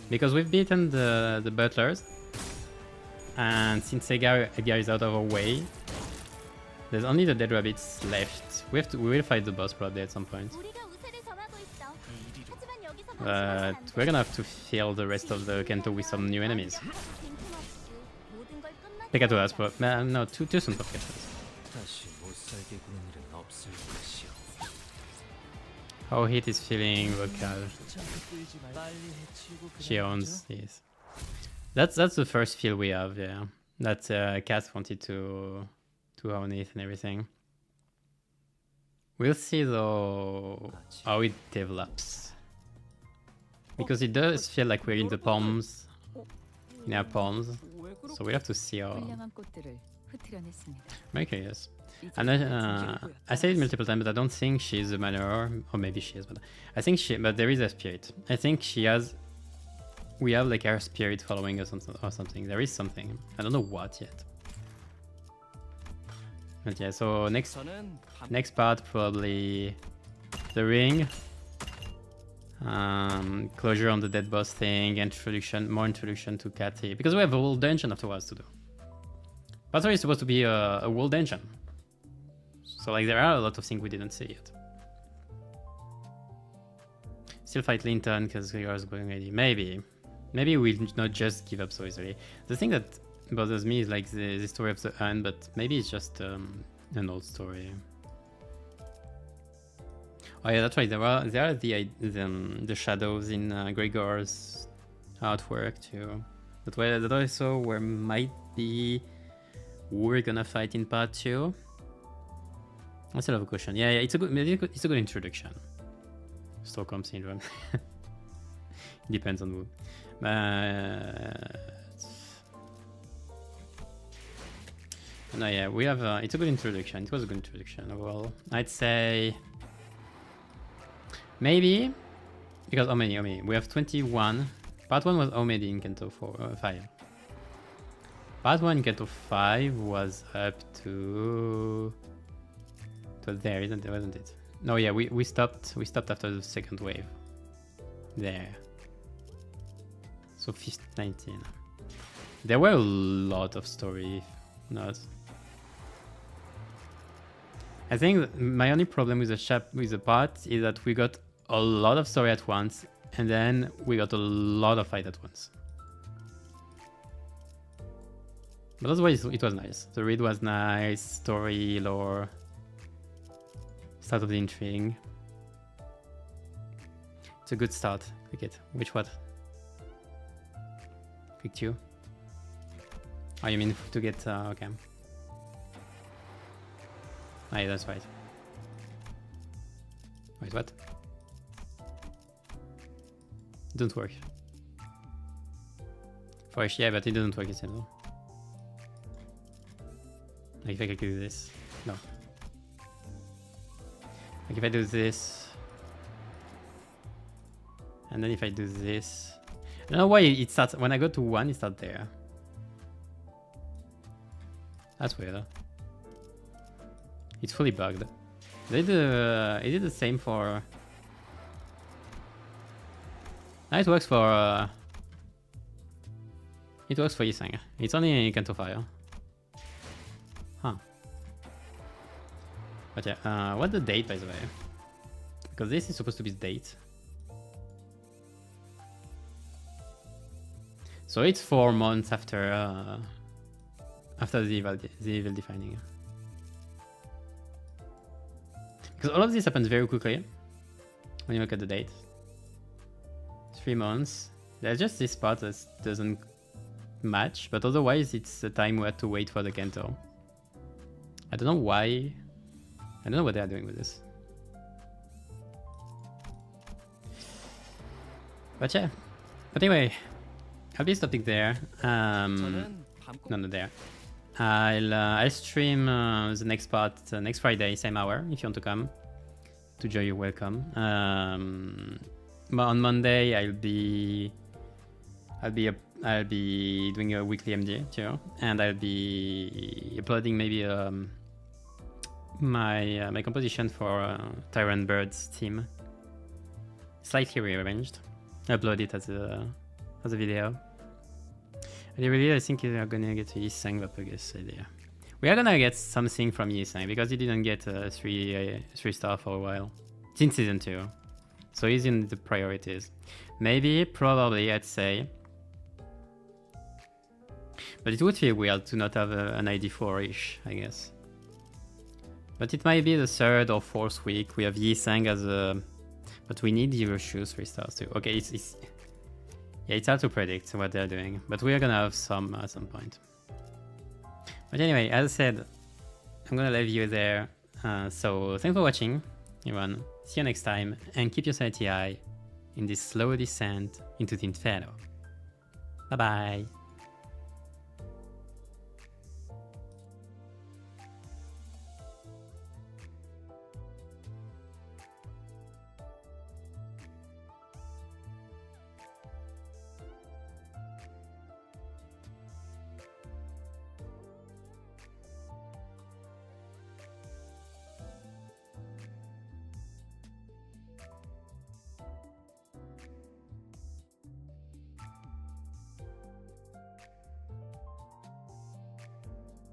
because we've beaten the butlers, and since Edgar is out of our way, there's only the dead rabbits left. We will fight the boss probably at some point. But we're gonna have to fill the rest of the Canto with some new enemies. Pecatoras, but no, too soon for Pecatoras. How Hit is feeling vocal. She owns this. That's the first feel we have, yeah. That Cass wanted to own it and everything. We'll see though how it develops. Because it does feel like we're in the palms, in our palms. So we have to see how. Very curious. And I said it multiple times, but I don't think she's a murderer, or maybe she is, but I think but there is a spirit. I think we have like our spirit following us or something. There is something. I don't know what yet. But yeah, so next part probably the ring, closure on the dead boss thing, more introduction to Cathy, because we have a whole dungeon afterwards to do. Part 3 is supposed to be a whole dungeon. So like there are a lot of things we didn't see yet. Still fight Linton because Gregor is going ready. Maybe we'll not just give up so easily. The thing that bothers me is like the story of the Hun, but maybe it's just an old story. Oh yeah, that's right. There are the shadows in Gregor's artwork too. That also might be we're gonna fight in part 2. That's a lot of question. Yeah, it's a good introduction. Stockholm syndrome. Depends on who. No, yeah, we have. It's a good introduction. It was a good introduction overall. I'd say maybe because how many? We have 21. Part 1 was how many in Canto 5? Part 1 in Canto 5 was up to It was there, isn't it? Wasn't it? No, yeah, we stopped after the second wave. There. So 19. There were a lot of story, if not. I think my only problem with the part is that we got a lot of story at once, and then we got a lot of fight at once. But otherwise, it was nice. The read was nice, story, lore, start of the intrigue. It's a good start. Click it. Which what? Click 2. Oh, you mean to get... okay. Ah, yeah, that's right. Wait, what? It doesn't work. For yeah, but it doesn't work itself. Like if I could do this. No. Like if I do this. And then if I do this. I don't know why it starts. When I go to 1, it starts there. That's weird. Huh? It's fully bugged. It did the same for... it works for... it works for Yisang. It's only in Canto Fire. Huh. But yeah, what's the date, by the way? Because this is supposed to be the date. So it's 4 months after the evil defining. Because all of this happens very quickly when you look at the date. 3 months. There's just this part that doesn't match, but otherwise it's the time we had to wait for the Canto. I don't know why. I don't know what they are doing with this. But yeah. But anyway, I'll be stopping there. No, there. I'll stream the next part next Friday, same hour. If you want to come to join, you're welcome. But on Monday I'll be doing a weekly MD too, and I'll be uploading maybe my composition for Tyrant Bird's team, slightly rearranged. I upload it as a video. I think we are gonna get Yisang Vapagus idea. We are gonna get something from Yisang because he didn't get a 3-star for a while since season 2, so he's in the priorities. Maybe, probably, I'd say. But it would feel weird to not have an ID4-ish, I guess. But it might be the 3rd or 4th week. We have Yisang as a... But we need Hero Shoes 3 stars too. Okay, yeah, it's hard to predict what they're doing. But we are gonna have some at some point. But anyway, as I said, I'm gonna leave you there. So thanks for watching, everyone. See you next time. And keep your sanity high in this slow descent into the Inferno. Bye-bye.